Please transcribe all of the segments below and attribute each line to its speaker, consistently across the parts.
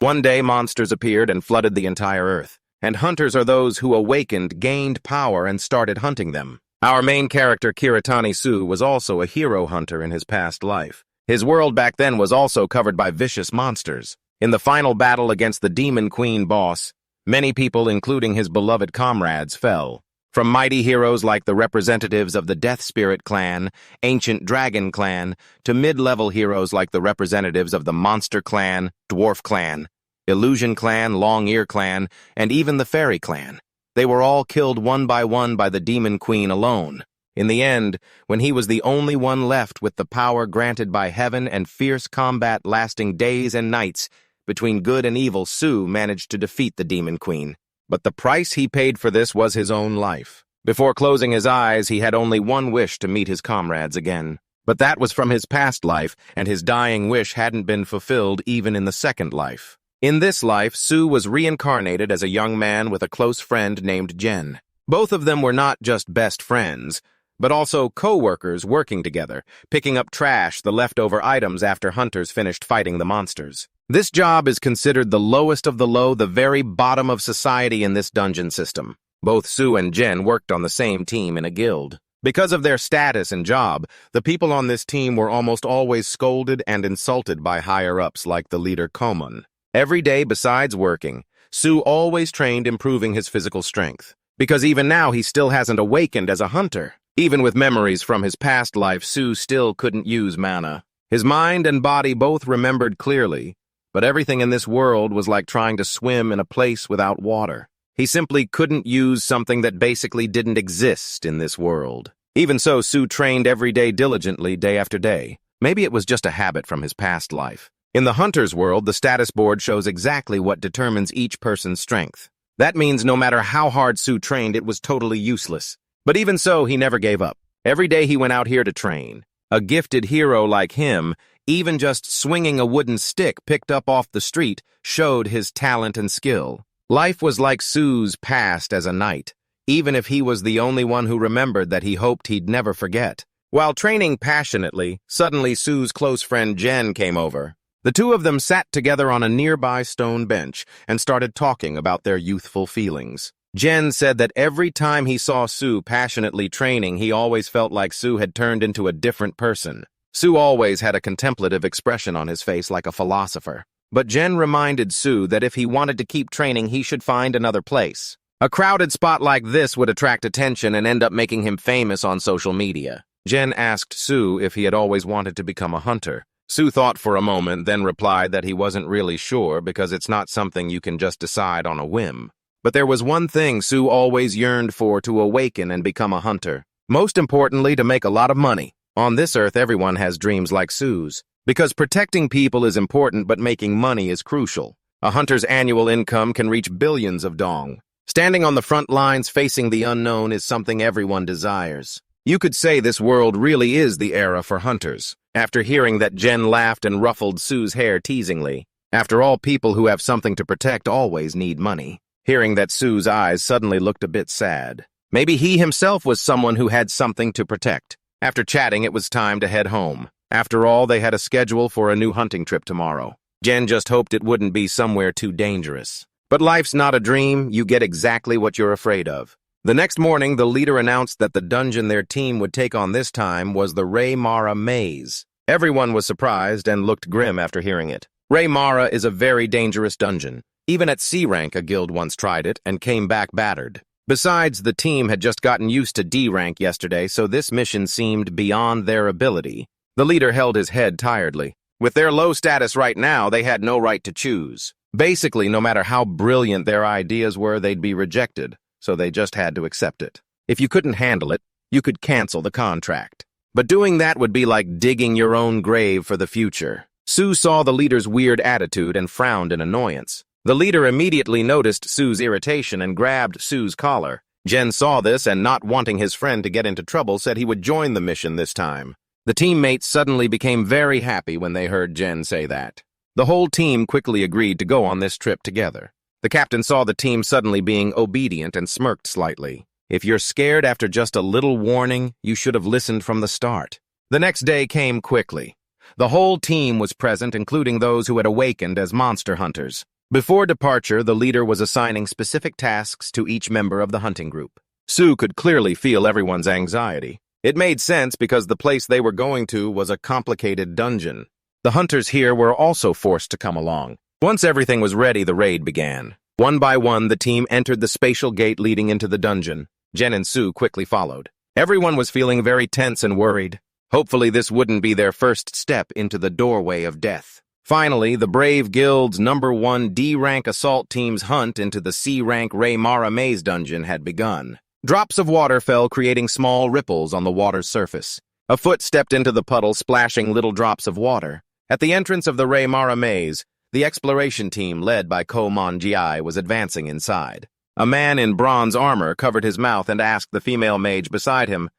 Speaker 1: One day, monsters appeared and flooded the entire Earth, and hunters are those who awakened, gained power, and started hunting them. Our main character, Kiritani Su, was also a hero hunter in his past life. His world back then was also covered by vicious monsters. In the final battle against the Demon Queen boss, many people, including his beloved comrades, fell. From mighty heroes like the representatives of the Death Spirit clan, Ancient Dragon clan, to mid-level heroes like the representatives of the Monster clan, Dwarf clan, Illusion clan, Long Ear clan, and even the Fairy clan. They were all killed one by the Demon Queen alone. In the end, when he was the only one left with the power granted by heaven and fierce combat lasting days and nights between good and evil, Su managed to defeat the Demon Queen. But the price he paid for this was his own life. Before closing his eyes, he had only one wish to meet his comrades again. But that was from his past life, and his dying wish hadn't been fulfilled even in the second life. In this life, Su was reincarnated as a young man with a close friend named Jen. Both of them were not just best friends, but also co-workers working together, picking up trash, the leftover items after hunters finished fighting the monsters. This job is considered the lowest of the low, the very bottom of society in this dungeon system. Both Su and Jen worked on the same team in a guild. Because of their status and job, the people on this team were almost always scolded and insulted by higher-ups like the leader Komon. Every day besides working, Su always trained improving his physical strength, because even now he still hasn't awakened as a hunter. Even with memories from his past life, Su still couldn't use mana. His mind and body both remembered clearly, but everything in this world was like trying to swim in a place without water. He simply couldn't use something that basically didn't exist in this world. Even so, Su trained every day diligently, day after day. Maybe it was just a habit from his past life. In the hunter's world, the status board shows exactly what determines each person's strength. That means no matter how hard Su trained, it was totally useless. But even so, he never gave up. Every day he went out here to train. A gifted hero like him, even just swinging a wooden stick picked up off the street, showed his talent and skill. Life was like Su's past as a knight, even if he was the only one who remembered that he hoped he'd never forget. While training passionately, suddenly Su's close friend Jen came over. The two of them sat together on a nearby stone bench and started talking about their youthful feelings. Jen said that every time he saw Su passionately training, he always felt like Su had turned into a different person. Su always had a contemplative expression on his face like a philosopher. But Jen reminded Su that if he wanted to keep training, he should find another place. A crowded spot like this would attract attention and end up making him famous on social media. Jen asked Su if he had always wanted to become a hunter. Su thought for a moment, then replied that he wasn't really sure because it's not something you can just decide on a whim. But there was one thing Su always yearned for: to awaken and become a hunter. Most importantly, to make a lot of money. On this earth, everyone has dreams like Su's. Because protecting people is important, but making money is crucial. A hunter's annual income can reach billions of dong. Standing on the front lines facing the unknown is something everyone desires. You could say this world really is the era for hunters. After hearing that, Jen laughed and ruffled Su's hair teasingly. After all, people who have something to protect always need money. Hearing that, Su's eyes suddenly looked a bit sad. Maybe he himself was someone who had something to protect. After chatting, it was time to head home. After all, they had a schedule for a new hunting trip tomorrow. Jen just hoped it wouldn't be somewhere too dangerous. But life's not a dream. You get exactly what you're afraid of. The next morning, the leader announced that the dungeon their team would take on this time was the Rey Mara Maze. Everyone was surprised and looked grim after hearing it. Rey Mara is a very dangerous dungeon. Even at C-Rank, a guild once tried it and came back battered. Besides, the team had just gotten used to D-Rank yesterday, so this mission seemed beyond their ability. The leader held his head tiredly. With their low status right now, they had no right to choose. Basically, no matter how brilliant their ideas were, they'd be rejected, so they just had to accept it. If you couldn't handle it, you could cancel the contract. But doing that would be like digging your own grave for the future. Su saw the leader's weird attitude and frowned in annoyance. The leader immediately noticed Su's irritation and grabbed Su's collar. Jen saw this and, not wanting his friend to get into trouble, said he would join the mission this time. The teammates suddenly became very happy when they heard Jen say that. The whole team quickly agreed to go on this trip together. The captain saw the team suddenly being obedient and smirked slightly. If you're scared after just a little warning, you should have listened from the start. The next day came quickly. The whole team was present, including those who had awakened as monster hunters. Before departure, the leader was assigning specific tasks to each member of the hunting group. Sue could clearly feel everyone's anxiety. It made sense because the place they were going to was a complicated dungeon. The hunters here were also forced to come along. Once everything was ready, the raid began. One by one, the team entered the spatial gate leading into the dungeon. Jen and Sue quickly followed. Everyone was feeling very tense and worried. Hopefully this wouldn't be their first step into the doorway of death. Finally, the Brave Guild's #1 D-rank assault team's hunt into the C-rank Reymara maze dungeon had begun. Drops of water fell, creating small ripples on the water's surface. A foot stepped into the puddle, splashing little drops of water. At the entrance of the Reymara maze, the exploration team, led by Ko Mon-ji, was advancing inside. A man in bronze armor covered his mouth and asked the female mage beside him,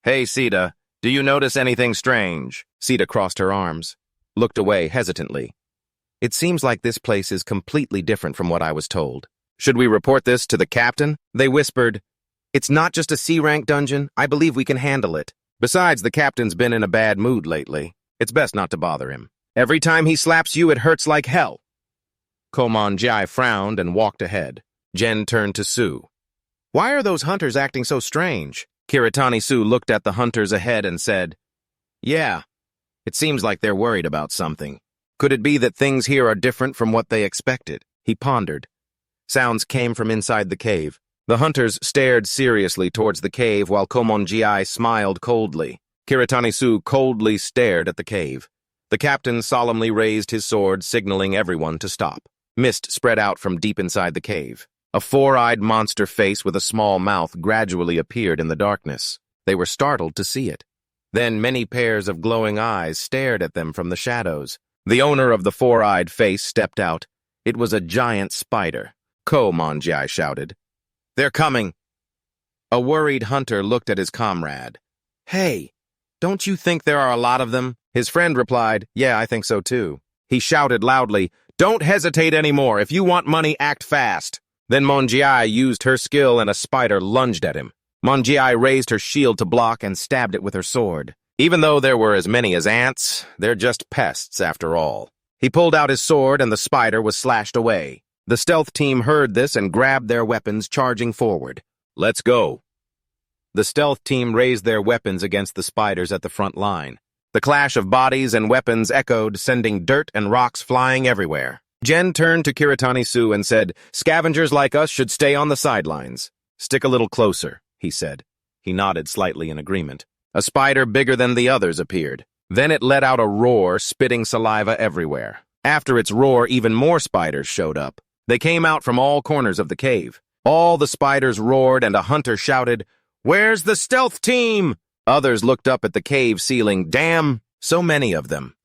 Speaker 1: "Hey, Sita, do you notice anything strange?" Sita crossed her arms, looked away hesitantly. "It seems like this place is completely different from what I was told. Should we report this to the captain?" They whispered, "It's not just a C-rank dungeon. I believe we can handle it. Besides, the captain's been in a bad mood lately. It's best not to bother him. Every time he slaps you, it hurts like hell." Ko Mon-ji frowned and walked ahead. Jen turned to Sue. "Why are those hunters acting so strange?" Kiritani Sue looked at the hunters ahead and said, "Yeah, it seems like they're worried about something. Could it be that things here are different from what they expected?" He pondered. Sounds came from inside the cave. The hunters stared seriously towards the cave while Ko Mon-ji smiled coldly. Kiritani Sue coldly stared at the cave. The captain solemnly raised his sword, signaling everyone to stop. Mist spread out from deep inside the cave. A four-eyed monster face with a small mouth gradually appeared in the darkness. They were startled to see it. Then many pairs of glowing eyes stared at them from the shadows. The owner of the four-eyed face stepped out. It was a giant spider. Ko Mon-ji shouted, "They're coming!" A worried hunter looked at his comrade. "Hey, don't you think there are a lot of them?" His friend replied, "Yeah, I think so too." He shouted loudly, "Don't hesitate anymore. If you want money, act fast." Then Mon-ji used her skill and a spider lunged at him. Mon-ji raised her shield to block and stabbed it with her sword. Even though there were as many as ants, they're just pests after all. He pulled out his sword and the spider was slashed away. The stealth team heard this and grabbed their weapons, charging forward. "Let's go." The stealth team raised their weapons against the spiders at the front line. The clash of bodies and weapons echoed, sending dirt and rocks flying everywhere. Jen turned to Kiritani Sue and said, "Scavengers like us should stay on the sidelines." "Stick a little closer," he said. He nodded slightly in agreement. A spider bigger than the others appeared. Then it let out a roar, spitting saliva everywhere. After its roar, even more spiders showed up. They came out from all corners of the cave. All the spiders roared and a hunter shouted, "Where's the stealth team?" Others looked up at the cave ceiling. Damn, so many of them.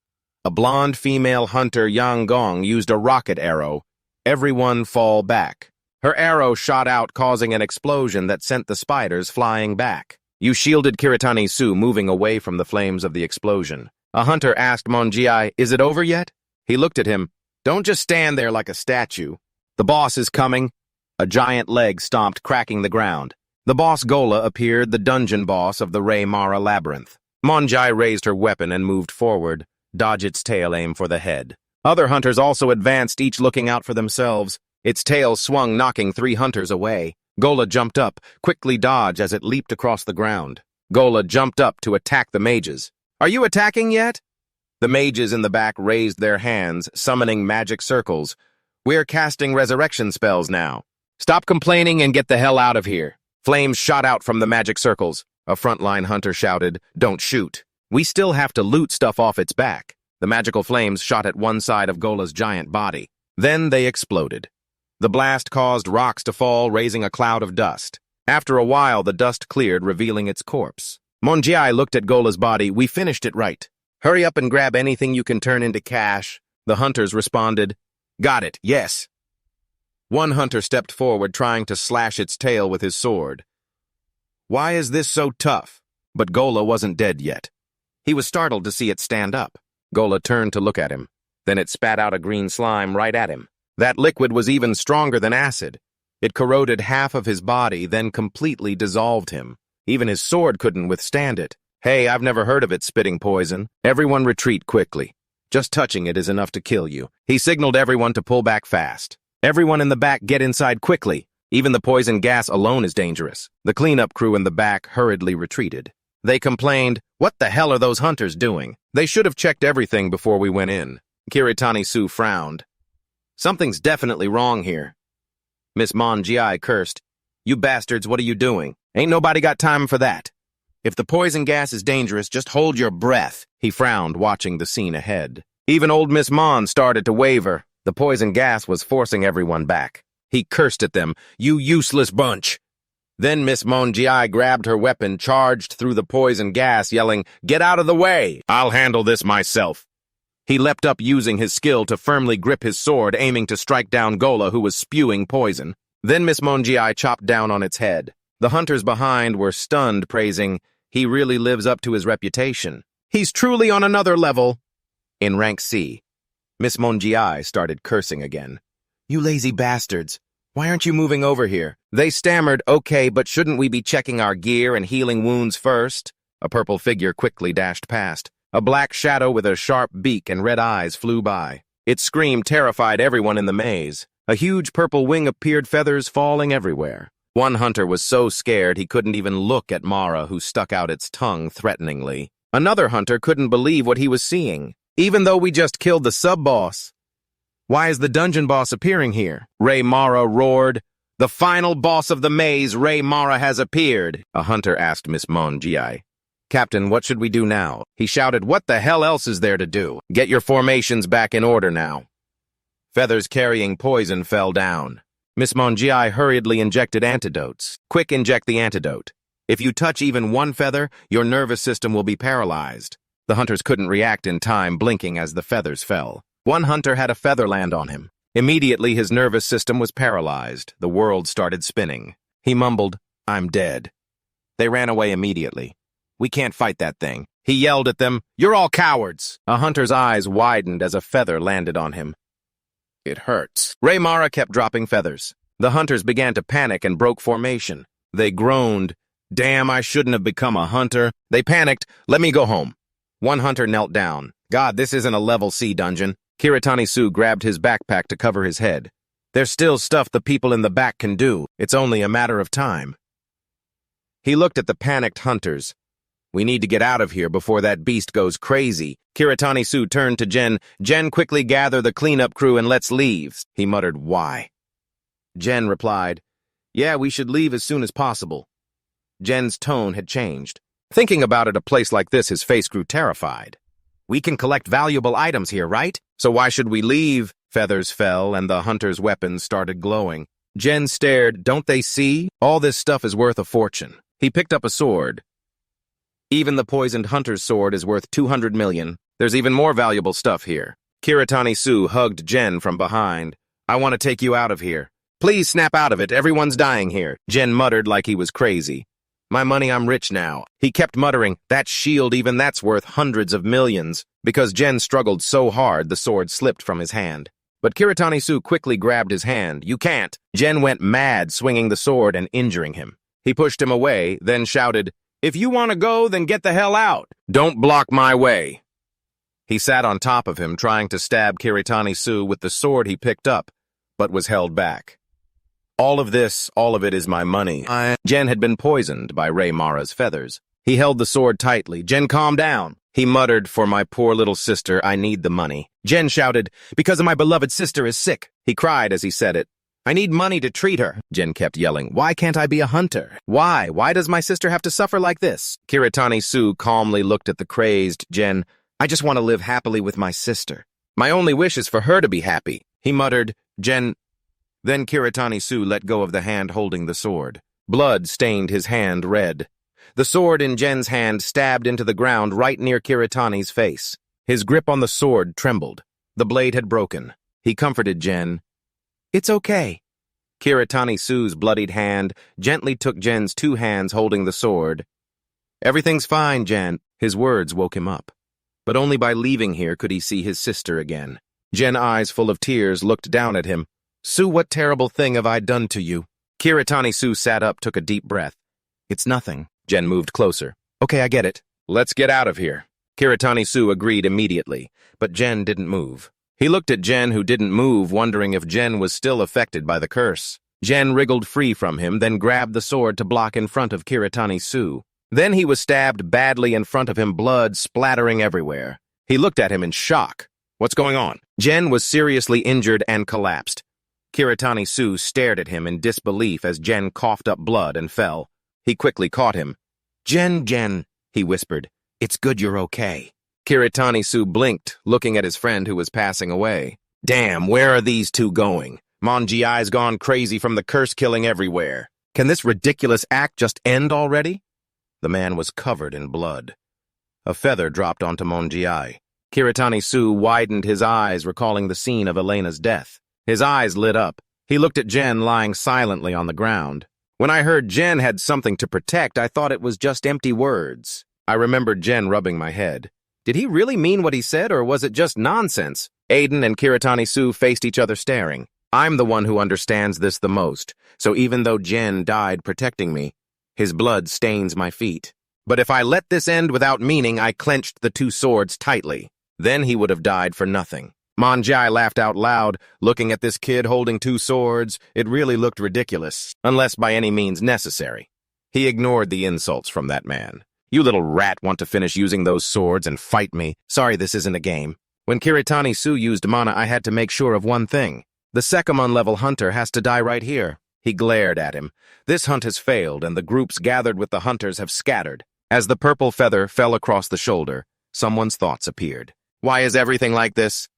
Speaker 1: A blonde female hunter, Yang Gong, used a rocket arrow. Everyone fall back. Her arrow shot out, causing an explosion that sent the spiders flying back. You shielded Kiritani Sue, moving away from the flames of the explosion. A hunter asked Mon-ji, "Is it over yet?" He looked at him. "Don't just stand there like a statue. The boss is coming." A giant leg stomped, cracking the ground. The boss Gola appeared, the dungeon boss of the Reymara labyrinth. Mon-ji raised her weapon and moved forward. Dodge its tail, aim for the head. Other hunters also advanced, each looking out for themselves. Its tail swung, knocking 3 hunters away. Gola jumped up, quickly dodged as it leaped across the ground. Gola jumped up to attack the mages. "Are you attacking yet?" The mages in the back raised their hands, summoning magic circles. "We're casting resurrection spells now. Stop complaining and get the hell out of here." Flames shot out from the magic circles. A frontline hunter shouted, "Don't shoot. We still have to loot stuff off its back." The magical flames shot at one side of Gola's giant body. Then they exploded. The blast caused rocks to fall, raising a cloud of dust. After a while, the dust cleared, revealing its corpse. Mon-ji looked at Gola's body. "We finished it right. Hurry up and grab anything you can turn into cash." The hunters responded, "Got it, yes." One hunter stepped forward, trying to slash its tail with his sword. "Why is this so tough?" But Gola wasn't dead yet. He was startled to see it stand up. Gola turned to look at him. Then it spat out a green slime right at him. That liquid was even stronger than acid. It corroded half of his body, then completely dissolved him. Even his sword couldn't withstand it. Hey, I've never heard of it, spitting poison. Everyone retreat quickly. Just touching it is enough to kill you. He signaled everyone to pull back fast. Everyone in the back get inside quickly. Even the poison gas alone is dangerous. The cleanup crew in the back hurriedly retreated. They complained, "What the hell are those hunters doing? They should have checked everything before we went in." Kiritani-Su frowned. "Something's definitely wrong here." Miss Mon-Gi cursed. "You bastards, what are you doing? Ain't nobody got time for that. If the poison gas is dangerous, just hold your breath." He frowned, watching the scene ahead. Even old Miss Mon started to waver. The poison gas was forcing everyone back. He cursed at them. "You useless bunch." Then Miss Mon-Gi grabbed her weapon, charged through the poison gas, yelling, "Get out of the way! I'll handle this myself." He leapt up using his skill to firmly grip his sword, aiming to strike down Gola, who was spewing poison. Then Miss Mon-Gi chopped down on its head. The hunters behind were stunned, praising, "He really lives up to his reputation. He's truly on another level." In Rank C, Miss Mon-Gi started cursing again. "You lazy bastards. Why aren't you moving over here?" They stammered, "Okay, but shouldn't we be checking our gear and healing wounds first?" A purple figure quickly dashed past. A black shadow with a sharp beak and red eyes flew by. Its scream terrified everyone in the maze. A huge purple wing appeared, feathers falling everywhere. One hunter was so scared he couldn't even look at Mara, who stuck out its tongue threateningly. Another hunter couldn't believe what he was seeing. "Even though we just killed the sub-boss, why is the dungeon boss appearing here?" Rei Mara roared. "The final boss of the maze, Rei Mara, has appeared." A hunter asked Miss Mon-Gi. "Captain, what should we do now?" He shouted, "What the hell else is there to do? Get your formations back in order now." Feathers carrying poison fell down. Miss Mon-Gi hurriedly injected antidotes. "Quick, inject the antidote. If you touch even one feather, your nervous system will be paralyzed." The hunters couldn't react in time, blinking as the feathers fell. One hunter had a feather land on him. Immediately, his nervous system was paralyzed. The world started spinning. He mumbled, "I'm dead." They ran away immediately. "We can't fight that thing." He yelled at them, "You're all cowards." A hunter's eyes widened as a feather landed on him. "It hurts." Rei Mara kept dropping feathers. The hunters began to panic and broke formation. They groaned, "Damn, I shouldn't have become a hunter." They panicked, "Let me go home." One hunter knelt down. "God, this isn't a level C dungeon." Kiritani-Su grabbed his backpack to cover his head. "There's still stuff the people in the back can do. It's only a matter of time." He looked at the panicked hunters. "We need to get out of here before that beast goes crazy." Kiritani-Su turned to Jen. "Jen, quickly gather the cleanup crew and let's leave." He muttered, "Why?" Jen replied, "Yeah, we should leave as soon as possible." Jen's tone had changed. Thinking about it, a place like this, his face grew terrified. "We can collect valuable items here, right? So why should we leave?" Feathers fell, and the hunter's weapons started glowing. Jen stared. "Don't they see? All this stuff is worth a fortune." He picked up a sword. "Even the poisoned hunter's sword is worth 200 million. There's even more valuable stuff here." Kiritani-Su hugged Jen from behind. "I want to take you out of here." "Please snap out of it. Everyone's dying here." Jen muttered like he was crazy. "My money, I'm rich now." He kept muttering, "That shield, even that's worth hundreds of millions." Because Jen struggled so hard, the sword slipped from his hand. But Kiritani-Su quickly grabbed his hand. "You can't." Jen went mad, swinging the sword and injuring him. He pushed him away, then shouted, "If you want to go, then get the hell out. Don't block my way." He sat on top of him, trying to stab Kiritani-Su with the sword he picked up, but was held back. All of it is my money." Jen had been poisoned by Rei Mara's feathers. He held the sword tightly. "Jen, calm down." He muttered, "For my poor little sister, I need the money." Jen shouted, "Because my beloved sister is sick." He cried as he said it. "I need money to treat her." Jen kept yelling, "Why can't I be a hunter? Why? Why does my sister have to suffer like this?" Kiritani-Su calmly looked at the crazed Jen. "I just want to live happily with my sister. My only wish is for her to be happy." He muttered, "Jen..." Then Kiritani-Su let go of the hand holding the sword. Blood stained his hand red. The sword in Jen's hand stabbed into the ground right near Kiritani's face. His grip on the sword trembled. The blade had broken. He comforted Jen. "It's okay." Kiritani-Su's bloodied hand gently took Jen's two hands holding the sword. "Everything's fine, Jen." His words woke him up. But only by leaving here could he see his sister again. Jen's eyes full of tears looked down at him. "Su, what terrible thing have I done to you?" Kiritani-Su sat up, took a deep breath. "It's nothing." Jen moved closer. "Okay, I get it. Let's get out of here. Kiritani-Su agreed immediately, but Jen didn't move. He looked at Jen, who didn't move, wondering if Jen was still affected by the curse. Jen wriggled free from him, then grabbed the sword to block in front of Kiritani-Su. Then he was stabbed badly in front of him, blood splattering everywhere. He looked at him in shock. What's going on? Jen was seriously injured and collapsed. Kiritani-Su stared at him in disbelief as Jen coughed up blood and fell. He quickly caught him. Jen, he whispered. It's good you're okay. Kiritani-Su blinked, looking at his friend who was passing away. Damn, where are these two going? Monjiai's gone crazy from the curse killing everywhere. Can this ridiculous act just end already? The man was covered in blood. A feather dropped onto Monjiai. Kiritani-Su widened his eyes, recalling the scene of Elena's death. His eyes lit up. He looked at Jen lying silently on the ground. When I heard Jen had something to protect, I thought it was just empty words. I remembered Jen rubbing my head. Did he really mean what he said, or was it just nonsense? Aiden and Kiritani-Su faced each other staring. I'm the one who understands this the most, so even though Jen died protecting me, his blood stains my feet. But if I let this end without meaning, I clenched the two swords tightly. Then he would have died for nothing. Monjiai laughed out loud, looking at this kid holding two swords. It really looked ridiculous, unless by any means necessary. He ignored the insults from that man. You little rat want to finish using those swords and fight me. Sorry, this isn't a game. When Kiritani-Su used mana, I had to make sure of one thing. The Sekimon-level hunter has to die right here. He glared at him. This hunt has failed, and the groups gathered with the hunters have scattered. As the purple feather fell across the shoulder, someone's thoughts appeared. Why is everything like this?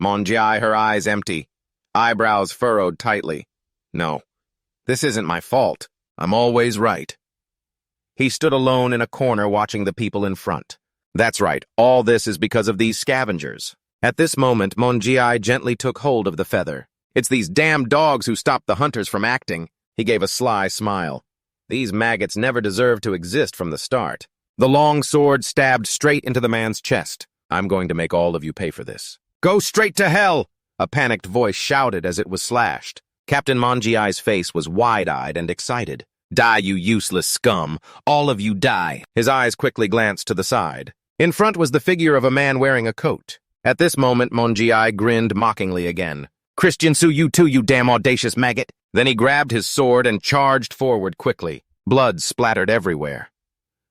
Speaker 1: Monjiai, her eyes empty, eyebrows furrowed tightly. No, this isn't my fault. I'm always right. He stood alone in a corner watching the people in front. That's right, all this is because of these scavengers. At this moment, Monjiai gently took hold of the feather. It's these damn dogs who stopped the hunters from acting. He gave a sly smile. These maggots never deserved to exist from the start. The long sword stabbed straight into the man's chest. I'm going to make all of you pay for this. Go straight to hell! A panicked voice shouted as it was slashed. Captain Monjiai's face was wide-eyed and excited. Die, you useless scum! All of you die! His eyes quickly glanced to the side. In front was the figure of a man wearing a coat. At this moment, Monjiai grinned mockingly again. Christian Su, you too, you damn audacious maggot! Then he grabbed his sword and charged forward quickly. Blood splattered everywhere.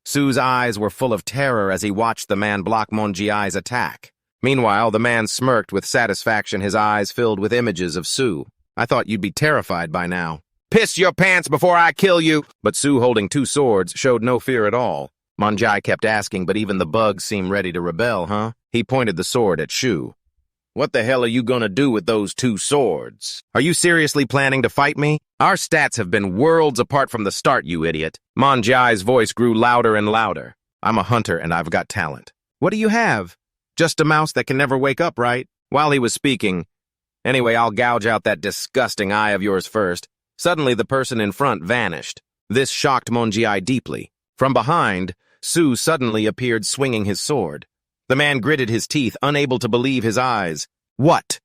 Speaker 1: Su's eyes were full of terror as he watched the man block Monjiai's attack. Meanwhile, the man smirked with satisfaction, his eyes filled with images of Su. I thought you'd be terrified by now. Piss your pants before I kill you! But Su, holding two swords, showed no fear at all. Monjiai kept asking, but even the bugs seemed ready to rebel, huh? He pointed the sword at Shu. What the hell are you gonna do with those two swords? Are you seriously planning to fight me? Our stats have been worlds apart from the start, you idiot. Monjiai's voice grew louder and louder. I'm a hunter and I've got talent. What do you have? Just a mouse that can never wake up, right? While he was speaking, anyway, I'll gouge out that disgusting eye of yours first. Suddenly, the person in front vanished. This shocked Monjiai deeply. From behind, Su suddenly appeared swinging his sword. The man gritted his teeth, unable to believe his eyes. What?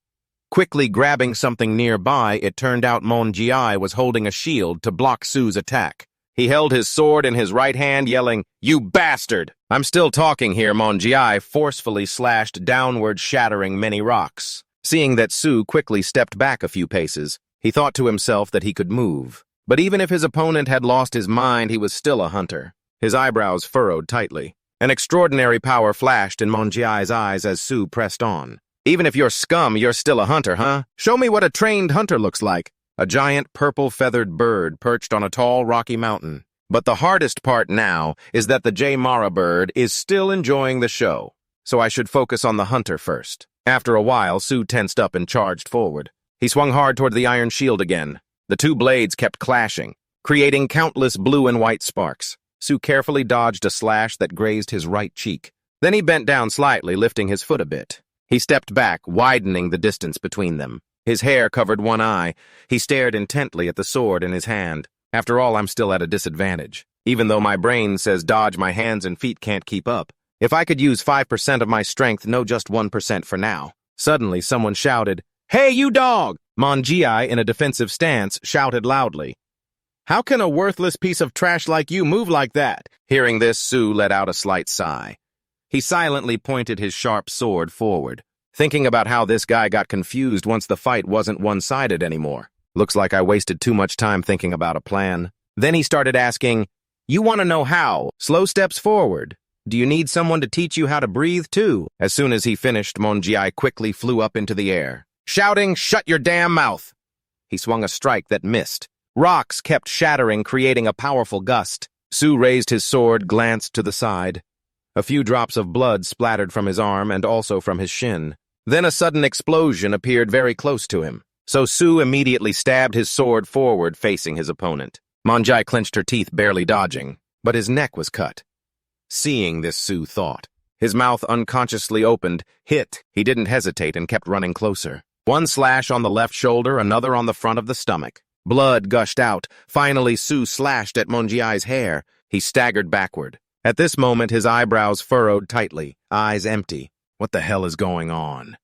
Speaker 1: Quickly grabbing something nearby, it turned out Monjiai was holding a shield to block Su's attack. He held his sword in his right hand, yelling, "You bastard!" I'm still talking here. Monjiai forcefully slashed downward, shattering many rocks. Seeing that Su quickly stepped back a few paces, he thought to himself that he could move. But even if his opponent had lost his mind, he was still a hunter. His eyebrows furrowed tightly. An extraordinary power flashed in Monjiai's eyes as Su pressed on. Even if you're scum, you're still a hunter, huh? Show me what a trained hunter looks like. A giant purple-feathered bird perched on a tall, rocky mountain. But the hardest part now is that the J. Mara bird is still enjoying the show. So I should focus on the hunter first. After a while, Su tensed up and charged forward. He swung hard toward the iron shield again. The two blades kept clashing, creating countless blue and white sparks. Su carefully dodged a slash that grazed his right cheek. Then he bent down slightly, lifting his foot a bit. He stepped back, widening the distance between them. His hair covered one eye. He stared intently at the sword in his hand. After all, I'm still at a disadvantage. Even though my brain says dodge, my hands and feet can't keep up. If I could use 5% of my strength, no, just 1% for now. Suddenly, someone shouted, "Hey, you dog!" Monjiai, in a defensive stance, shouted loudly. How can a worthless piece of trash like you move like that? Hearing this, Su let out a slight sigh. He silently pointed his sharp sword forward, thinking about how this guy got confused once the fight wasn't one-sided anymore. Looks like I wasted too much time thinking about a plan. Then he started asking, "You want to know how? Slow steps forward. Do you need someone to teach you how to breathe too?" As soon as he finished, Monjiai quickly flew up into the air, shouting, "Shut your damn mouth!" He swung a strike that missed. Rocks kept shattering, creating a powerful gust. Su raised his sword, glanced to the side. A few drops of blood splattered from his arm and also from his shin. Then a sudden explosion appeared very close to him, so Su immediately stabbed his sword forward, facing his opponent. Monjiai clenched her teeth, barely dodging, but his neck was cut. Seeing this, Su thought. His mouth unconsciously opened, hit. He didn't hesitate and kept running closer. One slash on the left shoulder, another on the front of the stomach. Blood gushed out. Finally, Su slashed at Monjiai's hair. He staggered backward. At this moment, his eyebrows furrowed tightly, eyes empty. What the hell is going on?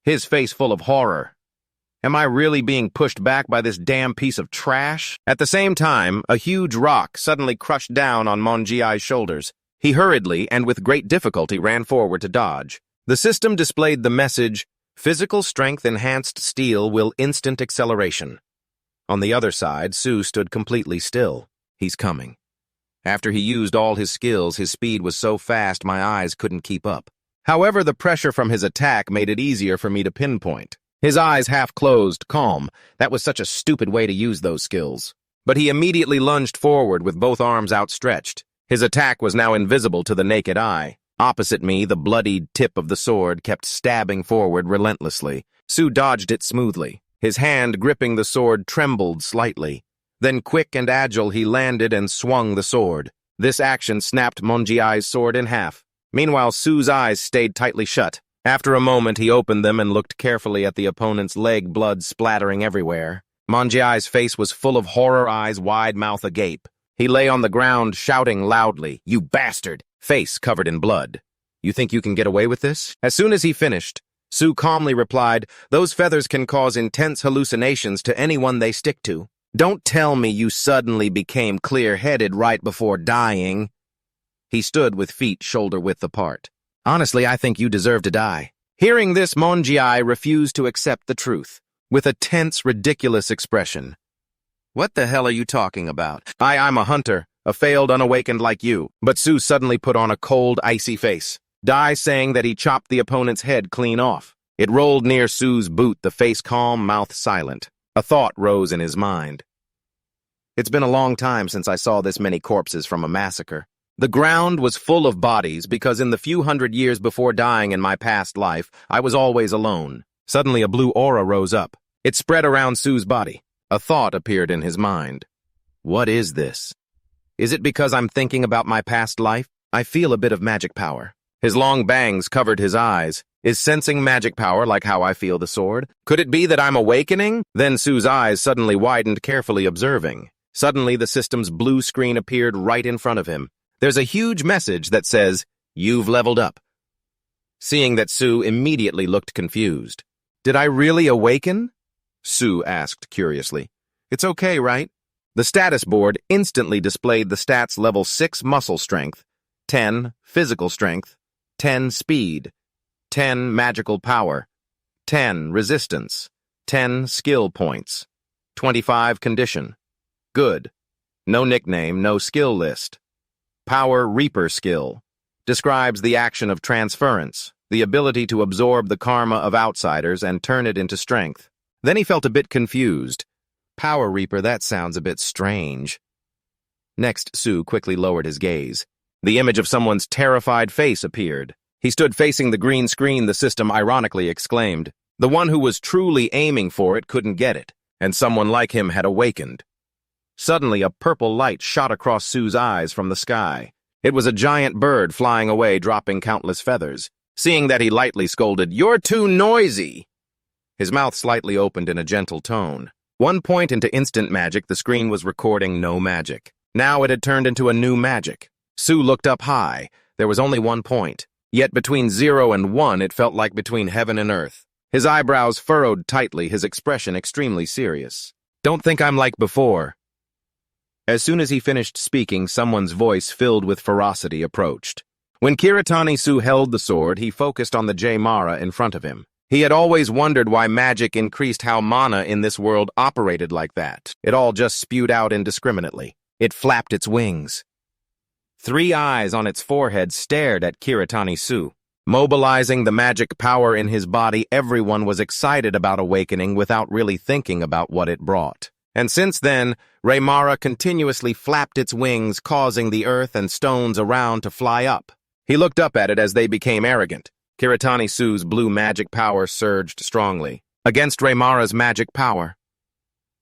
Speaker 1: His face full of horror. Am I really being pushed back by this damn piece of trash? At the same time, a huge rock suddenly crushed down on Monjiai's shoulders. He hurriedly and with great difficulty ran forward to dodge. The system displayed the message, "Physical strength enhanced steel will instant acceleration." On the other side, Su stood completely still. He's coming. After he used all his skills, his speed was so fast my eyes couldn't keep up. However, the pressure from his attack made it easier for me to pinpoint. His eyes half closed, calm. That was such a stupid way to use those skills. But he immediately lunged forward with both arms outstretched. His attack was now invisible to the naked eye. Opposite me, the bloodied tip of the sword kept stabbing forward relentlessly. Su dodged it smoothly. His hand gripping the sword trembled slightly. Then quick and agile, he landed and swung the sword. This action snapped Monjiai's sword in half. Meanwhile, Su's eyes stayed tightly shut. After a moment, he opened them and looked carefully at the opponent's leg, blood splattering everywhere. Monjiai's face was full of horror, eyes wide, mouth agape. He lay on the ground, shouting loudly, "You bastard!" Face covered in blood. "You think you can get away with this?" As soon as he finished, Su calmly replied, "Those feathers can cause intense hallucinations to anyone they stick to. Don't tell me you suddenly became clear-headed right before dying." He stood with feet shoulder-width apart. "Honestly, I think you deserve to die." Hearing this, Monjiai refused to accept the truth, with a tense, ridiculous expression. "What the hell are you talking about? I'm a hunter, a failed unawakened like you." But Su suddenly put on a cold, icy face. Die saying that he chopped the opponent's head clean off. It rolled near Su's boot, the face calm, mouth silent. A thought rose in his mind. It's been a long time since I saw this many corpses from a massacre. The ground was full of bodies because in the few hundred years before dying in my past life, I was always alone. Suddenly a blue aura rose up. It spread around Su's body. A thought appeared in his mind. What is this? Is it because I'm thinking about my past life? I feel a bit of magic power. His long bangs covered his eyes. Is sensing magic power like how I feel the sword? Could it be that I'm awakening? Then Su's eyes suddenly widened, carefully observing. Suddenly, the system's blue screen appeared right in front of him. There's a huge message that says, "You've leveled up." Seeing that, Su immediately looked confused. "Did I really awaken?" Su asked curiously. "It's okay, right?" The status board instantly displayed the stats level 6 muscle strength, 10 physical strength, 10 speed, 10 magical power, 10 resistance, 10 skill points, 25 condition. Good. No nickname, no skill list. Power Reaper skill. Describes the action of transference, the ability to absorb the karma of outsiders and turn it into strength. Then he felt a bit confused. Power Reaper, that sounds a bit strange. Next, Su quickly lowered his gaze. The image of someone's terrified face appeared. He stood facing the green screen. The system ironically exclaimed. The one who was truly aiming for it couldn't get it, and someone like him had awakened. Suddenly, a purple light shot across Su's eyes from the sky. It was a giant bird flying away, dropping countless feathers. Seeing that, he lightly scolded, "You're too noisy!" His mouth slightly opened in a gentle tone. 1 point into instant magic, the screen was recording no magic. Now it had turned into a new magic. Su looked up high. There was only 1 point. Yet between 0 and 1, it felt like between heaven and earth. His eyebrows furrowed tightly, his expression extremely serious. "Don't think I'm like before." As soon as he finished speaking, someone's voice filled with ferocity approached. When Kiritani-Su held the sword, he focused on the J-Mara in front of him. He had always wondered why magic increased how mana in this world operated like that. It all just spewed out indiscriminately. It flapped its wings. 3 eyes on its forehead stared at Kiritani-Su. Mobilizing the magic power in his body, everyone was excited about awakening without really thinking about what it brought. And since then, Reimara continuously flapped its wings, causing the earth and stones around to fly up. He looked up at it as they became arrogant. Kiritani-Su's blue magic power surged strongly. Against Reimara's magic power.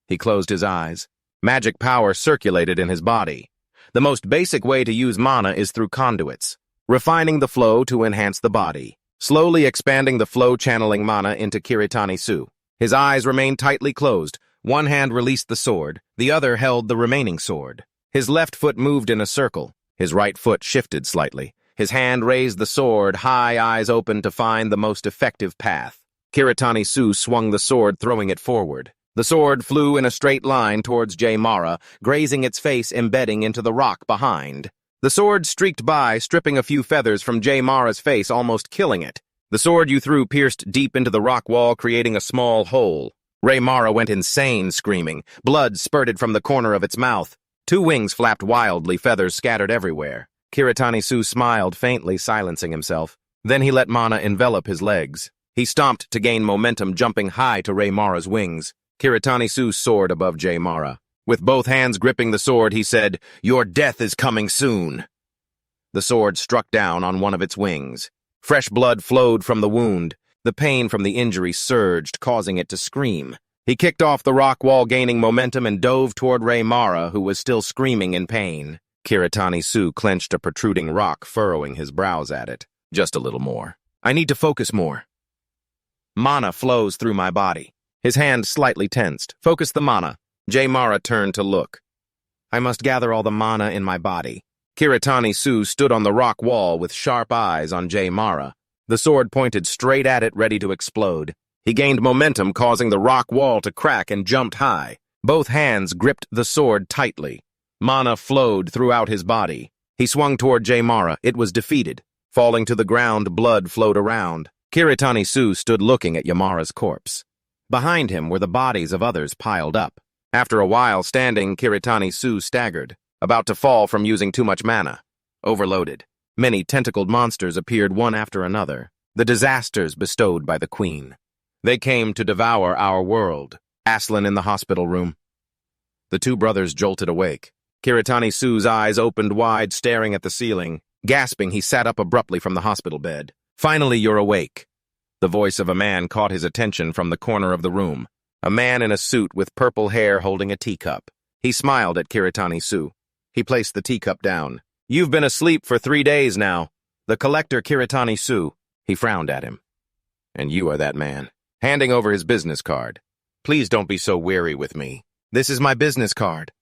Speaker 1: He closed his eyes. Magic power circulated in his body. The most basic way to use mana is through conduits, refining the flow to enhance the body, slowly expanding the flow channeling mana into Kiritani-Su. His eyes remained tightly closed. One hand released the sword, the other held the remaining sword. His left foot moved in a circle. His right foot shifted slightly. His hand raised the sword, high, eyes open to find the most effective path. Kiritani-Su swung the sword, throwing it forward. The sword flew in a straight line towards J-Mara, grazing its face, embedding into the rock behind. The sword streaked by, stripping a few feathers from J-Mara's face, almost killing it. The sword you threw pierced deep into the rock wall, creating a small hole. Reimara went insane, screaming. Blood spurted from the corner of its mouth. 2 wings flapped wildly, feathers scattered everywhere. Kiritani-Su smiled faintly, silencing himself. Then he let mana envelop his legs. He stomped to gain momentum, jumping high to Reimara's wings. Kiritani-Su soared above J-Mara. With both hands gripping the sword, he said, "Your death is coming soon." The sword struck down on one of its wings. Fresh blood flowed from the wound. The pain from the injury surged, causing it to scream. He kicked off the rock wall, gaining momentum, and dove toward Reimara, who was still screaming in pain. Kiritani-Su clenched a protruding rock, furrowing his brows at it. Just a little more. I need to focus more. Mana flows through my body. His hand slightly tensed. Focus the mana. J-Mara turned to look. I must gather all the mana in my body. Kiritani-Su stood on the rock wall with sharp eyes on J-Mara. The sword pointed straight at it, ready to explode. He gained momentum, causing the rock wall to crack, and jumped high. Both hands gripped the sword tightly. Mana flowed throughout his body. He swung toward J-Mara. It was defeated. Falling to the ground, blood flowed around. Kiritani-Su stood looking at Yamara's corpse. Behind him were the bodies of others piled up. After a while standing, Kiritani-Su staggered, about to fall from using too much mana. Overloaded. Many tentacled monsters appeared one after another, the disasters bestowed by the Queen. They came to devour our world. Aslan in the hospital room. The 2 brothers jolted awake. Kiritani-Su's eyes opened wide, staring at the ceiling. Gasping, he sat up abruptly from the hospital bed. Finally, you're awake. The voice of a man caught his attention from the corner of the room. A man in a suit with purple hair holding a teacup. He smiled at Kiritani-Su. He placed the teacup down. You've been asleep for 3 days now. The collector Kiritani-Su. He frowned at him. And you are that man. Handing over his business card. Please don't be so weary with me. This is my business card.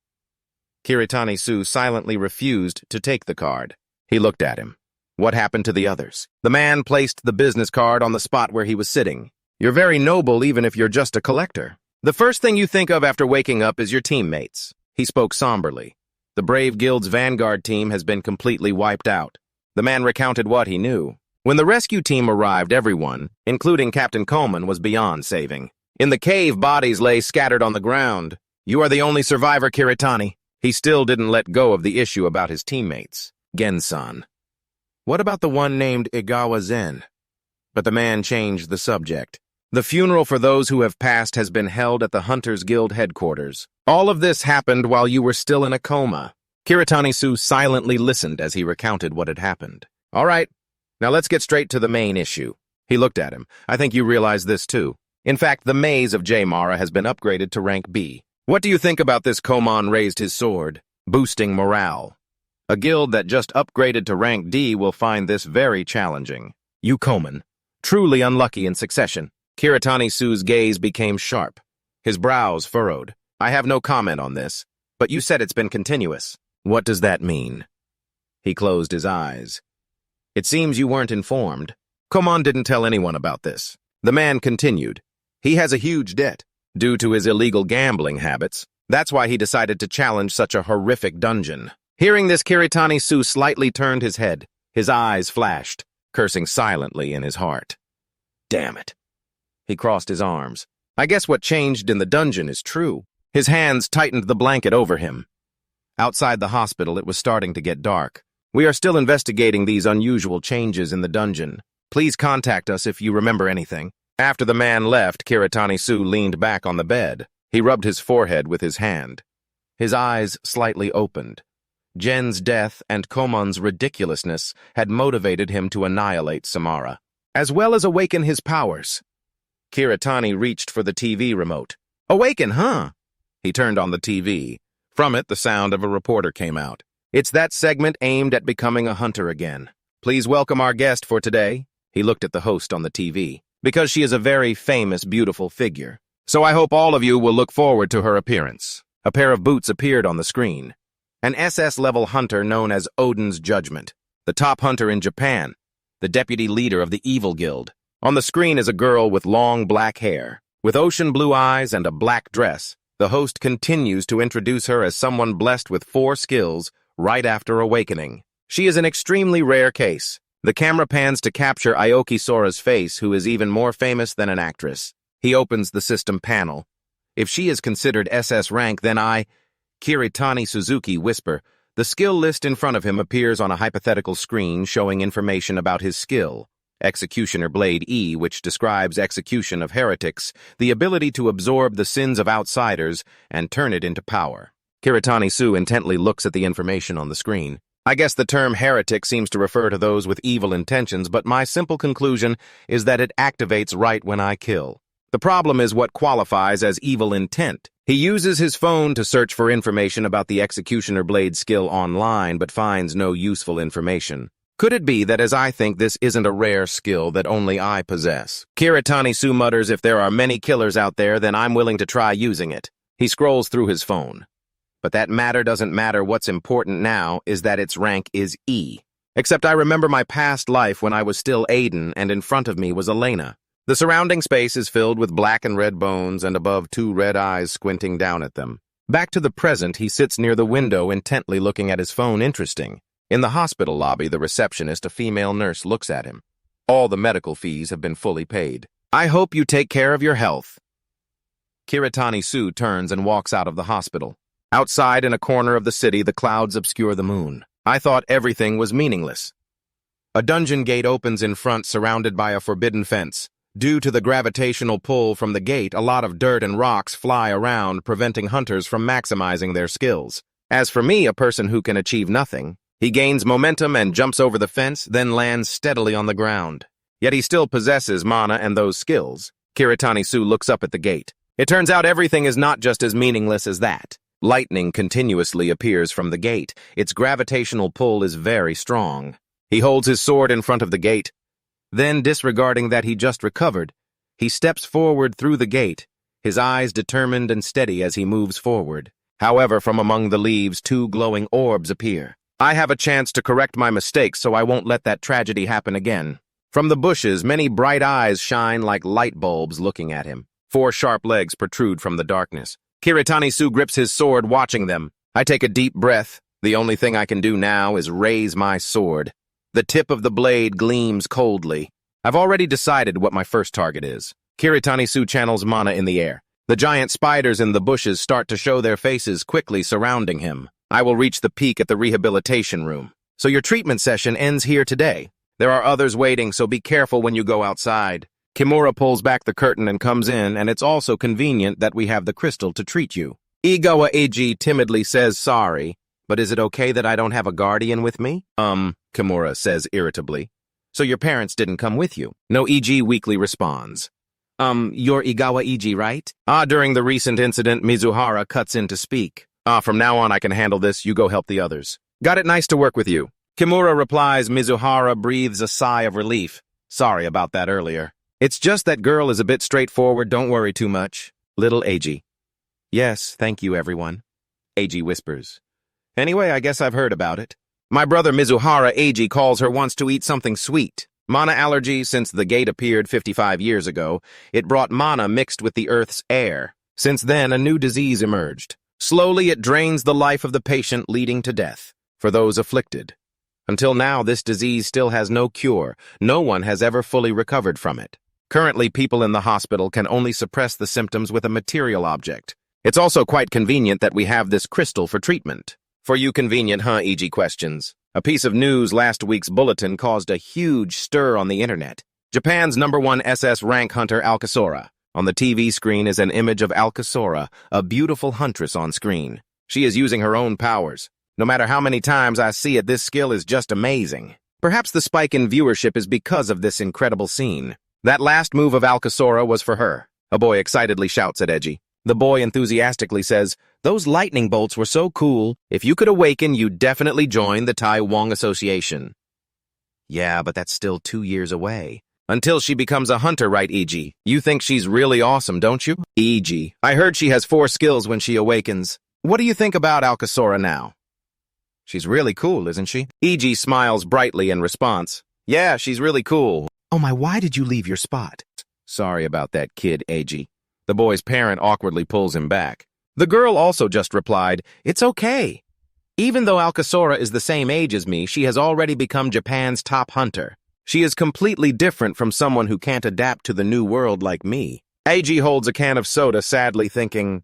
Speaker 1: Kiritani-Su silently refused to take the card. He looked at him. What happened to the others? The man placed the business card on the spot where he was sitting. You're very noble even if you're just a collector. The first thing you think of after waking up is your teammates. He spoke somberly. The Brave Guild's Vanguard team has been completely wiped out. The man recounted what he knew. When the rescue team arrived, everyone, including Captain Coleman, was beyond saving. In the cave, bodies lay scattered on the ground. You are the only survivor, Kiritani. He still didn't let go of the issue about his teammates. Gensan. What about the one named Igawa Zen? But the man changed the subject. The funeral for those who have passed has been held at the Hunters Guild headquarters. All of this happened while you were still in a coma. Kiritani-Su silently listened as he recounted what had happened. All right, now let's get straight to the main issue. He looked at him. I think you realize this too. In fact, the maze of J-Mara has been upgraded to rank B. What do you think about this? Koman raised his sword, boosting morale. A guild that just upgraded to rank D will find this very challenging. You Koman, truly unlucky in succession. Kiritani-Su's gaze became sharp. His brows furrowed. I have no comment on this, but you said it's been continuous. What does that mean? He closed his eyes. It seems you weren't informed. Koman didn't tell anyone about this. The man continued. He has a huge debt. Due to his illegal gambling habits, That's why he decided to challenge such a horrific dungeon. Hearing this, Kiritani-Su slightly turned his head. His eyes flashed, cursing silently in his heart. Damn it. He crossed his arms. I guess what changed in the dungeon is true. His hands tightened the blanket over him. Outside the hospital, it was starting to get dark. We are still investigating these unusual changes in the dungeon. Please contact us if you remember anything. After the man left, Kiritani-Su leaned back on the bed. He rubbed his forehead with his hand. His eyes slightly opened. Jen's death and Komon's ridiculousness had motivated him to annihilate Samara, as well as awaken his powers. Kiritani reached for the TV remote. Awaken, huh? He turned on the TV. From it, the sound of a reporter came out. It's that segment aimed at becoming a hunter again. Please welcome our guest for today. He looked at the host on the TV. Because she is a very famous, beautiful figure. So I hope all of you will look forward to her appearance. A pair of boots appeared on the screen. An SS-level hunter known as Odin's Judgment. The top hunter in Japan. The deputy leader of the Evil Guild. On the screen is a girl with long black hair. With ocean blue eyes and a black dress. The host continues to introduce her as someone blessed with 4 skills right after awakening. She is an extremely rare case. The camera pans to capture Aoki Sora's face, who is even more famous than an actress. He opens the system panel. If she is considered SS rank, then Kiritani Suzuki whisper. The skill list in front of him appears on a hypothetical screen showing information about his skill. Executioner Blade E, which describes execution of heretics, the ability to absorb the sins of outsiders and turn it into power. Kiritani-Su intently looks at the information on the screen. I guess the term heretic seems to refer to those with evil intentions, but my simple conclusion is that it activates right when I kill. The problem is what qualifies as evil intent. He uses his phone to search for information about the Executioner Blade skill online, but finds no useful information. Could it be that as I think this isn't a rare skill that only I possess? Kiritani-Su mutters, if there are many killers out there, then I'm willing to try using it. He scrolls through his phone. But that doesn't matter. What's important now is that its rank is E. Except I remember my past life when I was still Aiden and in front of me was Elena. The surrounding space is filled with black and red bones and above 2 red eyes squinting down at them. Back to the present, he sits near the window intently looking at his phone. Interesting. In the hospital lobby, the receptionist, a female nurse, looks at him. All the medical fees have been fully paid. I hope you take care of your health. Kiritani-Su turns and walks out of the hospital. Outside in a corner of the city, the clouds obscure the moon. I thought everything was meaningless. A dungeon gate opens in front, surrounded by a forbidden fence. Due to the gravitational pull from the gate, a lot of dirt and rocks fly around, preventing hunters from maximizing their skills. As for me, a person who can achieve nothing, he gains momentum and jumps over the fence, then lands steadily on the ground. Yet he still possesses mana and those skills. Kiritani-Su looks up at the gate. It turns out everything is not just as meaningless as that. Lightning continuously appears from the gate. Its gravitational pull is very strong. He holds his sword in front of the gate. Then, disregarding that he just recovered, he steps forward through the gate, his eyes determined and steady as he moves forward. However, from among the leaves, 2 glowing orbs appear. I have a chance to correct my mistakes, so I won't let that tragedy happen again. From the bushes, many bright eyes shine like light bulbs looking at him. 4 sharp legs protrude from the darkness. Kiritani-Su grips his sword, watching them. I take a deep breath. The only thing I can do now is raise my sword. The tip of the blade gleams coldly. I've already decided what my first target is. Kiritani-Su channels mana in the air. The giant spiders in the bushes start to show their faces, quickly surrounding him. I will reach the peak at the rehabilitation room. So your treatment session ends here today. There are others waiting, so be careful when you go outside. Kimura pulls back the curtain and comes in, and it's also convenient that we have the crystal to treat you. Igawa Eiji timidly says sorry, but is it okay that I don't have a guardian with me? Kimura says irritably. So your parents didn't come with you? No, Eiji weakly responds. You're Igawa Eiji, right? During the recent incident, Mizuhara cuts in to speak. From now on I can handle this, you go help the others. Got it, nice to work with you. Kimura replies. Mizuhara breathes a sigh of relief. Sorry about that earlier. It's just that girl is a bit straightforward, don't worry too much. Little Eiji. Yes, thank you everyone. Eiji whispers. Anyway, I guess I've heard about it. My brother Mizuhara Eiji calls her wants to eat something sweet. Mana allergy. Since the gate appeared 55 years ago, it brought mana mixed with the Earth's air. Since then, a new disease emerged. Slowly, it drains the life of the patient, leading to death for those afflicted. Until now, this disease still has no cure. No one has ever fully recovered from it. Currently, people in the hospital can only suppress the symptoms with a material object. It's also quite convenient that we have this crystal for treatment. For you convenient, huh, e.g. questions? A piece of news last week's bulletin caused a huge stir on the internet. Japan's #1 SS-Rank hunter Alcasora. On the TV screen is an image of Alcasora, a beautiful huntress on screen. She is using her own powers. No matter how many times I see it, this skill is just amazing. Perhaps the spike in viewership is because of this incredible scene. That last move of Alcasora was for her. A boy excitedly shouts at Edgy. The boy enthusiastically says, "Those lightning bolts were so cool. If you could awaken, you'd definitely join the Tai Wong Association." Yeah, but that's still 2 years away. Until she becomes a hunter, right, E.G.? You think she's really awesome, don't you? E.G. I heard she has 4 skills when she awakens. What do you think about Alcasora now? She's really cool, isn't she? E.G. smiles brightly in response. Yeah, she's really cool. Oh my, why did you leave your spot? Sorry about that, kid, E.G. The boy's parent awkwardly pulls him back. The girl also just replied, "It's okay. Even though Alcasora is the same age as me, she has already become Japan's top hunter. She is completely different from someone who can't adapt to the new world like me." A.G. holds a can of soda, sadly thinking,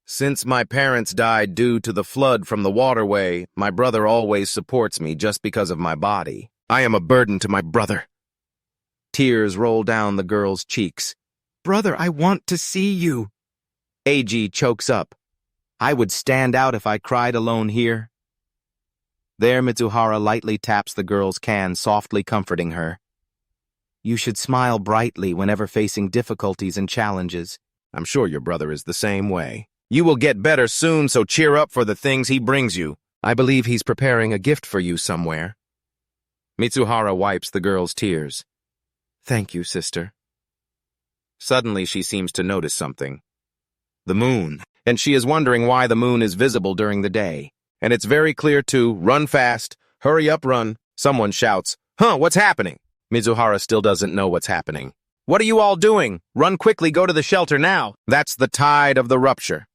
Speaker 1: "Since my parents died due to the flood from the waterway, my brother always supports me just because of my body. I am a burden to my brother." Tears roll down the girl's cheeks. "Brother, I want to see you." A.G. chokes up. "I would stand out if I cried alone here." There, Mitsuhara lightly taps the girl's can, softly comforting her. "You should smile brightly whenever facing difficulties and challenges. I'm sure your brother is the same way. You will get better soon, so cheer up for the things he brings you. I believe he's preparing a gift for you somewhere." Mitsuhara wipes the girl's tears. "Thank you, sister." Suddenly, she seems to notice something. The moon. And she is wondering why the moon is visible during the day. And it's very clear to run fast, hurry up, run. Someone shouts, "Huh, what's happening?" Mizuhara still doesn't know what's happening. "What are you all doing? Run quickly, go to the shelter now." That's the tide of the rupture.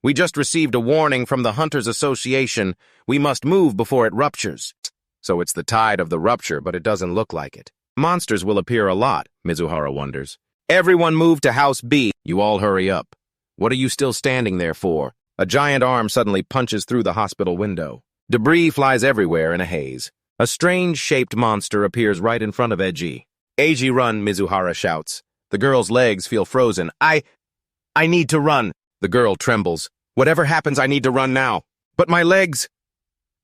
Speaker 1: We just received a warning from the Hunters Association. We must move before it ruptures. So it's the tide of the rupture, but it doesn't look like it. Monsters will appear a lot, Mizuhara wonders. Everyone move to House B. You all hurry up. What are you still standing there for? A giant arm suddenly punches through the hospital window. Debris flies everywhere in a haze. A strange-shaped monster appears right in front of Eiji. "Eiji, run," Mizuhara shouts. The girl's legs feel frozen. I need to run." The girl trembles. "Whatever happens, I need to run now." "But my legs."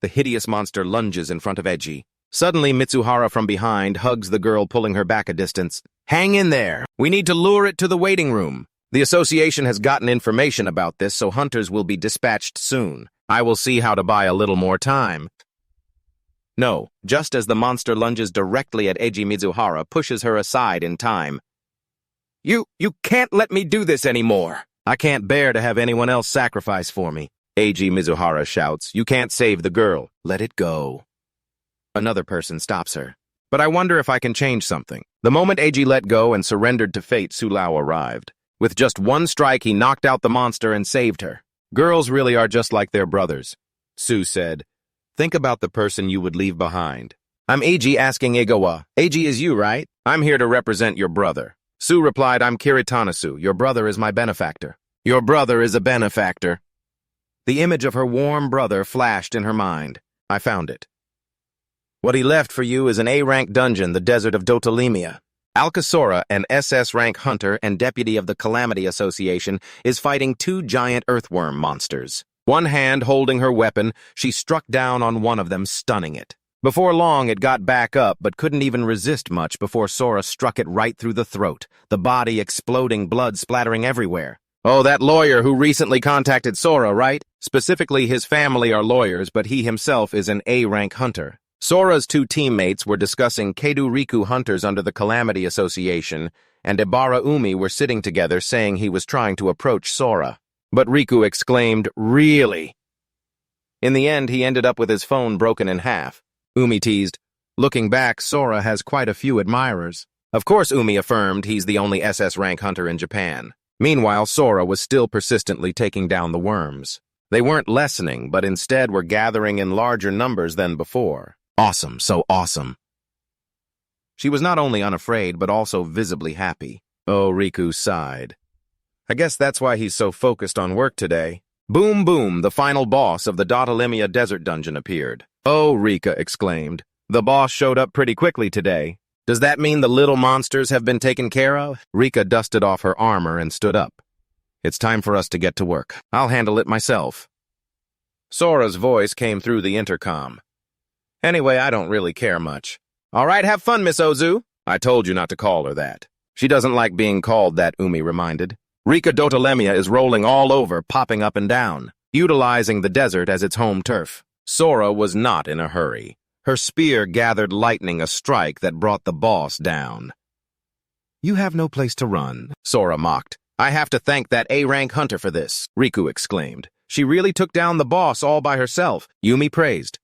Speaker 1: The hideous monster lunges in front of Eiji. Suddenly, Mitsuhara from behind hugs the girl, pulling her back a distance. "Hang in there. We need to lure it to the waiting room. The association has gotten information about this, so hunters will be dispatched soon. I will see how to buy a little more time." No, just as the monster lunges directly at Eiji, Mizuhara pushes her aside in time. You can't let me do this anymore. I can't bear to have anyone else sacrifice for me." Eiji, Mizuhara shouts. "You can't save the girl. Let it go." Another person stops her. "But I wonder if I can change something." The moment Eiji let go and surrendered to fate, Sulao arrived. With just one strike, he knocked out the monster and saved her. "Girls really are just like their brothers," Su said. "Think about the person you would leave behind." "I'm Eiji asking Egawa. Eiji is you, right? I'm here to represent your brother." Su replied, "I'm Kiritanasu. Your brother is my benefactor." "Your brother is a benefactor." The image of her warm brother flashed in her mind. "I found it. What he left for you is an A-rank dungeon, the desert of Dotalemia. Alcasora, an SS-rank hunter and deputy of the Calamity Association, is fighting 2 giant earthworm monsters. One hand holding her weapon, she struck down on one of them, stunning it. Before long, it got back up, but couldn't even resist much before Sora struck it right through the throat, the body exploding, blood splattering everywhere. "Oh, that lawyer who recently contacted Sora, right? Specifically, his family are lawyers, but he himself is an A-rank hunter." Sora's 2 teammates were discussing Keidu-Riku hunters under the Calamity Association, and Ibara Umi were sitting together saying he was trying to approach Sora. But Riku exclaimed, "Really?" In the end, he ended up with his phone broken in half. Umi teased, "Looking back, Sora has quite a few admirers." Of course, Umi affirmed he's the only SS rank hunter in Japan. Meanwhile, Sora was still persistently taking down the worms. They weren't lessening, but instead were gathering in larger numbers than before. Awesome, so awesome. She was not only unafraid, but also visibly happy. Oh, Riku sighed. I guess that's why he's so focused on work today. Boom, boom, the final boss of the Dotalimia Desert Dungeon appeared. Oh, Rika exclaimed. The boss showed up pretty quickly today. Does that mean the little monsters have been taken care of? Rika dusted off her armor and stood up. It's time for us to get to work. I'll handle it myself. Sora's voice came through the intercom. Anyway, I don't really care much. All right, have fun, Miss Ozu. I told you not to call her that. She doesn't like being called that, Umi reminded. Rika Dotalemia is rolling all over, popping up and down, utilizing the desert as its home turf. Sora was not in a hurry. Her spear gathered lightning, a strike that brought the boss down. You have no place to run, Sora mocked. I have to thank that A-rank hunter for this, Riku exclaimed. She really took down the boss all by herself, Yumi praised.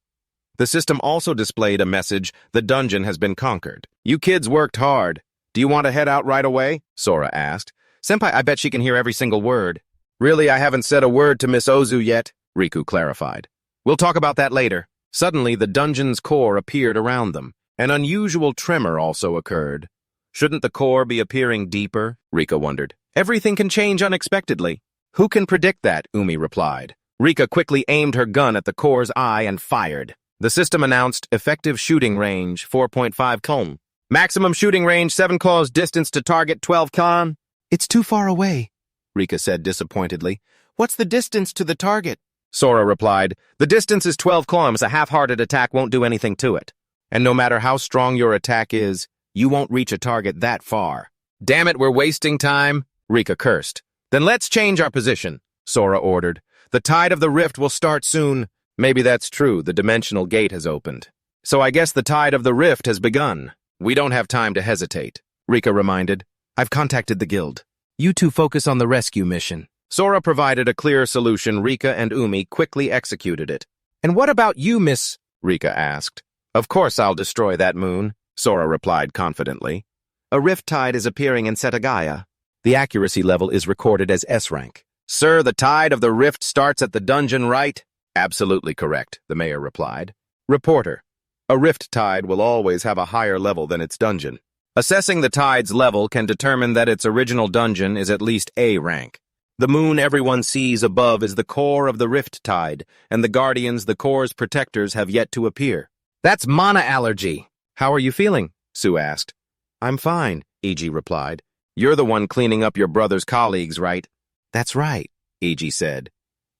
Speaker 1: The system also displayed a message, the dungeon has been conquered. You kids worked hard. Do you want to head out right away? Sora asked. Senpai, I bet she can hear every single word. Really, I haven't said a word to Miss Ozu yet, Riku clarified. We'll talk about that later. Suddenly, the dungeon's core appeared around them. An unusual tremor also occurred. Shouldn't the core be appearing deeper? Rika wondered. Everything can change unexpectedly. Who can predict that? Umi replied. Rika quickly aimed her gun at the core's eye and fired. The system announced effective shooting range 4.5 km. Maximum shooting range 7 km, distance to target 12 km. It's too far away, Rika said disappointedly. What's the distance to the target? Sora replied, the distance is 12 km. A half-hearted attack won't do anything to it. And no matter how strong your attack is, you won't reach a target that far. Damn it, we're wasting time, Rika cursed. Then let's change our position, Sora ordered. The tide of the rift will start soon. Maybe that's true, the dimensional gate has opened. So I guess the tide of the rift has begun. We don't have time to hesitate, Rika reminded. I've contacted the guild. You two focus on the rescue mission. Sora provided a clear solution. Rika and Umi quickly executed it. And what about you, Miss? Rika asked. Of course I'll destroy that moon, Sora replied confidently. A rift tide is appearing in Setagaya. The accuracy level is recorded as S-Rank. Sir, the tide of the rift starts at the dungeon, right? Absolutely correct, the mayor replied. Reporter, a rift tide will always have a higher level than its dungeon. Assessing the tide's level can determine that its original dungeon is at least A rank. The moon everyone sees above is the core of the rift tide, and the guardians, the core's protectors, have yet to appear. That's mana allergy. How are you feeling? Sue asked. I'm fine, E.G. replied. You're the one cleaning up your brother's colleagues, right? That's right, E.G. said.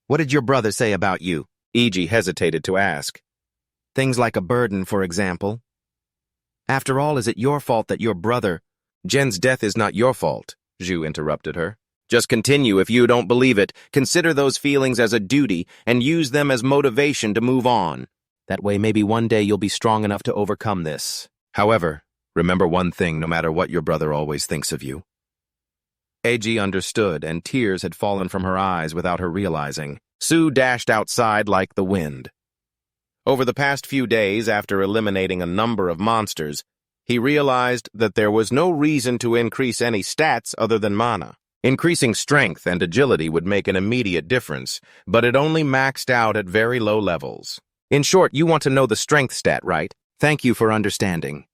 Speaker 1: What did your brother say about you? E.G. hesitated to ask. Things like a burden, for example. After all, is it your fault that your brother... Jen's death is not your fault, Zhu interrupted her. Just continue if you don't believe it. Consider those feelings as a duty and use them as motivation to move on. That way, maybe one day you'll be strong enough to overcome this. However, remember one thing, no matter what your brother always thinks of you. A.G. understood, and tears had fallen from her eyes without her realizing. Sue dashed outside like the wind. Over the past few days, after eliminating a number of monsters, he realized that there was no reason to increase any stats other than mana. Increasing strength and agility would make an immediate difference, but it only maxed out at very low levels. In short, you want to know the strength stat, right? Thank you for understanding.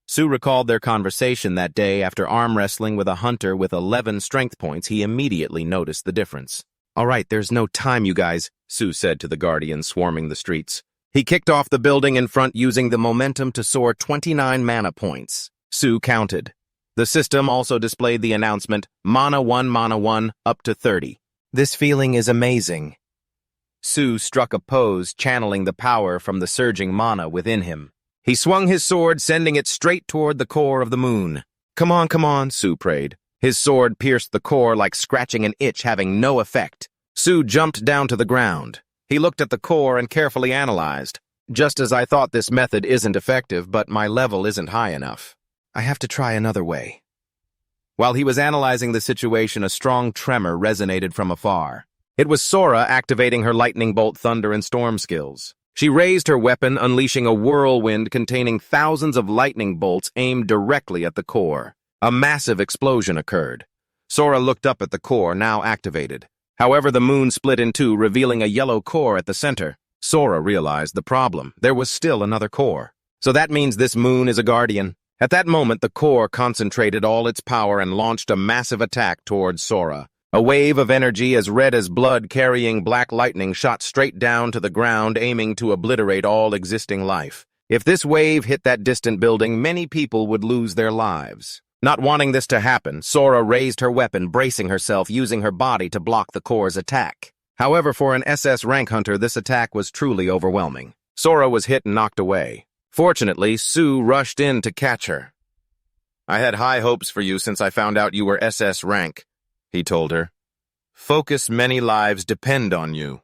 Speaker 1: Sue recalled their conversation that day after arm wrestling with a hunter with 11 strength points. He immediately noticed the difference. All right, there's no time, you guys, Sue said to the guardians swarming the streets. He kicked off the building in front using the momentum to soar 29 mana points. Sue counted. The system also displayed the announcement, mana 1, up to 30. This feeling is amazing. Sue struck a pose, channeling the power from the surging mana within him. He swung his sword, sending it straight toward the core of the moon. Come on, Sue prayed. His sword pierced the core like scratching an itch, having no effect. Sue jumped down to the ground. He looked at the core and carefully analyzed. Just as I thought, this method isn't effective, but my level isn't high enough. I have to try another way. While he was analyzing the situation, a strong tremor resonated from afar. It was Sora activating her lightning bolt, thunder, and storm skills. She raised her weapon, unleashing a whirlwind containing thousands of lightning bolts aimed directly at the core. A massive explosion occurred. Sora looked up at the core, now activated. However, the moon split in two, revealing a yellow core at the center. Sora realized the problem. There was still another core. So that means this moon is a guardian. At that moment, the core concentrated all its power and launched a massive attack towards Sora. A wave of energy as red as blood carrying black lightning shot straight down to the ground, aiming to obliterate all existing life. If this wave hit that distant building, many people would lose their lives. Not wanting this to happen, Sora raised her weapon, bracing herself, using her body to block the core's attack. However, for an SS-Rank hunter, this attack was truly overwhelming. Sora was hit and knocked away. Fortunately, Sue rushed in to catch her. "I had high hopes for you since I found out you were SS-Rank," he told her. "Focus, many lives depend on you."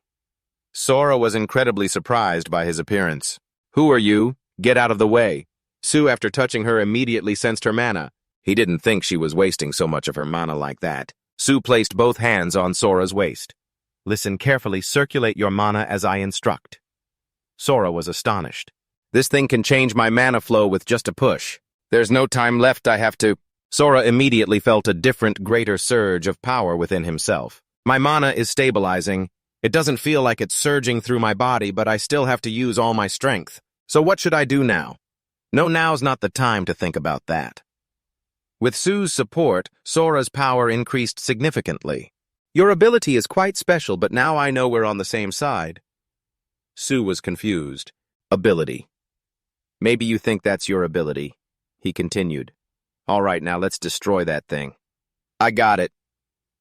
Speaker 1: Sora was incredibly surprised by his appearance. "Who are you? Get out of the way." Sue, after touching her, immediately sensed her mana. He didn't think she was wasting so much of her mana like that. Sue placed both hands on Sora's waist. "Listen carefully, circulate your mana as I instruct." Sora was astonished. "This thing can change my mana flow with just a push. There's no time left, I have to—" Sora immediately felt a different, greater surge of power within himself. "My mana is stabilizing. It doesn't feel like it's surging through my body, but I still have to use all my strength. So what should I do now?" No, now's not the time to think about that. With Sue's support, Sora's power increased significantly. "Your ability is quite special, but now I know we're on the same side." Sue was confused. "Ability. Maybe you think that's your ability," he continued. "All right, now let's destroy that thing." "I got it."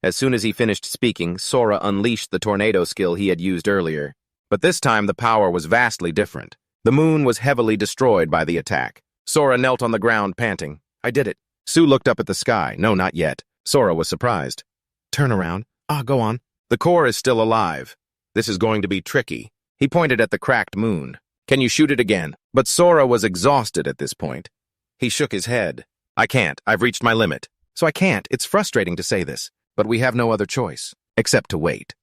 Speaker 1: As soon as he finished speaking, Sora unleashed the tornado skill he had used earlier. But this time the power was vastly different. The moon was heavily destroyed by the attack. Sora knelt on the ground, panting. "I did it." Sue looked up at the sky. "No, not yet." Sora was surprised. "Turn around." Go on." "The core is still alive. This is going to be tricky." He pointed at the cracked moon. "Can you shoot it again?" But Sora was exhausted at this point. He shook his head. "I can't. I've reached my limit." "So I can't. It's frustrating to say this, but we have no other choice, except to wait."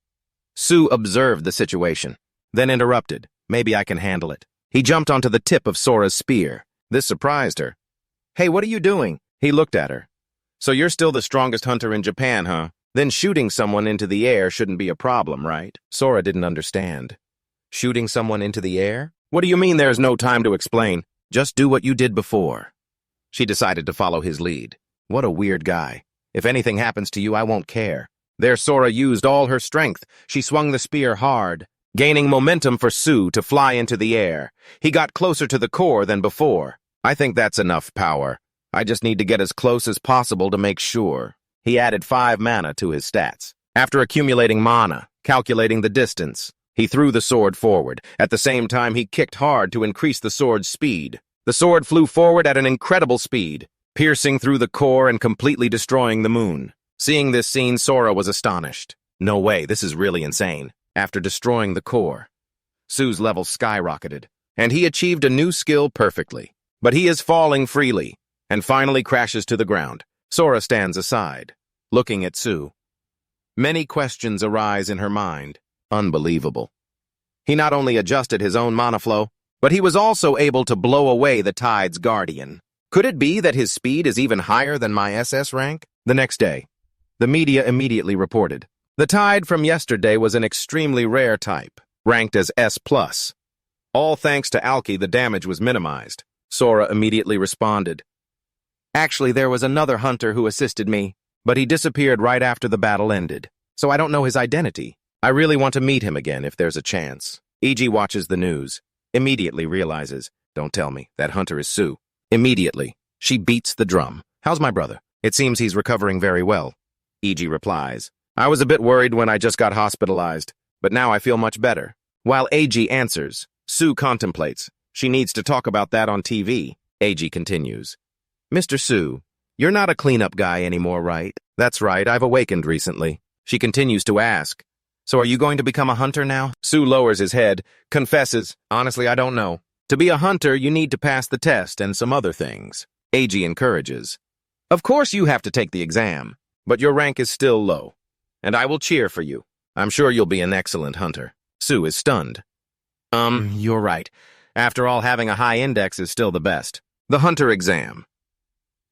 Speaker 1: Sue observed the situation, then interrupted. "Maybe I can handle it." He jumped onto the tip of Sora's spear. This surprised her. "Hey, what are you doing?" He looked at her. "So you're still the strongest hunter in Japan, huh? Then shooting someone into the air shouldn't be a problem, right?" Sora didn't understand. "Shooting someone into the air? What do you mean there's no time to explain? Just do what you did before." She decided to follow his lead. What a weird guy. "If anything happens to you, I won't care." There Sora used all her strength. She swung the spear hard, gaining momentum for Sue to fly into the air. He got closer to the core than before. "I think that's enough power. I just need to get as close as possible to make sure." He added 5 mana to his stats. After accumulating mana, calculating the distance, he threw the sword forward. At the same time, he kicked hard to increase the sword's speed. The sword flew forward at an incredible speed, piercing through the core and completely destroying the moon. Seeing this scene, Sora was astonished. "No way, this is really insane." After destroying the core, Sue's level skyrocketed, and he achieved a new skill perfectly. But he is falling freely, and finally crashes to the ground. Sora stands aside, looking at Sue. Many questions arise in her mind. Unbelievable. He not only adjusted his own mana flow, but he was also able to blow away the tide's guardian. Could it be that his speed is even higher than my SS rank? The next day, the media immediately reported. The tide from yesterday was an extremely rare type, ranked as S+. All thanks to Alki, the damage was minimized. Sora immediately responded. "Actually, there was another hunter who assisted me, but he disappeared right after the battle ended, so I don't know his identity. I really want to meet him again if there's a chance." E.G. watches the news, immediately realizes, "Don't tell me, that hunter is Sue." Immediately, she beats the drum. "How's my brother? It seems he's recovering very well." E.G. replies, "I was a bit worried when I just got hospitalized, but now I feel much better." While A.G. answers, Sue contemplates. She needs to talk about that on TV. A.G. continues. "Mr. Sue, you're not a cleanup guy anymore, right?" "That's right, I've awakened recently." She continues to ask, "So are you going to become a hunter now?" Sue lowers his head, confesses, "Honestly, I don't know. To be a hunter, you need to pass the test and some other things." A.G. encourages. "Of course you have to take the exam, but your rank is still low, and I will cheer for you. I'm sure you'll be an excellent hunter." Sue is stunned. You're right. After all, having a high index is still the best. The hunter exam.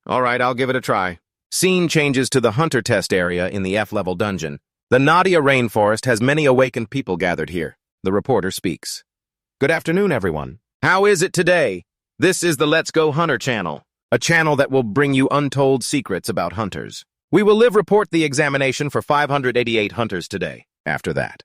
Speaker 1: All right, I'll give it a try." Scene changes to the hunter test area in the F-level dungeon. The Nadia rainforest has many awakened people gathered here. The reporter speaks. Good afternoon, everyone. How is it today? This is the Let's Go Hunter channel, a channel that will bring you untold secrets about hunters. We will report the examination for 588 hunters today. After that,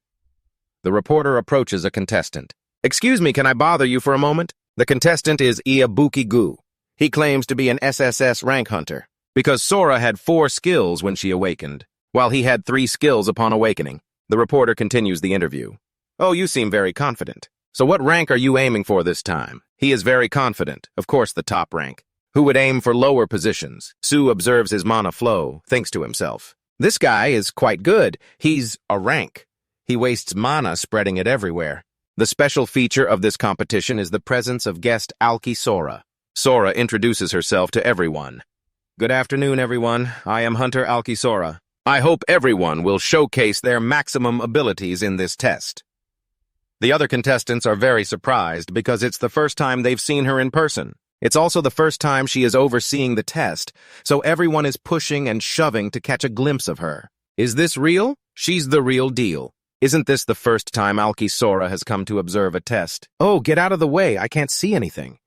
Speaker 1: the reporter approaches a contestant. Excuse me, can I bother you for a moment? The contestant is Iyabuki-gu. He claims to be an SSS-Rank hunter, because Sora had 4 skills when she awakened, while he had 3 skills upon awakening. The reporter continues the interview. Oh, you seem very confident. So what rank are you aiming for this time? He is very confident, of course the top rank. Who would aim for lower positions? Su observes his mana flow, thinks to himself. This guy is quite good. He's a rank. He wastes mana spreading it everywhere. The special feature of this competition is the presence of guest Alki Sora. Sora introduces herself to everyone. Good afternoon, everyone. I am Hunter Alki Sora. I hope everyone will showcase their maximum abilities in this test. The other contestants are very surprised because it's the first time they've seen her in person. It's also the first time she is overseeing the test, so everyone is pushing and shoving to catch a glimpse of her. Is this real? She's the real deal. Isn't this the first time Alki Sora has come to observe a test? Oh, get out of the way, I can't see anything.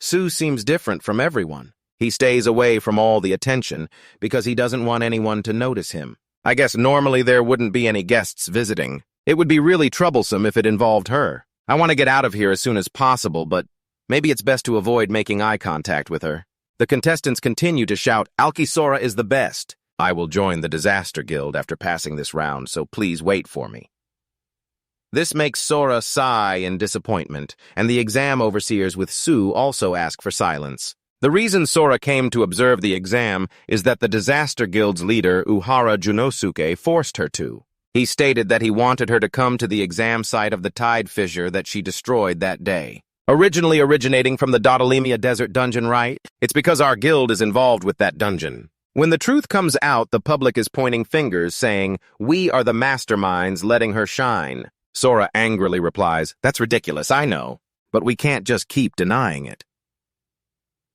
Speaker 1: Su seems different from everyone. He stays away from all the attention because he doesn't want anyone to notice him. I guess normally there wouldn't be any guests visiting. It would be really troublesome if it involved her. I want to get out of here as soon as possible, but maybe it's best to avoid making eye contact with her. The contestants continue to shout, Alki Sora is the best. I will join the Disaster Guild after passing this round, so please wait for me. This makes Sora sigh in disappointment, and the exam overseers with Su also ask for silence. The reason Sora came to observe the exam is that the Disaster Guild's leader, Uhara Junosuke, forced her to. He stated that he wanted her to come to the exam site of the tide fissure that she destroyed that day. Originally originating from the Dotalemia Desert dungeon, right? It's because our guild is involved with that dungeon. When the truth comes out, the public is pointing fingers, saying, we are the masterminds letting her shine. Sora angrily replies, that's ridiculous, I know, but we can't just keep denying it.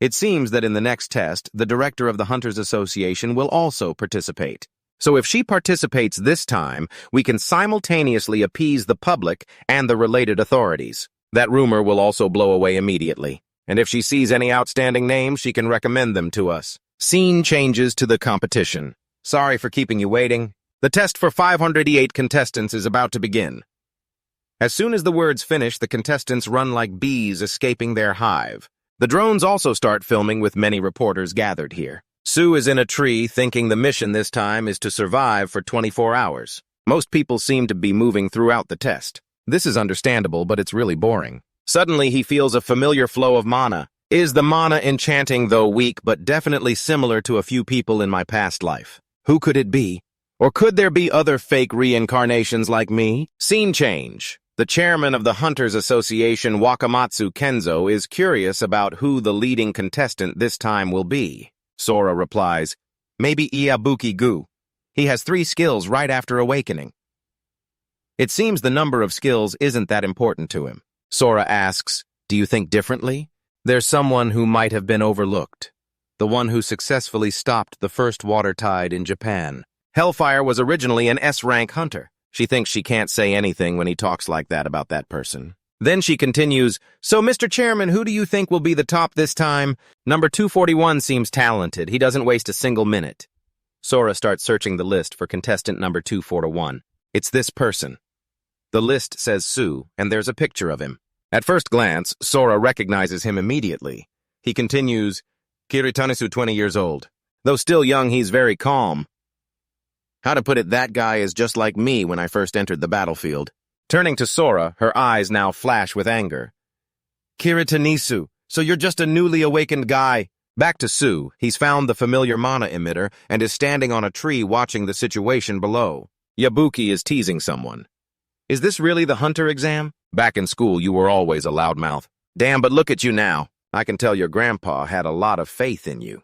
Speaker 1: It seems that in the next test, the director of the Hunters Association will also participate. So if she participates this time, we can simultaneously appease the public and the related authorities. That rumor will also blow away immediately. And if she sees any outstanding names, she can recommend them to us. Scene changes to the competition. Sorry for keeping you waiting. The test for 588 contestants is about to begin. As soon as the words finish, the contestants run like bees escaping their hive. The drones also start filming with many reporters gathered here. Su is in a tree thinking the mission this time is to survive for 24 hours. Most people seem to be moving throughout the test. This is understandable, but it's really boring. Suddenly, he feels a familiar flow of mana. Is the mana enchanting, though weak, but definitely similar to a few people in my past life? Who could it be? Or could there be other fake reincarnations like me? Scene change. The chairman of the Hunters Association, Wakamatsu Kenzo, is curious about who the leading contestant this time will be. Sora replies, maybe Iyabuki-gu. He has 3 skills right after awakening. It seems the number of skills isn't that important to him. Sora asks, do you think differently? There's someone who might have been overlooked. The one who successfully stopped the first water tide in Japan. Hellfire was originally an S-rank hunter. She thinks she can't say anything when he talks like that about that person. Then she continues, so Mr. Chairman, who do you think will be the top this time? Number 241 seems talented. He doesn't waste a single minute. Sora starts searching the list for contestant number 241. It's this person. The list says Su, and there's a picture of him. At first glance, Sora recognizes him immediately. He continues, Kiritanisu 20 years old. Though still young, he's very calm. How to put it, that guy is just like me when I first entered the battlefield. Turning to Sora, her eyes now flash with anger. Kiritanisu, so you're just a newly awakened guy. Back to Su, he's found the familiar mana emitter and is standing on a tree watching the situation below. Yabuki is teasing someone. Is this really the hunter exam? Back in school, you were always a loudmouth. Damn, but look at you now. I can tell your grandpa had a lot of faith in you.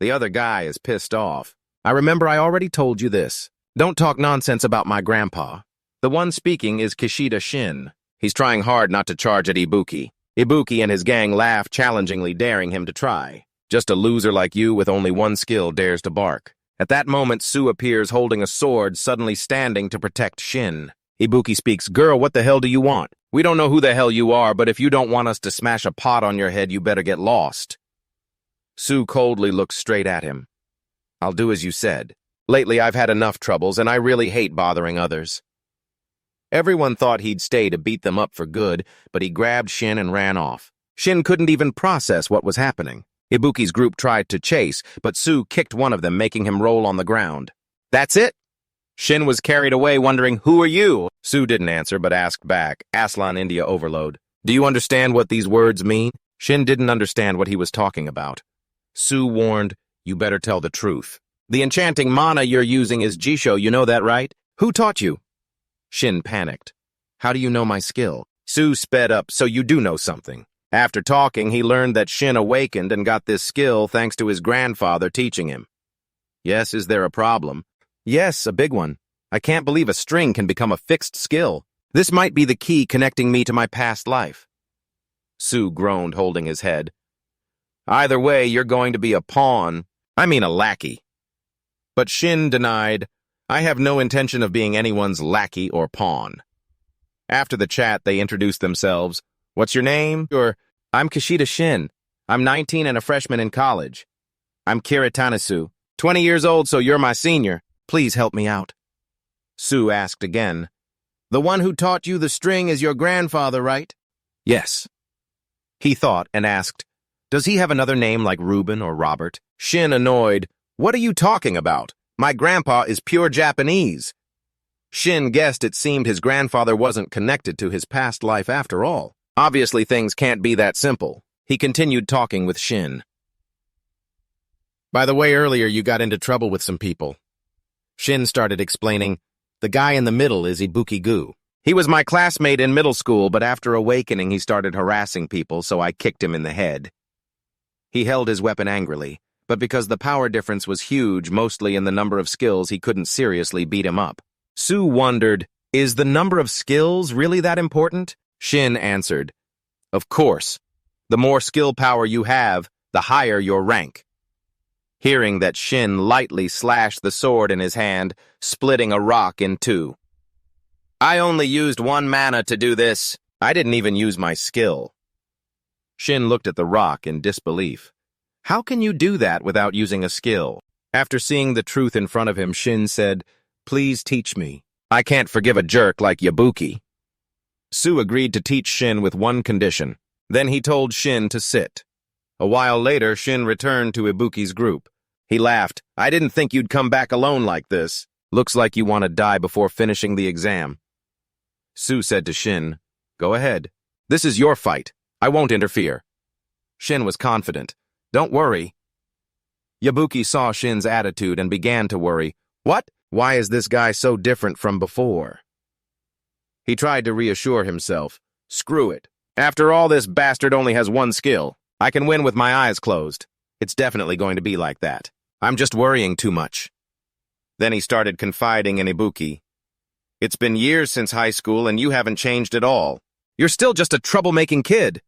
Speaker 1: The other guy is pissed off. I remember I already told you this. Don't talk nonsense about my grandpa. The one speaking is Kishida Shin. He's trying hard not to charge at Ibuki. Ibuki and his gang laugh challengingly, daring him to try. Just a loser like you with only one skill dares to bark. At that moment, Sue appears holding a sword, suddenly standing to protect Shin. Ibuki speaks, "Girl, what the hell do you want? We don't know who the hell you are, but if you don't want us to smash a pot on your head, you better get lost." Sue coldly looks straight at him. "I'll do as you said. Lately, I've had enough troubles, and I really hate bothering others." Everyone thought he'd stay to beat them up for good, but he grabbed Shin and ran off. Shin couldn't even process what was happening. Ibuki's group tried to chase, but Sue kicked one of them, making him roll on the ground. "That's it?" Shin was carried away, wondering, "Who are you?" Sue didn't answer, but asked back, Aslan India Overload, "Do you understand what these words mean?" Shin didn't understand what he was talking about. Sue warned, "You better tell the truth. The enchanting mana you're using is Jisho, you know that, right? Who taught you?" Shin panicked. "How do you know my skill?" Sue sped up, "So you do know something." After talking, he learned that Shin awakened and got this skill thanks to his grandfather teaching him. "Yes, is there a problem?" "Yes, a big one. I can't believe a string can become a fixed skill. This might be the key connecting me to my past life." Sue groaned, holding his head. "Either way, you're going to be a pawn. I mean a lackey." But Shin denied, "I have no intention of being anyone's lackey or pawn." After the chat, they introduced themselves. "What's your name?" Or, "I'm Kishida Shin. I'm 19 and a freshman in college." "I'm Kiritanisu, 20 years old, so you're my senior. Please help me out." Sue asked again, "The one who taught you the string is your grandfather, right?" "Yes." He thought and asked, "Does he have another name like Reuben or Robert?" Shin, annoyed, "What are you talking about? My grandpa is pure Japanese." Shin guessed it seemed his grandfather wasn't connected to his past life after all. Obviously, things can't be that simple. He continued talking with Shin. "By the way, earlier you got into trouble with some people." Shin started explaining, "The guy in the middle is Ibuki-gu. He was my classmate in middle school, but after awakening he started harassing people, so I kicked him in the head." He held his weapon angrily, but because the power difference was huge, mostly in the number of skills, he couldn't seriously beat him up. Sue wondered, "Is the number of skills really that important?" Shin answered, "Of course. The more skill power you have, the higher your rank." Hearing that, Shin lightly slashed the sword in his hand, splitting a rock in two. "I only used 1 mana to do this. I didn't even use my skill." Shin looked at the rock in disbelief. "How can you do that without using a skill?" After seeing the truth in front of him, Shin said, "Please teach me. I can't forgive a jerk like Yabuki." Sue agreed to teach Shin with one condition. Then he told Shin to sit. A while later, Shin returned to Ibuki's group. He laughed. "I didn't think you'd come back alone like this. Looks like you want to die before finishing the exam." Sue said to Shin, "Go ahead. This is your fight. I won't interfere." Shin was confident. "Don't worry." Yabuki saw Shin's attitude and began to worry. "What? Why is this guy so different from before?" He tried to reassure himself. "Screw it. After all, this bastard only has one skill. I can win with my eyes closed. It's definitely going to be like that. I'm just worrying too much." Then he started confiding in Ibuki. "It's been years since high school and you haven't changed at all. You're still just a troublemaking kid."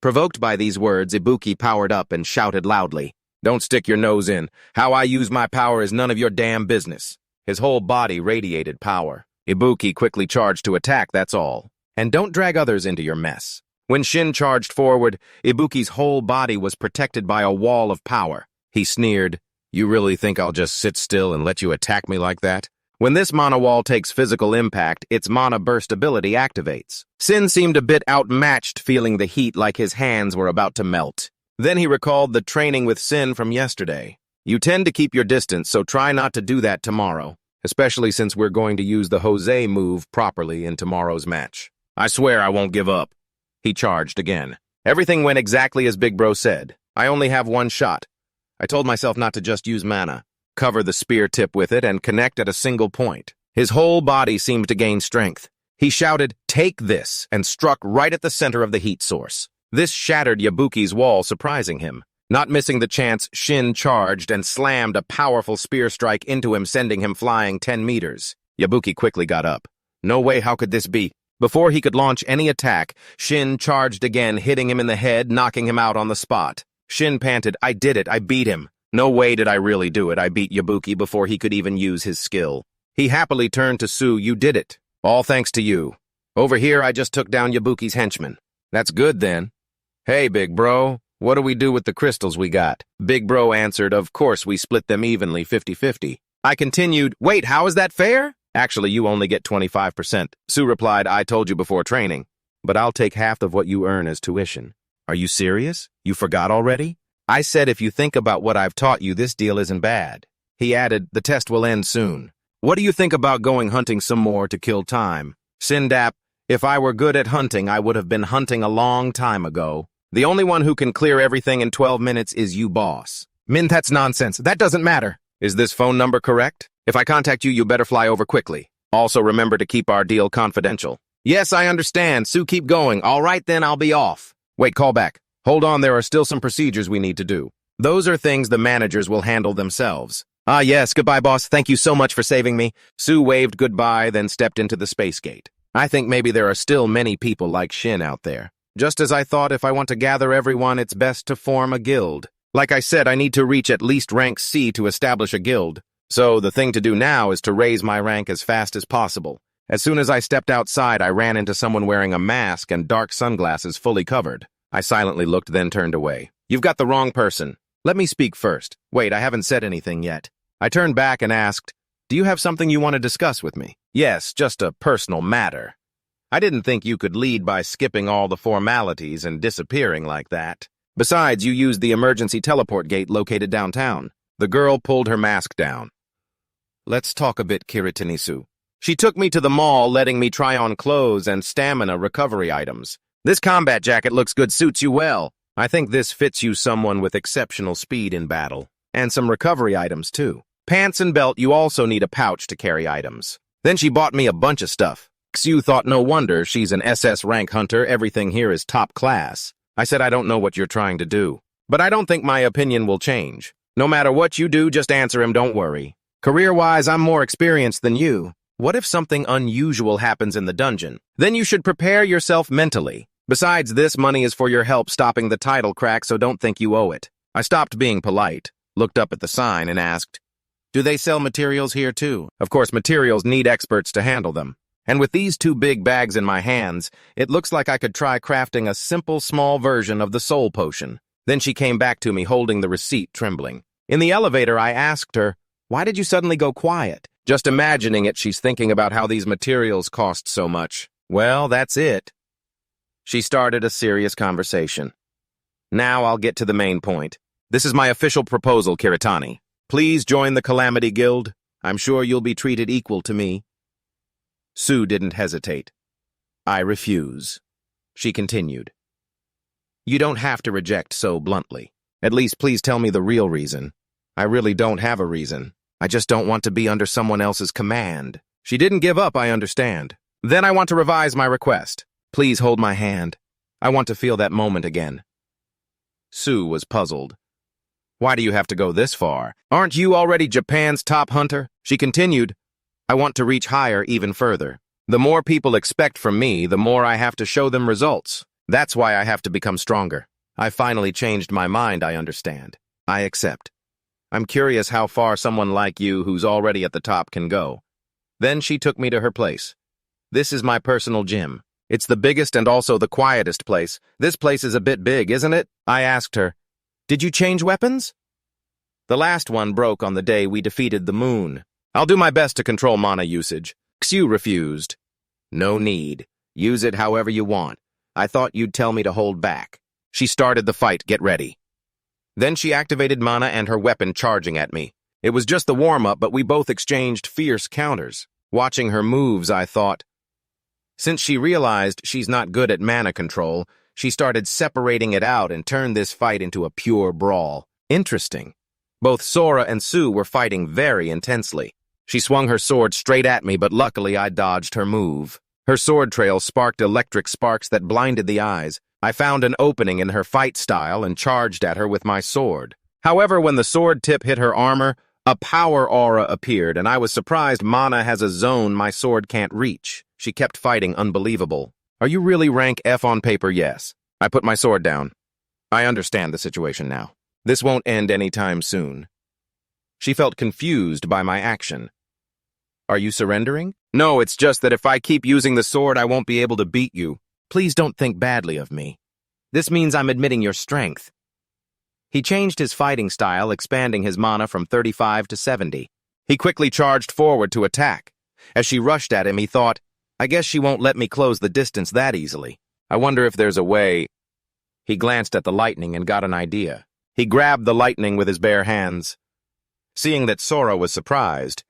Speaker 1: Provoked by these words, Ibuki powered up and shouted loudly, "Don't stick your nose in. How I use my power is none of your damn business." His whole body radiated power. Ibuki quickly charged to attack, that's all. And don't drag others into your mess. When Shin charged forward, Ibuki's whole body was protected by a wall of power. He sneered, "You really think I'll just sit still and let you attack me like that?" When this mana wall takes physical impact, its mana burst ability activates. Shin seemed a bit outmatched, feeling the heat like his hands were about to melt. Then he recalled the training with Shin from yesterday. "You tend to keep your distance, so try not to do that tomorrow, especially since we're going to use the Jose move properly in tomorrow's match." "I swear I won't give up." He charged again. Everything went exactly as Big Bro said. I only have one shot. I told myself not to just use mana, cover the spear tip with it, and connect at a single point. His whole body seemed to gain strength. He shouted, "Take this," and struck right at the center of the heat source. This shattered Yabuki's wall, surprising him. Not missing the chance, Shin charged and slammed a powerful spear strike into him, sending him flying 10 meters. Yabuki quickly got up. No way, how could this be? Before he could launch any attack, Shin charged again, hitting him in the head, knocking him out on the spot. Shin panted, I did it, I beat him. No way did I really do it, I beat Yabuki before he could even use his skill. He happily turned to Sue, you did it. All thanks to you. Over here, I just took down Yabuki's henchman. That's good then. Hey, big bro, what do we do with the crystals we got? Big bro answered, of course we split them evenly 50-50. I continued, wait, how is that fair? Actually, you only get 25%. Sue replied, I told you before training, but I'll take half of what you earn as tuition. Are you serious? You forgot already? I said if you think about what I've taught you, this deal isn't bad. He added, the test will end soon. What do you think about going hunting some more to kill time? Sindap, if I were good at hunting, I would have been hunting a long time ago. The only one who can clear everything in 12 minutes is you, boss. Min, that's nonsense. That doesn't matter. Is this phone number correct? If I contact you, you better fly over quickly. Also remember to keep our deal confidential. Yes, I understand. Sue, keep going. All right, then I'll be off. Wait, call back. Hold on, there are still some procedures we need to do. Those are things the managers will handle themselves. Ah, yes, goodbye, boss. Thank you so much for saving me. Sue waved goodbye, then stepped into the space gate. I think maybe there are still many people like Shin out there. Just as I thought, if I want to gather everyone, it's best to form a guild. Like I said, I need to reach at least rank C to establish a guild. So the thing to do now is to raise my rank as fast as possible. As soon as I stepped outside, I ran into someone wearing a mask and dark sunglasses fully covered. I silently looked, then turned away. You've got the wrong person. Let me speak first. Wait, I haven't said anything yet. I turned back and asked, do you have something you want to discuss with me? Yes, just a personal matter. I didn't think you could lead by skipping all the formalities and disappearing like that. Besides, you used the emergency teleport gate located downtown. The girl pulled her mask down. Let's talk a bit, Kiritanisu. She took me to the mall, letting me try on clothes and stamina recovery items. This combat jacket looks good, suits you well. I think this fits you, someone with exceptional speed in battle. And some recovery items, too. Pants and belt, you also need a pouch to carry items. Then she bought me a bunch of stuff. Xiu thought no wonder, she's an SS-Rank hunter, everything here is top class. I said I don't know what you're trying to do. But I don't think my opinion will change. No matter what you do, just answer him, don't worry. Career-wise, I'm more experienced than you. What if something unusual happens in the dungeon? Then you should prepare yourself mentally. Besides, this money is for your help stopping the title crack, so don't think you owe it. I stopped being polite, looked up at the sign, and asked, do they sell materials here too? Of course, materials need experts to handle them. And with these two big bags in my hands, it looks like I could try crafting a simple, small version of the soul potion. Then she came back to me holding the receipt, trembling. In the elevator, I asked her, why did you suddenly go quiet? Just imagining it, she's thinking about how these materials cost so much. Well, that's it. She started a serious conversation. Now I'll get to the main point. This is my official proposal, Kiritani. Please join the Calamity Guild. I'm sure you'll be treated equal to me. Sue didn't hesitate. I refuse. She continued. You don't have to reject so bluntly. At least please tell me the real reason. I really don't have a reason. I just don't want to be under someone else's command. She didn't give up, I understand. Then I want to revise my request. Please hold my hand. I want to feel that moment again. Sue was puzzled. Why do you have to go this far? Aren't you already Japan's top hunter? She continued. I want to reach higher even further. The more people expect from me, the more I have to show them results. That's why I have to become stronger. I finally changed my mind, I understand. I accept. I'm curious how far someone like you who's already at the top can go. Then she took me to her place. This is my personal gym. It's the biggest and also the quietest place. This place is a bit big, isn't it? I asked her. Did you change weapons? The last one broke on the day we defeated the moon. I'll do my best to control mana usage. Xiu refused. No need. Use it however you want. I thought you'd tell me to hold back. She started the fight, get ready. Then she activated mana and her weapon charging at me. It was just the warm-up, but we both exchanged fierce counters. Watching her moves, I thought. Since she realized she's not good at mana control, she started separating it out and turned this fight into a pure brawl. Interesting. Both Sora and Sue were fighting very intensely. She swung her sword straight at me, but luckily I dodged her move. Her sword trail sparked electric sparks that blinded the eyes. I found an opening in her fight style and charged at her with my sword. However, when the sword tip hit her armor, a power aura appeared, and I was surprised mana has a zone my sword can't reach. She kept fighting, unbelievable. Are you really rank F on paper? Yes. I put my sword down. I understand the situation now. This won't end anytime soon. She felt confused by my action. Are you surrendering? No, it's just that if I keep using the sword, I won't be able to beat you. Please don't think badly of me. This means I'm admitting your strength. He changed his fighting style, expanding his mana from 35 to 70. He quickly charged forward to attack. As she rushed at him, he thought, I guess she won't let me close the distance that easily. I wonder if there's a way. He glanced at the lightning and got an idea. He grabbed the lightning with his bare hands. Seeing that Sora was surprised,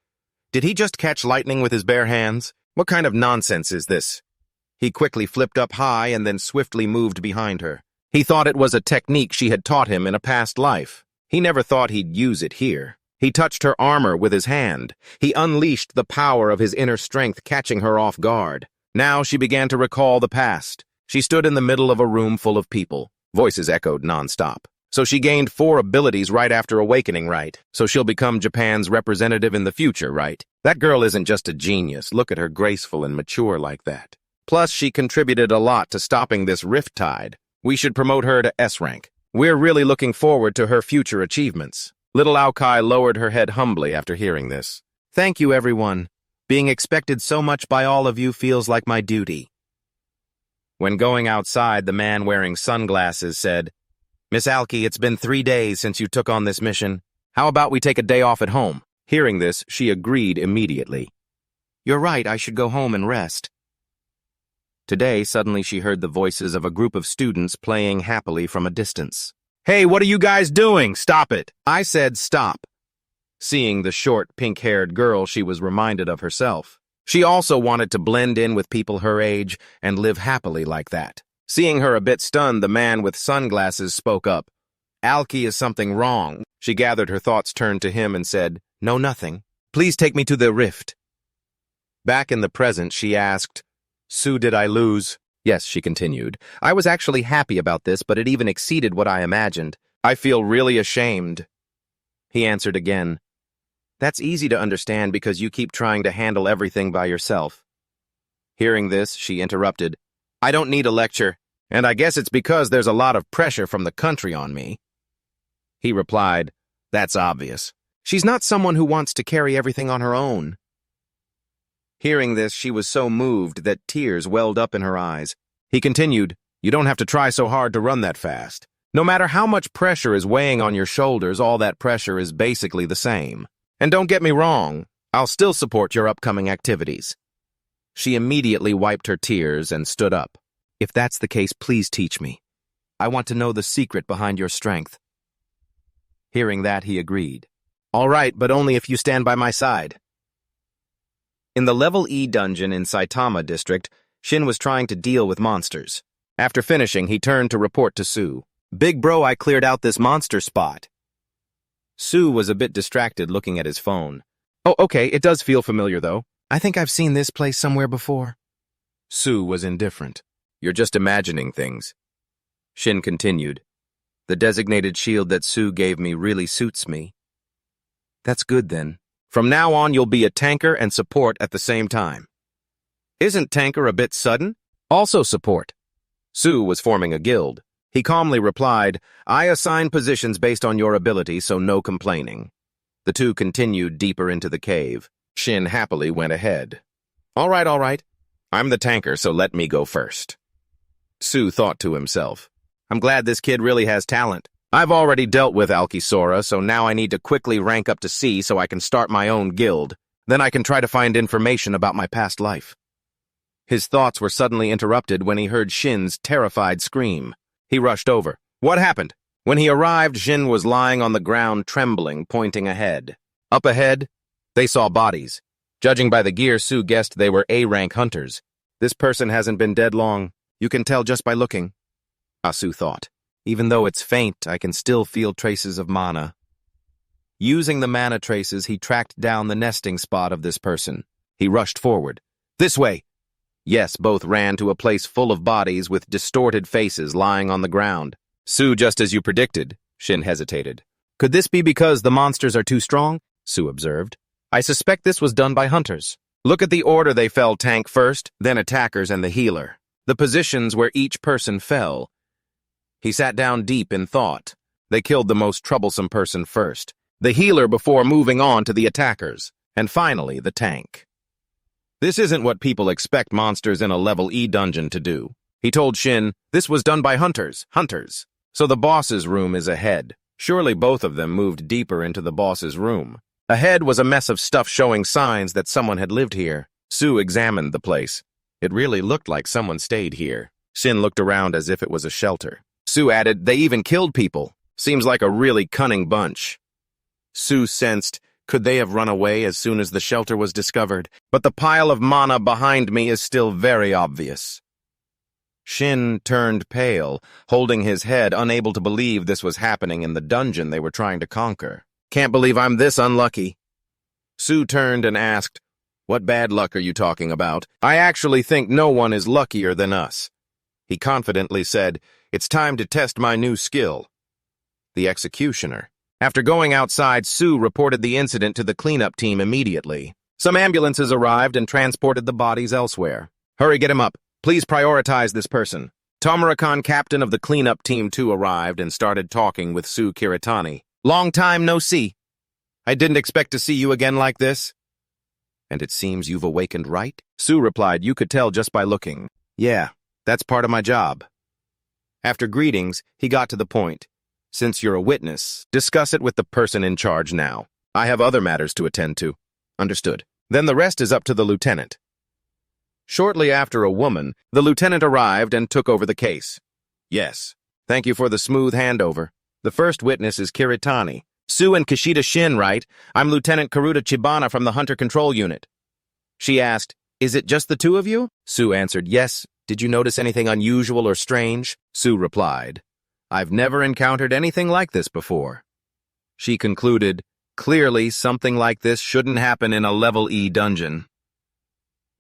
Speaker 1: did he just catch lightning with his bare hands? What kind of nonsense is this? He quickly flipped up high and then swiftly moved behind her. He thought it was a technique she had taught him in a past life. He never thought he'd use it here. He touched her armor with his hand. He unleashed the power of his inner strength, catching her off guard. Now she began to recall the past. She stood in the middle of a room full of people. Voices echoed nonstop. So she gained 4 abilities right after awakening, right? So she'll become Japan's representative in the future, right? That girl isn't just a genius. Look at her, graceful and mature like that. Plus, she contributed a lot to stopping this rift tide. We should promote her to S-Rank. We're really looking forward to her future achievements. Little Aokai lowered her head humbly after hearing this. Thank you, everyone. Being expected so much by all of you feels like my duty. When going outside, the man wearing sunglasses said, Miss Alki, it's been 3 days since you took on this mission. How about we take a day off at home? Hearing this, she agreed immediately. You're right, I should go home and rest. Today, suddenly she heard the voices of a group of students playing happily from a distance. Hey, what are you guys doing? Stop it! I said stop. Seeing the short, pink-haired girl, she was reminded of herself. She also wanted to blend in with people her age and live happily like that. Seeing her a bit stunned, the man with sunglasses spoke up. Alki, is something wrong? She gathered her thoughts, turned to him and said, No, nothing. Please take me to the rift. Back in the present, she asked, Sue, did I lose? Yes, she continued. I was actually happy about this, but it even exceeded what I imagined. I feel really ashamed. He answered again. That's easy to understand because you keep trying to handle everything by yourself. Hearing this, she interrupted. I don't need a lecture, and I guess it's because there's a lot of pressure from the country on me. He replied, That's obvious. She's not someone who wants to carry everything on her own. Hearing this, she was so moved that tears welled up in her eyes. He continued, You don't have to try so hard to run that fast. No matter how much pressure is weighing on your shoulders, all that pressure is basically the same. And don't get me wrong, I'll still support your upcoming activities. She immediately wiped her tears and stood up. If that's the case, please teach me. I want to know the secret behind your strength. Hearing that, he agreed. All right, but only if you stand by my side. In the Level E dungeon in Saitama District, Shin was trying to deal with monsters. After finishing, he turned to report to Sue. Big bro, I cleared out this monster spot. Sue was a bit distracted looking at his phone. Oh, okay, it does feel familiar though. I think I've seen this place somewhere before. Sue was indifferent. You're just imagining things. Shin continued. The designated shield that Sue gave me really suits me. That's good then. From now on, you'll be a tanker and support at the same time. Isn't tanker a bit sudden? Also support. Sue was forming a guild. He calmly replied, I assign positions based on your ability, so no complaining. The two continued deeper into the cave. Shin happily went ahead. All right. I'm the tanker, so let me go first. Sue thought to himself, I'm glad this kid really has talent. I've already dealt with Alki-Sora, so now I need to quickly rank up to C so I can start my own guild. Then I can try to find information about my past life. His thoughts were suddenly interrupted when he heard Shin's terrified scream. He rushed over. What happened? When he arrived, Shin was lying on the ground, trembling, pointing ahead. Up ahead, they saw bodies. Judging by the gear, Sue guessed they were A-rank hunters. This person hasn't been dead long. You can tell just by looking. Sue thought. Even though it's faint, I can still feel traces of mana. Using the mana traces, he tracked down the nesting spot of this person. He rushed forward. This way! Yes, both ran to a place full of bodies with distorted faces lying on the ground. Sue, just as you predicted. Shin hesitated. Could this be because the monsters are too strong? Sue observed. I suspect this was done by hunters. Look at the order they fell: tank first, then attackers and the healer. The positions where each person fell. He sat down deep in thought. They killed the most troublesome person first, the healer before moving on to the attackers, and finally the tank. This isn't what people expect monsters in a level E dungeon to do. He told Shin, this was done by hunters. So the boss's room is ahead. Surely both of them moved deeper into the boss's room. Ahead was a mess of stuff showing signs that someone had lived here. Sue examined the place. It really looked like someone stayed here. Shin looked around as if it was a shelter. Sue added, they even killed people. Seems like a really cunning bunch. Sue sensed, could they have run away as soon as the shelter was discovered? But the pile of mana behind me is still very obvious. Shin turned pale, holding his head, unable to believe this was happening in the dungeon they were trying to conquer. Can't believe I'm this unlucky. Sue turned and asked, what bad luck are you talking about? I actually think no one is luckier than us. He confidently said, it's time to test my new skill. The executioner. After going outside, Sue reported the incident to the cleanup team immediately. Some ambulances arrived and transported the bodies elsewhere. Hurry, get him up. Please prioritize this person. Tomura-kan, captain of the cleanup team, too, arrived and started talking with Sue Kiritani. Long time no see. I didn't expect to see you again like this. And it seems you've awakened, right? Sue replied, you could tell just by looking. Yeah, that's part of my job. After greetings, he got to the point. Since you're a witness, discuss it with the person in charge now. I have other matters to attend to. Understood. Then the rest is up to the lieutenant. Shortly after a woman, the lieutenant arrived and took over the case. Yes. Thank you for the smooth handover. The first witness is Kiritani. Sue and Kishida Shin, right? I'm Lieutenant Karuta Chibana from the Hunter Control Unit. She asked, is it just the two of you? Sue answered, yes. Did you notice anything unusual or strange? Sue replied, I've never encountered anything like this before. She concluded, clearly something like this shouldn't happen in a level E dungeon.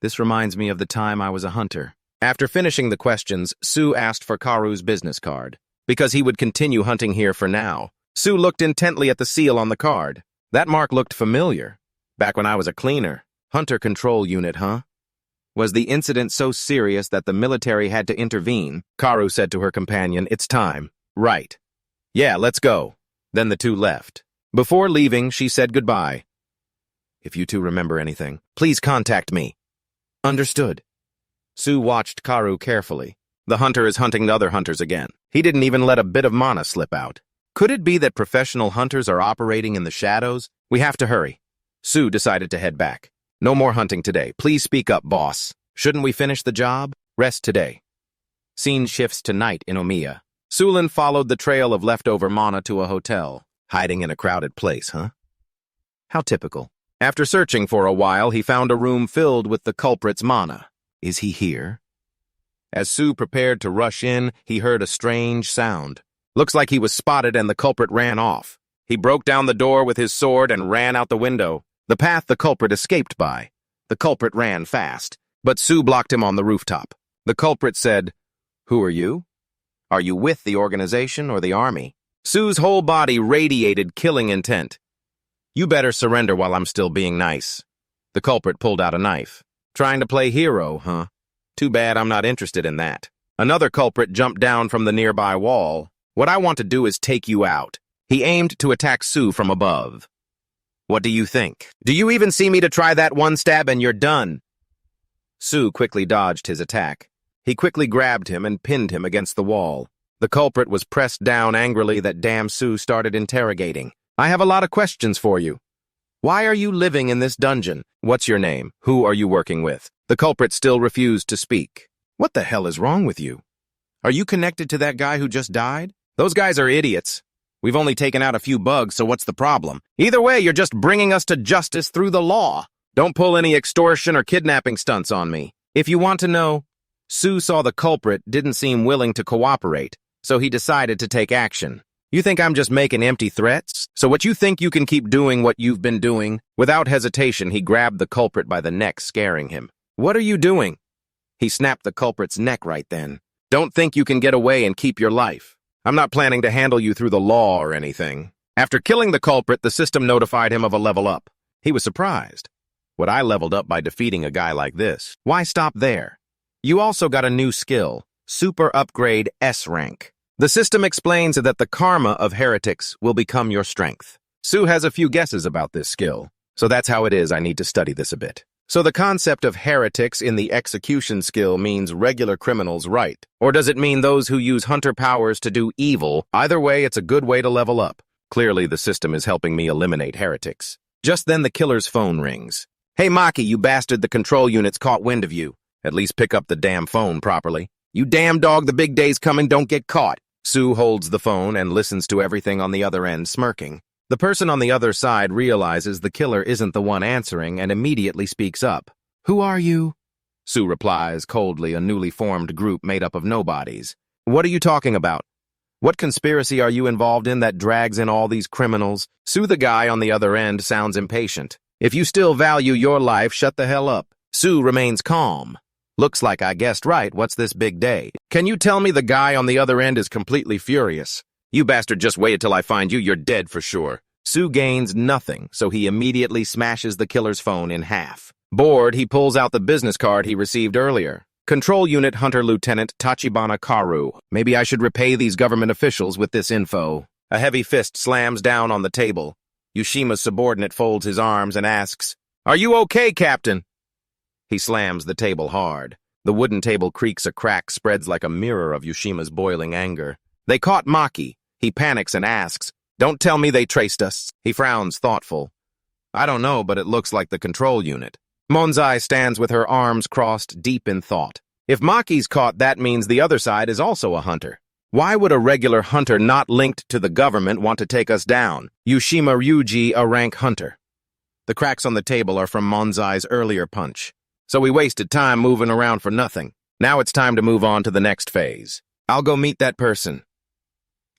Speaker 1: This reminds me of the time I was a hunter. After finishing the questions, Sue asked for Karu's business card, because he would continue hunting here for now. Sue looked intently at the seal on the card. That mark looked familiar. Back when I was a cleaner. Hunter Control Unit, huh? Was the incident so serious that the military had to intervene? Karu said to her companion, it's time. Right. Yeah, let's go. Then the two left. Before leaving, she said goodbye. If you two remember anything, please contact me. Understood. Sue watched Karu carefully. The hunter is hunting the other hunters again. He didn't even let a bit of mana slip out. Could it be that professional hunters are operating in the shadows? We have to hurry. Sue decided to head back. No more hunting today. Please speak up, boss. Shouldn't we finish the job? Rest today. Scene shifts to night in Omiya. Sulin followed the trail of leftover mana to a hotel. Hiding in a crowded place, huh? How typical. After searching for a while, he found a room filled with the culprit's mana. Is he here? As Sue prepared to rush in, he heard a strange sound. Looks like he was spotted and the culprit ran off. He broke down the door with his sword and ran out the window, the path the culprit escaped by. The culprit ran fast, but Sue blocked him on the rooftop. The culprit said, who are you? Are you with the organization or the army? Sue's whole body radiated killing intent. You better surrender while I'm still being nice. The culprit pulled out a knife. Trying to play hero, huh? Too bad I'm not interested in that. Another culprit jumped down from the nearby wall. What I want to do is take you out. He aimed to attack Sue from above. What do you think? Do you even see me to try that one stab and you're done? Sue quickly dodged his attack. He quickly grabbed him and pinned him against the wall. The culprit was pressed down angrily that damn Sue started interrogating. I have a lot of questions for you. Why are you living in this dungeon? What's your name? Who are you working with? The culprit still refused to speak. What the hell is wrong with you? Are you connected to that guy who just died? Those guys are idiots. We've only taken out a few bugs, so what's the problem? Either way, you're just bringing us to justice through the law. Don't pull any extortion or kidnapping stunts on me. If you want to know, Sue saw the culprit didn't seem willing to cooperate, so he decided to take action. You think I'm just making empty threats? So what you think you can keep doing what you've been doing? Without hesitation, he grabbed the culprit by the neck, scaring him. What are you doing? He snapped the culprit's neck right then. Don't think you can get away and keep your life. I'm not planning to handle you through the law or anything. After killing the culprit, the system notified him of a level up. He was surprised. What I leveled up by defeating a guy like this? Why stop there? You also got a new skill, Super Upgrade S-Rank. The system explains that the karma of heretics will become your strength. Sue has a few guesses about this skill, so that's how it is I need to study this a bit. So the concept of heretics in the execution skill means regular criminals, right? Or does it mean those who use hunter powers to do evil? Either way, it's a good way to level up. Clearly, the system is helping me eliminate heretics. Just then, the killer's phone rings. Hey, Maki, you bastard, the control unit's caught wind of you. At least pick up the damn phone properly. You damn dog, the big day's coming, don't get caught. Sue holds the phone and listens to everything on the other end, smirking. The person on the other side realizes the killer isn't the one answering and immediately speaks up. Who are you? Sue replies coldly, a newly formed group made up of nobodies. What are you talking about? What conspiracy are you involved in that drags in all these criminals? Sue, the guy on the other end, sounds impatient. If you still value your life, shut the hell up. Sue remains calm. Looks like I guessed right. What's this big day? Can you tell me the guy on the other end is completely furious? You bastard, just wait till I find you. You're dead for sure. Sue gains nothing, so he immediately smashes the killer's phone in half. Bored, he pulls out the business card he received earlier. Control Unit Hunter Lieutenant Tachibana Karu. Maybe I should repay these government officials with this info. A heavy fist slams down on the table. Yushima's subordinate folds his arms and asks, Are you okay, Captain? He slams the table hard. The wooden table creaks, a crack spreads like a mirror of Yushima's boiling anger. They caught Maki. He panics and asks, Don't tell me they traced us. He frowns, thoughtful. I don't know, but it looks like the control unit. Monzai stands with her arms crossed, deep in thought. If Maki's caught, that means the other side is also a hunter. Why would a regular hunter not linked to the government want to take us down? Yushima Ryuji, a rank hunter. The cracks on the table are from Monzai's earlier punch. So we wasted time moving around for nothing. Now it's time to move on to the next phase. I'll go meet that person.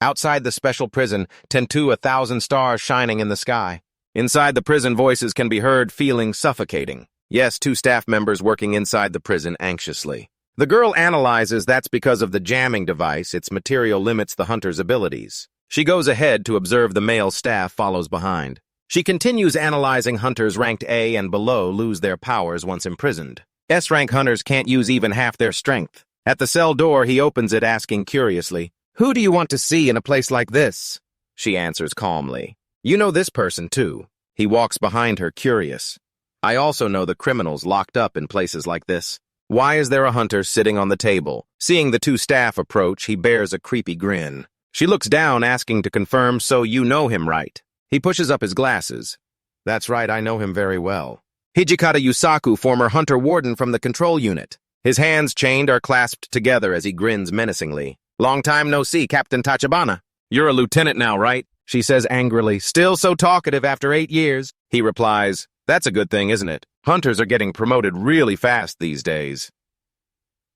Speaker 1: Outside the special prison, Tentu, 1,000 stars shining in the sky. Inside the prison, voices can be heard, feeling suffocating. Yes, 2 staff members working inside the prison anxiously. The girl analyzes that's because of the jamming device. Its material limits the hunter's abilities. She goes ahead to observe the male staff follows behind. She continues analyzing hunters ranked A and below lose their powers once imprisoned. S-rank hunters can't use even half their strength. At the cell door, he opens it, asking curiously, Who do you want to see in a place like this? She answers calmly. You know this person, too. He walks behind her, curious. I also know the criminals locked up in places like this. Why is there a hunter sitting on the table? Seeing the 2 staff approach, he bears a creepy grin. She looks down, asking to confirm, So you know him, right? He pushes up his glasses. That's right, I know him very well. Hijikata Yusaku, former hunter warden from the control unit. His hands chained are clasped together as he grins menacingly. Long time no see, Captain Tachibana. You're a lieutenant now, right? She says angrily. Still so talkative after 8 years. He replies, That's a good thing, isn't it? Hunters are getting promoted really fast these days.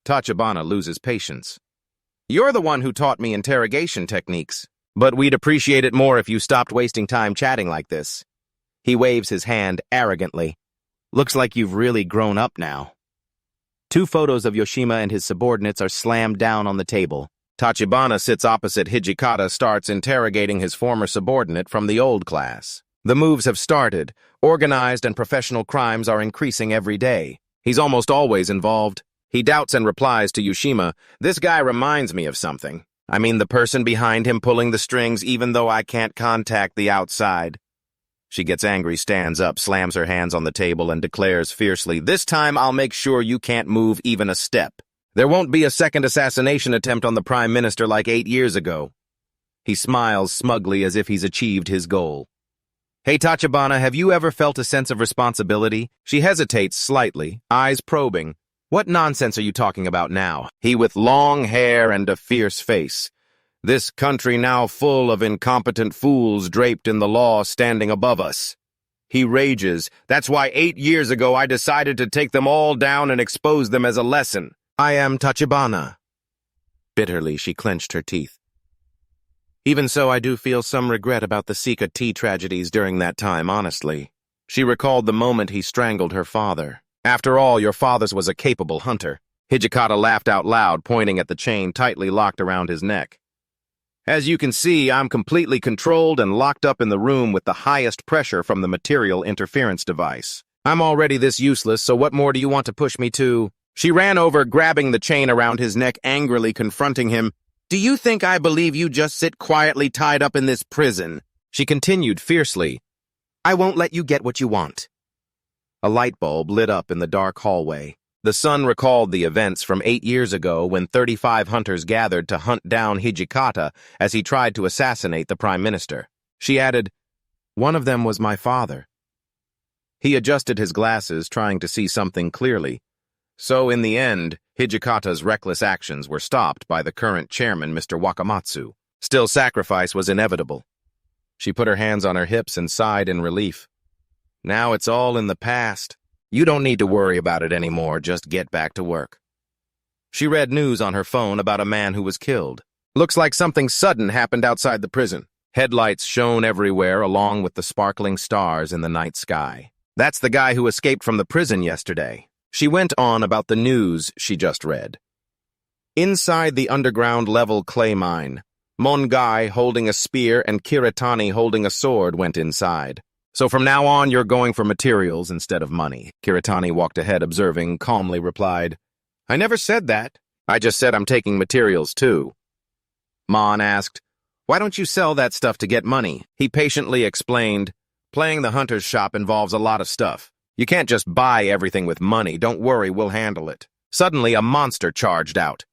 Speaker 1: Tachibana loses patience. You're the one who taught me interrogation techniques, but we'd appreciate it more if you stopped wasting time chatting like this. He waves his hand arrogantly. Looks like you've really grown up now. 2 photos of Yoshima and his subordinates are slammed down on the table. Tachibana sits opposite Hijikata, starts interrogating his former subordinate from the old class. The moves have started. Organized and professional crimes are increasing every day. He's almost always involved. He doubts and replies to Yushima, This guy reminds me of something. I mean the person behind him pulling the strings even though I can't contact the outside. She gets angry, stands up, slams her hands on the table, and declares fiercely, This time I'll make sure you can't move even a step. There won't be a second assassination attempt on the Prime Minister like 8 years ago. He smiles smugly as if he's achieved his goal. Hey, Tachibana, have you ever felt a sense of responsibility? She hesitates slightly, eyes probing. What nonsense are you talking about now? He with long hair and a fierce face. This country now full of incompetent fools draped in the law standing above us. He rages. That's why 8 years ago I decided to take them all down and expose them as a lesson. I am Tachibana. Bitterly, she clenched her teeth. Even so, I do feel some regret about the Sika tea tragedies during that time, honestly. She recalled the moment he strangled her father. After all, your father's was a capable hunter. Hijikata laughed out loud, pointing at the chain tightly locked around his neck. As you can see, I'm completely controlled and locked up in the room with the highest pressure from the material interference device. I'm already this useless, so what more do you want to push me to? She ran over, grabbing the chain around his neck, angrily confronting him. Do you think I believe you just sit quietly tied up in this prison? She continued fiercely. I won't let you get what you want. A light bulb lit up in the dark hallway. The sun recalled the events from 8 years ago when 35 hunters gathered to hunt down Hijikata as he tried to assassinate the Prime Minister. She added, one of them was my father. He adjusted his glasses, trying to see something clearly. So, in the end, Hijikata's reckless actions were stopped by the current chairman, Mr. Wakamatsu. Still, sacrifice was inevitable. She put her hands on her hips and sighed in relief. Now it's all in the past. You don't need to worry about it anymore, just get back to work. She read news on her phone about a man who was killed. Looks like something sudden happened outside the prison. Headlights shone everywhere along with the sparkling stars in the night sky. That's the guy who escaped from the prison yesterday. She went on about the news she just read. Inside the underground level clay mine, Mongai holding a spear and Kiritani holding a sword went inside. So from now on, you're going for materials instead of money. Kiritani walked ahead, observing, calmly replied, I never said that. I just said I'm taking materials too. Mon asked, why don't you sell that stuff to get money? He patiently explained, playing the hunter's shop involves a lot of stuff. You can't just buy everything with money. Don't worry, we'll handle it. Suddenly, a monster charged out.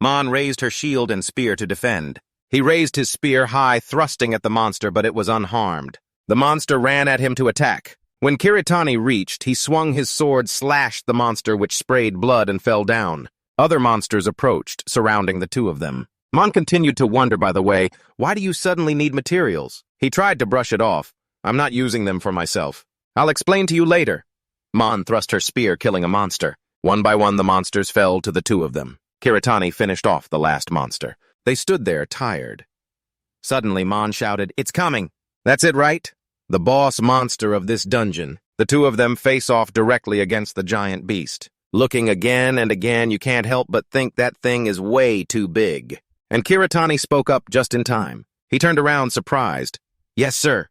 Speaker 1: Mon raised her shield and spear to defend. He raised his spear high, thrusting at the monster, but it was unharmed. The monster ran at him to attack. When Kiritani reached, he swung his sword, slashed the monster, which sprayed blood and fell down. Other monsters approached, surrounding the two of them. Mon continued to wonder, by the way, why do you suddenly need materials? He tried to brush it off. I'm not using them for myself. I'll explain to you later. Mon thrust her spear, killing a monster. One by one, the monsters fell to the two of them. Kiritani finished off the last monster. They stood there, tired. Suddenly, Mon shouted, it's coming. That's it, right? The boss monster of this dungeon. The two of them face off directly against the giant beast. Looking again and again, you can't help but think that thing is way too big. And Kiritani spoke up just in time. He turned around, surprised. Yes, sir.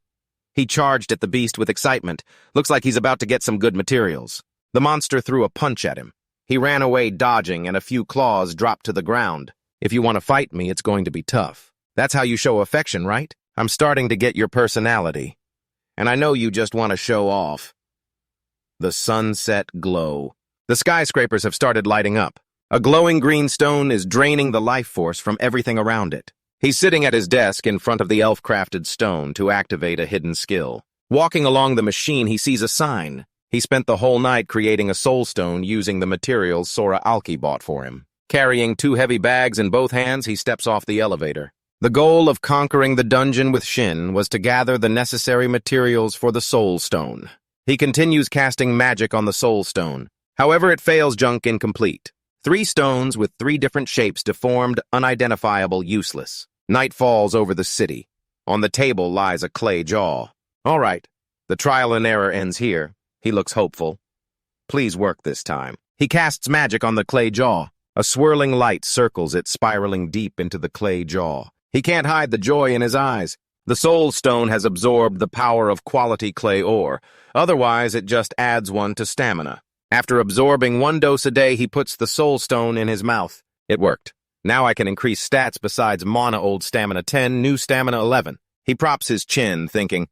Speaker 1: He charged at the beast with excitement. Looks like he's about to get some good materials. The monster threw a punch at him. He ran away, dodging, and a few claws dropped to the ground. If you want to fight me, it's going to be tough. That's how you show affection, right? I'm starting to get your personality. And I know you just want to show off. The sunset glow. The skyscrapers have started lighting up. A glowing green stone is draining the life force from everything around it. He's sitting at his desk in front of the elf-crafted stone to activate a hidden skill. Walking along the machine, he sees a sign. He spent the whole night creating a soul stone using the materials Sora Alki bought for him. Carrying 2 heavy bags in both hands, he steps off the elevator. The goal of conquering the dungeon with Shin was to gather the necessary materials for the soul stone. He continues casting magic on the soul stone. However, it fails junk incomplete. 3 stones with 3 different shapes deformed, unidentifiable, useless. Night falls over the city. On the table lies a clay jaw. All right, the trial and error ends here. He looks hopeful. Please work this time. He casts magic on the clay jaw. A swirling light circles it, spiraling deep into the clay jaw. He can't hide the joy in his eyes. The soul stone has absorbed the power of quality clay ore. Otherwise, it just adds 1 to stamina. After absorbing 1 dose a day, he puts the soul stone in his mouth. It worked. Now I can increase stats besides mana old stamina 10, new stamina 11. He props his chin, thinking,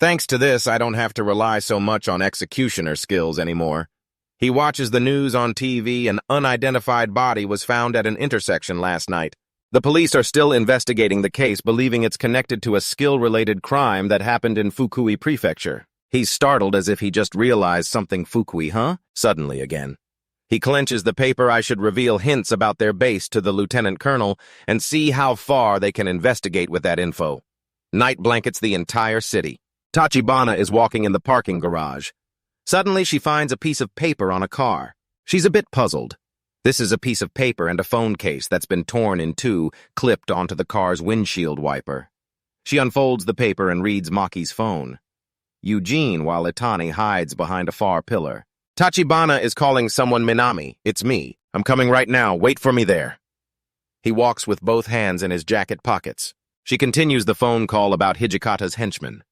Speaker 1: thanks to this, I don't have to rely so much on executioner skills anymore. He watches the news on TV. An unidentified body was found at an intersection last night. The police are still investigating the case, believing it's connected to a skill-related crime that happened in Fukui Prefecture. He's startled as if he just realized something. Fukui, huh? Suddenly again. He clenches the paper. I should reveal hints about their base to the lieutenant colonel and see how far they can investigate with that info. Night blankets the entire city. Tachibana is walking in the parking garage. Suddenly, she finds a piece of paper on a car. She's a bit puzzled. This is a piece of paper and a phone case that's been torn in 2, clipped onto the car's windshield wiper. She unfolds the paper and reads Maki's phone. Eugene, while Itani hides behind a far pillar. Tachibana is calling someone. Minami, it's me. I'm coming right now. Wait for me there. He walks with both hands in his jacket pockets. She continues the phone call about Hijikata's henchman.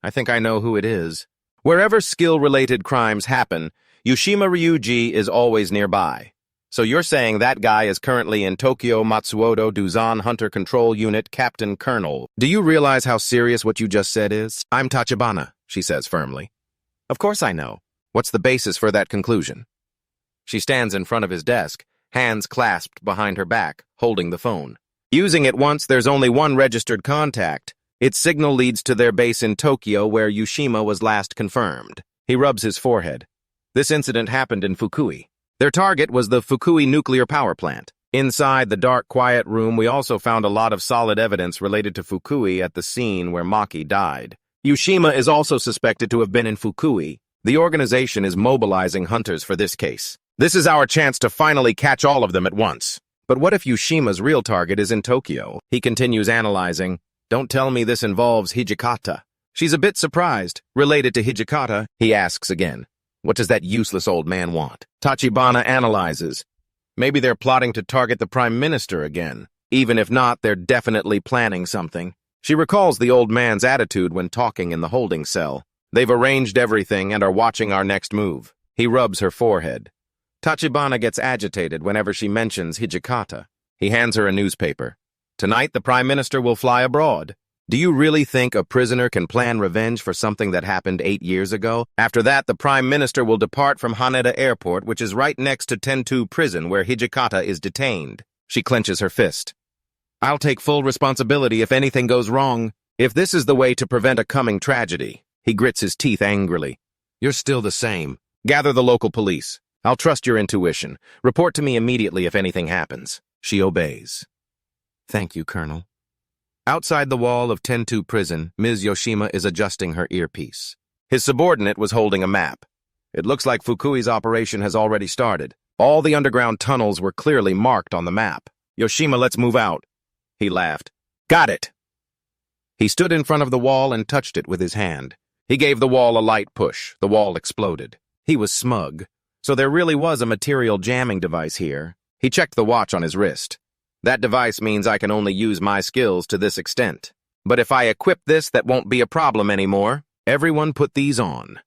Speaker 1: I think I know who it is. Wherever skill-related crimes happen, Yushima Ryuji is always nearby. So you're saying that guy is currently in Tokyo Matsuoto Duzan Hunter Control Unit Captain Colonel. Do you realize how serious what you just said is? I'm Tachibana, she says firmly. Of course I know. What's the basis for that conclusion? She stands in front of his desk, hands clasped behind her back, holding the phone. Using it once, there's only one registered contact. Its signal leads to their base in Tokyo, where Yushima was last confirmed. He rubs his forehead. This incident happened in Fukui. Their target was the Fukui nuclear power plant. Inside the dark, quiet room, we also found a lot of solid evidence related to Fukui at the scene where Maki died. Yushima is also suspected to have been in Fukui. The organization is mobilizing hunters for this case. This is our chance to finally catch all of them at once. But what if Yushima's real target is in Tokyo? He continues analyzing. Don't tell me this involves Hijikata. She's a bit surprised. Related to Hijikata, he asks again. What does that useless old man want? Tachibana analyzes. Maybe they're plotting to target the Prime Minister again. Even if not, they're definitely planning something. She recalls the old man's attitude when talking in the holding cell. They've arranged everything and are watching our next move. He rubs her forehead. Tachibana gets agitated whenever she mentions Hijikata. He hands her a newspaper. Tonight, the Prime Minister will fly abroad. Do you really think a prisoner can plan revenge for something that happened 8 years ago? After that, the Prime Minister will depart from Haneda Airport, which is right next to Tentu Prison, where Hijikata is detained. She clenches her fist. I'll take full responsibility if anything goes wrong. If this is the way to prevent a coming tragedy. He grits his teeth angrily. You're still the same. Gather the local police. I'll trust your intuition. Report to me immediately if anything happens. She obeys. Thank you, Colonel. Outside the wall of Tentu Prison, Ms. Yoshima is adjusting her earpiece. His subordinate was holding a map. It looks like Fukui's operation has already started. All the underground tunnels were clearly marked on the map. Yoshima, let's move out. He laughed. Got it. He stood in front of the wall and touched it with his hand. He gave the wall a light push. The wall exploded. He was smug. So there really was a material jamming device here. He checked the watch on his wrist. That device means I can only use my skills to this extent. But if I equip this, that won't be a problem anymore. Everyone put these on.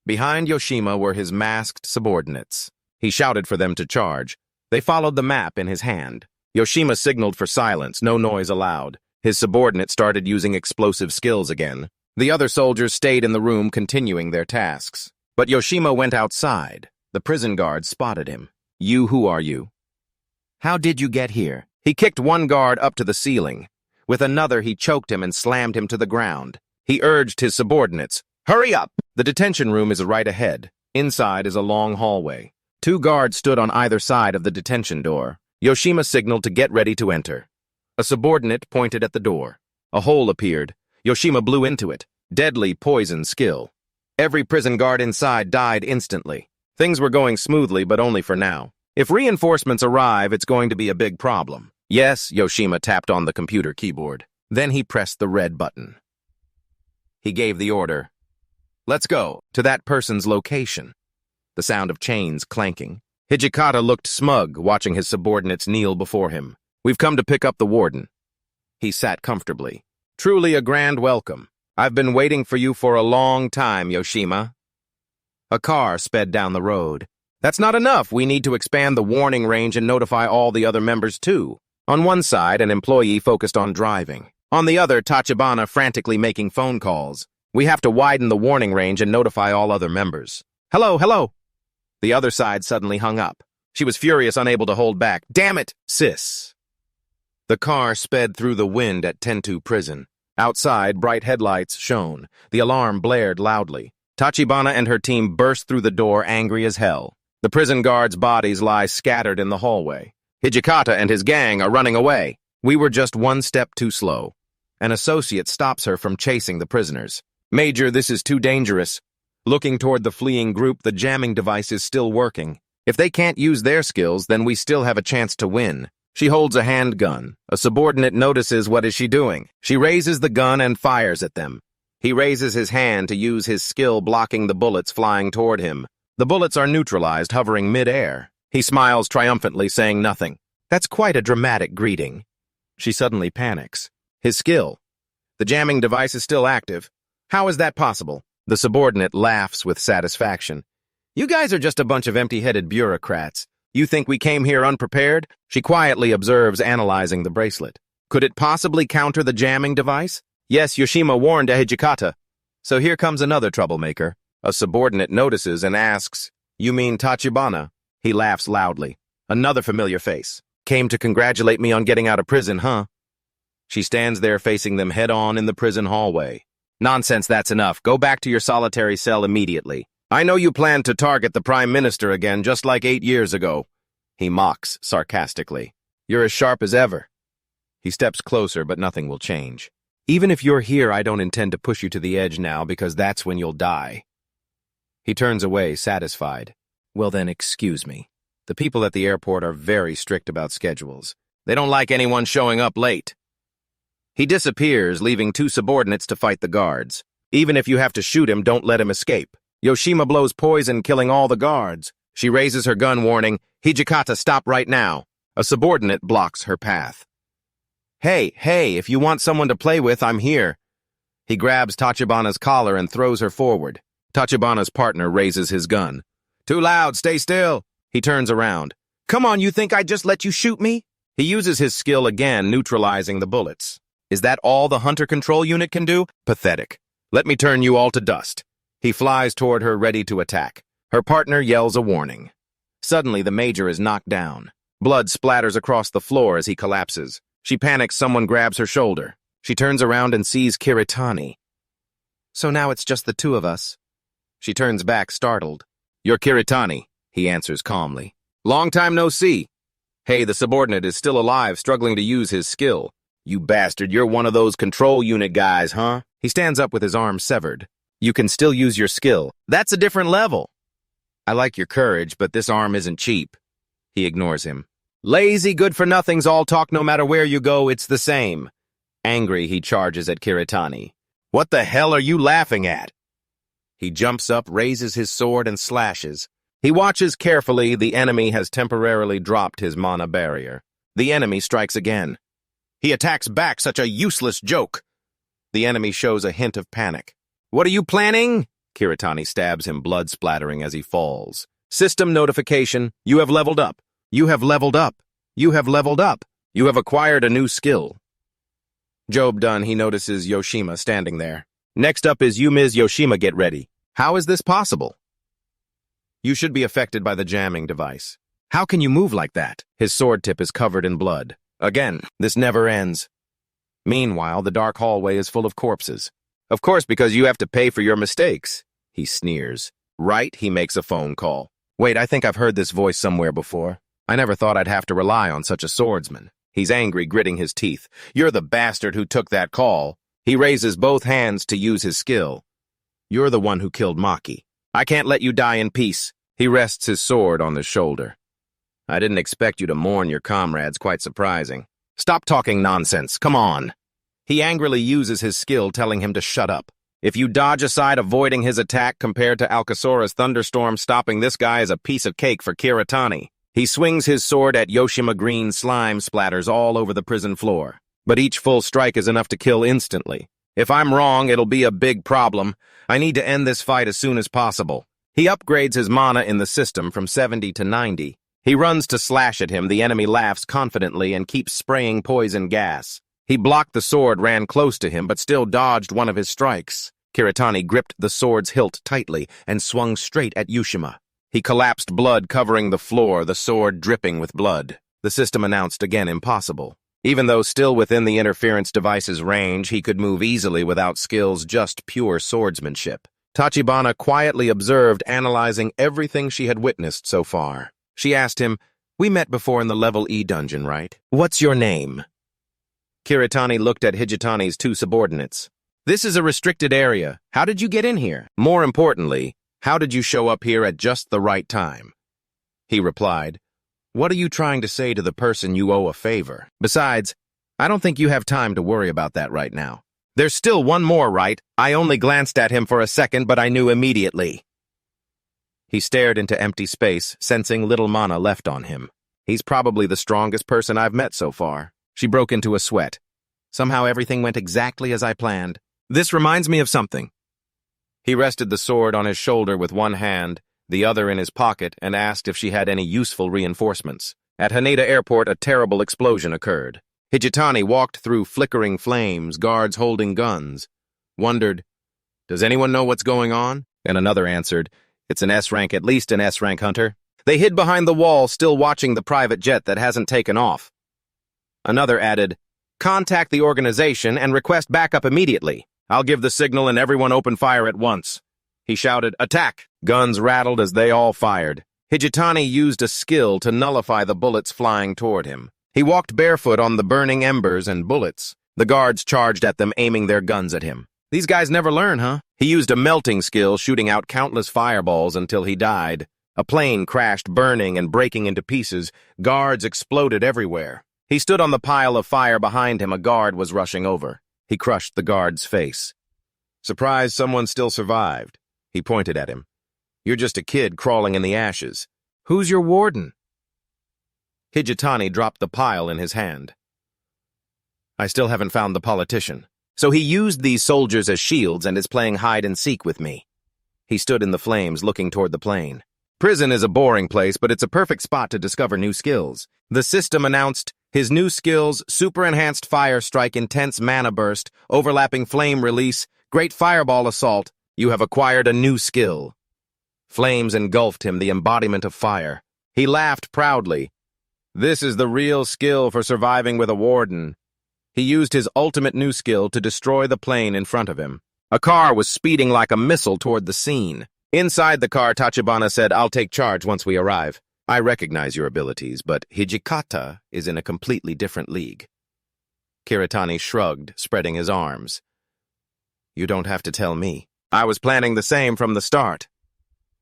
Speaker 1: Behind Yoshima were his masked subordinates. He shouted for them to charge. They followed the map in his hand. Yoshima signaled for silence, no noise allowed. His subordinate started using explosive skills again. The other soldiers stayed in the room, continuing their tasks. But Yoshima went outside. The prison guard spotted him. Who are you? How did you get here? He kicked one guard up to the ceiling. With another, he choked him and slammed him to the ground. He urged his subordinates, hurry up! The detention room is right ahead. Inside is a long hallway. 2 guards stood on either side of the detention door. Yoshima signaled to get ready to enter. A subordinate pointed at the door. A hole appeared. Yoshima blew into it. Deadly poison skill. Every prison guard inside died instantly. Things were going smoothly, but only for now. If reinforcements arrive, it's going to be a big problem. Yes, Yoshima tapped on the computer keyboard. Then he pressed the red button. He gave the order. Let's go to that person's location. The sound of chains clanking. Hijikata looked smug, watching his subordinates kneel before him. We've come to pick up the warden. He sat comfortably. Truly a grand welcome. I've been waiting for you for a long time, Yoshima. A car sped down the road. That's not enough. We need to expand the warning range and notify all the other members, too. On one side, an employee focused on driving. On the other, Tachibana frantically making phone calls. We have to widen the warning range and notify all other members. Hello, hello. The other side suddenly hung up. She was furious, unable to hold back. Damn it, sis. The car sped through the wind at Tentu Prison. Outside, bright headlights shone. The alarm blared loudly. Tachibana and her team burst through the door, angry as hell. The prison guards' bodies lie scattered in the hallway. Hijikata and his gang are running away. We were just one step too slow. An associate stops her from chasing the prisoners. Major, this is too dangerous. Looking toward the fleeing group, the jamming device is still working. If they can't use their skills, then we still have a chance to win. She holds a handgun. A subordinate notices what is she doing. She raises the gun and fires at them. He raises his hand to use his skill, blocking the bullets flying toward him. The bullets are neutralized, hovering mid-air. He smiles triumphantly, saying nothing. That's quite a dramatic greeting. She suddenly panics. His skill. The jamming device is still active. How is that possible? The subordinate laughs with satisfaction. You guys are just a bunch of empty-headed bureaucrats. You think we came here unprepared? She quietly observes, analyzing the bracelet. Could it possibly counter the jamming device? Yes, Yoshima warned Hijikata. So here comes another troublemaker. A subordinate notices and asks, "You mean Tachibana?" He laughs loudly. Another familiar face. Came to congratulate me on getting out of prison, huh? She stands there facing them head-on in the prison hallway. Nonsense, that's enough. Go back to your solitary cell immediately. I know you plan to target the Prime Minister again, just like 8 years ago. He mocks sarcastically. You're as sharp as ever. He steps closer, but nothing will change. Even if you're here, I don't intend to push you to the edge now, because that's when you'll die. He turns away, satisfied. Well then, excuse me. The people at the airport are very strict about schedules. They don't like anyone showing up late. He disappears, leaving 2 subordinates to fight the guards. Even if you have to shoot him, don't let him escape. Yoshima blows poison, killing all the guards. She raises her gun, warning, Hijikata, stop right now. A subordinate blocks her path. Hey, if you want someone to play with, I'm here. He grabs Tachibana's collar and throws her forward. Tachibana's partner raises his gun. Too loud, stay still. He turns around. Come on, you think I'd just let you shoot me? He uses his skill again, neutralizing the bullets. Is that all the hunter control unit can do? Pathetic. Let me turn you all to dust. He flies toward her, ready to attack. Her partner yells a warning. Suddenly, the major is knocked down. Blood splatters across the floor as he collapses. She panics, someone grabs her shoulder. She turns around and sees Kiritani. So now it's just the 2 of us. She turns back, startled. You're Kiritani, he answers calmly. Long time no see. Hey, the subordinate is still alive, struggling to use his skill. You bastard, you're one of those control unit guys, huh? He stands up with his arm severed. You can still use your skill. That's a different level. I like your courage, but this arm isn't cheap. He ignores him. Lazy good-for-nothings all talk no matter where you go, it's the same. Angry, he charges at Kiritani. What the hell are you laughing at? He jumps up, raises his sword, and slashes. He watches carefully. The enemy has temporarily dropped his mana barrier. The enemy strikes again. He attacks back, such a useless joke. The enemy shows a hint of panic. What are you planning? Kiritani stabs him, blood splattering as he falls. System notification. You have leveled up. You have leveled up. You have leveled up. You have acquired a new skill. Job done, he notices Yoshima standing there. Next up is you, Ms. Yoshima, get ready. How is this possible? You should be affected by the jamming device. How can you move like that? His sword tip is covered in blood. Again, this never ends. Meanwhile, the dark hallway is full of corpses. Of course, because you have to pay for your mistakes. He sneers. Right, he makes a phone call. Wait, I think I've heard this voice somewhere before. I never thought I'd have to rely on such a swordsman. He's angry, gritting his teeth. You're the bastard who took that call. He raises both hands to use his skill. You're the one who killed Maki. I can't let you die in peace. He rests his sword on the shoulder. I didn't expect you to mourn your comrades, quite surprising. Stop talking nonsense, come on. He angrily uses his skill, telling him to shut up. If you dodge aside, avoiding his attack compared to Alcasora's thunderstorm, stopping this guy is a piece of cake for Kiritani. He swings his sword at Yoshima. Green slime splatters all over the prison floor. But each full strike is enough to kill instantly. If I'm wrong, it'll be a big problem. I need to end this fight as soon as possible. He upgrades his mana in the system from 70 to 90. He runs to slash at him. The enemy laughs confidently and keeps spraying poison gas. He blocked the sword, ran close to him, but still dodged one of his strikes. Kiritani gripped the sword's hilt tightly and swung straight at Yoshima. He collapsed, blood covering the floor, the sword dripping with blood. The system announced again impossible. Even though still within the interference device's range, he could move easily without skills, just pure swordsmanship. Tachibana quietly observed, analyzing everything she had witnessed so far. She asked him, "We met before in the Level E dungeon, right? What's your name?" Kiritani looked at Hijitani's 2 subordinates. "This is a restricted area. How did you get in here? More importantly, how did you show up here at just the right time?" He replied, "What are you trying to say to the person you owe a favor? Besides, I don't think you have time to worry about that right now. There's still one more, right? I only glanced at him for a second, but I knew immediately." He stared into empty space, sensing little mana left on him. He's probably the strongest person I've met so far. She broke into a sweat. Somehow everything went exactly as I planned. This reminds me of something. He rested the sword on his shoulder with one hand, the other in his pocket, and asked if she had any useful reinforcements. At Haneda Airport, a terrible explosion occurred. Hijitani walked through flickering flames, guards holding guns. Wondered, "Does anyone know what's going on?" And another answered, "It's an S-rank, at least an S-rank hunter." They hid behind the wall, still watching the private jet that hasn't taken off. Another added, "Contact the organization and request backup immediately. I'll give the signal and everyone open fire at once." He shouted, "Attack!" Guns rattled as they all fired. Hijitani used a skill to nullify the bullets flying toward him. He walked barefoot on the burning embers and bullets. The guards charged at them, aiming their guns at him. These guys never learn, huh? He used a melting skill, shooting out countless fireballs until he died. A plane crashed, burning and breaking into pieces. Guards exploded everywhere. He stood on the pile of fire behind him. A guard was rushing over. He crushed the guard's face. "Surprised someone still survived." He pointed at him. "You're just a kid crawling in the ashes. Who's your warden?" Hijitani dropped the pile in his hand. "I still haven't found the politician. So he used these soldiers as shields and is playing hide-and-seek with me." He stood in the flames, looking toward the plane. "Prison is a boring place, but it's a perfect spot to discover new skills." The system announced his new skills: super-enhanced fire strike, intense mana burst, overlapping flame release, great fireball assault. You have acquired a new skill. Flames engulfed him, the embodiment of fire. He laughed proudly. "This is the real skill for surviving with a warden." He used his ultimate new skill to destroy the plane in front of him. A car was speeding like a missile toward the scene. Inside the car, Tachibana said, "I'll take charge once we arrive. I recognize your abilities, but Hijikata is in a completely different league." Kiritani shrugged, spreading his arms. "You don't have to tell me. I was planning the same from the start."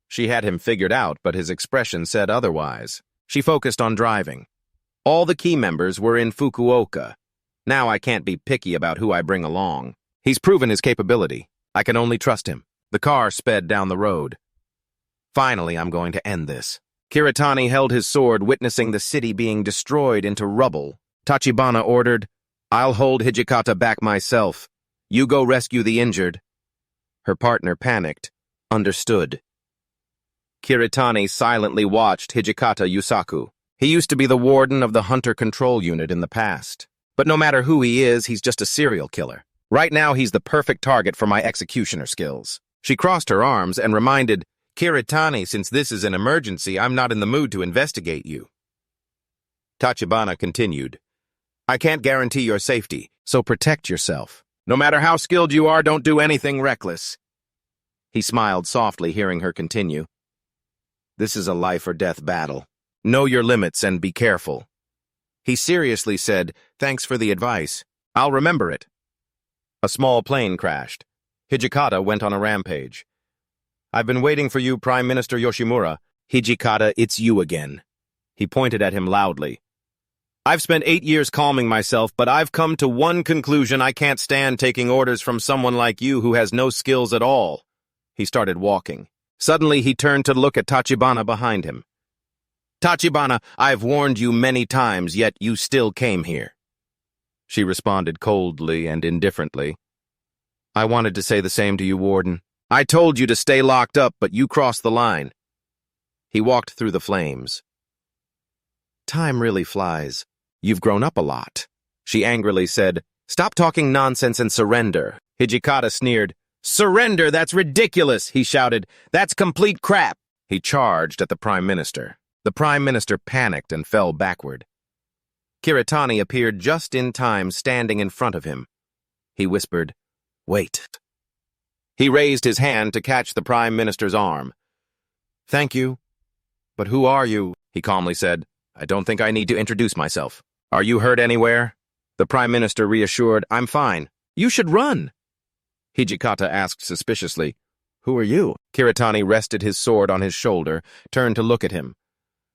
Speaker 1: She had him figured out, but his expression said otherwise. She focused on driving. All the key members were in Fukuoka. Now I can't be picky about who I bring along. He's proven his capability. I can only trust him. The car sped down the road. "Finally, I'm going to end this." Kiritani held his sword, witnessing the city being destroyed into rubble. Tachibana ordered, "I'll hold Hijikata back myself. You go rescue the injured." Her partner panicked. Understood. Kiritani silently watched Hijikata Yusaku. He used to be the warden of the Hunter Control Unit in the past. But no matter who he is, he's just a serial killer. Right now, he's the perfect target for my executioner skills. She crossed her arms and reminded, "Kiritani, since this is an emergency, I'm not in the mood to investigate you." Tachibana continued, "I can't guarantee your safety, so protect yourself. No matter how skilled you are, don't do anything reckless." He smiled softly, hearing her continue. "This is a life-or-death battle. Know your limits and be careful." He seriously said, "Thanks for the advice. I'll remember it." A small plane crashed. Hijikata went on a rampage. "I've been waiting for you, Prime Minister Yoshimura." "Hijikata, it's you again." He pointed at him loudly. "I've spent 8 years calming myself, but I've come to one conclusion: I can't stand taking orders from someone like you who has no skills at all." He started walking. Suddenly, he turned to look at Tachibana behind him. "Tachibana, I've warned you many times, yet you still came here." She responded coldly and indifferently. "I wanted to say the same to you, Warden. I told you to stay locked up, but you crossed the line." He walked through the flames. "Time really flies. You've grown up a lot." She angrily said, "Stop talking nonsense and surrender." Hijikata sneered. "Surrender? That's ridiculous," he shouted. "That's complete crap." He charged at the Prime Minister. The Prime Minister panicked and fell backward. Kiritani appeared just in time, standing in front of him. He whispered, "Wait." He raised his hand to catch the Prime Minister's arm. "Thank you. But who are you?" he calmly said. "I don't think I need to introduce myself." "Are you hurt anywhere?" The Prime Minister reassured, "I'm fine." "You should run." Hijikata asked suspiciously, "Who are you?" Kiritani rested his sword on his shoulder, turned to look at him.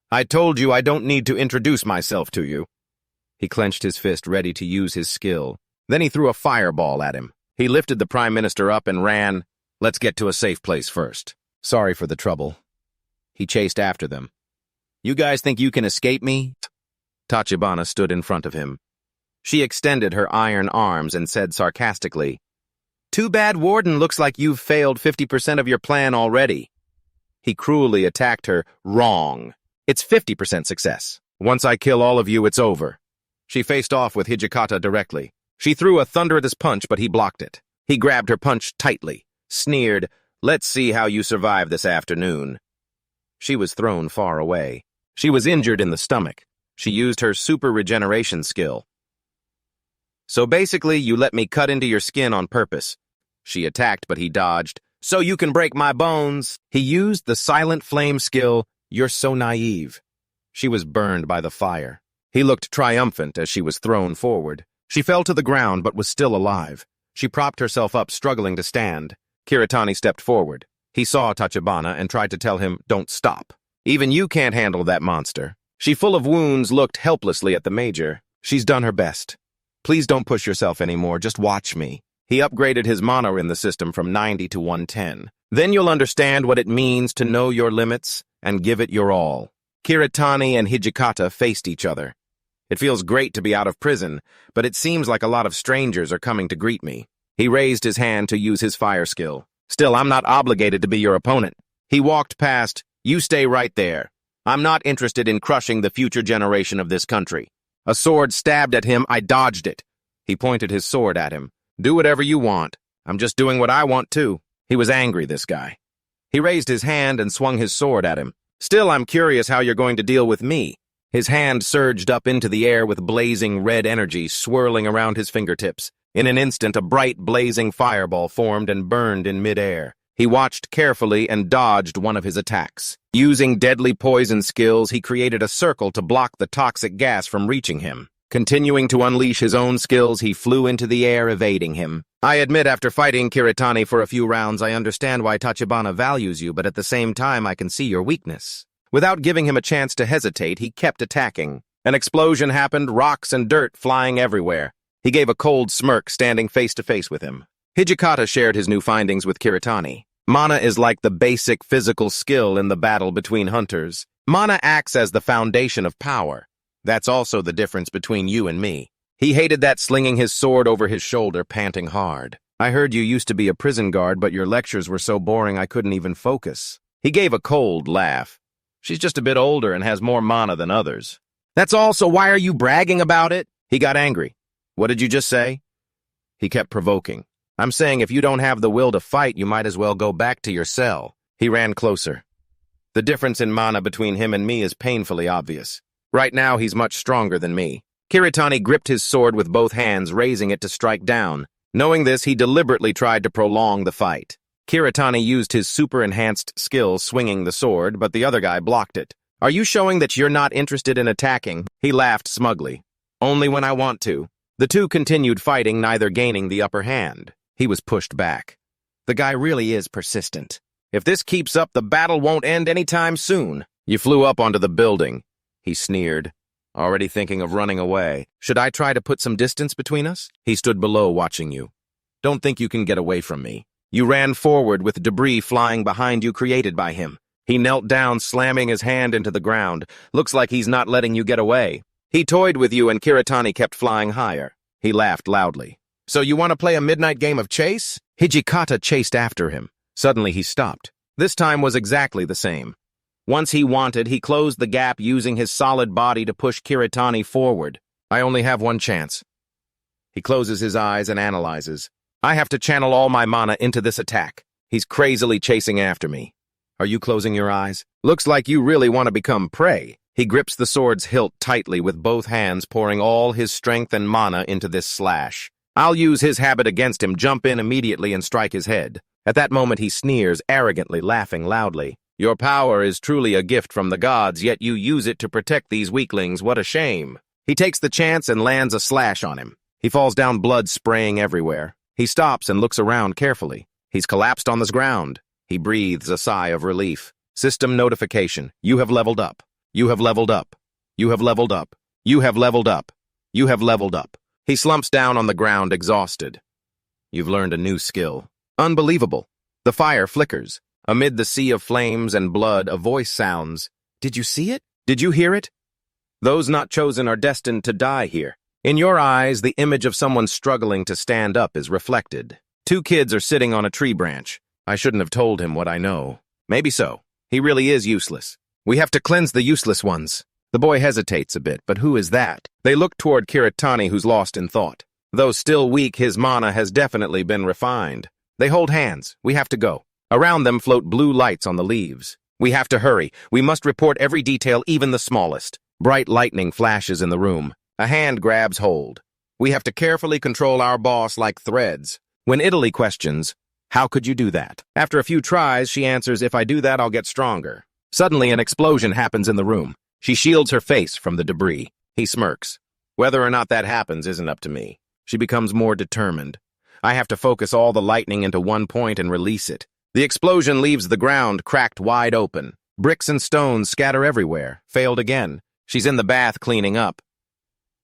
Speaker 1: "I told you I don't need to introduce myself to you." He clenched his fist, ready to use his skill. Then he threw a fireball at him. He lifted the Prime Minister up and ran. "Let's get to a safe place first." "Sorry for the trouble." He chased after them. "You guys think you can escape me?" Tachibana stood in front of him. She extended her iron arms and said sarcastically, "Too bad, Warden. Looks like you've failed 50% of your plan already." He cruelly attacked her wrong. It's 50% success. Once I kill all of you, it's over. She faced off with Hijikata directly. She threw a thunderous punch, but he blocked it. He grabbed her punch tightly, sneered, "Let's see how you survive this afternoon." She was thrown far away. She was injured in the stomach. She used her super regeneration skill. "So basically, you let me cut into your skin on purpose." She attacked, but he dodged. "So you can break my bones." He used the silent flame skill. "You're so naive." She was burned by the fire. He looked triumphant as she was thrown forward. She fell to the ground but was still alive. She propped herself up, struggling to stand. Kiritani stepped forward. He saw Tachibana and tried to tell him, "Don't stop. Even you can't handle that monster." She, full of wounds, looked helplessly at the major. "She's done her best. Please don't push yourself anymore, just watch me." He upgraded his mana in the system from 90 to 110. "Then you'll understand what it means to know your limits and give it your all." Kiritani and Hijikata faced each other. "It feels great to be out of prison, but it seems like a lot of strangers are coming to greet me." He raised his hand to use his fire skill. "Still, I'm not obligated to be your opponent." He walked past. "You stay right there. I'm not interested in crushing the future generation of this country." A sword stabbed at him. I dodged it. He pointed his sword at him. "Do whatever you want. I'm just doing what I want too." He was angry, this guy. He raised his hand and swung his sword at him. "Still, I'm curious how you're going to deal with me." His hand surged up into the air with blazing red energy swirling around his fingertips. In an instant, a bright, blazing fireball formed and burned in midair. He watched carefully and dodged one of his attacks. Using deadly poison skills, he created a circle to block the toxic gas from reaching him. Continuing to unleash his own skills, he flew into the air, evading him. "I admit, after fighting Kiritani for a few rounds, I understand why Tachibana values you, but at the same time, I can see your weakness." Without giving him a chance to hesitate, he kept attacking. An explosion happened, rocks and dirt flying everywhere. He gave a cold smirk, standing face to face with him. Hijikata shared his new findings with Kiritani. Mana is like the basic physical skill in the battle between hunters. Mana acts as the foundation of power. That's also the difference between you and me. He hated that, slinging his sword over his shoulder, panting hard. "I heard you used to be a prison guard, but your lectures were so boring I couldn't even focus." He gave a cold laugh. "She's just a bit older and has more mana than others." "That's all, so why are you bragging about it?" He got angry. "What did you just say?" He kept provoking. "I'm saying if you don't have the will to fight, you might as well go back to your cell." He ran closer. The difference in mana between him and me is painfully obvious. Right now, he's much stronger than me. Kiritani gripped his sword with both hands, raising it to strike down. Knowing this, he deliberately tried to prolong the fight. Kiritani used his super-enhanced skill swinging the sword, but the other guy blocked it. "Are you showing that you're not interested in attacking?" He laughed smugly. "Only when I want to." The two continued fighting, neither gaining the upper hand. He was pushed back. The guy really is persistent. If this keeps up, the battle won't end anytime soon. "You flew up onto the building," he sneered. "Already thinking of running away. Should I try to put some distance between us?" He stood below, watching you. "Don't think you can get away from me." You ran forward with debris flying behind you created by him. He knelt down, slamming his hand into the ground. "Looks like he's not letting you get away." He toyed with you and Kiritani kept flying higher. He laughed loudly. "So you want to play a midnight game of chase?" Hijikata chased after him. Suddenly he stopped. This time was exactly the same. Once he wanted, he closed the gap using his solid body to push Kiritani forward. "I only have one chance." He closes his eyes and analyzes. "I have to channel all my mana into this attack. He's crazily chasing after me." "Are you closing your eyes? Looks like you really want to become prey." He grips the sword's hilt tightly with both hands, pouring all his strength and mana into this slash. I'll use his habit against him, jump in immediately and strike his head. At that moment he sneers, arrogantly, laughing loudly. "Your power is truly a gift from the gods, yet you use it to protect these weaklings. What a shame." He takes the chance and lands a slash on him. He falls down, blood spraying everywhere. He stops and looks around carefully. He's collapsed on the ground. He breathes a sigh of relief. System notification. You have leveled up. You have leveled up. You have leveled up. You have leveled up. You have leveled up. He slumps down on the ground, exhausted. You've learned a new skill. Unbelievable. The fire flickers. Amid the sea of flames and blood, a voice sounds. Did you see it? Did you hear it? Those not chosen are destined to die here. In your eyes, the image of someone struggling to stand up is reflected. Two kids are sitting on a tree branch. I shouldn't have told him what I know. Maybe so. He really is useless. We have to cleanse the useless ones. The boy hesitates a bit, but who is that? They look toward Kiritani, who's lost in thought. Though still weak, his mana has definitely been refined. They hold hands. We have to go. Around them float blue lights on the leaves. We have to hurry. We must report every detail, even the smallest. Bright lightning flashes in the room. A hand grabs hold. We have to carefully control our boss like threads. When Italy questions, "How could you do that?" After a few tries, she answers, "If I do that, I'll get stronger." Suddenly, an explosion happens in the room. She shields her face from the debris. He smirks. Whether or not that happens isn't up to me. She becomes more determined. I have to focus all the lightning into one point and release it. The explosion leaves the ground cracked wide open. Bricks and stones scatter everywhere. Failed again. She's in the bath cleaning up.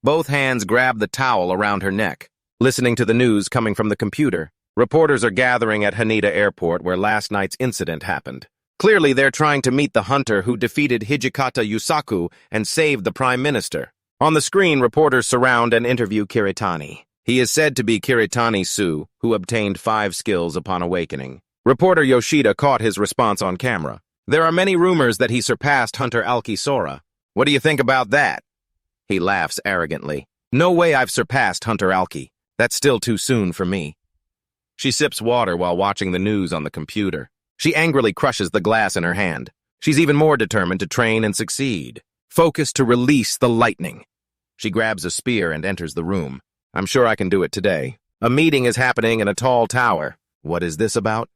Speaker 1: Both hands grab the towel around her neck. Listening to the news coming from the computer. Reporters are gathering at Haneda Airport where last night's incident happened. Clearly, they're trying to meet the hunter who defeated Hijikata Yusaku and saved the Prime Minister. On the screen, reporters surround and interview Kiritani. He is said to be Kiritani Su, who obtained 5 skills upon awakening. Reporter Yoshida caught his response on camera. There are many rumors that he surpassed Hunter Alki Sora. What do you think about that? He laughs arrogantly. No way I've surpassed Hunter Alki. That's still too soon for me. She sips water while watching the news on the computer. She angrily crushes the glass in her hand. She's even more determined to train and succeed. Focused to release the lightning. She grabs a spear and enters the room. I'm sure I can do it today. A meeting is happening in a tall tower. What is this about?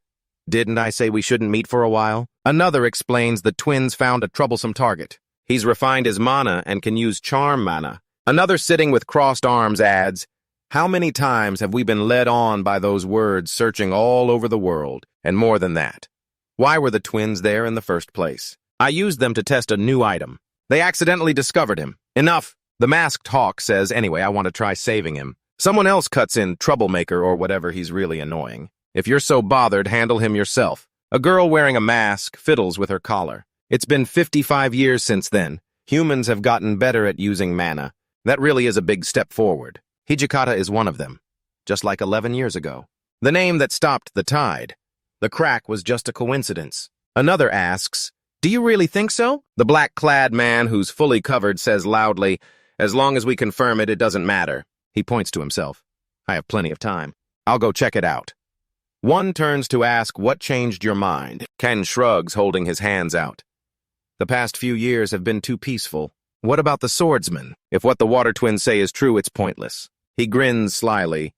Speaker 1: Didn't I say we shouldn't meet for a while? Another explains the twins found a troublesome target. He's refined his mana and can use charm mana. Another sitting with crossed arms adds, how many times have we been led on by those words searching all over the world, and more than that? Why were the twins there in the first place? I used them to test a new item. They accidentally discovered him. Enough. The masked hawk says, anyway, I want to try saving him. Someone else cuts in, troublemaker or whatever, he's really annoying. If you're so bothered, handle him yourself. A girl wearing a mask fiddles with her collar. It's been 55 years since then. Humans have gotten better at using mana. That really is a big step forward. Hijikata is one of them, just like 11 years ago. The name that stopped the tide. The crack was just a coincidence. Another asks, do you really think so? The black-clad man who's fully covered says loudly, as long as we confirm it, it doesn't matter. He points to himself. I have plenty of time. I'll go check it out. One turns to ask, what changed your mind? Ken shrugs, holding his hands out. The past few years have been too peaceful. What about the swordsman? If what the water twins say is true, it's pointless. He grins slyly.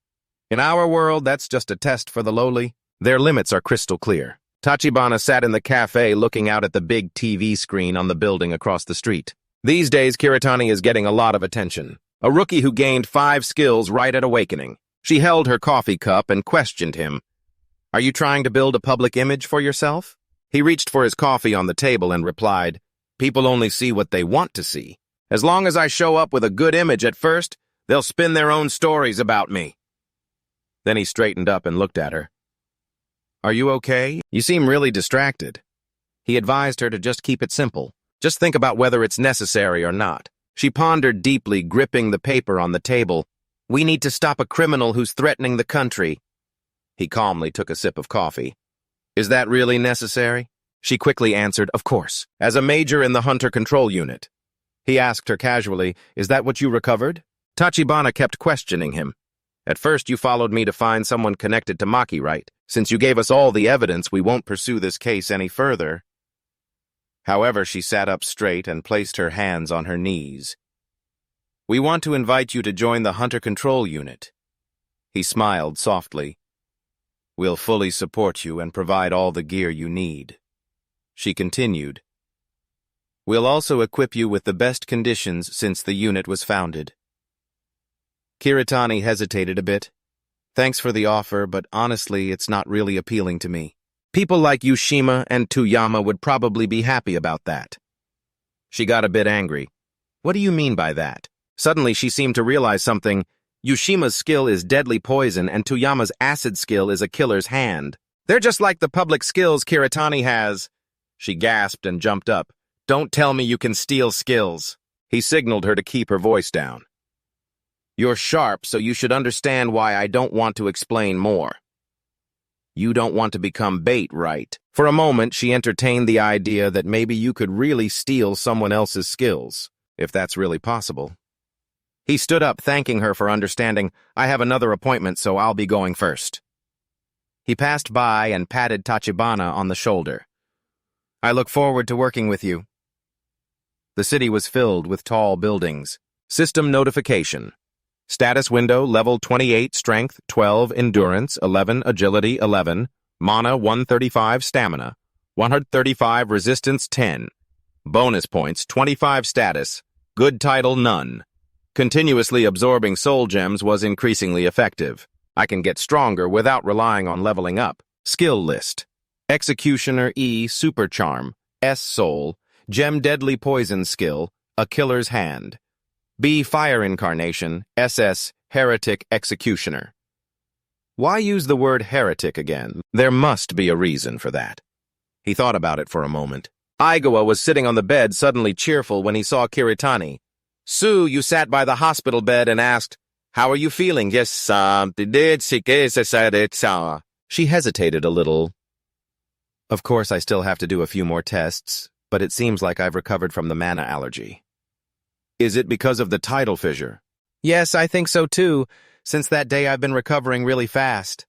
Speaker 1: In our world, that's just a test for the lowly. Their limits are crystal clear. Tachibana sat in the cafe looking out at the big TV screen on the building across the street. These days, Kiritani is getting a lot of attention. A rookie who gained 5 skills right at awakening. She held her coffee cup and questioned him. Are you trying to build a public image for yourself? He reached for his coffee on the table and replied, people only see what they want to see. As long as I show up with a good image at first, they'll spin their own stories about me. Then he straightened up and looked at her. Are you okay? You seem really distracted. He advised her to just keep it simple. Just think about whether it's necessary or not. She pondered deeply, gripping the paper on the table. We need to stop a criminal who's threatening the country. He calmly took a sip of coffee. Is that really necessary? She quickly answered, of course, as a major in the Hunter Control Unit. He asked her casually, is that what you recovered? Tachibana kept questioning him. At first you followed me to find someone connected to Maki, right? Since you gave us all the evidence, we won't pursue this case any further. However, she sat up straight and placed her hands on her knees. We want to invite you to join the Hunter Control Unit. He smiled softly. We'll fully support you and provide all the gear you need. She continued. We'll also equip you with the best conditions since the unit was founded. Kiritani hesitated a bit. Thanks for the offer, but honestly, it's not really appealing to me. People like Yushima and Tuyama would probably be happy about that. She got a bit angry. What do you mean by that? Suddenly, she seemed to realize something. Yushima's skill is deadly poison, and Tuyama's acid skill is a killer's hand. They're just like the public skills Kiritani has. She gasped and jumped up. Don't tell me you can steal skills. He signaled her to keep her voice down. You're sharp, so you should understand why I don't want to explain more. You don't want to become bait, right? For a moment, she entertained the idea that maybe you could really steal someone else's skills, if that's really possible. He stood up, thanking her for understanding. I have another appointment, so I'll be going first. He passed by and patted Tachibana on the shoulder. I look forward to working with you. The city was filled with tall buildings. System notification. Status window, level 28, strength 12, endurance 11, agility 11, mana 135, stamina 135, resistance 10. Bonus points 25 status. Good title none. Continuously absorbing soul gems was increasingly effective. I can get stronger without relying on leveling up. Skill list. Executioner E, super charm, S soul, gem deadly poison skill, a killer's hand. B, fire incarnation, SS, heretic executioner. Why use the word heretic again? There must be a reason for that. He thought about it for a moment. Aigawa was sitting on the bed, suddenly cheerful when he saw Kiritani. Sue, you sat by the hospital bed and asked, "How are you feeling?" Yes, She hesitated a little. Of course, I still have to do a few more tests, but it seems like I've recovered from the mana allergy. Is it because of the tidal fissure? Yes, I think so too. Since that day, I've been recovering really fast.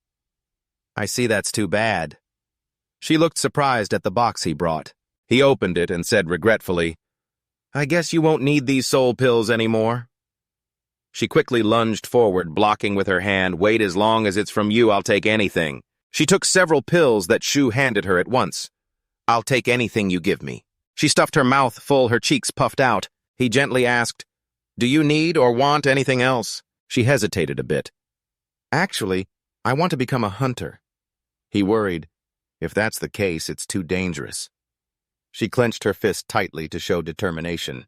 Speaker 1: I see that's too bad. She looked surprised at the box he brought. He opened it and said regretfully, I guess you won't need these soul pills anymore. She quickly lunged forward, blocking with her hand, Wait, as long as it's from you, I'll take anything. She took several pills that Shu handed her at once. I'll take anything you give me. She stuffed her mouth full, her cheeks puffed out. He gently asked, Do you need or want anything else? She hesitated a bit. Actually, I want to become a hunter. He worried. If that's the case, it's too dangerous. She clenched her fist tightly to show determination.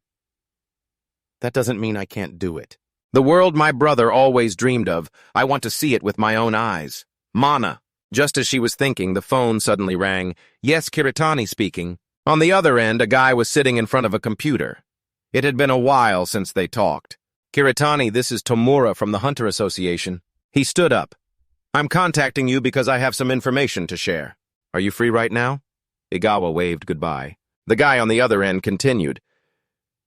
Speaker 1: That doesn't mean I can't do it. The world my brother always dreamed of, I want to see it with my own eyes. Mana. Just as she was thinking, the phone suddenly rang. Yes, Kiritani speaking. On the other end, a guy was sitting in front of a computer. It had been a while since they talked. Kiritani, this is Tomura from the Hunter Association. He stood up. I'm contacting you because I have some information to share. Are you free right now? Igawa waved goodbye. The guy on the other end continued.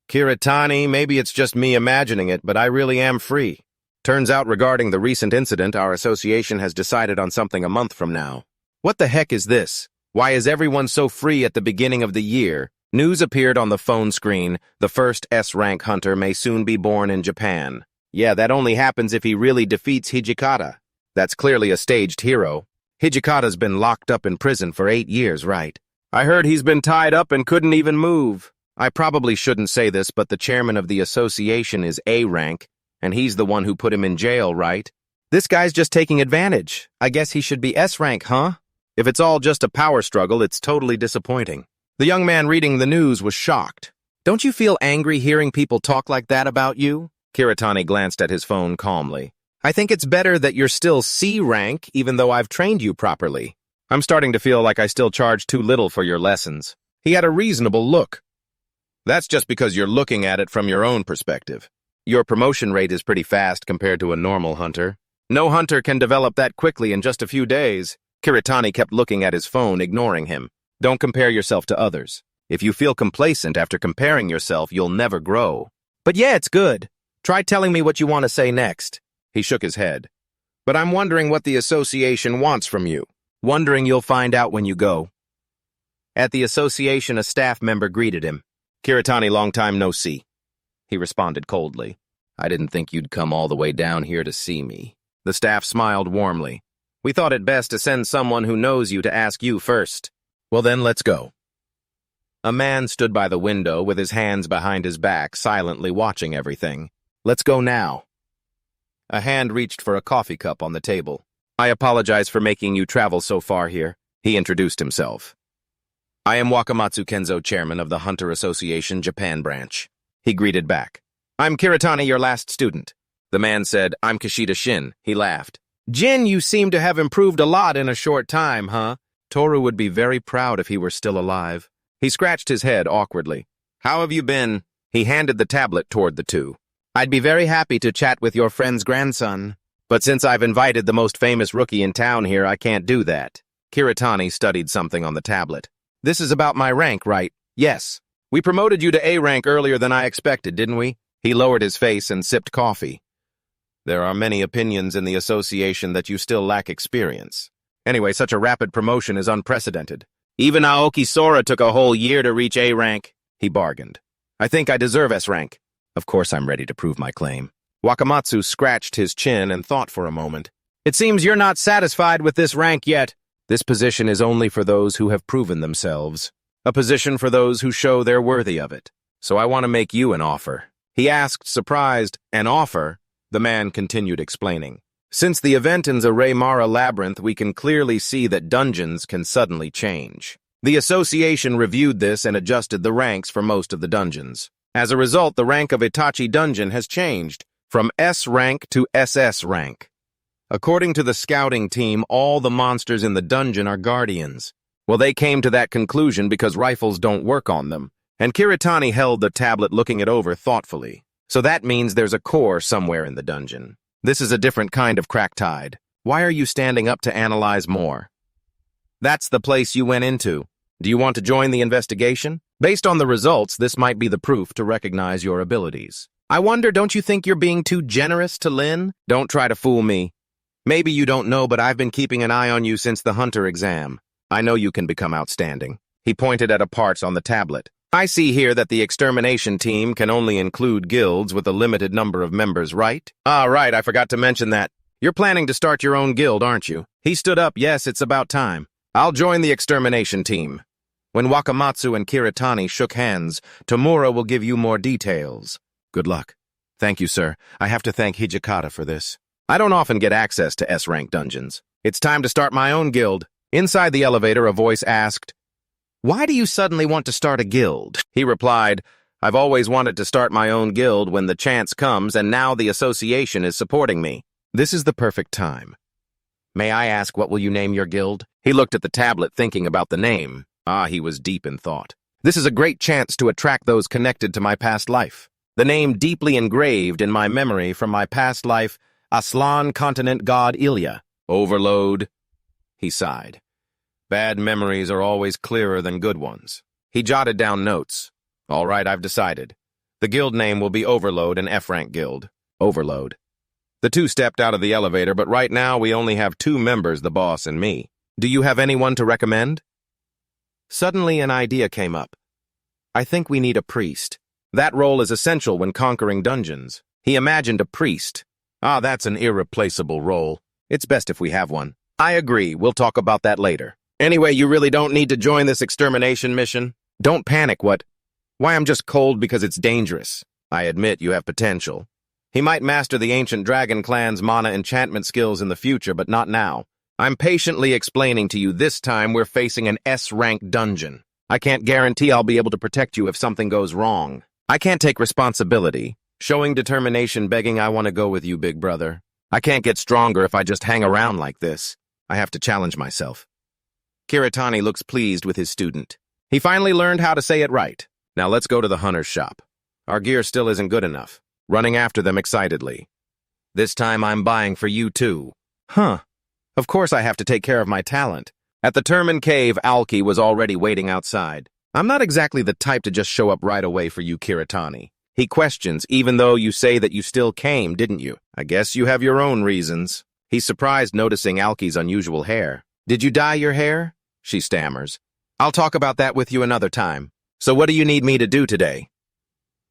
Speaker 1: Kiritani, maybe it's just me imagining it, but I really am free. Turns out regarding the recent incident, our association has decided on something a month from now. What the heck is this? Why is everyone so free at the beginning of the year? News appeared on the phone screen. The first S-rank hunter may soon be born in Japan. Yeah, that only happens if he really defeats Hijikata. That's clearly a staged hero. Hijikata's been locked up in prison for 8 years, right? I heard he's been tied up and couldn't even move. I probably shouldn't say this, but the chairman of the association is A-rank, and he's the one who put him in jail, right? This guy's just taking advantage. I guess he should be S-rank, huh? If it's all just a power struggle, it's totally disappointing. The young man reading the news was shocked. Don't you feel angry hearing people talk like that about you? Kiritani glanced at his phone calmly. I think it's better that you're still C-rank, even though I've trained you properly. I'm starting to feel like I still charge too little for your lessons. He had a reasonable look. That's just because you're looking at it from your own perspective. Your promotion rate is pretty fast compared to a normal hunter. No hunter can develop that quickly in just a few days. Kiritani kept looking at his phone, ignoring him. Don't compare yourself to others. If you feel complacent after comparing yourself, you'll never grow. But yeah, it's good. Try telling me what you want to say next. He shook his head. But I'm wondering what the association wants from you. Wondering you'll find out when you go. At the association, a staff member greeted him. Kiritani, long time no see. He responded coldly. I didn't think you'd come all the way down here to see me. The staff smiled warmly. We thought it best to send someone who knows you to ask you first. Well then, let's go. A man stood by the window with his hands behind his back, silently watching everything. Let's go now. A hand reached for a coffee cup on the table. I apologize for making you travel so far here. He introduced himself. I am Wakamatsu Kenzo, chairman of the Hunter Association Japan branch. He greeted back. I'm Kiritani, your last student. The man said, I'm Kishida Shin. He laughed. Jin, you seem to have improved a lot in a short time, huh? Toru would be very proud if he were still alive. He scratched his head awkwardly. How have you been? He handed the tablet toward the two. I'd be very happy to chat with your friend's grandson. But since I've invited the most famous rookie in town here, I can't do that. Kiritani studied something on the tablet. This is about my rank, right? Yes. We promoted you to A rank earlier than I expected, didn't we? He lowered his face and sipped coffee. There are many opinions in the association that you still lack experience. Anyway, such a rapid promotion is unprecedented. Even Aoki Sora took a whole year to reach A rank. He bargained. I think I deserve S rank. Of course I'm ready to prove my claim. Wakamatsu scratched his chin and thought for a moment. It seems you're not satisfied with this rank yet. This position is only for those who have proven themselves. A position for those who show they're worthy of it. So I want to make you an offer. He asked, surprised, an offer? The man continued explaining. Since the event in Zaray Mara Labyrinth, we can clearly see that dungeons can suddenly change. The association reviewed this and adjusted the ranks for most of the dungeons. As a result, the rank of Itachi Dungeon has changed from S rank to SS rank. According to the scouting team, all the monsters in the dungeon are guardians. Well, they came to that conclusion because rifles don't work on them, and Kiritani held the tablet looking it over thoughtfully. So that means there's a core somewhere in the dungeon. This is a different kind of cracked tide. Why are you standing up to analyze more? That's the place you went into. Do you want to join the investigation? Based on the results, this might be the proof to recognize your abilities. I wonder, don't you think you're being too generous to Lin? Don't try to fool me. Maybe you don't know, but I've been keeping an eye on you since the Hunter exam. I know you can become outstanding. He pointed at a parts on the tablet. I see here that the extermination team can only include guilds with a limited number of members, right? Ah, right, I forgot to mention that. You're planning to start your own guild, aren't you? He stood up. Yes, it's about time. I'll join the extermination team. When Wakamatsu and Kiritani shook hands, Tamura will give you more details. Good luck. Thank you, sir. I have to thank Hijikata for this. I don't often get access to S-rank dungeons. It's time to start my own guild. Inside the elevator, a voice asked, "Why do you suddenly want to start a guild?" He replied, "I've always wanted to start my own guild when the chance comes, and now the association is supporting me. This is the perfect time. May I ask, what will you name your guild?" He looked at the tablet, thinking about the name. He was deep in thought. This is a great chance to attract those connected to my past life. The name deeply engraved in my memory from my past life, Aslan continent god Ilya. Overload. He sighed. Bad memories are always clearer than good ones. He jotted down notes. All right, I've decided. The guild name will be Overload, an F-rank guild. Overload. The two stepped out of the elevator, but right now we only have 2 members, the boss and me. Do you have anyone to recommend? Suddenly an idea came up. I think we need a priest. That role is essential when conquering dungeons. He imagined a priest. That's an irreplaceable role. It's best if we have one. I agree. We'll talk about that later. Anyway, you really don't need to join this extermination mission. Don't panic, what? Why, I'm just cold because it's dangerous. I admit you have potential. He might master the ancient dragon clan's mana enchantment skills in the future, but not now. I'm patiently explaining to you this time we're facing an S-rank dungeon. I can't guarantee I'll be able to protect you if something goes wrong. I can't take responsibility. Showing determination, begging I want to go with you, big brother. I can't get stronger if I just hang around like this. I have to challenge myself. Kiritani looks pleased with his student. He finally learned how to say it right. Now let's go to the hunter's shop. Our gear still isn't good enough. Running after them excitedly. This time I'm buying for you too. Huh. Of course I have to take care of my talent. At the Termin Cave, Alki was already waiting outside. I'm not exactly the type to just show up right away for you, Kiritani. He questions, even though you say that you still came, didn't you? I guess you have your own reasons. He's surprised noticing Alki's unusual hair. Did you dye your hair? She stammers. I'll talk about that with you another time. So what do you need me to do today?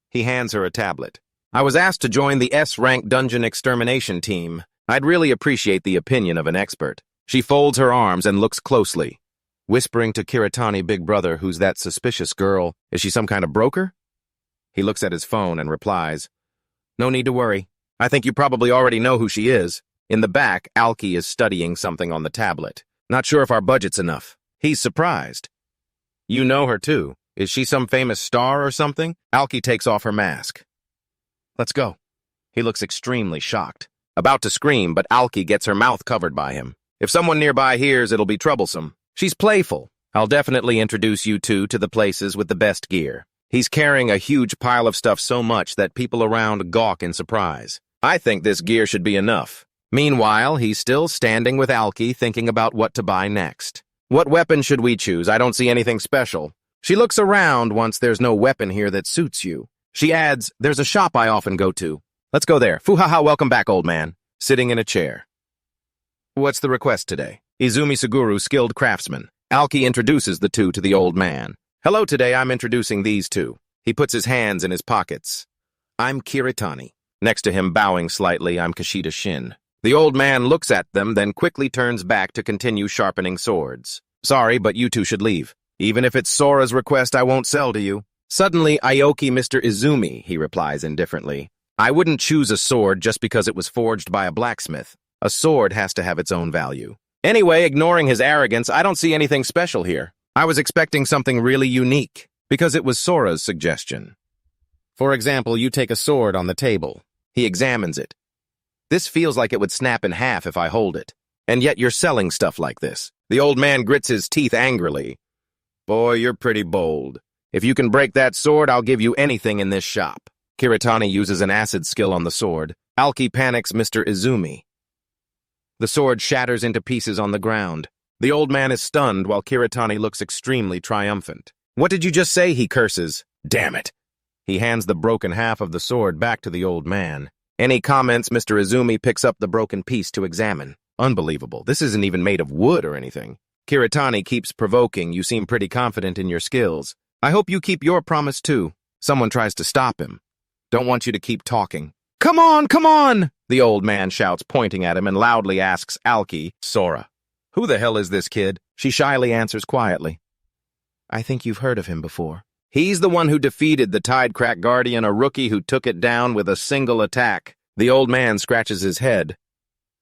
Speaker 1: He hands her a tablet. I was asked to join the S-rank dungeon extermination team. I'd really appreciate the opinion of an expert. She folds her arms and looks closely. Whispering to Kiritani, big brother, who's that suspicious girl? Is she some kind of broker? He looks at his phone and replies, No need to worry. I think you probably already know who she is. In the back, Alki is studying something on the tablet. Not sure if our budget's enough. He's surprised. You know her too. Is she some famous star or something? Alki takes off her mask. Let's go. He looks extremely shocked. About to scream, but Alki gets her mouth covered by him. If someone nearby hears, it'll be troublesome. She's playful. I'll definitely introduce you two to the places with the best gear. He's carrying a huge pile of stuff so much that people around gawk in surprise. I think this gear should be enough. Meanwhile, he's still standing with Alki thinking about what to buy next. What weapon should we choose? I don't see anything special. She looks around once there's no weapon here that suits you. She adds, there's a shop I often go to. Let's go there. Fuhaha, welcome back, old man. Sitting in a chair. What's the request today? Izumi Suguru, skilled craftsman. Alki introduces the two to the old man. Hello, today I'm introducing these two. He puts his hands in his pockets. I'm Kiritani. Next to him, bowing slightly, I'm Kashida Shin. The old man looks at them, then quickly turns back to continue sharpening swords. Sorry, but you two should leave. Even if it's Sora's request, I won't sell to you. Suddenly, Aoki, Mr. Izumi, he replies indifferently. I wouldn't choose a sword just because it was forged by a blacksmith. A sword has to have its own value. Anyway, ignoring his arrogance, I don't see anything special here. I was expecting something really unique, because it was Sora's suggestion. For example, you take a sword on the table. He examines it. This feels like it would snap in half if I hold it. And yet you're selling stuff like this. The old man grits his teeth angrily. Boy, you're pretty bold. If you can break that sword, I'll give you anything in this shop. Kiritani uses an acid skill on the sword. Alki panics Mr. Izumi. The sword shatters into pieces on the ground. The old man is stunned while Kiritani looks extremely triumphant. What did you just say? He curses. Damn it. He hands the broken half of the sword back to the old man. Any comments? Mr. Izumi picks up the broken piece to examine. Unbelievable. This isn't even made of wood or anything. Kiritani keeps provoking. You seem pretty confident in your skills. I hope you keep your promise too. Someone tries to stop him. Don't want you to keep talking. Come on, come on! The old man shouts, pointing at him, and loudly asks Alki, Sora. Who the hell is this kid? She shyly answers quietly. I think you've heard of him before. He's the one who defeated the Tidecrack Guardian, a rookie who took it down with a single attack. The old man scratches his head.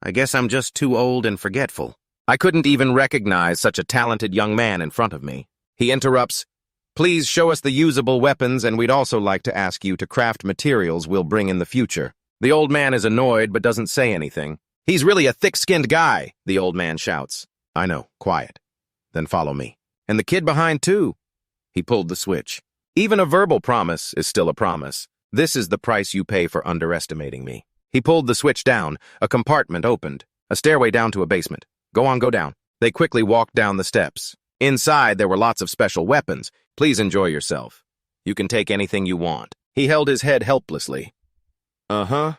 Speaker 1: I guess I'm just too old and forgetful. I couldn't even recognize such a talented young man in front of me. He interrupts. Please show us the usable weapons, and we'd also like to ask you to craft materials we'll bring in the future. The old man is annoyed but doesn't say anything. He's really a thick-skinned guy, the old man shouts. I know, quiet. Then follow me. And the kid behind, too. He pulled the switch. Even a verbal promise is still a promise. This is the price you pay for underestimating me. He pulled the switch down. A compartment opened. A stairway down to a basement. Go on, go down. They quickly walked down the steps. Inside, there were lots of special weapons. Please enjoy yourself. You can take anything you want. He held his head helplessly. Uh-huh,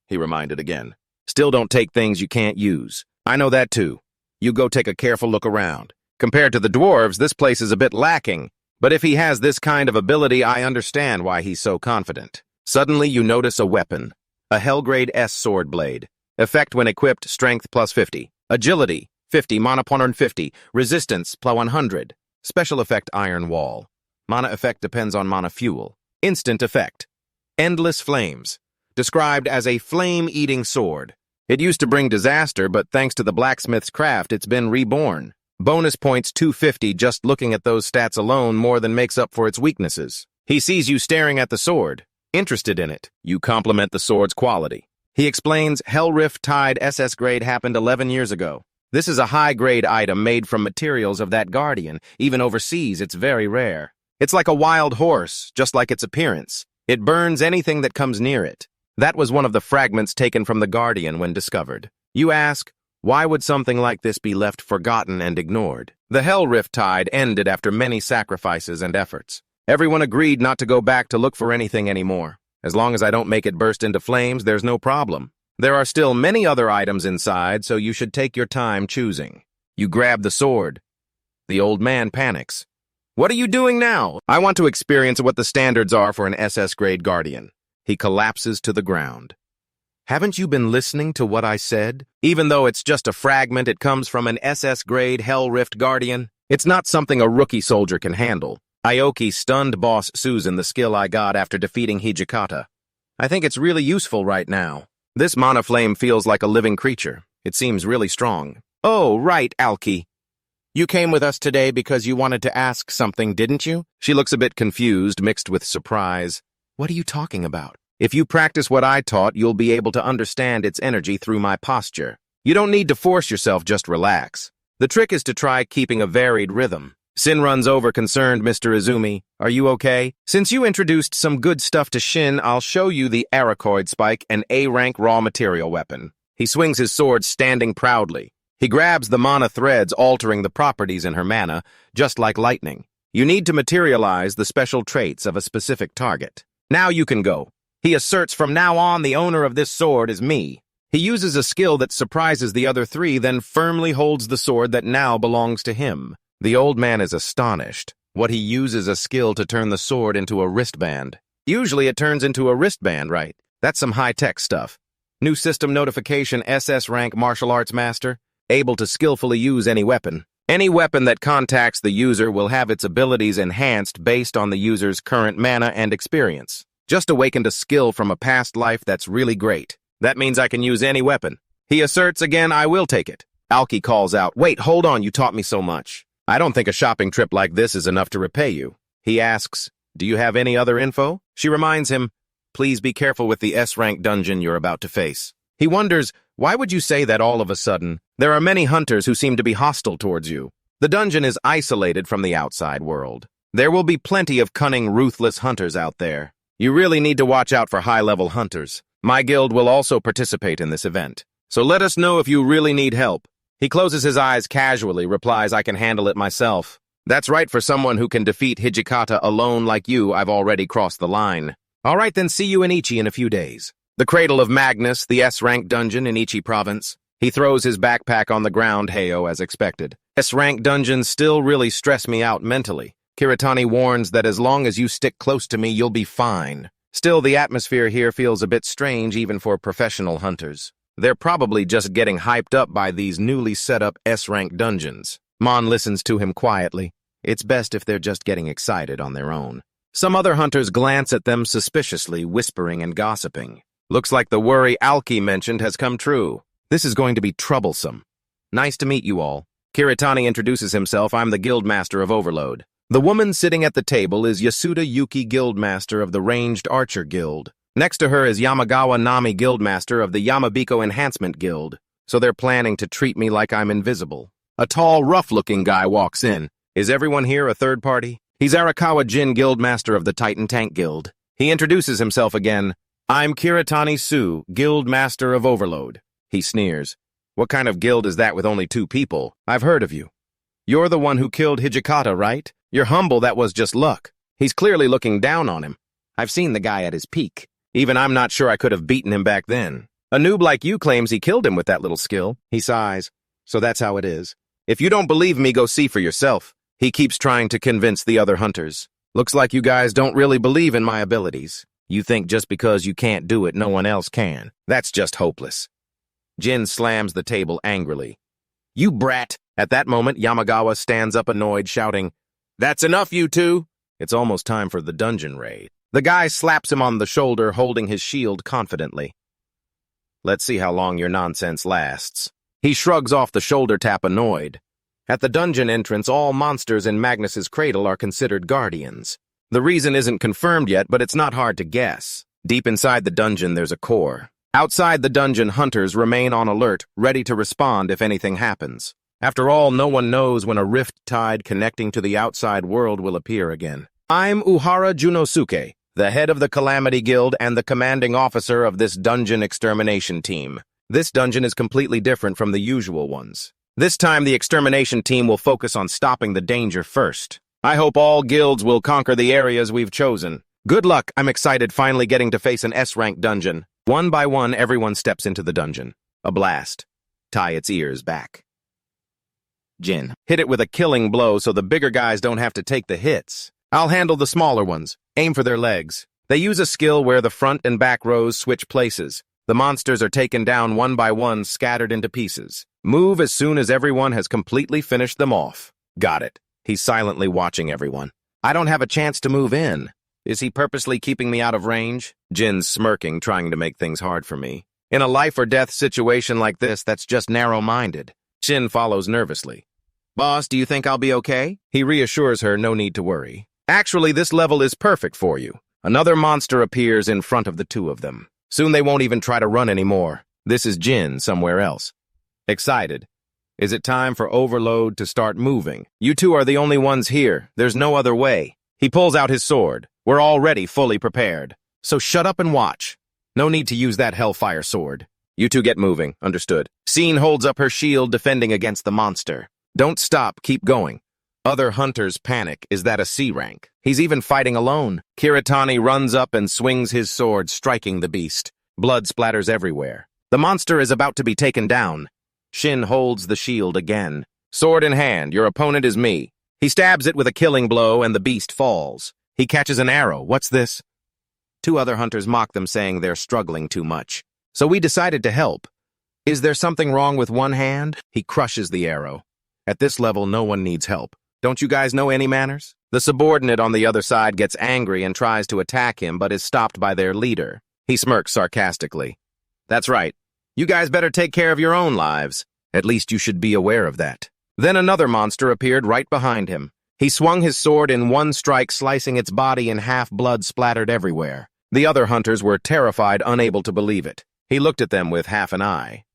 Speaker 1: he reminded again. Still don't take things you can't use. I know that too. You go take a careful look around. Compared to the dwarves, this place is a bit lacking. But if he has this kind of ability, I understand why he's so confident. Suddenly, you notice a weapon. A Hellgrade S sword blade. Effect when equipped, strength plus 50. Agility, 50, mana 150. Resistance, plus 100. Special effect, Iron Wall. Mana effect depends on mana fuel. Instant effect. Endless Flames. Described as a flame-eating sword. It used to bring disaster, but thanks to the blacksmith's craft, it's been reborn. Bonus points 250 just looking at those stats alone more than makes up for its weaknesses. He sees you staring at the sword. Interested in it. You compliment the sword's quality. He explains Hellrift Tide SS grade happened 11 years ago. This is a high-grade item made from materials of that guardian. Even overseas, it's very rare. It's like a wild horse, just like its appearance. It burns anything that comes near it. That was one of the fragments taken from the guardian when discovered. You ask, why would something like this be left forgotten and ignored? The Hellrift Tide ended after many sacrifices and efforts. Everyone agreed not to go back to look for anything anymore. As long as I don't make it burst into flames, there's no problem. There are still many other items inside, so you should take your time choosing. You grab the sword. The old man panics. What are you doing now? I want to experience what the standards are for an SS-grade guardian. He collapses to the ground. Haven't you been listening to what I said? Even though it's just a fragment, it comes from an SS-grade Hellrift guardian. It's not something a rookie soldier can handle. Aoki stunned Boss Susan the skill I got after defeating Hijikata. I think it's really useful right now. This mana flame feels like a living creature. It seems really strong. Oh, right, Alki. You came with us today because you wanted to ask something, didn't you? She looks a bit confused, mixed with surprise. What are you talking about? If you practice what I taught, you'll be able to understand its energy through my posture. You don't need to force yourself, just relax. The trick is to try keeping a varied rhythm. Sin runs over, concerned, Mr. Izumi. Are you okay? Since you introduced some good stuff to Shin, I'll show you the Arakoid Spike, an A-rank raw material weapon. He swings his sword standing proudly. He grabs the mana threads, altering the properties in her mana, just like lightning. You need to materialize the special traits of a specific target. Now you can go. He asserts, from now on, the owner of this sword is me. He uses a skill that surprises the other three, then firmly holds the sword that now belongs to him. The old man is astonished. What he uses a skill to turn the sword into a wristband. Usually it turns into a wristband, right? That's some high-tech stuff. New system notification, SS-Rank martial arts master. Able to skillfully use any weapon. Any weapon that contacts the user will have its abilities enhanced based on the user's current mana and experience. Just awakened a skill from a past life that's really great. That means I can use any weapon. He asserts again, I will take it. Alki calls out, wait, hold on, you taught me so much. I don't think a shopping trip like this is enough to repay you. He asks, do you have any other info? She reminds him, please be careful with the S-rank dungeon you're about to face. He wonders, why would you say that all of a sudden? There are many hunters who seem to be hostile towards you. The dungeon is isolated from the outside world. There will be plenty of cunning, ruthless hunters out there. You really need to watch out for high-level hunters. My guild will also participate in this event. So let us know if you really need help. He closes his eyes casually, replies, I can handle it myself. That's right, for someone who can defeat Hijikata alone like you, I've already crossed the line. All right, then see you in Ichi in a few days. The Cradle of Magnus, the S-rank dungeon in Ichi province. He throws his backpack on the ground, heyo, as expected. S-rank dungeons still really stress me out mentally. Kiritani warns that as long as you stick close to me, you'll be fine. Still, the atmosphere here feels a bit strange even for professional hunters. They're probably just getting hyped up by these newly set up S-rank dungeons. Mon listens to him quietly. It's best if they're just getting excited on their own. Some other hunters glance at them suspiciously, whispering and gossiping. Looks like the worry Alki mentioned has come true. This is going to be troublesome. Nice to meet you all. Kiritani introduces himself. I'm the Guildmaster of Overload. The woman sitting at the table is Yasuda Yuki, Guildmaster of the Ranged Archer Guild. Next to her is Yamagawa Nami, Guildmaster of the Yamabiko Enhancement Guild. So they're planning to treat me like I'm invisible. A tall, rough-looking guy walks in. Is everyone here a third party? He's Arakawa Jin, Guildmaster of the Titan Tank Guild. He introduces himself again. I'm Kiritani Su, Guildmaster of Overload. He sneers. What kind of guild is that with only 2 people? I've heard of you. You're the one who killed Hijikata, right? You're humble, that was just luck. He's clearly looking down on him. I've seen the guy at his peak. Even I'm not sure I could have beaten him back then. A noob like you claims he killed him with that little skill. He sighs. So that's how it is. If you don't believe me, go see for yourself. He keeps trying to convince the other hunters. Looks like you guys don't really believe in my abilities. You think just because you can't do it, no one else can. That's just hopeless. Jin slams the table angrily. You brat! At that moment, Yamagawa stands up annoyed, shouting, That's enough, you two! It's almost time for the dungeon raid. The guy slaps him on the shoulder, holding his shield confidently. Let's see how long your nonsense lasts. He shrugs off the shoulder tap, annoyed. At the dungeon entrance, all monsters in Magnus's cradle are considered guardians. The reason isn't confirmed yet, but it's not hard to guess. Deep inside the dungeon, there's a core. Outside the dungeon, hunters remain on alert, ready to respond if anything happens. After all, no one knows when a rift tide connecting to the outside world will appear again. I'm Uhara Junosuke, the head of the Calamity Guild and the commanding officer of this dungeon extermination team. This dungeon is completely different from the usual ones. This time, the extermination team will focus on stopping the danger first. I hope all guilds will conquer the areas we've chosen. Good luck, I'm excited finally getting to face an S-rank dungeon. One by one, everyone steps into the dungeon. A blast. Tie its ears back. Jin. Hit it with a killing blow so the bigger guys don't have to take the hits. I'll handle the smaller ones. Aim for their legs. They use a skill where the front and back rows switch places. The monsters are taken down one by one, scattered into pieces. Move as soon as everyone has completely finished them off. Got it. He's silently watching everyone. I don't have a chance to move in. Is he purposely keeping me out of range? Jin's smirking, trying to make things hard for me. In a life-or-death situation like this, that's just narrow-minded. Jin follows nervously. Boss, do you think I'll be okay? He reassures her, no need to worry. Actually, this level is perfect for you. Another monster appears in front of the two of them. Soon they won't even try to run anymore. This is Jin somewhere else. Excited. Is it time for Overload to start moving? You two are the only ones here. There's no other way. He pulls out his sword. We're already fully prepared. So shut up and watch. No need to use that Hellfire sword. You two get moving. Understood. Scene holds up her shield, defending against the monster. Don't stop. Keep going. Other hunters panic. Is that a C rank? He's even fighting alone. Kiritani runs up and swings his sword, striking the beast. Blood splatters everywhere. The monster is about to be taken down. Shin holds the shield again. Sword in hand, your opponent is me. He stabs it with a killing blow and the beast falls. He catches an arrow. What's this? Two other hunters mock them, saying they're struggling too much. So we decided to help. Is there something wrong with one hand? He crushes the arrow. At this level, no one needs help. Don't you guys know any manners? The subordinate on the other side gets angry and tries to attack him, but is stopped by their leader. He smirks sarcastically. That's right. You guys better take care of your own lives. At least you should be aware of that. Then another monster appeared right behind him. He swung his sword in one strike, slicing its body in half, blood splattered everywhere. The other hunters were terrified, unable to believe it. He looked at them with half an eye.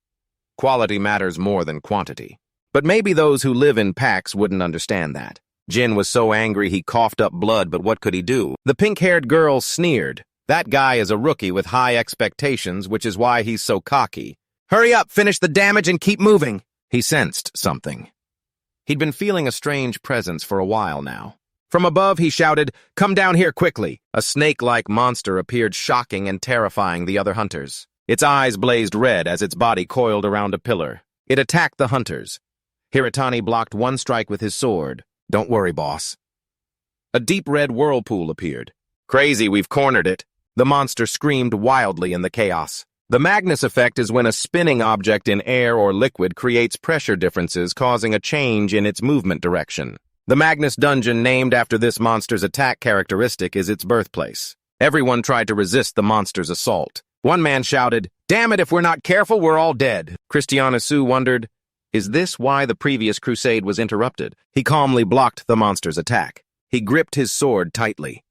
Speaker 1: Quality matters more than quantity. But maybe those who live in packs wouldn't understand that. Jin was so angry he coughed up blood, but what could he do? The pink-haired girl sneered. That guy is a rookie with high expectations, which is why he's so cocky. Hurry up, finish the damage and keep moving. He sensed something. He'd been feeling a strange presence for a while now. From above, he shouted, "Come down here quickly!" A snake-like monster appeared, shocking and terrifying the other hunters. Its eyes blazed red as its body coiled around a pillar. It attacked the hunters. Kiritani blocked one strike with his sword. Don't worry, boss. A deep red whirlpool appeared. Crazy, we've cornered it. The monster screamed wildly in the chaos. The Magnus effect is when a spinning object in air or liquid creates pressure differences, causing a change in its movement direction. The Magnus dungeon, named after this monster's attack characteristic, is its birthplace. Everyone tried to resist the monster's assault. One man shouted, "Damn it, if we're not careful, we're all dead." Christiana Sue wondered, is this why the previous crusade was interrupted? He calmly blocked the monster's attack. He gripped his sword tightly.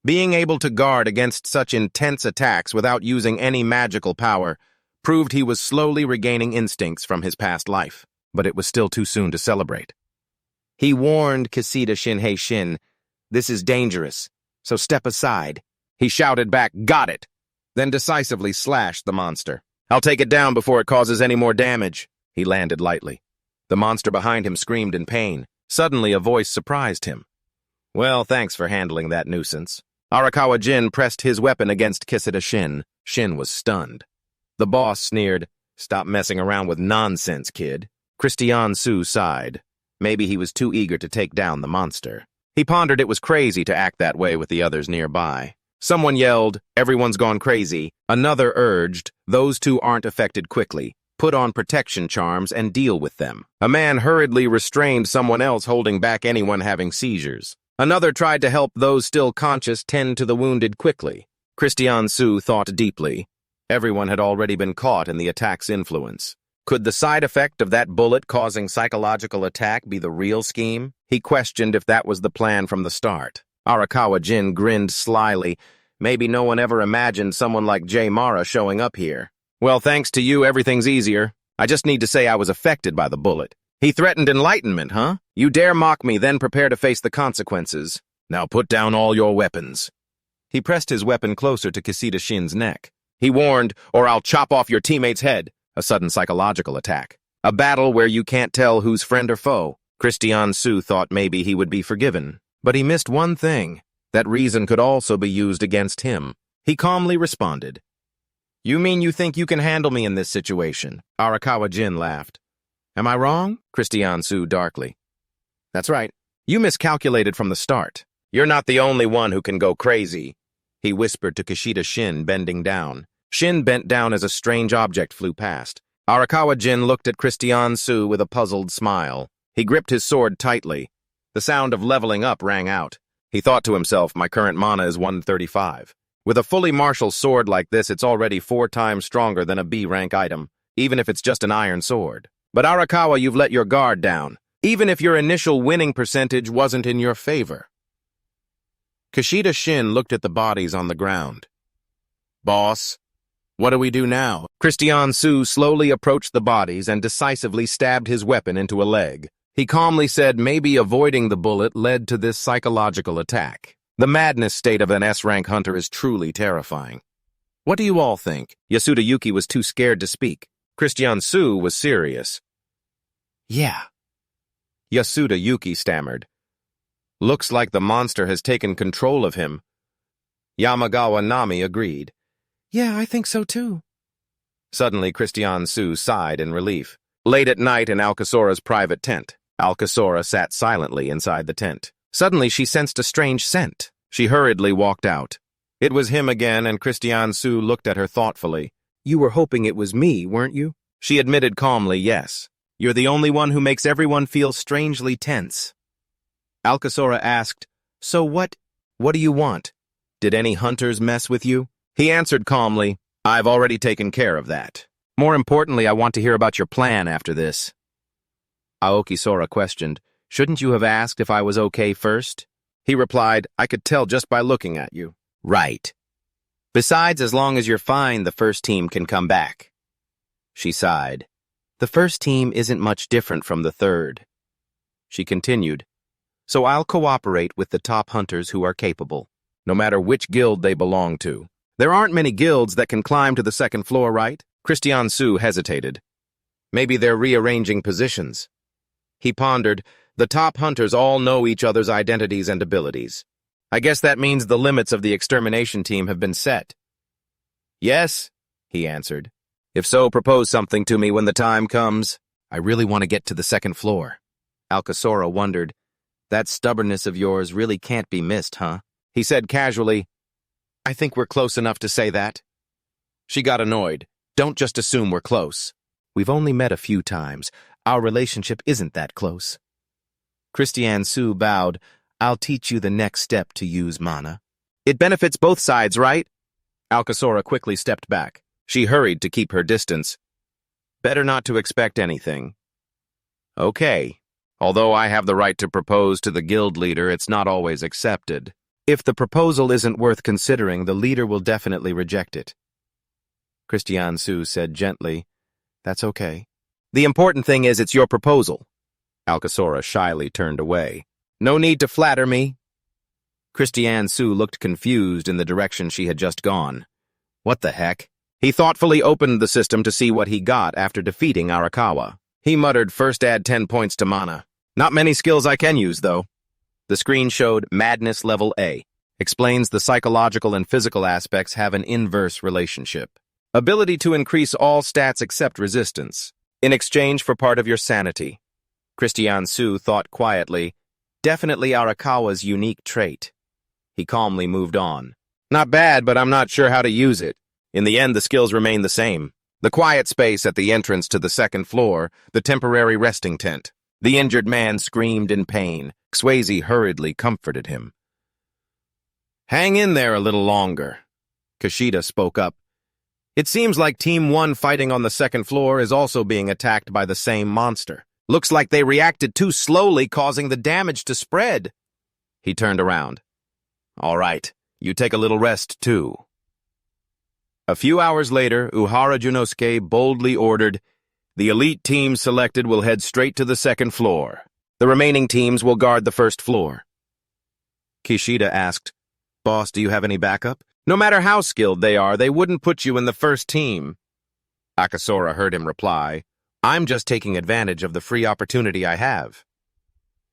Speaker 1: Being able to guard against such intense attacks without using any magical power proved he was slowly regaining instincts from his past life, but it was still too soon to celebrate. He warned Kisida Shin, "Hey Shin, this is dangerous, so step aside." He shouted back, "Got it," then decisively slashed the monster. "I'll take it down before it causes any more damage." He landed lightly. The monster behind him screamed in pain. Suddenly, a voice surprised him. "Well, thanks for handling that nuisance." Arakawa Jin pressed his weapon against Kisida Shin. Shin was stunned. The boss sneered, "Stop messing around with nonsense, kid." Christian Sue sighed. Maybe he was too eager to take down the monster. He pondered it was crazy to act that way with the others nearby. Someone yelled, "Everyone's gone crazy." Another urged, "Those two aren't affected quickly. Put on protection charms and deal with them." A man hurriedly restrained someone else, holding back anyone having seizures. Another tried to help those still conscious tend to the wounded quickly. Christian Sue thought deeply. Everyone had already been caught in the attack's influence. Could the side effect of that bullet causing psychological attack be the real scheme? He questioned if that was the plan from the start. Arakawa Jin grinned slyly. Maybe no one ever imagined someone like J. Mara showing up here. "Well, thanks to you, everything's easier. I just need to say I was affected by the bullet." He threatened enlightenment, huh? "You dare mock me, then prepare to face the consequences. Now put down all your weapons." He pressed his weapon closer to Kisida Shin's neck. He warned, "Or I'll chop off your teammate's head." A sudden psychological attack. A battle where you can't tell who's friend or foe. Christian Sue thought maybe he would be forgiven. But he missed one thing. That reason could also be used against him. He calmly responded, "You mean you think you can handle me in this situation?" Arakawa Jin laughed. "Am I wrong?" Christian Sue darkly. "That's right. You miscalculated from the start. You're not the only one who can go crazy." He whispered to Kisida Shin, bending down. Shin bent down as a strange object flew past. Arakawa Jin looked at Christian Sue with a puzzled smile. He gripped his sword tightly. The sound of leveling up rang out. He thought to himself, my current mana is 135. With a fully martial sword like this, it's already 4 times stronger than a B-rank item, even if it's just an iron sword. But Arakawa, you've let your guard down, even if your initial winning percentage wasn't in your favor. Kisida Shin looked at the bodies on the ground. "Boss, what do we do now?" Christian Sue slowly approached the bodies and decisively stabbed his weapon into a leg. He calmly said maybe avoiding the bullet led to this psychological attack. The madness state of an S-rank hunter is truly terrifying. What do you all think? Yasuda Yuki was too scared to speak. Christian Su was serious. Yeah. Yasuda Yuki stammered. Looks like the monster has taken control of him. Yamagawa Nami agreed. Yeah, I think so too. Suddenly, Christian Su sighed in relief. Late at night in Alcasora's private tent, Alcasora sat silently inside the tent. Suddenly, she sensed a strange scent. She hurriedly walked out. It was him again, and Christian Su looked at her thoughtfully. You were hoping it was me, weren't you? She admitted calmly, yes. You're the only one who makes everyone feel strangely tense. Alcasora asked, So what do you want? Did any hunters mess with you? He answered calmly, I've already taken care of that. More importantly, I want to hear about your plan after this. Aoki Sora questioned, Shouldn't you have asked if I was okay first? He replied, I could tell just by looking at you. Right. Besides, as long as you're fine, the first team can come back. She sighed. The first team isn't much different from the third. She continued, So I'll cooperate with the top hunters who are capable, no matter which guild they belong to. There aren't many guilds that can climb to the second floor, right? Christian Su hesitated. Maybe they're rearranging positions. He pondered, the top hunters all know each other's identities and abilities. I guess that means the limits of the extermination team have been set. Yes, he answered. If so, propose something to me when the time comes. I really want to get to the second floor. Alcasora wondered, That stubbornness of yours really can't be missed, huh? He said casually, I think we're close enough to say that. She got annoyed. Don't just assume we're close. We've only met a few times. Our relationship isn't that close. Christian Su bowed. I'll teach you the next step to use mana. It benefits both sides, right? Alcasora quickly stepped back. She hurried to keep her distance. Better not to expect anything. Okay. Although I have the right to propose to the guild leader, it's not always accepted. If the proposal isn't worth considering, the leader will definitely reject it. Christian Su said gently, That's okay. The important thing is it's your proposal. Alcasora shyly turned away. No need to flatter me. Christian Su looked confused in the direction she had just gone. What the heck? He thoughtfully opened the system to see what he got after defeating Arakawa. He muttered, First add 10 points to mana. Not many skills I can use, though. The screen showed Madness Level A. Explains the psychological and physical aspects have an inverse relationship. Ability to increase all stats except resistance, in exchange for part of your sanity. Christian Su thought quietly, Definitely Arakawa's unique trait. He calmly moved on. Not bad, but I'm not sure how to use it. In the end, the skills remain the same. The quiet space at the entrance to the second floor, the temporary resting tent. The injured man screamed in pain. Swayze hurriedly comforted him. Hang in there a little longer. Kushida spoke up. It seems like Team 1 fighting on the second floor is also being attacked by the same monster. Looks like they reacted too slowly, causing the damage to spread. He turned around. All right, you take a little rest, too. A few hours later, Uhara Junosuke boldly ordered, The elite team selected will head straight to the second floor. The remaining teams will guard the first floor. Kishida asked, Boss, do you have any backup? No matter how skilled they are, they wouldn't put you in the first team. Akasora heard him reply, I'm just taking advantage of the free opportunity I have.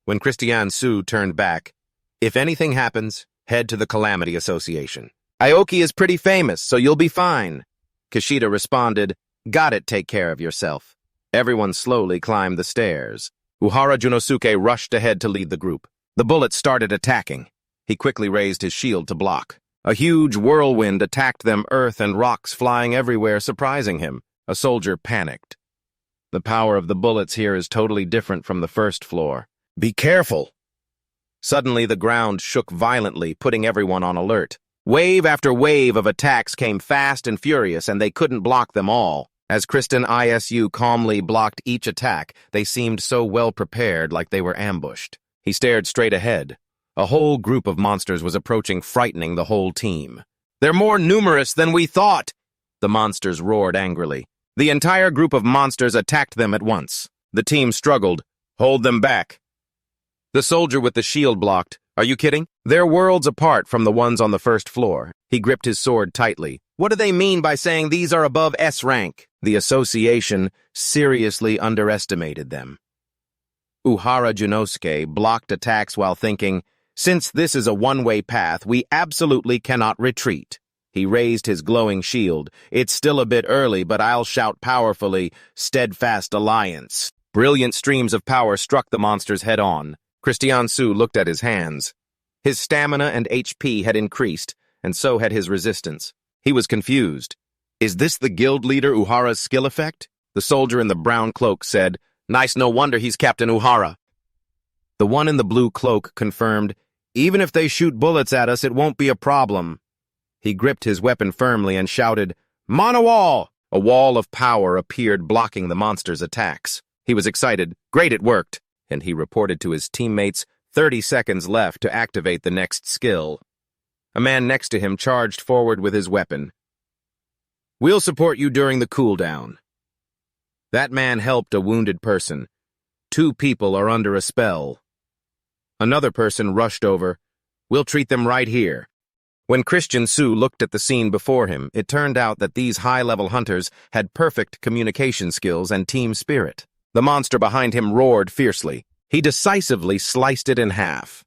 Speaker 1: When Christian Su turned back, If anything happens, head to the Calamity Association. Aoki is pretty famous, so you'll be fine. Kishida responded, Got it, take care of yourself. Everyone slowly climbed the stairs. Uhara Junosuke rushed ahead to lead the group. The bullets started attacking. He quickly raised his shield to block. A huge whirlwind attacked them, earth and rocks flying everywhere, surprising him. A soldier panicked. The power of the bullets here is totally different from the first floor. Be careful! Suddenly, the ground shook violently, putting everyone on alert. Wave after wave of attacks came fast and furious, and they couldn't block them all. As Kristen ISU calmly blocked each attack, they seemed so well prepared, like they were ambushed. He stared straight ahead. A whole group of monsters was approaching, frightening the whole team. They're more numerous than we thought! The monsters roared angrily. The entire group of monsters attacked them at once. The team struggled. Hold them back. The soldier with the shield blocked. Are you kidding? They're worlds apart from the ones on the first floor. He gripped his sword tightly. What do they mean by saying these are above S-Rank? The association seriously underestimated them. Uhara Junosuke blocked attacks while thinking, since this is a one-way path, we absolutely cannot retreat. He raised his glowing shield. It's still a bit early, but I'll shout powerfully, steadfast alliance. Brilliant streams of power struck the monsters head-on. Christian Su looked at his hands. His stamina and HP had increased, and so had his resistance. He was confused. Is this the guild leader Uhara's skill effect? The soldier in the brown cloak said, nice, no wonder he's Captain Uhara. The one in the blue cloak confirmed, even if they shoot bullets at us, it won't be a problem. He gripped his weapon firmly and shouted, Manhwa! A wall of power appeared blocking the monster's attacks. He was excited. Great, it worked. And he reported to his teammates, 30 seconds left to activate the next skill. A man next to him charged forward with his weapon. We'll support you during the cooldown. That man helped a wounded person. 2 people are under a spell. Another person rushed over. We'll treat them right here. When Christian Su looked at the scene before him, it turned out that these high-level hunters had perfect communication skills and team spirit. The monster behind him roared fiercely. He decisively sliced it in half.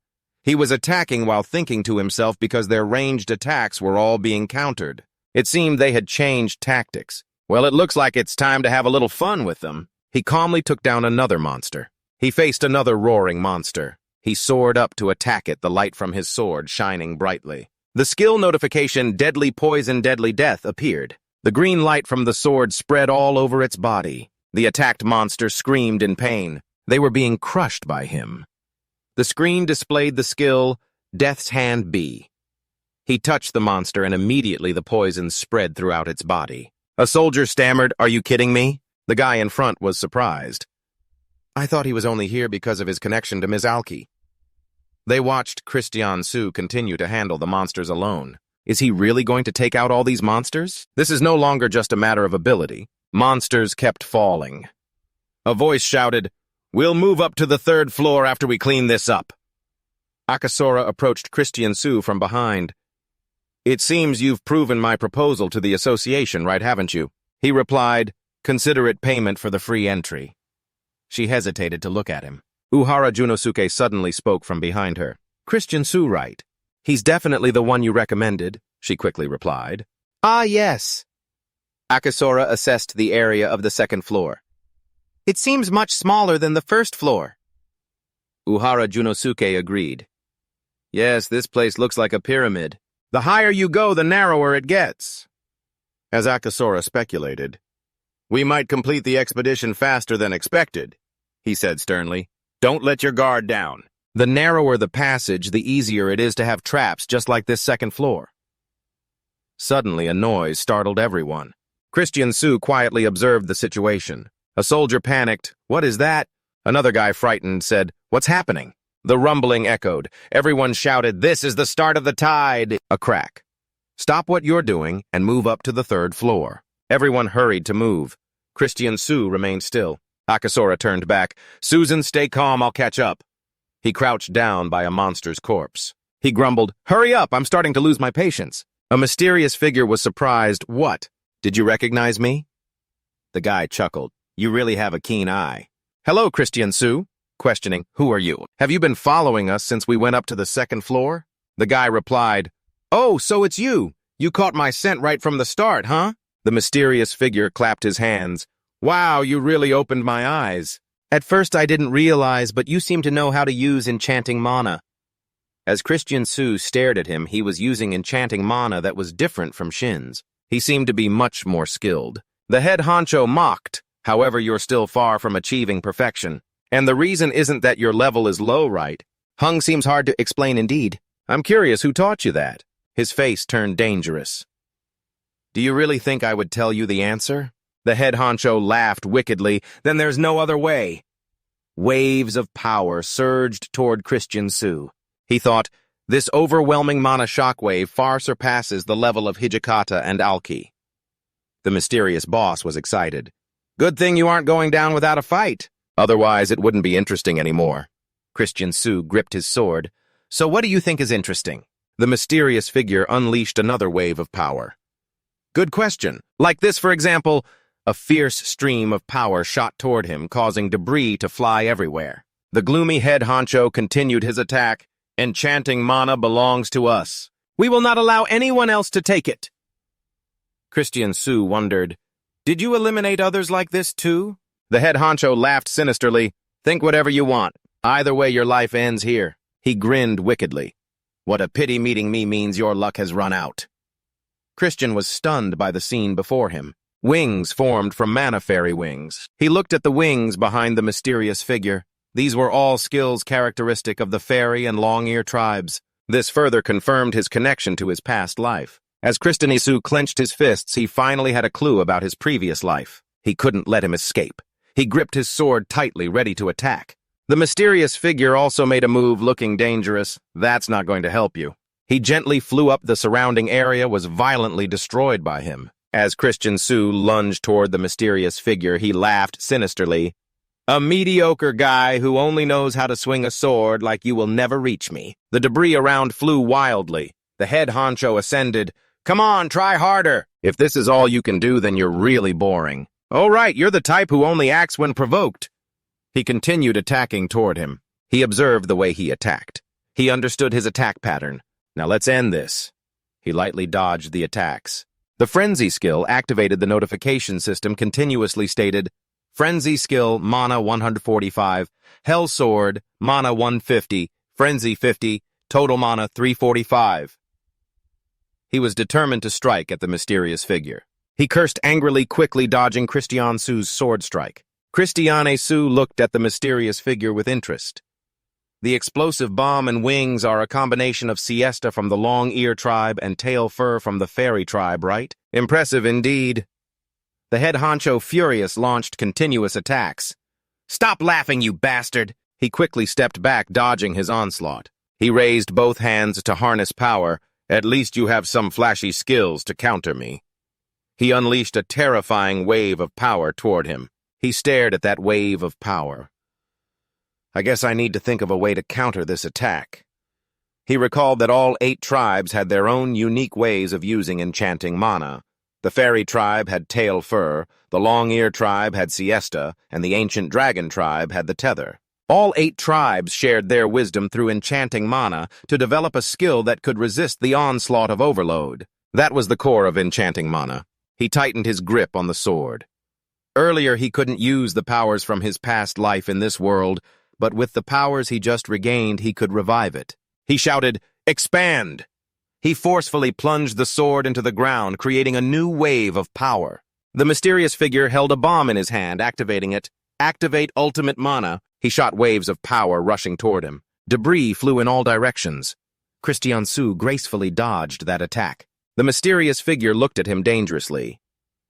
Speaker 1: He was attacking while thinking to himself because their ranged attacks were all being countered. It seemed they had changed tactics. Well, it looks like it's time to have a little fun with them. He calmly took down another monster. He faced another roaring monster. He soared up to attack it, the light from his sword shining brightly. The skill notification, Deadly Poison, Deadly Death, appeared. The green light from the sword spread all over its body. The attacked monster screamed in pain. They were being crushed by him. The screen displayed the skill, Death's Hand B. He touched the monster and immediately the poison spread throughout its body. A soldier stammered, "Are you kidding me?" The guy in front was surprised. I thought he was only here because of his connection to Ms. Alki. They watched Christian Su continue to handle the monsters alone. Is he really going to take out all these monsters? This is no longer just a matter of ability. Monsters kept falling. A voice shouted, "We'll move up to the 3rd floor after we clean this up." Akasora approached Christian Su from behind. It seems you've proven my proposal to the association, right, haven't you? He replied, "Consider it payment for the free entry." She hesitated to look at him. Uhara Junosuke suddenly spoke from behind her. "Christian Su, right? He's definitely the one you recommended," she quickly replied. "Ah, yes." Akasora assessed the area of the 2nd floor. "It seems much smaller than the 1st floor." Uhara Junosuke agreed. "Yes, this place looks like a pyramid. The higher you go, the narrower it gets." As Akasora speculated, "We might complete the expedition faster than expected," he said sternly. "Don't let your guard down. The narrower the passage, the easier it is to have traps just like this 2nd floor." Suddenly, a noise startled everyone. Christian Su quietly observed the situation. A soldier panicked. "What is that?" Another guy, frightened, said, "What's happening?" The rumbling echoed. Everyone shouted, "This is the start of the tide!" A crack. "Stop what you're doing and move up to the 3rd floor." Everyone hurried to move. Christian Su remained still. Akasora turned back. "Susan, stay calm, I'll catch up." He crouched down by a monster's corpse. He grumbled, "Hurry up, I'm starting to lose my patience." A mysterious figure was surprised. "What? Did you recognize me?" The guy chuckled. "You really have a keen eye." "Hello, Christian Su." Questioning, "Who are you? Have you been following us since we went up to the 2nd floor?" The guy replied, "Oh, so it's you. You caught my scent right from the start, huh?" The mysterious figure clapped his hands. "Wow, you really opened my eyes. At first I didn't realize, but you seem to know how to use enchanting mana." As Christian Su stared at him, he was using enchanting mana that was different from Shin's. He seemed to be much more skilled. The head honcho mocked, "However, you're still far from achieving perfection. And the reason isn't that your level is low, right? Hung seems hard to explain indeed. I'm curious who taught you that." His face turned dangerous. "Do you really think I would tell you the answer?" The head honcho laughed wickedly. "Then there's no other way." Waves of power surged toward Christian Su. He thought, this overwhelming mana shockwave far surpasses the level of Hijikata and Alki. The mysterious boss was excited. "Good thing you aren't going down without a fight. Otherwise, it wouldn't be interesting anymore." Christian Su gripped his sword. "So what do you think is interesting?" The mysterious figure unleashed another wave of power. Good question. Like this, for example, a fierce stream of power shot toward him, causing debris to fly everywhere. The gloomy head honcho continued his attack. Enchanting mana belongs to us. We will not allow anyone else to take it. Christian Sue wondered, did you eliminate others like this too? The head honcho laughed sinisterly. Think whatever you want. Either way, your life ends here. He grinned wickedly. What a pity meeting me means your luck has run out. Christian was stunned by the scene before him. Wings formed from mana fairy wings. He looked at the wings behind the mysterious figure. These were all skills characteristic of the fairy and long-ear tribes. This further confirmed his connection to his past life. As Christian Sue clenched his fists, he finally had a clue about his previous life. He couldn't let him escape. He gripped his sword tightly, ready to attack. The mysterious figure also made a move looking dangerous. That's not going to help you. He gently flew up the surrounding area, was violently destroyed by him. As Christian Sue lunged toward the mysterious figure, he laughed sinisterly. A mediocre guy who only knows how to swing a sword like you will never reach me. The debris around flew wildly. The head honcho ascended. Come on, try harder. If this is all you can do, then you're really boring. Oh, right, you're the type who only acts when provoked. He continued attacking toward him. He observed the way he attacked. He understood his attack pattern. Now let's end this. He lightly dodged the attacks. The Frenzy skill activated the notification system continuously stated, Frenzy skill, mana 145, Hell Sword, mana 150, Frenzy 50, total mana 345. He was determined to strike at the mysterious figure. He cursed angrily, quickly dodging Christian Sue's sword strike. Christian Sue looked at the mysterious figure with interest. The explosive bomb and wings are a combination of siesta from the long-ear tribe and tail fur from the fairy tribe, right? Impressive indeed. The head honcho, furious, launched continuous attacks. Stop laughing, you bastard! He quickly stepped back, dodging his onslaught. He raised both hands to harness power. At least you have some flashy skills to counter me. He unleashed a terrifying wave of power toward him. He stared at that wave of power. I guess I need to think of a way to counter this attack. He recalled that all 8 tribes had their own unique ways of using enchanting mana. The fairy tribe had tail fur, the long-ear tribe had siesta, and the ancient dragon tribe had the tether. All 8 tribes shared their wisdom through enchanting mana to develop a skill that could resist the onslaught of overload. That was the core of enchanting mana. He tightened his grip on the sword. Earlier, he couldn't use the powers from his past life in this world, but with the powers he just regained, he could revive it. He shouted, "Expand!" He forcefully plunged the sword into the ground, creating a new wave of power. The mysterious figure held a bomb in his hand, activating it. Activate ultimate mana. He shot waves of power rushing toward him. Debris flew in all directions. Christian Sue gracefully dodged that attack. The mysterious figure looked at him dangerously.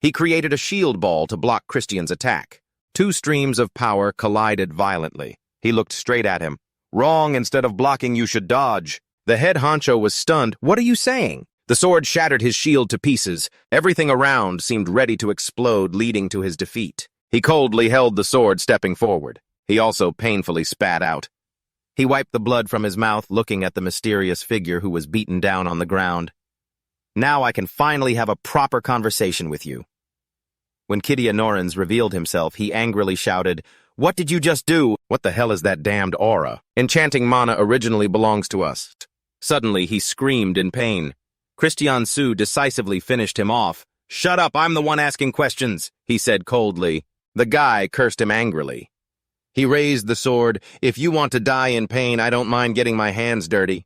Speaker 1: He created a shield ball to block Christian's attack. 2 streams of power collided violently. He looked straight at him. Wrong, instead of blocking, you should dodge. The head honcho was stunned. What are you saying? The sword shattered his shield to pieces. Everything around seemed ready to explode, leading to his defeat. He coldly held the sword, stepping forward. He also painfully spat out. He wiped the blood from his mouth, looking at the mysterious figure who was beaten down on the ground. Now I can finally have a proper conversation with you. When Kitty Norins revealed himself, he angrily shouted, What did you just do? What the hell is that damned aura? Enchanting mana originally belongs to us. Suddenly, he screamed in pain. Christian Sue decisively finished him off. Shut up, I'm the one asking questions, he said coldly. The guy cursed him angrily. He raised the sword. If you want to die in pain, I don't mind getting my hands dirty.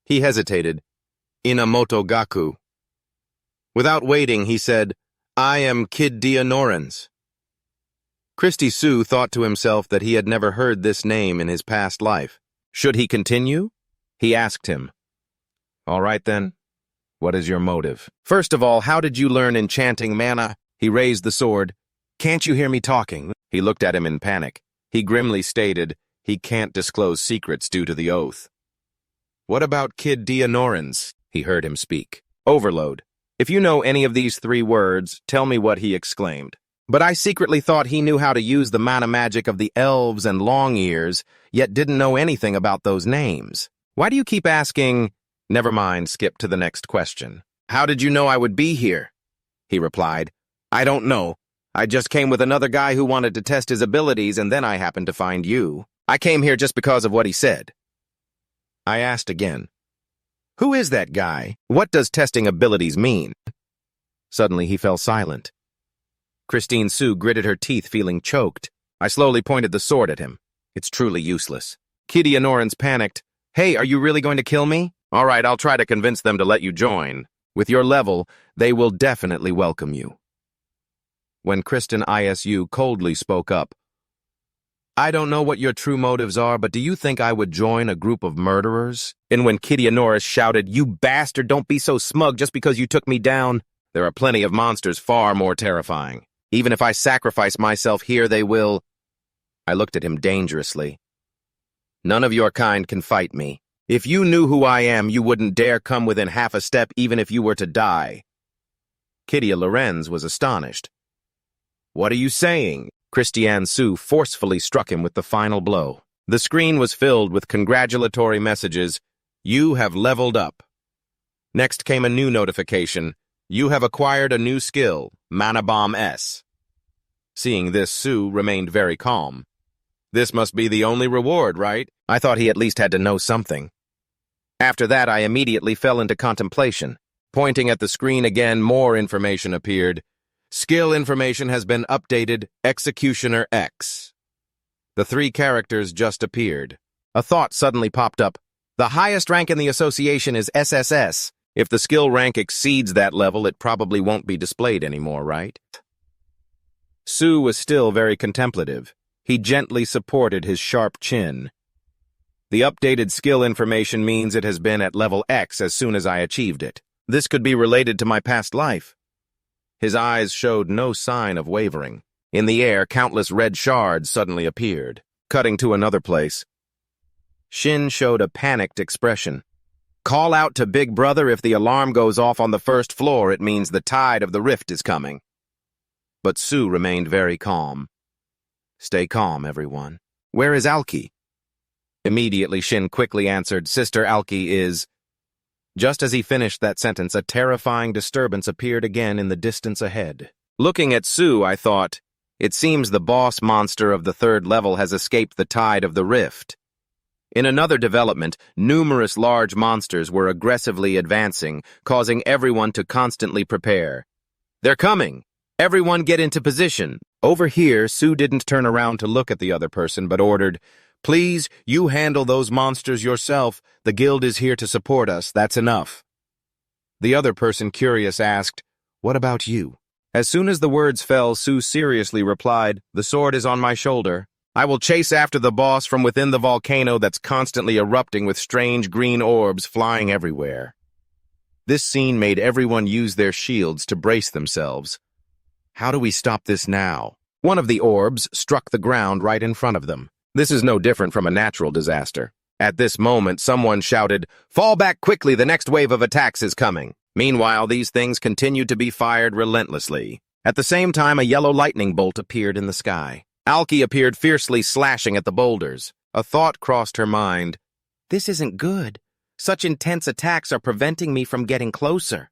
Speaker 1: He hesitated. Inamoto Gaku. Without waiting, he said, I am Kid Norins. Christy Sue thought to himself that he had never heard this name in his past life. Should he continue? He asked him. All right then. What is your motive? First of all, how did you learn enchanting mana? He raised the sword. Can't you hear me talking? He looked at him in panic. He grimly stated, he can't disclose secrets due to the oath. What about Kid Norins? He heard him speak. Overload. If you know any of these 3 words, tell me what he exclaimed. But I secretly thought he knew how to use the mana magic of the elves and long ears, yet didn't know anything about those names. Why do you keep asking? Never mind, skip to the next question. How did you know I would be here? he replied. I don't know. I just came with another guy who wanted to test his abilities, and then I happened to find you. I came here just because of what he said. I asked again. Who is that guy? What does testing abilities mean? Suddenly he fell silent. Christine Sue gritted her teeth, feeling choked. I slowly pointed the sword at him. It's truly useless. Kitty Honorans panicked. Hey, are you really going to kill me? All right, I'll try to convince them to let you join. With your level, they will definitely welcome you. When Kristen ISU coldly spoke up, I don't know what your true motives are, but do you think I would join a group of murderers? And when Kitty Honoris shouted, You bastard, don't be so smug just because you took me down. There are plenty of monsters far more terrifying. Even if I sacrifice myself here, they will. I looked at him dangerously. None of your kind can fight me. If you knew who I am, you wouldn't dare come within half a step even if you were to die. Kitty Lorenz was astonished. What are you saying? Christiane Sue forcefully struck him with the final blow. The screen was filled with congratulatory messages. You have leveled up. Next came a new notification. You have acquired a new skill, Mana Bomb S. Seeing this, Sue remained very calm. This must be the only reward, right? I thought he at least had to know something. After that, I immediately fell into contemplation. Pointing at the screen again, more information appeared. Skill information has been updated, Executioner X. The 3 characters just appeared. A thought suddenly popped up. The highest rank in the association is SSS. If the skill rank exceeds that level, it probably won't be displayed anymore, right? Sue was still very contemplative. He gently supported his sharp chin. The updated skill information means it has been at level X as soon as I achieved it. This could be related to my past life. His eyes showed no sign of wavering. In the air, countless red shards suddenly appeared. Cutting to another place. Shin showed a panicked expression. Call out to Big Brother if the alarm goes off on the first floor. It means the tide of the rift is coming. But Sue remained very calm. Stay calm, everyone. Where is Alki? Immediately, Shin quickly answered, Sister Alki is... Just as he finished that sentence, a terrifying disturbance appeared again in the distance ahead. Looking at Sue, I thought, it seems the boss monster of the 3rd level has escaped the tide of the rift. In another development, numerous large monsters were aggressively advancing, causing everyone to constantly prepare. They're coming! Everyone get into position! Over here, Sue didn't turn around to look at the other person, but ordered, Please, you handle those monsters yourself. The guild is here to support us. That's enough. The other person, curious, asked, What about you? As soon as the words fell, Sue seriously replied, The sword is on my shoulder. I will chase after the boss from within the volcano that's constantly erupting with strange green orbs flying everywhere. This scene made everyone use their shields to brace themselves. How do we stop this now? One of the orbs struck the ground right in front of them. This is no different from a natural disaster. At this moment, someone shouted, Fall back quickly, the next wave of attacks is coming. Meanwhile, these things continued to be fired relentlessly. At the same time, a yellow lightning bolt appeared in the sky. Alki appeared fiercely slashing at the boulders. A thought crossed her mind. This isn't good. Such intense attacks are preventing me from getting closer.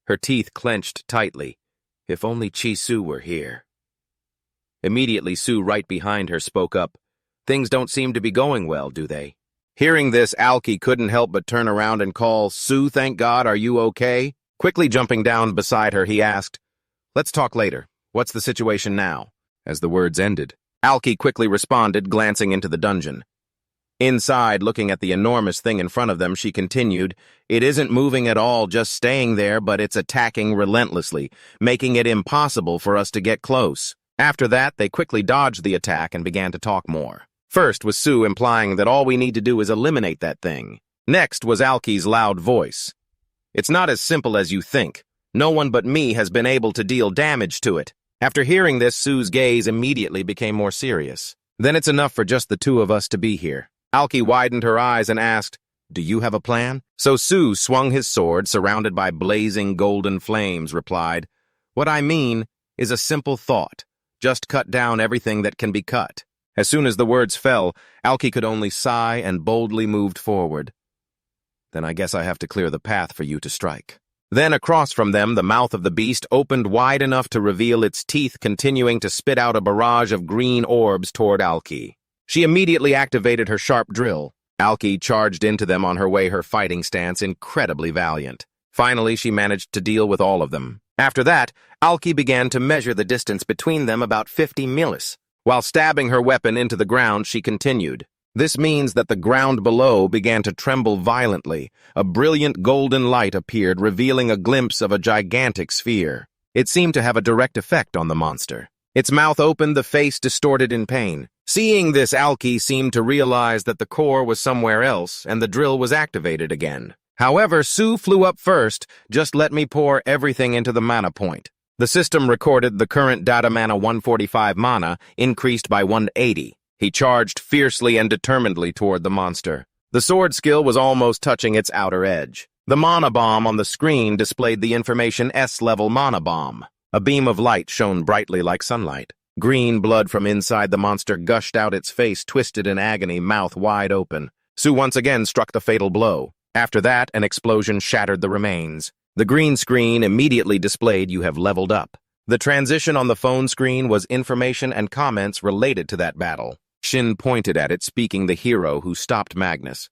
Speaker 1: Her teeth clenched tightly. If only Chi-Su were here. Immediately, Sue right behind her spoke up. Things don't seem to be going well, do they? Hearing this, Alki couldn't help but turn around and call, Sue, thank God, are you okay? Quickly jumping down beside her, he asked, Let's talk later. What's the situation now? As the words ended, Alki quickly responded, glancing into the dungeon. Inside, looking at the enormous thing in front of them, she continued, It isn't moving at all, just staying there, but it's attacking relentlessly, making it impossible for us to get close. After that, they quickly dodged the attack and began to talk more. First was Sue implying that all we need to do is eliminate that thing. Next was Alki's loud voice. It's not as simple as you think. No one but me has been able to deal damage to it. After hearing this, Sue's gaze immediately became more serious. Then it's enough for just the 2 of us to be here. Alki widened her eyes and asked, Do you have a plan? So Sue swung his sword, surrounded by blazing golden flames, replied, What I mean is a simple thought. Just cut down everything that can be cut. As soon as the words fell, Alki could only sigh and boldly moved forward. Then I guess I have to clear the path for you to strike. Then across from them, the mouth of the beast opened wide enough to reveal its teeth, continuing to spit out a barrage of green orbs toward Alki. She immediately activated her sharp drill. Alki charged into them on her way, her fighting stance incredibly valiant. Finally, she managed to deal with all of them. After that, Alki began to measure the distance between them, about 50 millis. While stabbing her weapon into the ground, she continued. This means that the ground below began to tremble violently. A brilliant golden light appeared, revealing a glimpse of a gigantic sphere. It seemed to have a direct effect on the monster. Its mouth opened, the face distorted in pain. Seeing this, Alki seemed to realize that the core was somewhere else, and the drill was activated again. However, Su flew up first. Just let me pour everything into the mana point. The system recorded the current data mana 145 mana, increased by 180. He charged fiercely and determinedly toward the monster. The sword skill was almost touching its outer edge. The mana bomb on the screen displayed the information S-level mana bomb. A beam of light shone brightly like sunlight. Green blood from inside the monster gushed out, its face twisted in agony, mouth wide open. Su once again struck the fatal blow. After that, an explosion shattered the remains. The green screen immediately displayed "You have leveled up." The transition on the phone screen was information and comments related to that battle. Shin pointed at it, speaking the hero who stopped Magnus.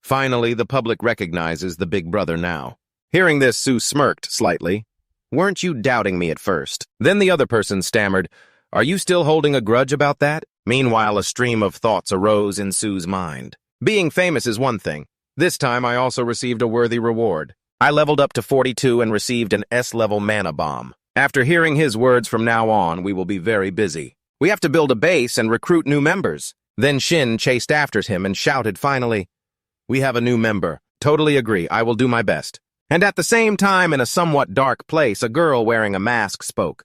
Speaker 1: Finally, the public recognizes the big brother now. Hearing this, Su smirked slightly. Weren't you doubting me at first? Then the other person stammered, Are you still holding a grudge about that? Meanwhile, a stream of thoughts arose in Su's mind. Being famous is one thing. This time, I also received a worthy reward. I leveled up to 42 and received an S-level mana bomb. After hearing his words, from now on, we will be very busy. We have to build a base and recruit new members. Then Shin chased after him and shouted finally, We have a new member. Totally agree. I will do my best. And at the same time, in a somewhat dark place, a girl wearing a mask spoke.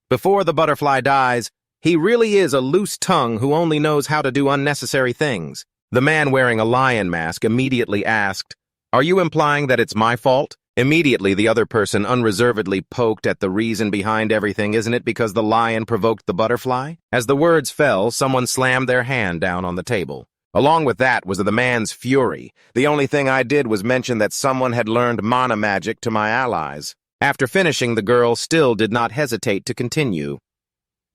Speaker 1: Before the butterfly dies, he really is a loose tongue who only knows how to do unnecessary things. The man wearing a lion mask immediately asked, Are you implying that it's my fault? Immediately, the other person unreservedly poked at the reason behind everything. Isn't it because the lion provoked the butterfly? As the words fell, someone slammed their hand down on the table. Along with that was the man's fury. The only thing I did was mention that someone had learned mana magic to my allies. After finishing, the girl still did not hesitate to continue.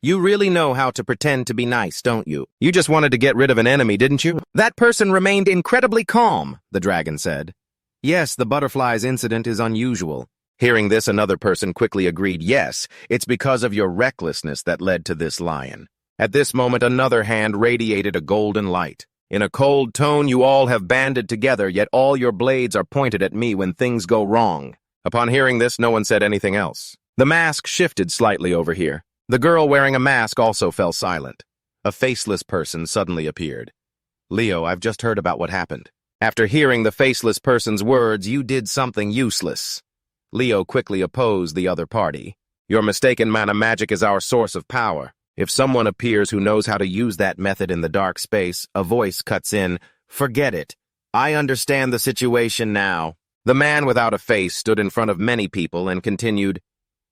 Speaker 1: You really know how to pretend to be nice, don't you? You just wanted to get rid of an enemy, didn't you? That person remained incredibly calm, the dragon said. Yes, the butterfly's incident is unusual. Hearing this, another person quickly agreed, Yes, it's because of your recklessness that led to this lion. At this moment, another hand radiated a golden light. In a cold tone, you all have banded together, yet all your blades are pointed at me when things go wrong. Upon hearing this, no one said anything else. The mask shifted slightly over here. The girl wearing a mask also fell silent. A faceless person suddenly appeared. Leo, I've just heard about what happened. After hearing the faceless person's words, you did something useless. Leo quickly opposed the other party. Your mistaken mana magic is our source of power. If someone appears who knows how to use that method in the dark space, a voice cuts in, Forget it. I understand the situation now. The man without a face stood in front of many people and continued,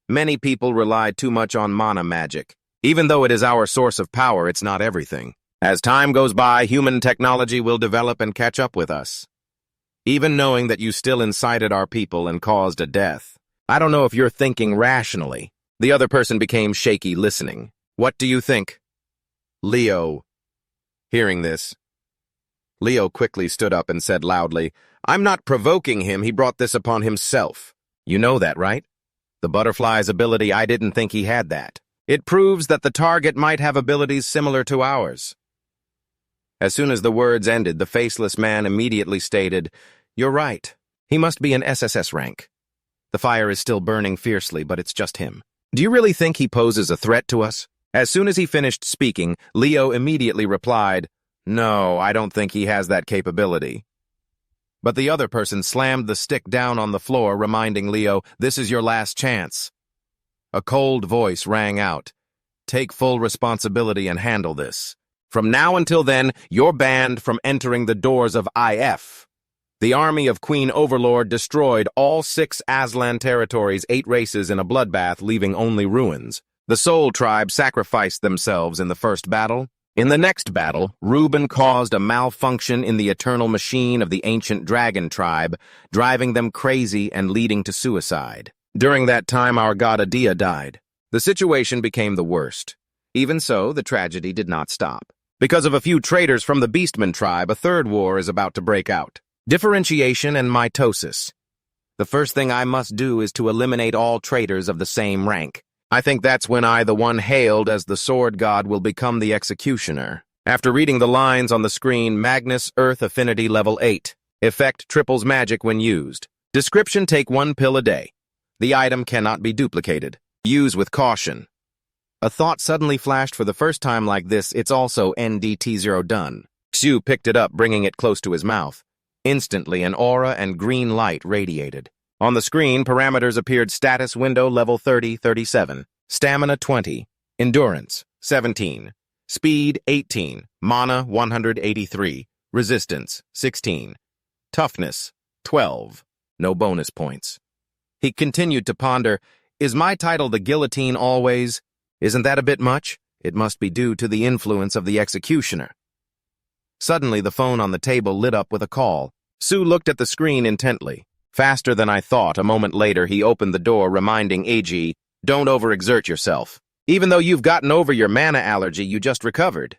Speaker 1: Many people rely too much on mana magic. Even though it is our source of power, it's not everything. As time goes by, human technology will develop and catch up with us. Even knowing that you still incited our people and caused a death. I don't know if you're thinking rationally. The other person became shaky, listening. What do you think? Leo. Hearing this, Leo quickly stood up and said loudly, I'm not provoking him, he brought this upon himself. You know that, right? The butterfly's ability, I didn't think he had that. It proves that the target might have abilities similar to ours. As soon as the words ended, the faceless man immediately stated, You're right. He must be an SSS-Rank. The fire is still burning fiercely, but it's just him. Do you really think he poses a threat to us? As soon as he finished speaking, Leo immediately replied, No, I don't think he has that capability. But the other person slammed the stick down on the floor, reminding Leo, This is your last chance. A cold voice rang out, Take full responsibility and handle this. From now until then, you're banned from entering the doors of IF. The army of Queen Overlord destroyed all 6 Aslan territories, 8 races in a bloodbath, leaving only ruins. The Soul Tribe sacrificed themselves in the first battle. In the next battle, Reuben caused a malfunction in the eternal machine of the ancient dragon tribe, driving them crazy and leading to suicide. During that time, our god Adia died. The situation became the worst. Even so, the tragedy did not stop. Because of a few traitors from the Beastman tribe, a third war is about to break out. Differentiation and mitosis. The first thing I must do is to eliminate all traitors of the same rank. I think that's when I, the one hailed as the sword god, will become the executioner. After reading the lines on the screen, Magnus Earth Affinity Level 8. Effect triples magic when used. Description: take 1 pill a day. The item cannot be duplicated. Use with caution. A thought suddenly flashed for the first time like this: it's also NDT0 done. Xu picked it up, bringing it close to his mouth. Instantly, an aura and green light radiated. On the screen, parameters appeared: status window level 30-37, stamina 20, endurance 17, speed 18, mana 183, resistance 16, toughness 12, no bonus points. He continued to ponder, is my title the guillotine always? Isn't that a bit much? It must be due to the influence of the executioner. Suddenly, the phone on the table lit up with a call. Xu looked at the screen intently. Faster than I thought, a moment later he opened the door, reminding AG, don't overexert yourself. Even though you've gotten over your mana allergy, you just recovered.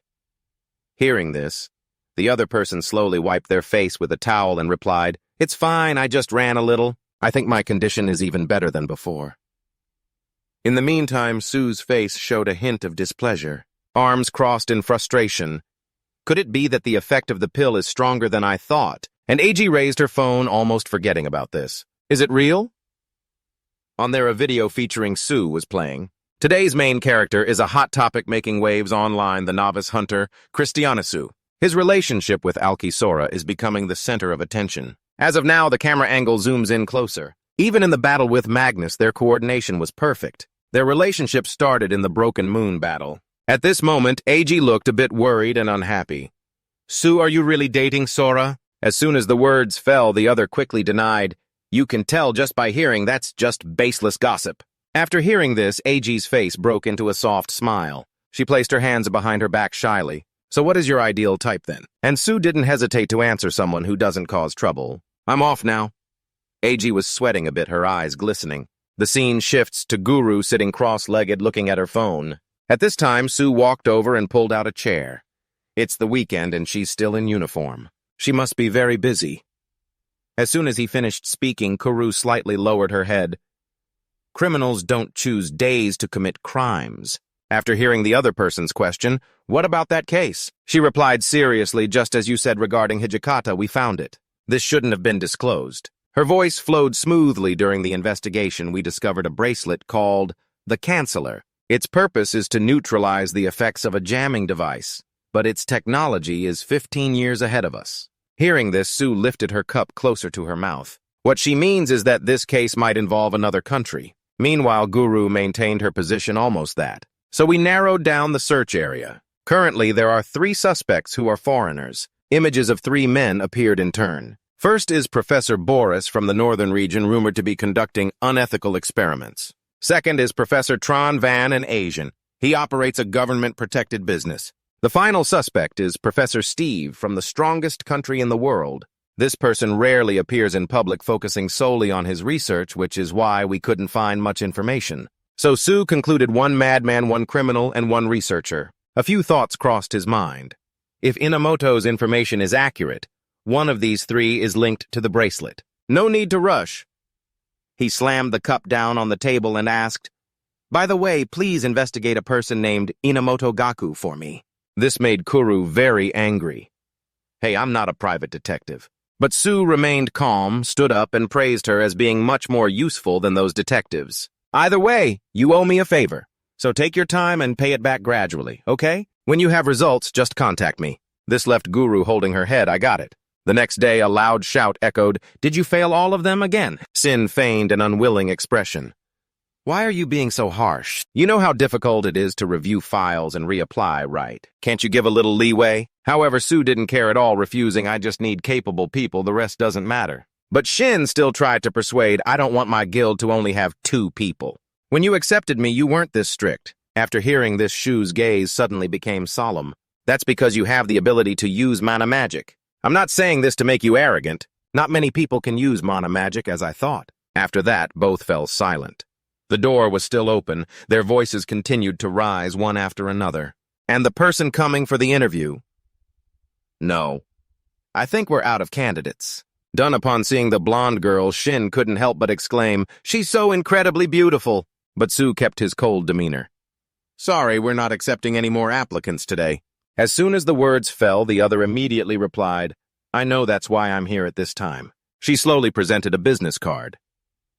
Speaker 1: Hearing this, the other person slowly wiped their face with a towel and replied, it's fine, I just ran a little. I think my condition is even better than before. In the meantime, Xu's face showed a hint of displeasure. Arms crossed in frustration. Could it be that the effect of the pill is stronger than I thought? And AG raised her phone, almost forgetting about this. Is it real? On there, a video featuring Xu was playing. Today's main character is a hot topic making waves online, the novice hunter, Christianisu. His relationship with Alki-Sora is becoming the center of attention. As of now, the camera angle zooms in closer. Even in the battle with Magnus, their coordination was perfect. Their relationship started in the Broken Moon battle. At this moment, AG looked a bit worried and unhappy. Xu, are you really dating Sora? As soon as the words fell, the other quickly denied, you can tell just by hearing that's just baseless gossip. After hearing this, AG's face broke into a soft smile. She placed her hands behind her back shyly. So what is your ideal type then? And Xu didn't hesitate to answer, someone who doesn't cause trouble. I'm off now. AG was sweating a bit, her eyes glistening. The scene shifts to Guru sitting cross-legged looking at her phone. At this time, Xu walked over and pulled out a chair. It's the weekend and she's still in uniform. She must be very busy. As soon as he finished speaking, Kuru slightly lowered her head. Criminals don't choose days to commit crimes. After hearing the other person's question, what about that case? She replied seriously, just as you said regarding Hijikata, we found it. This shouldn't have been disclosed. Her voice flowed smoothly. During the investigation, we discovered a bracelet called the Canceller. Its purpose is to neutralize the effects of a jamming device, but its technology is 15 years ahead of us. Hearing this, Xu lifted her cup closer to her mouth. What she means is that this case might involve another country. Meanwhile, Guru maintained her position, almost that. So we narrowed down the search area. Currently, there are 3 suspects who are foreigners. Images of 3 men appeared in turn. First is Professor Boris from the northern region, rumored to be conducting unethical experiments. Second is Professor Tron Van, an Asian. He operates a government-protected business. The final suspect is Professor Steve from the strongest country in the world. This person rarely appears in public, focusing solely on his research, which is why we couldn't find much information. So Xu concluded 1 madman, 1 criminal, and 1 researcher. A few thoughts crossed his mind. If Inamoto's information is accurate, one of these 3 is linked to the bracelet. No need to rush. He slammed the cup down on the table and asked, by the way, please investigate a person named Inamoto Gaku for me. This made Kuru very angry. Hey, I'm not a private detective. But Xu remained calm, stood up, and praised her as being much more useful than those detectives. Either way, you owe me a favor. So take your time and pay it back gradually, okay? When you have results, just contact me. This left Guru holding her head. I got it. The next day, a loud shout echoed, did you fail all of them again? Sin feigned an unwilling expression. Why are you being so harsh? You know how difficult it is to review files and reapply, right? Can't you give a little leeway? However, Xu didn't care at all, refusing, I just need capable people, the rest doesn't matter. But Shin still tried to persuade, I don't want my guild to only have 2 people. When you accepted me, you weren't this strict. After hearing this, Shu's gaze suddenly became solemn. That's because you have the ability to use mana magic. I'm not saying this to make you arrogant. Not many people can use mana magic as I thought. After that, both fell silent. The door was still open. Their voices continued to rise one after another. And the person coming for the interview? No. I think we're out of candidates. Done upon seeing the blonde girl, Shin couldn't help but exclaim, "She's so incredibly beautiful." But Sue kept his cold demeanor. "Sorry, we're not accepting any more applicants today." As soon as the words fell, the other immediately replied, "I know that's why I'm here at this time." She slowly presented a business card.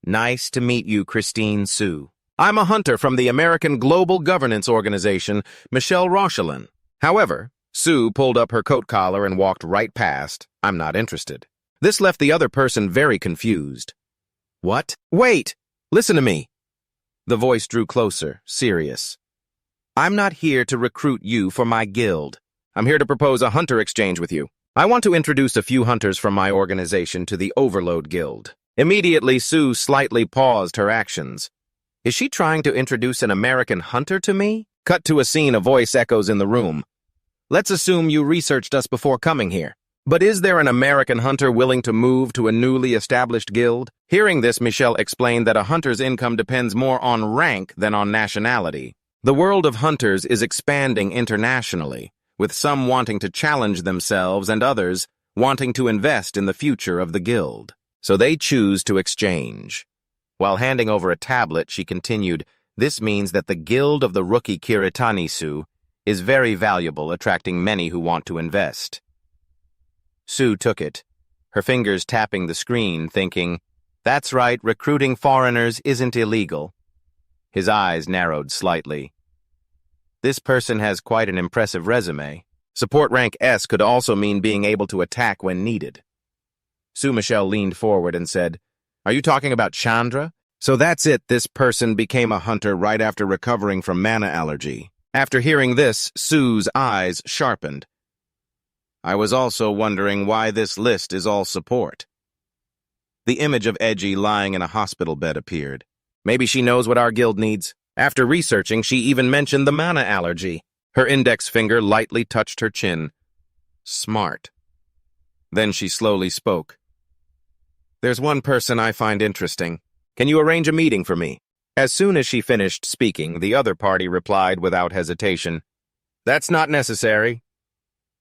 Speaker 1: "Nice to meet you, Christine Sue. I'm a hunter from the American Global Governance Organization, Michelle Rochelin." However, Sue pulled up her coat collar and walked right past. "I'm not interested." This left the other person very confused. "What? Wait! Listen to me." The voice drew closer, serious. "I'm not here to recruit you for my guild. I'm here to propose a hunter exchange with you. I want to introduce a few hunters from my organization to the Overload Guild." Immediately, Sue slightly paused her actions. "Is she trying to introduce an American hunter to me?" Cut to a scene, a voice echoes in the room. "Let's assume you researched us before coming here. But is there an American hunter willing to move to a newly established guild?" Hearing this, Michelle explained that a hunter's income depends more on rank than on nationality. The world of hunters is expanding internationally, with some wanting to challenge themselves and others wanting to invest in the future of the guild. So they choose to exchange. While handing over a tablet, she continued, "This means that the guild of the rookie Kiritani-su is very valuable, attracting many who want to invest." Sue took it, her fingers tapping the screen, thinking, "That's right, recruiting foreigners isn't illegal." His eyes narrowed slightly. "This person has quite an impressive resume. Support rank S could also mean being able to attack when needed." Sue Michelle leaned forward and said, "Are you talking about Chandra? So that's it, this person became a hunter right after recovering from mana allergy." After hearing this, Sue's eyes sharpened. "I was also wondering why this list is all support." The image of Edgy lying in a hospital bed appeared. Maybe she knows what our guild needs. After researching, she even mentioned the mana allergy. Her index finger lightly touched her chin. Smart. Then she slowly spoke. "There's one person I find interesting. Can you arrange a meeting for me?" As soon as she finished speaking, the other party replied without hesitation, "That's not necessary."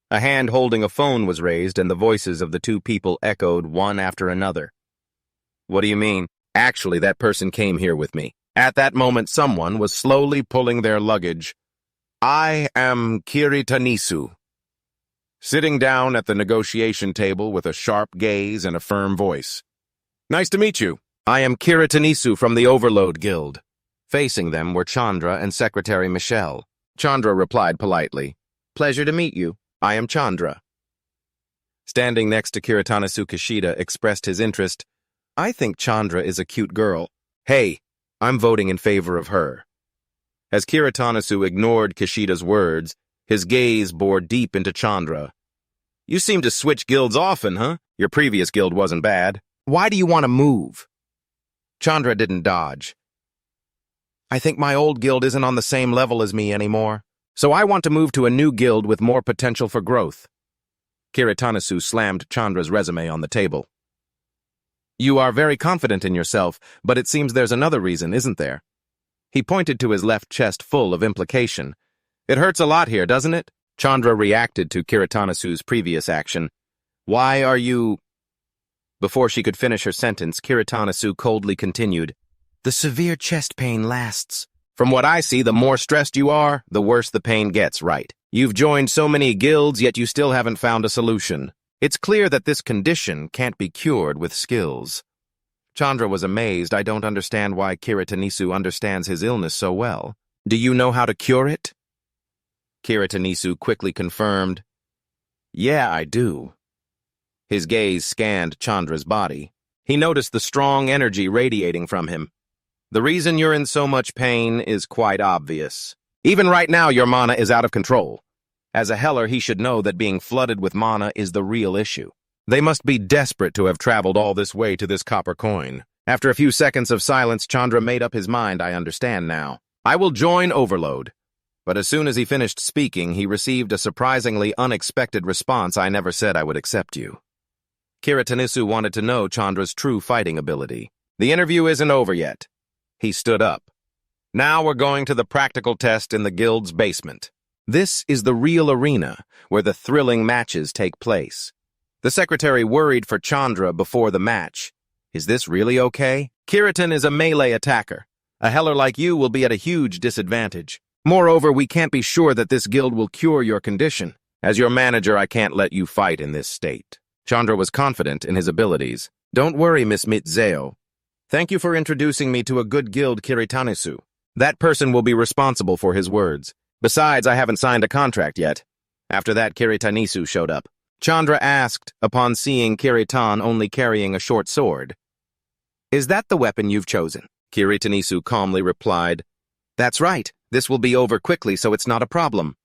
Speaker 1: A hand holding a phone was raised, and the voices of the two people echoed one after another. "What do you mean?" "Actually, that person came here with me." At that moment, someone was slowly pulling their luggage. "I am Kiritanisu." Sitting down at the negotiation table with a sharp gaze and a firm voice. "Nice to meet you. I am Kiritanisu from the Overload Guild." Facing them were Chandra and Secretary Michelle. Chandra replied politely, "Pleasure to meet you. I am Chandra." Standing next to Kiritanisu, Kishida expressed his interest. "I think Chandra is a cute girl. Hey, I'm voting in favor of her." As Kiritanisu ignored Kishida's words, his gaze bored deep into Chandra. "You seem to switch guilds often, huh? Your previous guild wasn't bad. Why do you want to move?" Chandra didn't dodge. "I think my old guild isn't on the same level as me anymore, so I want to move to a new guild with more potential for growth." Kiritanisu slammed Chandra's resume on the table. "You are very confident in yourself, but it seems there's another reason, isn't there?" He pointed to his left chest full of implication. "It hurts a lot here, doesn't it?" Chandra reacted to Kiritanisu's previous action. "Why are you—" Before she could finish her sentence, Kiritanisu coldly continued, "The severe chest pain lasts. From what I see, the more stressed you are, the worse the pain gets, right? You've joined so many guilds, yet you still haven't found a solution. It's clear that this condition can't be cured with skills." Chandra was amazed. "I don't understand why Kiritanisu understands his illness so well. Do you know how to cure it?" Kiritanisu quickly confirmed, "Yeah, I do." His gaze scanned Chandra's body. He noticed the strong energy radiating from him. "The reason you're in so much pain is quite obvious. Even right now, your mana is out of control. As a Heller, he should know that being flooded with mana is the real issue. They must be desperate to have traveled all this way to this copper coin." After a few seconds of silence, Chandra made up his mind. "I understand now. I will join Overload. But as soon as he finished speaking, he received a surprisingly unexpected response. "I never said I would accept you." Kiritanisu wanted to know Chandra's true fighting ability. "The interview isn't over yet." He stood up. "Now we're going to the practical test in the guild's basement. This is the real arena where the thrilling matches take place." The secretary worried for Chandra before the match. "Is this really okay? Kiritan is a melee attacker. A healer like you will be at a huge disadvantage. Moreover, we can't be sure that this guild will cure your condition. As your manager, I can't let you fight in this state." Chandra was confident in his abilities. "Don't worry, Miss Mitzeo. Thank you for introducing me to a good guild, Kiritanisu. That person will be responsible for his words. Besides, I haven't signed a contract yet." After that, Kiritanisu showed up. Chandra asked, upon seeing Kiritan only carrying a short sword, "Is that the weapon you've chosen?" Kiritanisu calmly replied, "That's right. This will be over quickly, so it's not a problem."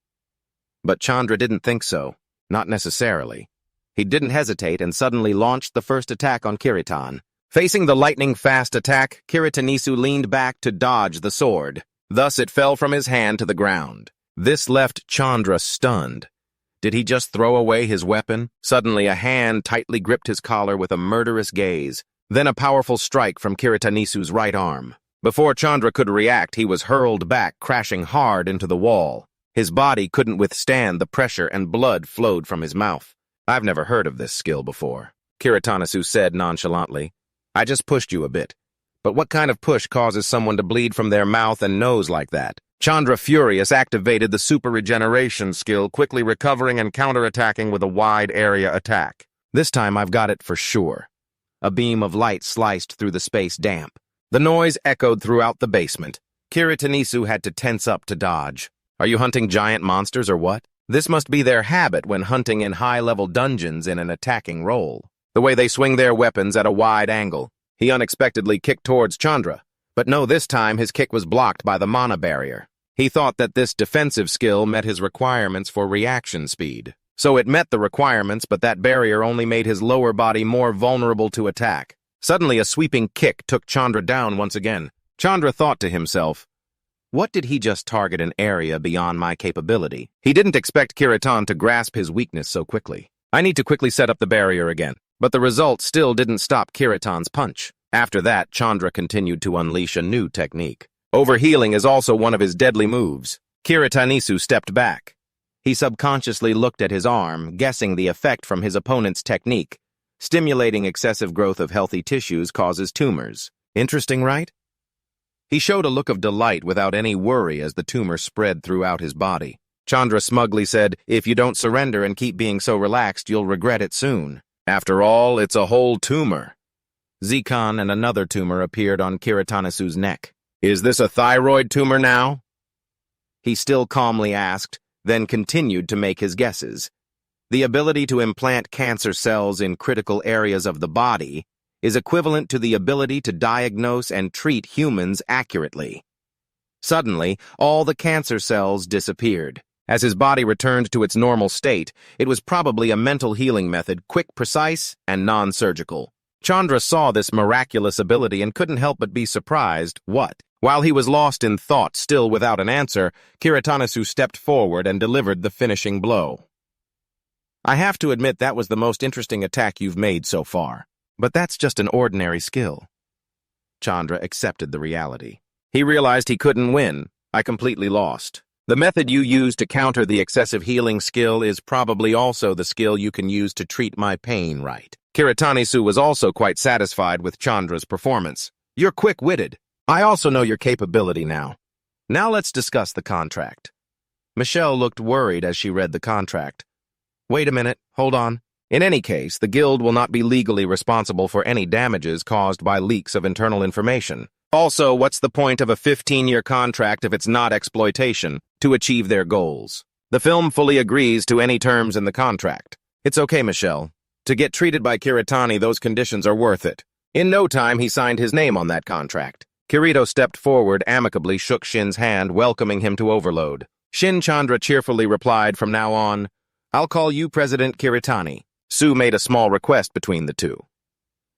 Speaker 1: But Chandra didn't think so. Not necessarily. He didn't hesitate and suddenly launched the first attack on Kiritan. Facing the lightning-fast attack, Kiritanisu leaned back to dodge the sword. Thus, it fell from his hand to the ground. This left Chandra stunned. Did he just throw away his weapon? Suddenly, a hand tightly gripped his collar with a murderous gaze. Then a powerful strike from Kiritanisu's right arm. Before Chandra could react, he was hurled back, crashing hard into the wall. His body couldn't withstand the pressure and blood flowed from his mouth. "I've never heard of this skill before," Kiritanisu said nonchalantly. "I just pushed you a bit. But what kind of push causes someone to bleed from their mouth and nose like that?" Chandra, furious, activated the super regeneration skill, quickly recovering and counterattacking with a wide area attack. "This time I've got it for sure." A beam of light sliced through the space damp. The noise echoed throughout the basement. Kiritanisu had to tense up to dodge. Are you hunting giant monsters or what? This must be their habit when hunting in high-level dungeons in an attacking role. The way they swing their weapons at a wide angle. He unexpectedly kicked towards Chandra. But no, this time his kick was blocked by the mana barrier. He thought that this defensive skill met his requirements for reaction speed. So it met the requirements, but that barrier only made his lower body more vulnerable to attack. Suddenly, a sweeping kick took Chandra down once again. Chandra thought to himself, "What did he just target an area beyond my capability?" He didn't expect Kiritan to grasp his weakness so quickly. "I need to quickly set up the barrier again." But the result still didn't stop Kiritan's punch. After that, Chandra continued to unleash a new technique. Overhealing is also one of his deadly moves. Kiritanisu stepped back. He subconsciously looked at his arm, guessing the effect from his opponent's technique. Stimulating excessive growth of healthy tissues causes tumors. Interesting, right? He showed a look of delight without any worry as the tumor spread throughout his body. Chandra smugly said, "If you don't surrender and keep being so relaxed, you'll regret it soon. After all, it's a whole tumor." Zikan and another tumor appeared on Kiritanisu's neck. "Is this a thyroid tumor now?" He still calmly asked, then continued to make his guesses. The ability to implant cancer cells in critical areas of the body is equivalent to the ability to diagnose and treat humans accurately. Suddenly, all the cancer cells disappeared. As his body returned to its normal state, it was probably a mental healing method, quick, precise, and non-surgical. Chandra saw this miraculous ability and couldn't help but be surprised. What? While he was lost in thought, still without an answer, Kiritanisu stepped forward and delivered the finishing blow. "I have to admit that was the most interesting attack you've made so far. But that's just an ordinary skill." Chandra accepted the reality. He realized he couldn't win. "I completely lost. The method you use to counter the excessive healing skill is probably also the skill you can use to treat my pain, right?" Kiritanisu was also quite satisfied with Chandra's performance. "You're quick-witted. I also know your capability now. Now let's discuss the contract." Michelle looked worried as she read the contract. "Wait a minute, hold on. In any case, the guild will not be legally responsible for any damages caused by leaks of internal information. Also, what's the point of a 15-year contract if it's not exploitation to achieve their goals? The film fully agrees to any terms in the contract. It's okay, Michelle. To get treated by Kiritani, those conditions are worth it." In no time, he signed his name on that contract. Kirito stepped forward, amicably shook Shin's hand, welcoming him to Overload. Shin Chandra cheerfully replied, "From now on, I'll call you President Kiritani." Sue made a small request between the two.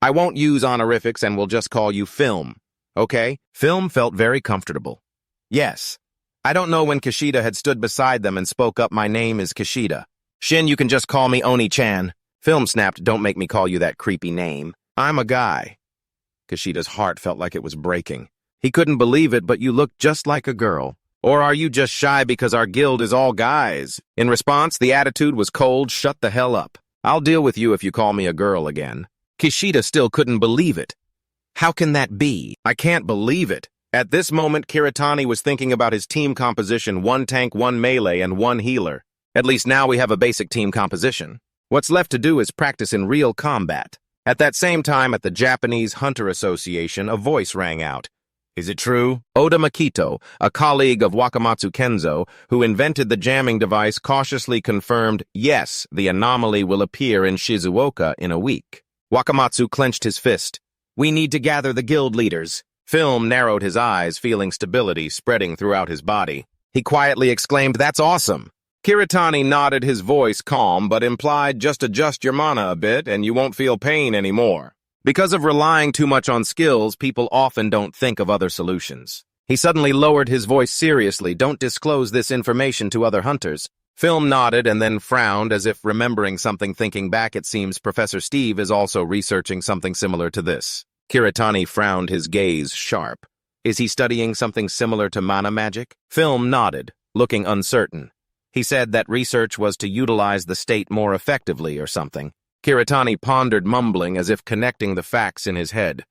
Speaker 1: "I won't use honorifics and will just call you Film. Okay?" Film felt very comfortable. "Yes, I don't know when Kishida had stood beside them and spoke up, "My name is Kishida." "Shin, you can just call me Oni-chan." Film snapped, "Don't make me call you that creepy name. I'm a guy." Kishida's heart felt like it was breaking. He couldn't believe it, "But you look just like a girl. Or are you just shy because our guild is all guys?" In response, the attitude was cold. "Shut the hell up. I'll deal with you if you call me a girl again." Kishida still couldn't believe it. "How can that be? I can't believe it." At this moment, Kiritani was thinking about his team composition: 1 tank, 1 melee, and 1 healer. At least now we have a basic team composition. What's left to do is practice in real combat. At that same time, at the Japanese Hunter Association, a voice rang out. "Is it true?" Oda Makito, a colleague of Wakamatsu Kenzo, who invented the jamming device, cautiously confirmed, "Yes, the anomaly will appear in Shizuoka in a week." Wakamatsu clenched his fist. "We need to gather the guild leaders." Film narrowed his eyes, feeling stability spreading throughout his body. He quietly exclaimed, "That's awesome." Kiritani nodded, his voice calm, but implied, "Just adjust your mana a bit and you won't feel pain anymore." Because of relying too much on skills, people often don't think of other solutions. He suddenly lowered his voice seriously. "Don't disclose this information to other hunters." Film nodded and then frowned, as if remembering something. Thinking back, it seems Professor Steve is also researching something similar to this. Kiritani frowned, his gaze sharp. "Is he studying something similar to mana magic?" Film nodded, looking uncertain. He said that research was to utilize the state more effectively or something. Kiritani pondered, mumbling, as if connecting the facts in his head.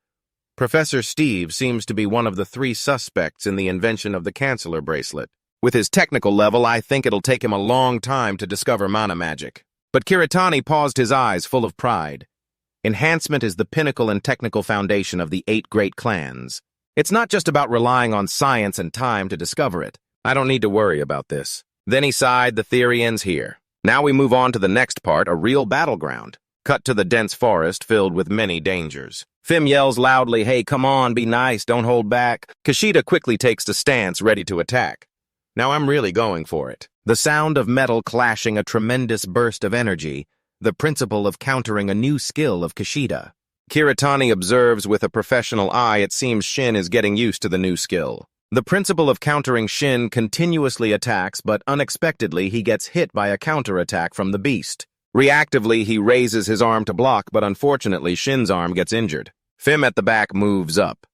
Speaker 1: "Professor Steve seems to be one of the 3 suspects in the invention of the Canceller bracelet. With his technical level, I think it'll take him a long time to discover mana magic." But Kiritani paused, his eyes full of pride. "Enhancement is the pinnacle and technical foundation of the 8 great clans. It's not just about relying on science and time to discover it. I don't need to worry about this." Then he sighed. "The theory ends here. Now we move on to the next part, a real battleground. Cut to the dense forest filled with many dangers. Fim yells loudly, "Hey, come on, be nice, don't hold back." Kishida quickly takes the stance, ready to attack. "Now I'm really going for it." The sound of metal clashing, a tremendous burst of energy, the principle of countering a new skill of Kishida. Kiritani observes with a professional eye. It seems Shin is getting used to the new skill. The principle of countering. Shin continuously attacks, but unexpectedly he gets hit by a counterattack from the beast. Reactively, he raises his arm to block, but unfortunately Shin's arm gets injured. Fim at the back moves up.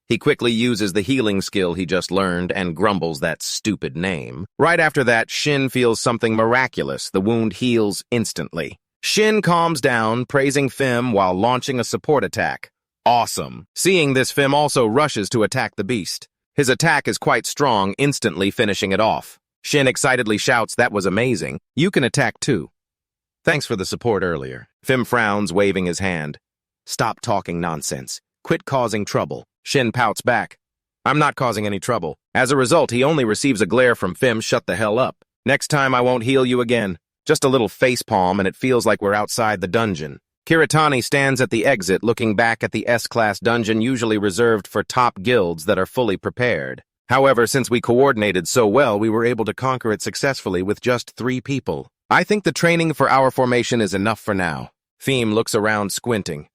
Speaker 1: He quickly uses the healing skill he just learned and grumbles, "That stupid name." Right after that, Shin feels something miraculous. The wound heals instantly. Shin calms down, praising Fim while launching a support attack. Awesome. Seeing this, Fim also rushes to attack the beast. His attack is quite strong, instantly finishing it off. Shin excitedly shouts, "That was amazing. You can attack too." "Thanks for the support earlier." Fim frowns, waving his hand. "Stop talking nonsense. Quit causing trouble." Shin pouts back. "I'm not causing any trouble." As a result, he only receives a glare from Fim. "Shut the hell up. Next time I won't heal you again." Just a little facepalm and it feels like we're outside the dungeon. Kiritani stands at the exit, looking back at the S-class dungeon, usually reserved for top guilds that are fully prepared. However, since we coordinated so well, we were able to conquer it successfully with just 3 people. I think the training for our formation is enough for now. Theme looks around, squinting.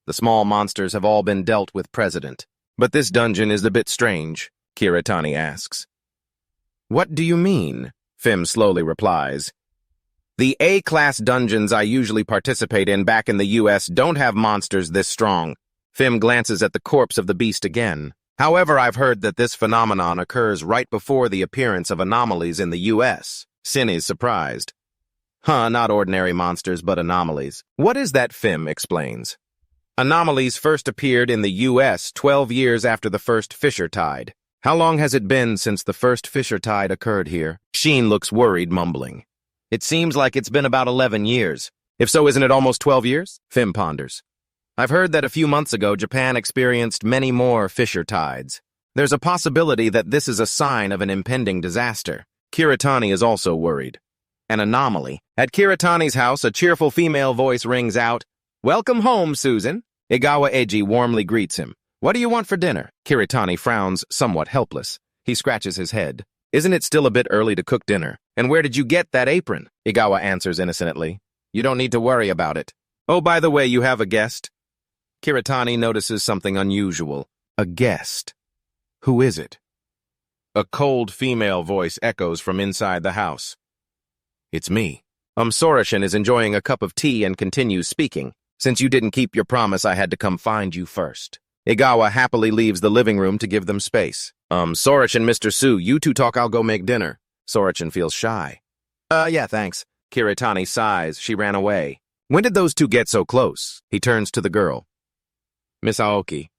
Speaker 1: The small monsters have all been dealt with, President. But this dungeon is a bit strange, Kiritani asks. "What do you mean?" Fim slowly replies. "The A-class dungeons I usually participate in back in the US don't have monsters this strong." Fim glances at the corpse of the beast again. "However, I've heard that this phenomenon occurs right before the appearance of anomalies in the US. Sin is surprised. Not ordinary monsters, but anomalies." "What is that?" Fim explains. "Anomalies first appeared in the US 12 years after the first Fisher Tide." "How long has it been since the first Fisher Tide occurred here?" Sheen looks worried, mumbling. "It seems like it's been about 11 years. If so, isn't it almost 12 years? Fim ponders. "I've heard that a few months ago, Japan experienced many more Fisher Tides. There's a possibility that this is a sign of an impending disaster." Kiritani is also worried. An anomaly. At Kiritani's house, a cheerful female voice rings out, "Welcome home, Susan." Igawa Eiji warmly greets him. "What do you want for dinner?" Kiritani frowns, somewhat helpless. He scratches his head. "Isn't it still a bit early to cook dinner? And where did you get that apron?" Igawa answers innocently. "You don't need to worry about it. Oh, by the way, you have a guest?" Kiritani notices something unusual. A guest. Who is it? A cold female voice echoes from inside the house. It's me. Soroshin is enjoying a cup of tea and continues speaking. Since you didn't keep your promise, I had to come find you first. Igawa happily leaves the living room to give them space. Soroshin, Mr. Su, you two talk, I'll go make dinner. Soroshin feels shy. Yeah, thanks. Kiritani sighs. She ran away. When did those two get so close? He turns to the girl. Miss Aoki,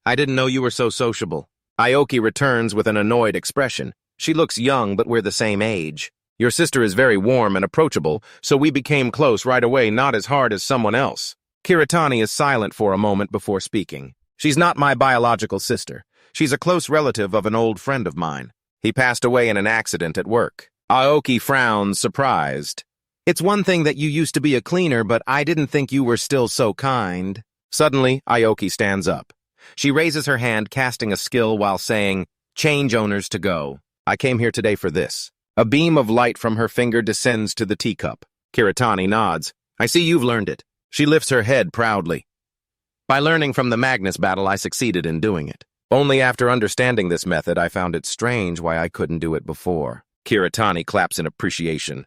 Speaker 1: I didn't know you were so sociable. Aoki returns with an annoyed expression. She looks young, but we're the same age. Your sister is very warm and approachable, so we became close right away, not as hard as someone else. Kiritani is silent for a moment before speaking. She's not my biological sister. She's a close relative of an old friend of mine. He passed away in an accident at work. Aoki frowns, surprised. It's one thing that you used to be a cleaner, but I didn't think you were still so kind. Suddenly, Aoki stands up. She raises her hand, casting a skill while saying, Change owners to go. I came here today for this. A beam of light from her finger descends to the teacup. Kiritani nods. I see you've learned it. She lifts her head proudly. By learning from the Magnus battle, I succeeded in doing it. Only after understanding this method, I found it strange why I couldn't do it before. Kiritani claps in appreciation.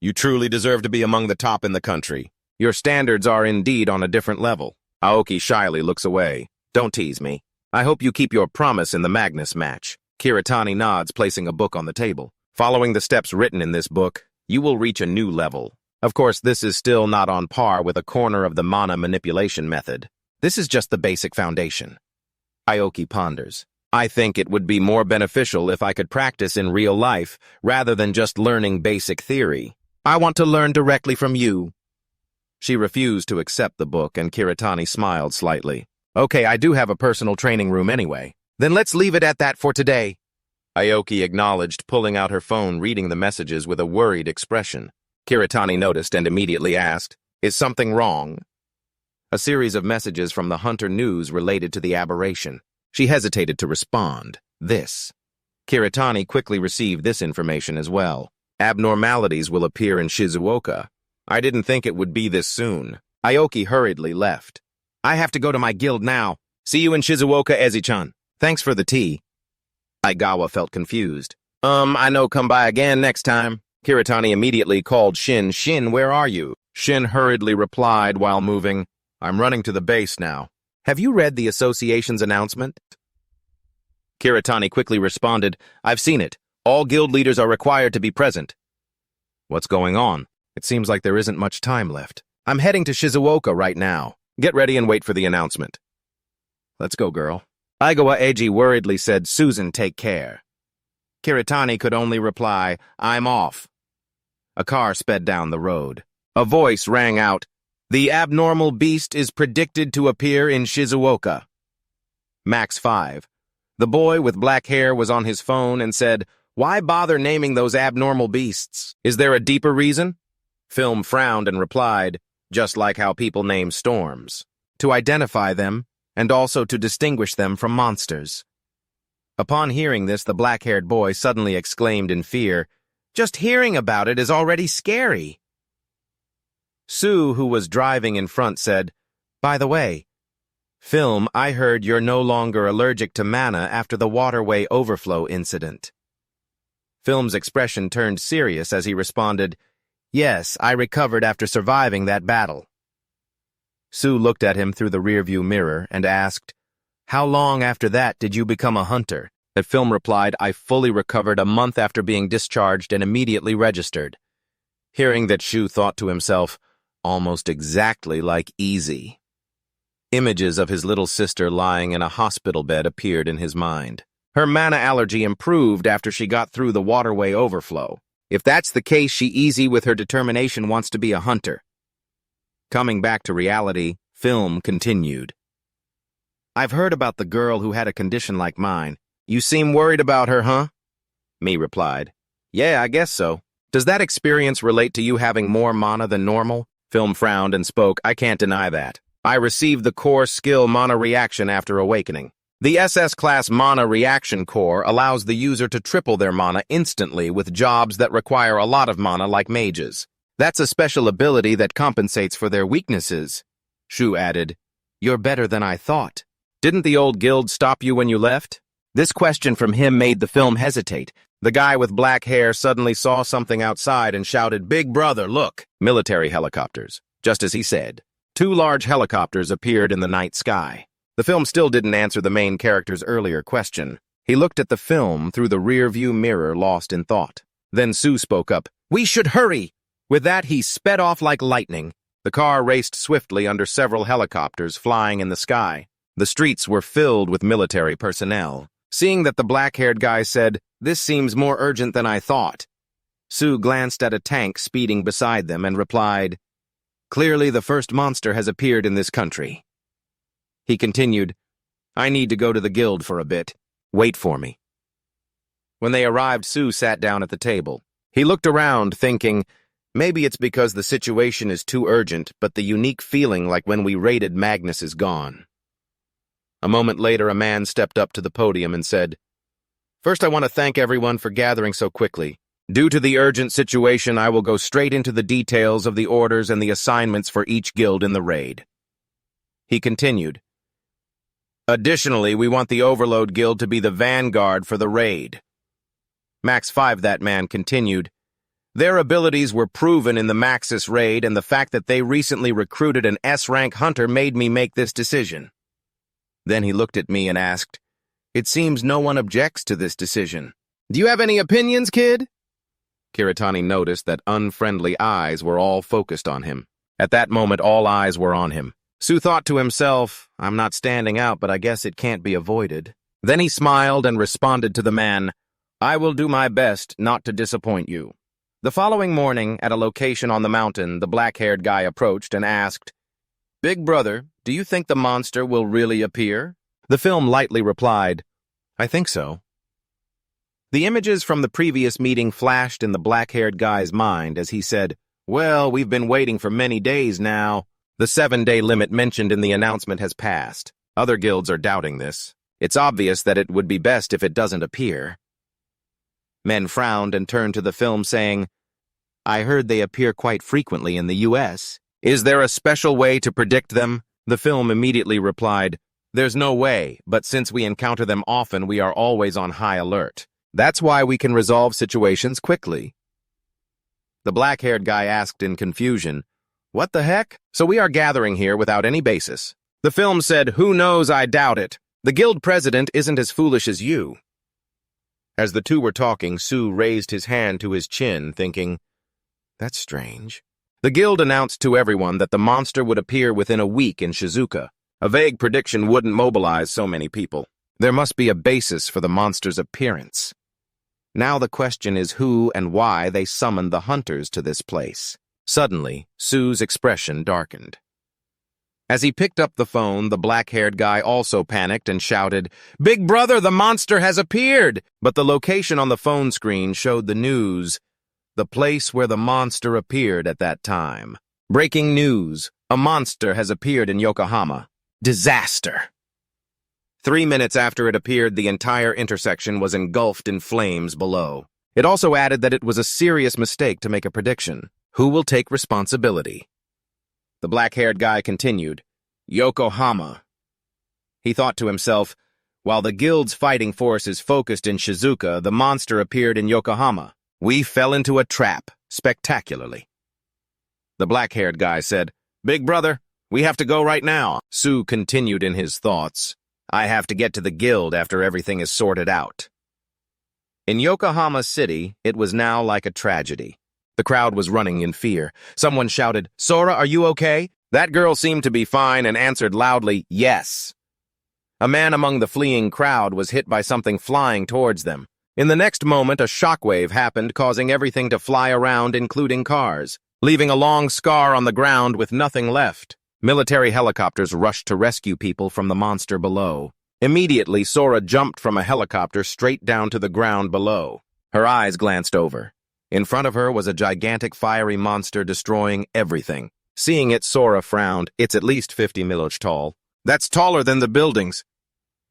Speaker 1: You truly deserve to be among the top in the country. Your standards are indeed on a different level. Aoki shyly looks away. Don't tease me. I hope you keep your promise in the Magnus match. Kiritani nods, placing a book on the table. Following the steps written in this book, you will reach a new level. Of course, this is still not on par with a corner of the mana manipulation method. This is just the basic foundation. Aoki ponders. I think it would be more beneficial if I could practice in real life rather than just learning basic theory. I want to learn directly from you. She refused to accept the book, and Kiritani smiled slightly. Okay, I do have a personal training room anyway. Then let's leave it at that for today. Aoki acknowledged, pulling out her phone, reading the messages with a worried expression. Kiritani noticed and immediately asked, Is something wrong? A series of messages from the Hunter News related to the aberration. She hesitated to respond. This. Kiritani quickly received this information as well. Abnormalities will appear in Shizuoka. I didn't think it would be this soon. Aoki hurriedly left. I have to go to my guild now. See you in Shizuoka, Ezi-chan. Thanks for the tea. Igawa felt confused. I know, come by again next time. Kiritani immediately called Shin. Shin, where are you? Shin hurriedly replied while moving. I'm running to the base now. Have you read the association's announcement? Kiritani quickly responded, I've seen it. All guild leaders are required to be present. What's going on? It seems like there isn't much time left. I'm heading to Shizuoka right now. Get ready and wait for the announcement. Let's go, girl. Igawa Eiji worriedly said, Susan, take care. Kiritani could only reply, I'm off. A car sped down the road. A voice rang out, The abnormal beast is predicted to appear in Shizuoka. Max 5. The boy with black hair was on his phone and said, Why bother naming those abnormal beasts? Is there a deeper reason? Film frowned and replied, Just like how people name storms. To identify them, and also to distinguish them from monsters. Upon hearing this, the black-haired boy suddenly exclaimed in fear, Just hearing about it is already scary. Sue, who was driving in front, said, By the way, Film, I heard you're no longer allergic to mana after the waterway overflow incident. Film's expression turned serious as he responded, Yes, I recovered after surviving that battle. Sue looked at him through the rearview mirror and asked, How long after that did you become a hunter? That Film replied, I fully recovered a month after being discharged and immediately registered. Hearing that, Shu thought to himself, almost exactly like Easy. Images of his little sister lying in a hospital bed appeared in his mind. Her mana allergy improved after she got through the waterway overflow. If that's the case, she Easy with her determination wants to be a hunter. Coming back to reality, Film continued. I've heard about the girl who had a condition like mine. You seem worried about her, huh? Me replied. Yeah, I guess so. Does that experience relate to you having more mana than normal? Film frowned and spoke. I can't deny that. I received the core skill mana reaction after awakening. The SS class mana reaction core allows the user to triple their mana instantly with jobs that require a lot of mana like mages. That's a special ability that compensates for their weaknesses. Shu added, You're better than I thought. Didn't the old guild stop you when you left? This question from him made the film hesitate. The guy with black hair suddenly saw something outside and shouted, "Big brother, look!" Military helicopters. Just as he said, 2 large helicopters appeared in the night sky. The film still didn't answer the main character's earlier question. He looked at the film through the rear-view mirror, lost in thought. Then Sue spoke up, "We should hurry!" With that, he sped off like lightning. The car raced swiftly under several helicopters flying in the sky. The streets were filled with military personnel. Seeing that the black-haired guy said, "This seems more urgent than I thought," Sue glanced at a tank speeding beside them and replied, "Clearly the first monster has appeared in this country." He continued, "I need to go to the guild for a bit. Wait for me." When they arrived, Sue sat down at the table. He looked around, thinking, maybe it's because the situation is too urgent, but the unique feeling like when we raided Magnus is gone. A moment later, a man stepped up to the podium and said, "First, I want to thank everyone for gathering so quickly. Due to the urgent situation, I will go straight into the details of the orders and the assignments for each guild in the raid." He continued, "Additionally, we want the Overload Guild to be the vanguard for the raid." Max 5, that man continued, "Their abilities were proven in the Maxis raid, and the fact that they recently recruited an S-Rank hunter made me make this decision." Then he looked at me and asked, "It seems no one objects to this decision. Do you have any opinions, kid?" Kiritani noticed that unfriendly eyes were all focused on him. At that moment, all eyes were on him. Sue thought to himself, "I'm not standing out, but I guess it can't be avoided." Then he smiled and responded to the man, "I will do my best not to disappoint you." The following morning, at a location on the mountain, the black-haired guy approached and asked, "Big brother, do you think the monster will really appear?" The film lightly replied, "I think so." The images from the previous meeting flashed in the black-haired guy's mind as he said, "Well, we've been waiting for many days now. The 7-day limit mentioned in the announcement has passed. Other guilds are doubting this. It's obvious that it would be best if it doesn't appear." Men frowned and turned to the film saying, "I heard they appear quite frequently in the U.S. Is there a special way to predict them?" The film immediately replied, "There's no way, but since we encounter them often, we are always on high alert. That's why we can resolve situations quickly." The black-haired guy asked in confusion, "What the heck? So we are gathering here without any basis." The film said, "Who knows, I doubt it. The guild president isn't as foolish as you." As the two were talking, Sue raised his hand to his chin, thinking, "That's strange." The guild announced to everyone that the monster would appear within a week in Shizuka. A vague prediction wouldn't mobilize so many people. There must be a basis for the monster's appearance. Now the question is who and why they summoned the hunters to this place. Suddenly, Sue's expression darkened. As he picked up the phone, the black-haired guy also panicked and shouted, "Big brother, the monster has appeared!" But the location on the phone screen showed the news, the place where the monster appeared at that time. Breaking news, a monster has appeared in Yokohama. Disaster. 3 minutes after it appeared, the entire intersection was engulfed in flames below. It also added that it was a serious mistake to make a prediction. Who will take responsibility? The black-haired guy continued, "Yokohama." He thought to himself, while the guild's fighting force is focused in Shizuka, the monster appeared in Yokohama. We fell into a trap, spectacularly. The black-haired guy said, "Big brother, we have to go right now." Sue continued in his thoughts, "I have to get to the guild after everything is sorted out." In Yokohama City, it was now like a tragedy. The crowd was running in fear. Someone shouted, "Sora, are you okay?" That girl seemed to be fine and answered loudly, "Yes." A man among the fleeing crowd was hit by something flying towards them. In the next moment, a shockwave happened, causing everything to fly around, including cars, leaving a long scar on the ground with nothing left. Military helicopters rushed to rescue people from the monster below. Immediately, Sora jumped from a helicopter straight down to the ground below. Her eyes glanced over. In front of her was a gigantic fiery monster destroying everything. Seeing it, Sora frowned. It's at least 50 miloch tall. That's taller than the buildings.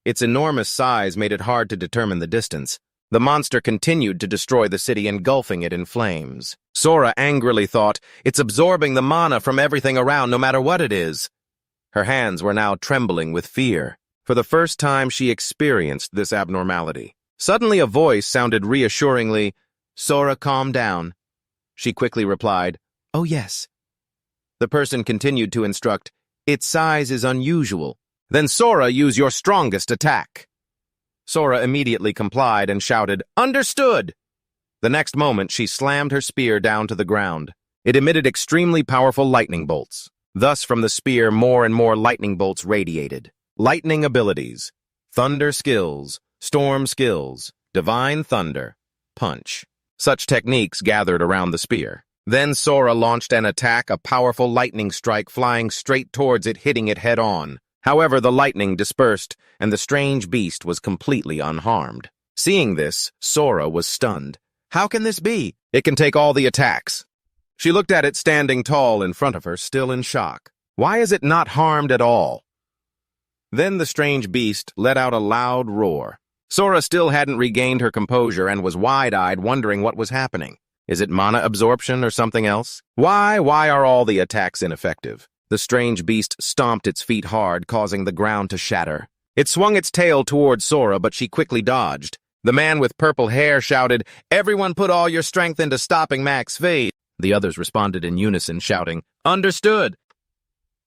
Speaker 1: Its enormous size made it hard to determine the distance. The monster continued to destroy the city, engulfing it in flames. Sora angrily thought, "It's absorbing the mana from everything around, no matter what it is." Her hands were now trembling with fear. For the first time, she experienced this abnormality. Suddenly, a voice sounded reassuringly, "Sora, calm down." She quickly replied, "Oh, yes." The person continued to instruct, "Its size is unusual. Then Sora, use your strongest attack." Sora immediately complied and shouted, "Understood!" The next moment, she slammed her spear down to the ground. It emitted extremely powerful lightning bolts. Thus, from the spear, more and more lightning bolts radiated. Lightning abilities, thunder skills, storm skills, divine thunder, punch. Such techniques gathered around the spear. Then Sora launched an attack, a powerful lightning strike flying straight towards it, hitting it head-on. However, the lightning dispersed, and the strange beast was completely unharmed. Seeing this, Sora was stunned. How can this be? It can take all the attacks. She looked at it standing tall in front of her, still in shock. Why is it not harmed at all? Then the strange beast let out a loud roar. Sora still hadn't regained her composure and was wide-eyed, wondering what was happening. Is it mana absorption or something else? Why are all the attacks ineffective? The strange beast stomped its feet hard, causing the ground to shatter. It swung its tail towards Sora, but she quickly dodged. The man with purple hair shouted, "Everyone put all your strength into stopping Mac's fate." The others responded in unison, shouting, "Understood!"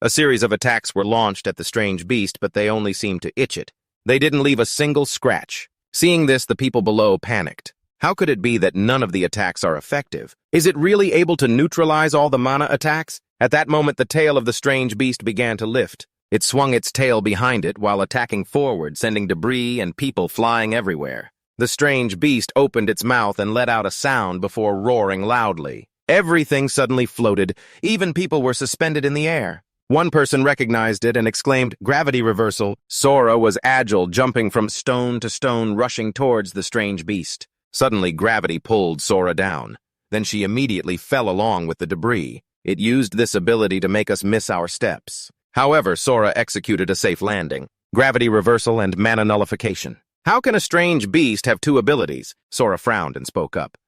Speaker 1: A series of attacks were launched at the strange beast, but they only seemed to itch it. They didn't leave a single scratch. Seeing this, the people below panicked. How could it be that none of the attacks are effective? Is it really able to neutralize all the mana attacks? At that moment, the tail of the strange beast began to lift. It swung its tail behind it while attacking forward, sending debris and people flying everywhere. The strange beast opened its mouth and let out a sound before roaring loudly. Everything suddenly floated. Even people were suspended in the air. One person recognized it and exclaimed, "Gravity reversal." Sora was agile, jumping from stone to stone, rushing towards the strange beast. Suddenly, gravity pulled Sora down. Then she immediately fell along with the debris. It used this ability to make us miss our steps. However, Sora executed a safe landing. Gravity reversal and mana nullification. How can a strange beast have two abilities? Sora frowned and spoke up.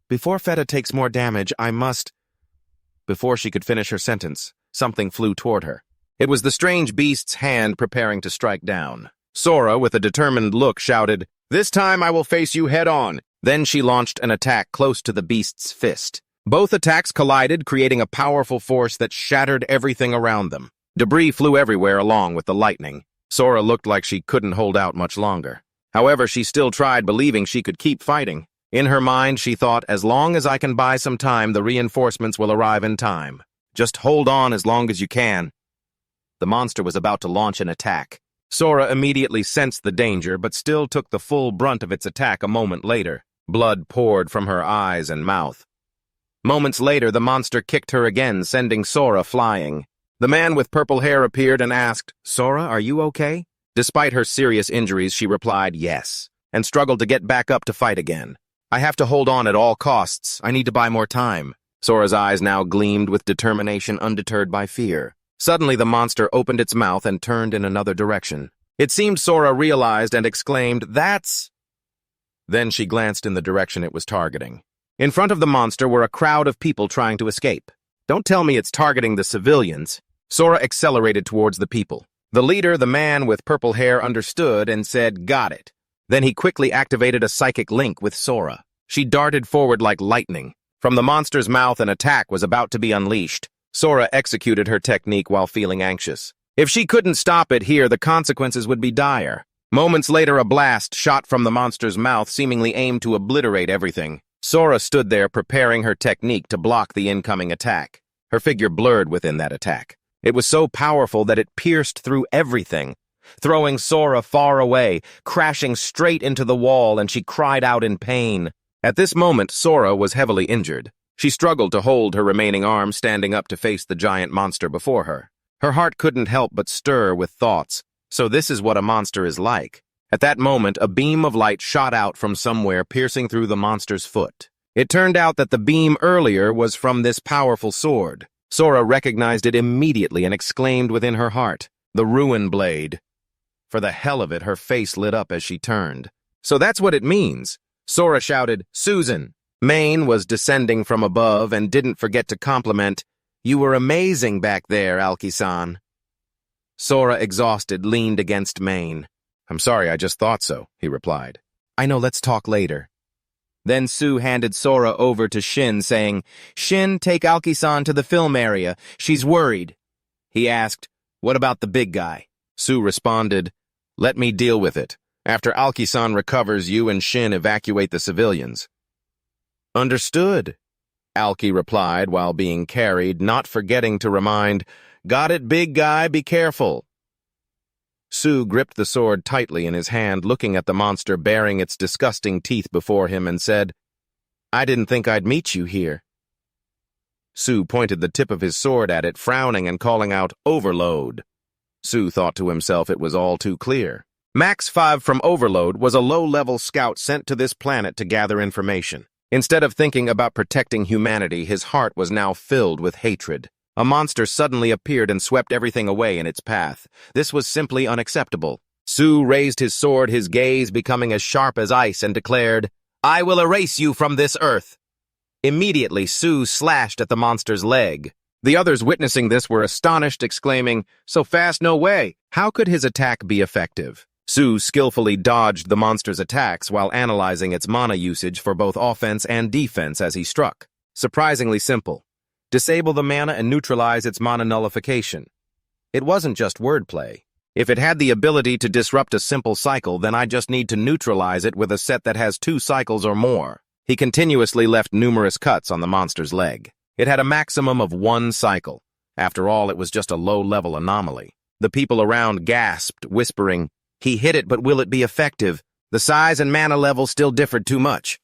Speaker 1: "Before Feta takes more damage, I must—" Before she could finish her sentence, something flew toward her. It was the strange beast's hand preparing to strike down. Sora, with a determined look, shouted, "This time I will face you head-on." Then she launched an attack close to the beast's fist. Both attacks collided, creating a powerful force that shattered everything around them. Debris flew everywhere along with the lightning. Sora looked like she couldn't hold out much longer. However, she still tried, believing she could keep fighting. In her mind, she thought, as long as I can buy some time, the reinforcements will arrive in time. Just hold on as long as you can. The monster was about to launch an attack. Sora immediately sensed the danger, but still took the full brunt of its attack a moment later. Blood poured from her eyes and mouth. Moments later, the monster kicked her again, sending Sora flying. The man with purple hair appeared and asked, "Sora, are you okay?" Despite her serious injuries, she replied yes, and struggled to get back up to fight again. "I have to hold on at all costs. I need to buy more time." Sora's eyes now gleamed with determination, undeterred by fear. Suddenly, the monster opened its mouth and turned in another direction. It seemed Sora realized and exclaimed, "That's—" Then she glanced in the direction it was targeting. In front of the monster were a crowd of people trying to escape. Don't tell me it's targeting the civilians. Sora accelerated towards the people. The leader, the man with purple hair, understood and said, "Got it." Then he quickly activated a psychic link with Sora. She darted forward like lightning. From the monster's mouth, an attack was about to be unleashed. Sora executed her technique while feeling anxious. If she couldn't stop it here, the consequences would be dire. Moments later, a blast shot from the monster's mouth, seemingly aimed to obliterate everything. Sora stood there, preparing her technique to block the incoming attack. Her figure blurred within that attack. It was so powerful that it pierced through everything, throwing Sora far away, crashing straight into the wall, and she cried out in pain. At this moment, Sora was heavily injured. She struggled to hold her remaining arm, standing up to face the giant monster before her. Her heart couldn't help but stir with thoughts. So this is what a monster is like. At that moment, a beam of light shot out from somewhere, piercing through the monster's foot. It turned out that the beam earlier was from this powerful sword. Sora recognized it immediately and exclaimed within her heart, "The Ruin Blade." For the hell of it, her face lit up as she turned. "So that's what it means." Sora shouted, "Susan." Maine was descending from above and didn't forget to compliment, "You were amazing back there, Alki-san." Sora, exhausted, leaned against Main. "I'm sorry, I just thought so," he replied. "I know, let's talk later." Then Sue handed Sora over to Shin, saying, "Shin, take Alki-san to the film area. She's worried." He asked, "What about the big guy?" Sue responded, "Let me deal with it. After Alki-san recovers, you and Shin evacuate the civilians." "Understood," Alki replied while being carried, not forgetting to remind, "Got it, big guy, be careful." Sue gripped the sword tightly in his hand, looking at the monster baring its disgusting teeth before him, and said, "I didn't think I'd meet you here." Sue pointed the tip of his sword at it, frowning and calling out, "Overload." Sue thought to himself it was all too clear. Max 5 from Overload was a low-level scout sent to this planet to gather information. Instead of thinking about protecting humanity, his heart was now filled with hatred. A monster suddenly appeared and swept everything away in its path. This was simply unacceptable. Sue raised his sword, his gaze becoming as sharp as ice, and declared, "I will erase you from this earth." Immediately, Sue slashed at the monster's leg. The others witnessing this were astonished, exclaiming, "So fast, no way! How could his attack be effective?" Sue skillfully dodged the monster's attacks while analyzing its mana usage for both offense and defense as he struck. Surprisingly simple. Disable the mana and neutralize its mana nullification. It wasn't just wordplay. If it had the ability to disrupt a simple cycle, then I just need to neutralize it with a set that has 2 cycles or more. He continuously left numerous cuts on the monster's leg. It had a maximum of 1 cycle. After all, it was just a low-level anomaly. The people around gasped, whispering, "He hit it, but will it be effective? The size and mana level still differed too much."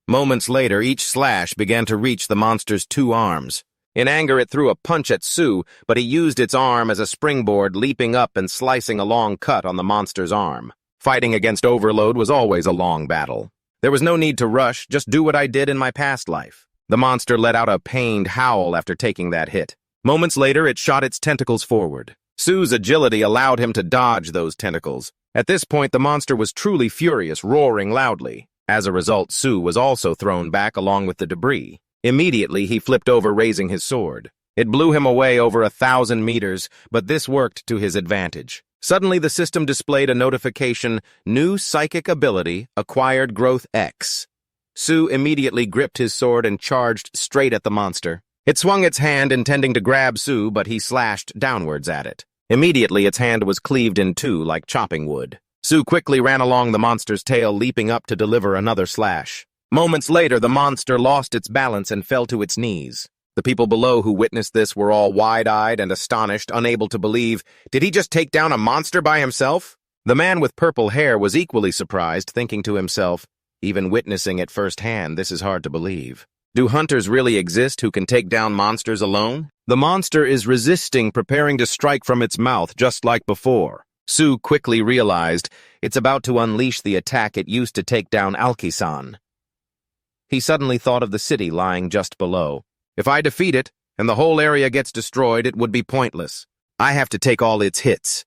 Speaker 1: Moments later, each slash began to reach the monster's 2 arms. In anger, it threw a punch at Sue, but he used its arm as a springboard, leaping up and slicing a long cut on the monster's arm. Fighting against Overload was always a long battle. There was no need to rush, just do what I did in my past life. The monster let out a pained howl after taking that hit. Moments later, it shot its tentacles forward. Sue's agility allowed him to dodge those tentacles. At this point, the monster was truly furious, roaring loudly. As a result, Sue was also thrown back along with the debris. Immediately, he flipped over, raising his sword. It blew him away over 1,000 meters, but this worked to his advantage. Suddenly, the system displayed a notification, "New psychic ability, acquired growth X." Sue immediately gripped his sword and charged straight at the monster. It swung its hand, intending to grab Sue, but he slashed downwards at it. Immediately, its hand was cleaved in 2 like chopping wood. Sue quickly ran along the monster's tail, leaping up to deliver another slash. Moments later, the monster lost its balance and fell to its knees. The people below who witnessed this were all wide-eyed and astonished, unable to believe. Did he just take down a monster by himself? The man with purple hair was equally surprised, thinking to himself, even witnessing it firsthand, this is hard to believe. Do hunters really exist who can take down monsters alone? The monster is resisting, preparing to strike from its mouth, just like before. Sue quickly realized it's about to unleash the attack it used to take down Alki-san. He suddenly thought of the city lying just below. If I defeat it, and the whole area gets destroyed, it would be pointless. I have to take all its hits.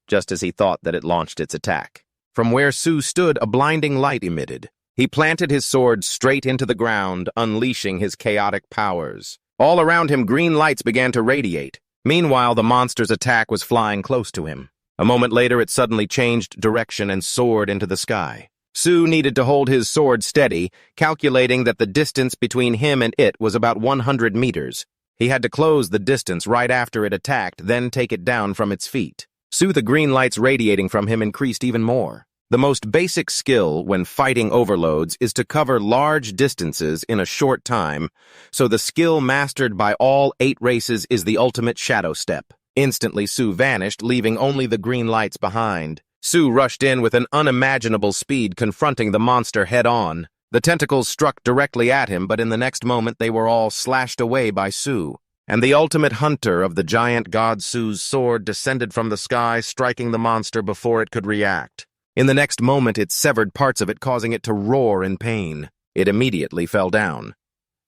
Speaker 1: Just as he thought that it launched its attack. From where Sue stood, a blinding light emitted. He planted his sword straight into the ground, unleashing his chaotic powers. All around him, green lights began to radiate. Meanwhile, the monster's attack was flying close to him. A moment later, it suddenly changed direction and soared into the sky. Sue needed to hold his sword steady, calculating that the distance between him and it was about 100 meters. He had to close the distance right after it attacked, then take it down from its feet. Soon the green lights radiating from him increased even more. The most basic skill when fighting overloads is to cover large distances in a short time, so the skill mastered by all 8 races is the ultimate shadow step. Instantly, Sue vanished, leaving only the green lights behind. Sue rushed in with an unimaginable speed, confronting the monster head-on. The tentacles struck directly at him, but in the next moment they were all slashed away by Sue. And the ultimate hunter of the giant god Sue's sword descended from the sky, striking the monster before it could react. In the next moment, it severed parts of it, causing it to roar in pain. It immediately fell down.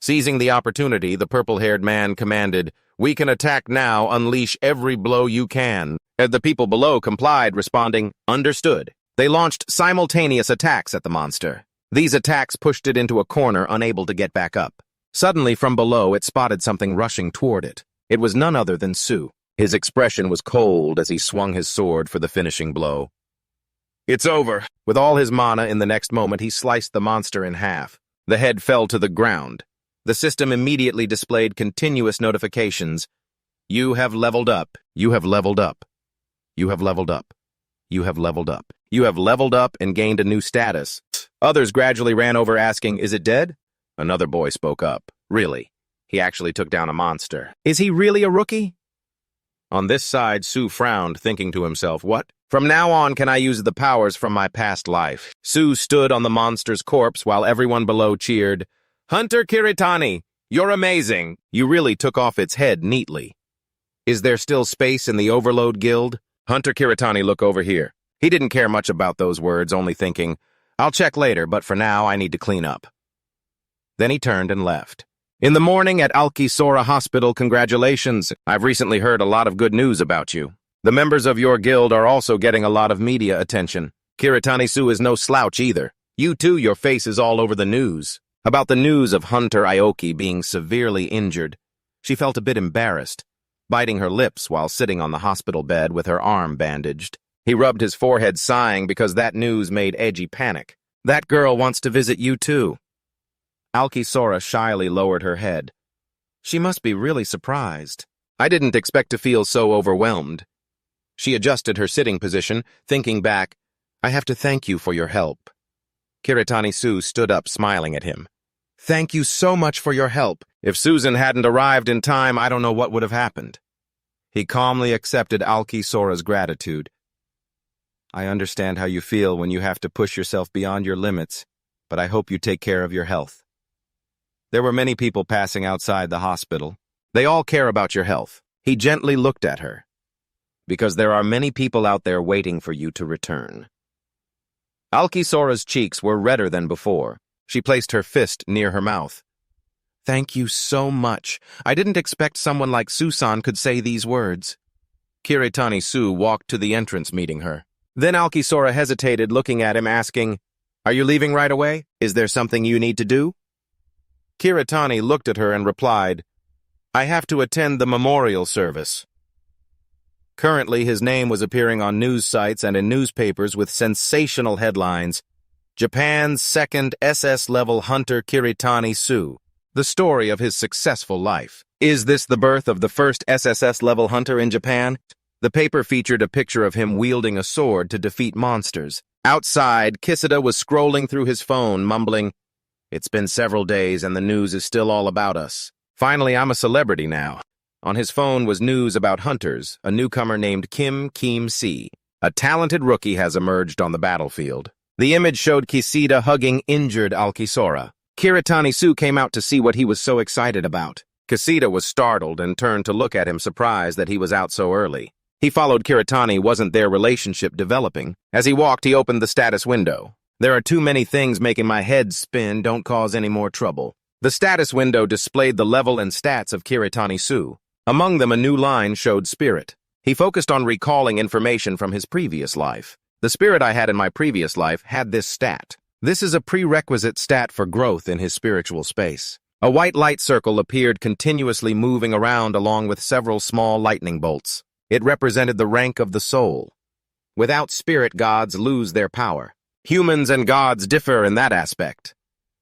Speaker 1: Seizing the opportunity, the purple-haired man commanded, "We can attack now, unleash every blow you can." The people below complied, responding, "Understood." They launched simultaneous attacks at the monster. These attacks pushed it into a corner, unable to get back up. Suddenly, from below, it spotted something rushing toward it. It was none other than Sue. His expression was cold as he swung his sword for the finishing blow. It's over. With all his mana in the next moment, he sliced the monster in half. The head fell to the ground. The system immediately displayed continuous notifications. You have leveled up. You have leveled up. You have leveled up. You have leveled up. You have leveled up and gained a new status. Others gradually ran over asking, is it dead? Another boy spoke up. Really? He actually took down a monster. Is he really a rookie? On this side, Sue frowned, thinking to himself, what? From now on, can I use the powers from my past life? Sue stood on the monster's corpse while everyone below cheered, Hunter Kiritani, you're amazing. You really took off its head neatly. Is there still space in the Overload Guild? Hunter Kiritani, look over here. He didn't care much about those words, only thinking, I'll check later, but for now I need to clean up. Then he turned and left. In the morning at Alki-Sora Hospital, congratulations. I've recently heard a lot of good news about you. The members of your guild are also getting a lot of media attention. Kiritani-Sue is no slouch either. You too, your face is all over the news. About the news of Hunter Aoki being severely injured, she felt a bit embarrassed, biting her lips while sitting on the hospital bed with her arm bandaged. He rubbed his forehead, sighing because that news made Edgy panic. That girl wants to visit you too. Alki-Sora shyly lowered her head. She must be really surprised. I didn't expect to feel so overwhelmed. She adjusted her sitting position, thinking back, I have to thank you for your help. Kiritani-Sue stood up, smiling at him. Thank you so much for your help. If Susan hadn't arrived in time, I don't know what would have happened. He calmly accepted Alki-Sora's gratitude. I understand how you feel when you have to push yourself beyond your limits, but I hope you take care of your health. There were many people passing outside the hospital. They all care about your health. He gently looked at her. Because there are many people out there waiting for you to return. Alki-Sora's cheeks were redder than before. She placed her fist near her mouth. Thank you so much. I didn't expect someone like Susan could say these words. Kiritani-Sue walked to the entrance, meeting her. Then Alki-Sora hesitated, looking at him, asking, Are you leaving right away? Is there something you need to do? Kiritani looked at her and replied, I have to attend the memorial service. Currently, his name was appearing on news sites and in newspapers with sensational headlines. Japan's second SS-level hunter Kiritani-Sue. The story of his successful life. Is this the birth of the first SSS-level hunter in Japan? The paper featured a picture of him wielding a sword to defeat monsters. Outside, Kisida was scrolling through his phone, mumbling, It's been several days and the news is still all about us. Finally, I'm a celebrity now. On his phone was news about hunters. A newcomer named Kim Kim-si. A talented rookie has emerged on the battlefield. The image showed Kisida hugging injured Alki-Sora. Kiritani-Sue came out to see what he was so excited about. Kisida was startled and turned to look at him, surprised that he was out so early. He followed Kiritani. Wasn't their relationship developing? As he walked, he opened the status window. There are too many things making my head spin. Don't cause any more trouble. The status window displayed the level and stats of Kiritani-Sue. Among them, a new line showed spirit. He focused on recalling information from his previous life. The spirit I had in my previous life had this stat. This is a prerequisite stat for growth in his spiritual space. A white light circle appeared, continuously moving around along with several small lightning bolts. It represented the rank of the soul. Without spirit, gods lose their power. Humans and gods differ in that aspect.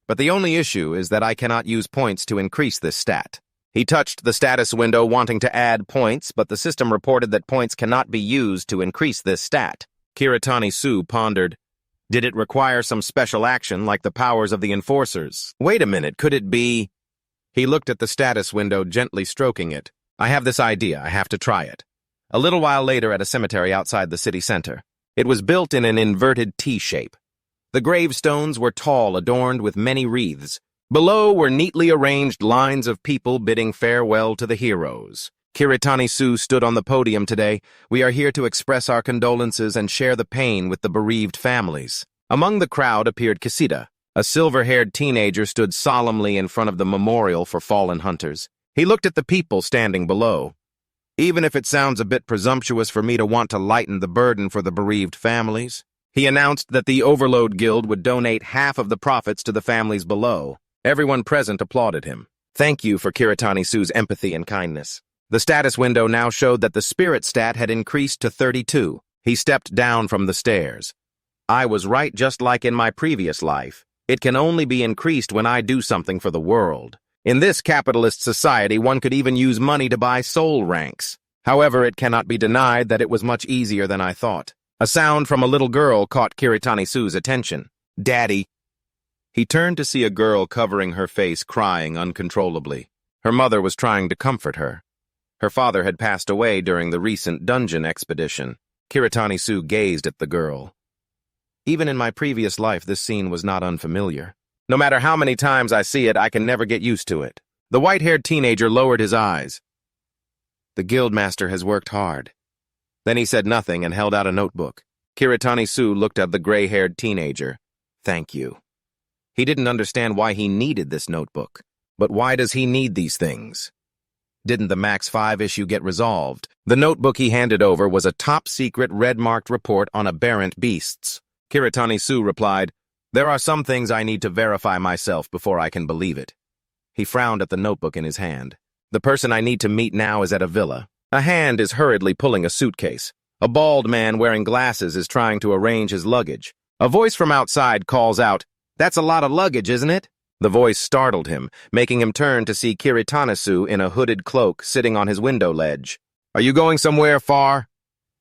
Speaker 1: But the only issue is that I cannot use points to increase this stat. He touched the status window, wanting to add points, but the system reported that points cannot be used to increase this stat. Kiritani-Sue pondered, did it require some special action like the powers of the enforcers? Wait a minute, could it be? He looked at the status window, gently stroking it. I have this idea, I have to try it. A little while later at a cemetery outside the city center. It was built in an inverted T shape. The gravestones were tall, adorned with many wreaths. Below were neatly arranged lines of people bidding farewell to the heroes. Kiritani-Sue stood on the podium today. We are here to express our condolences and share the pain with the bereaved families. Among the crowd appeared Kisida. A silver-haired teenager stood solemnly in front of the memorial for fallen hunters. He looked at the people standing below. Even if it sounds a bit presumptuous for me to want to lighten the burden for the bereaved families, he announced that the Overload Guild would donate half of the profits to the families below. Everyone present applauded him. Thank you for Kiritani-Sue's empathy and kindness. The status window now showed that the spirit stat had increased to 32. He stepped down from the stairs. I was right, just like in my previous life. It can only be increased when I do something for the world. In this capitalist society, one could even use money to buy soul ranks. However, it cannot be denied that it was much easier than I thought. A sound from a little girl caught Kiritani-su's attention. "Daddy." He turned to see a girl covering her face, crying uncontrollably. Her mother was trying to comfort her. Her father had passed away during the recent dungeon expedition. Kiritani-su gazed at the girl. Even in my previous life, this scene was not unfamiliar. No matter how many times I see it, I can never get used to it. The white-haired teenager lowered his eyes. The guildmaster has worked hard. Then he said nothing and held out a notebook. Kiritani-su looked at the gray-haired teenager. "Thank you." He didn't understand why he needed this notebook. But why does he need these things? Didn't the Max 5 issue get resolved? The notebook he handed over was a top-secret red-marked report on aberrant beasts. Kiritani-su replied, "There are some things I need to verify myself before I can believe it." He frowned at the notebook in his hand. "The person I need to meet now is at a villa." A hand is hurriedly pulling a suitcase. A bald man wearing glasses is trying to arrange his luggage. A voice from outside calls out, "That's a lot of luggage, isn't it?" The voice startled him, making him turn to see Kiritani-su in a hooded cloak sitting on his window ledge. "Are you going somewhere far?"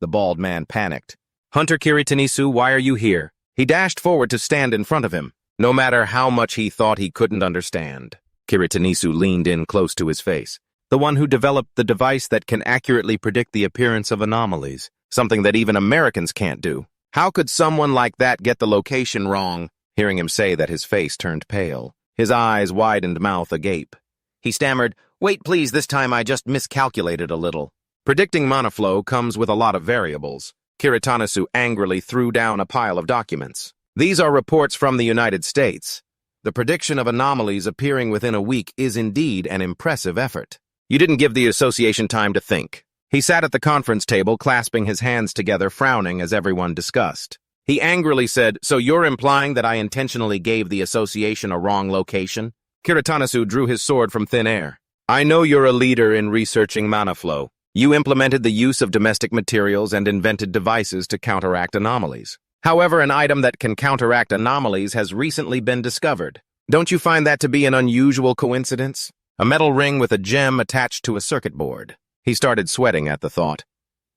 Speaker 1: The bald man panicked. "Hunter Kiritani-su, why are you here?" He dashed forward to stand in front of him, no matter how much he thought he couldn't understand. Kiritani-su leaned in close to his face. "The one who developed the device that can accurately predict the appearance of anomalies, something that even Americans can't do. How could someone like that get the location wrong?" Hearing him say that, his face turned pale. His eyes widened, mouth agape. He stammered, "Wait, please, this time I just miscalculated a little." Predicting mana flow comes with a lot of variables. Kiritani-su angrily threw down a pile of documents. "These are reports from the United States. The prediction of anomalies appearing within a week is indeed an impressive effort. You didn't give the association time to think." He sat at the conference table, clasping his hands together, frowning as everyone discussed. He angrily said, "So you're implying that I intentionally gave the association a wrong location?" Kiritani-su drew his sword from thin air. "I know you're a leader in researching mana flow. You implemented the use of domestic materials and invented devices to counteract anomalies. However, an item that can counteract anomalies has recently been discovered. Don't you find that to be an unusual coincidence? A metal ring with a gem attached to a circuit board." He started sweating at the thought.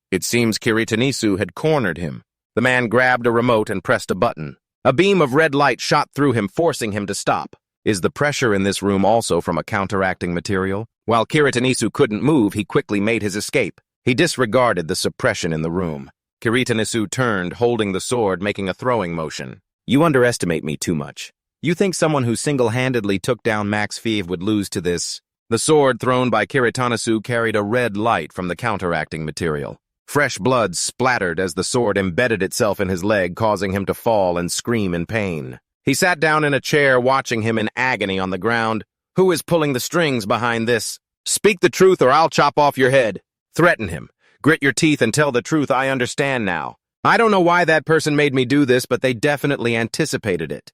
Speaker 1: It seems Kiritani-su had cornered him. The man grabbed a remote and pressed a button. A beam of red light shot through him, forcing him to stop. Is the pressure in this room also from a counteracting material? While Kiritani-su couldn't move, he quickly made his escape. He disregarded the suppression in the room. Kiritani-su turned, holding the sword, making a throwing motion. "You underestimate me too much. You think someone who single-handedly took down Max 5 would lose to this?" The sword thrown by Kiritani-su carried a red light from the counteracting material. Fresh blood splattered as the sword embedded itself in his leg, causing him to fall and scream in pain. He sat down in a chair, watching him in agony on the ground. "Who is pulling the strings behind this? Speak the truth or I'll chop off your head." Threaten him. Grit your teeth and tell the truth. I understand now. I don't know why that person made me do this, but they definitely anticipated it.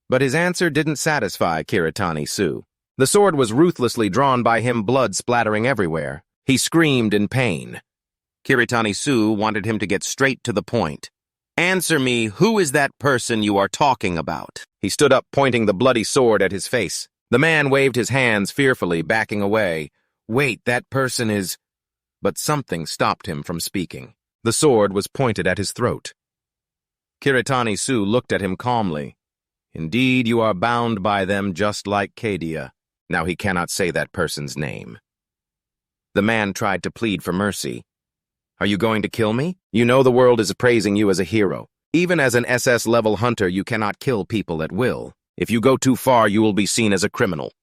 Speaker 1: But his answer didn't satisfy Kiritani-su. The sword was ruthlessly drawn by him, blood splattering everywhere. He screamed in pain. Kiritani-su wanted him to get straight to the point. "Answer me, who is that person you are talking about?" He stood up, pointing the bloody sword at his face. The man waved his hands fearfully, backing away. "Wait, that person is—" But something stopped him from speaking. The sword was pointed at his throat. Kiritani-su looked at him calmly. "Indeed, you are bound by them just like Kadia." Now he cannot say that person's name. The man tried to plead for mercy. "Are you going to kill me? You know the world is praising you as a hero. Even as an SS-level hunter, you cannot kill people at will. If you go too far, you will be seen as a criminal."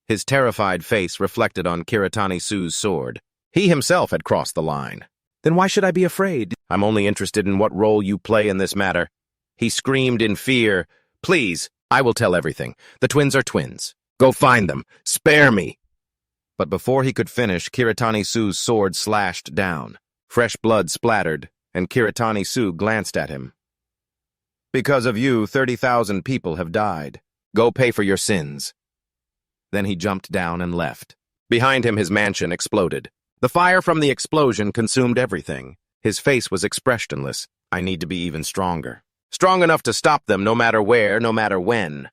Speaker 1: His terrified face reflected on Kiritani-su's sword. He himself had crossed the line. "Then why should I be afraid? I'm only interested in what role you play in this matter." He screamed in fear. "Please, I will tell everything. The twins are twins. Go find them. Spare me." But before he could finish, Kiritani-su's sword slashed down. Fresh blood splattered, and Kiritani-su glanced at him. "Because of you, 30,000 people have died. Go pay for your sins." Then he jumped down and left. Behind him, his mansion exploded. The fire from the explosion consumed everything. His face was expressionless. I need to be even stronger. Strong enough to stop them no matter where, no matter when.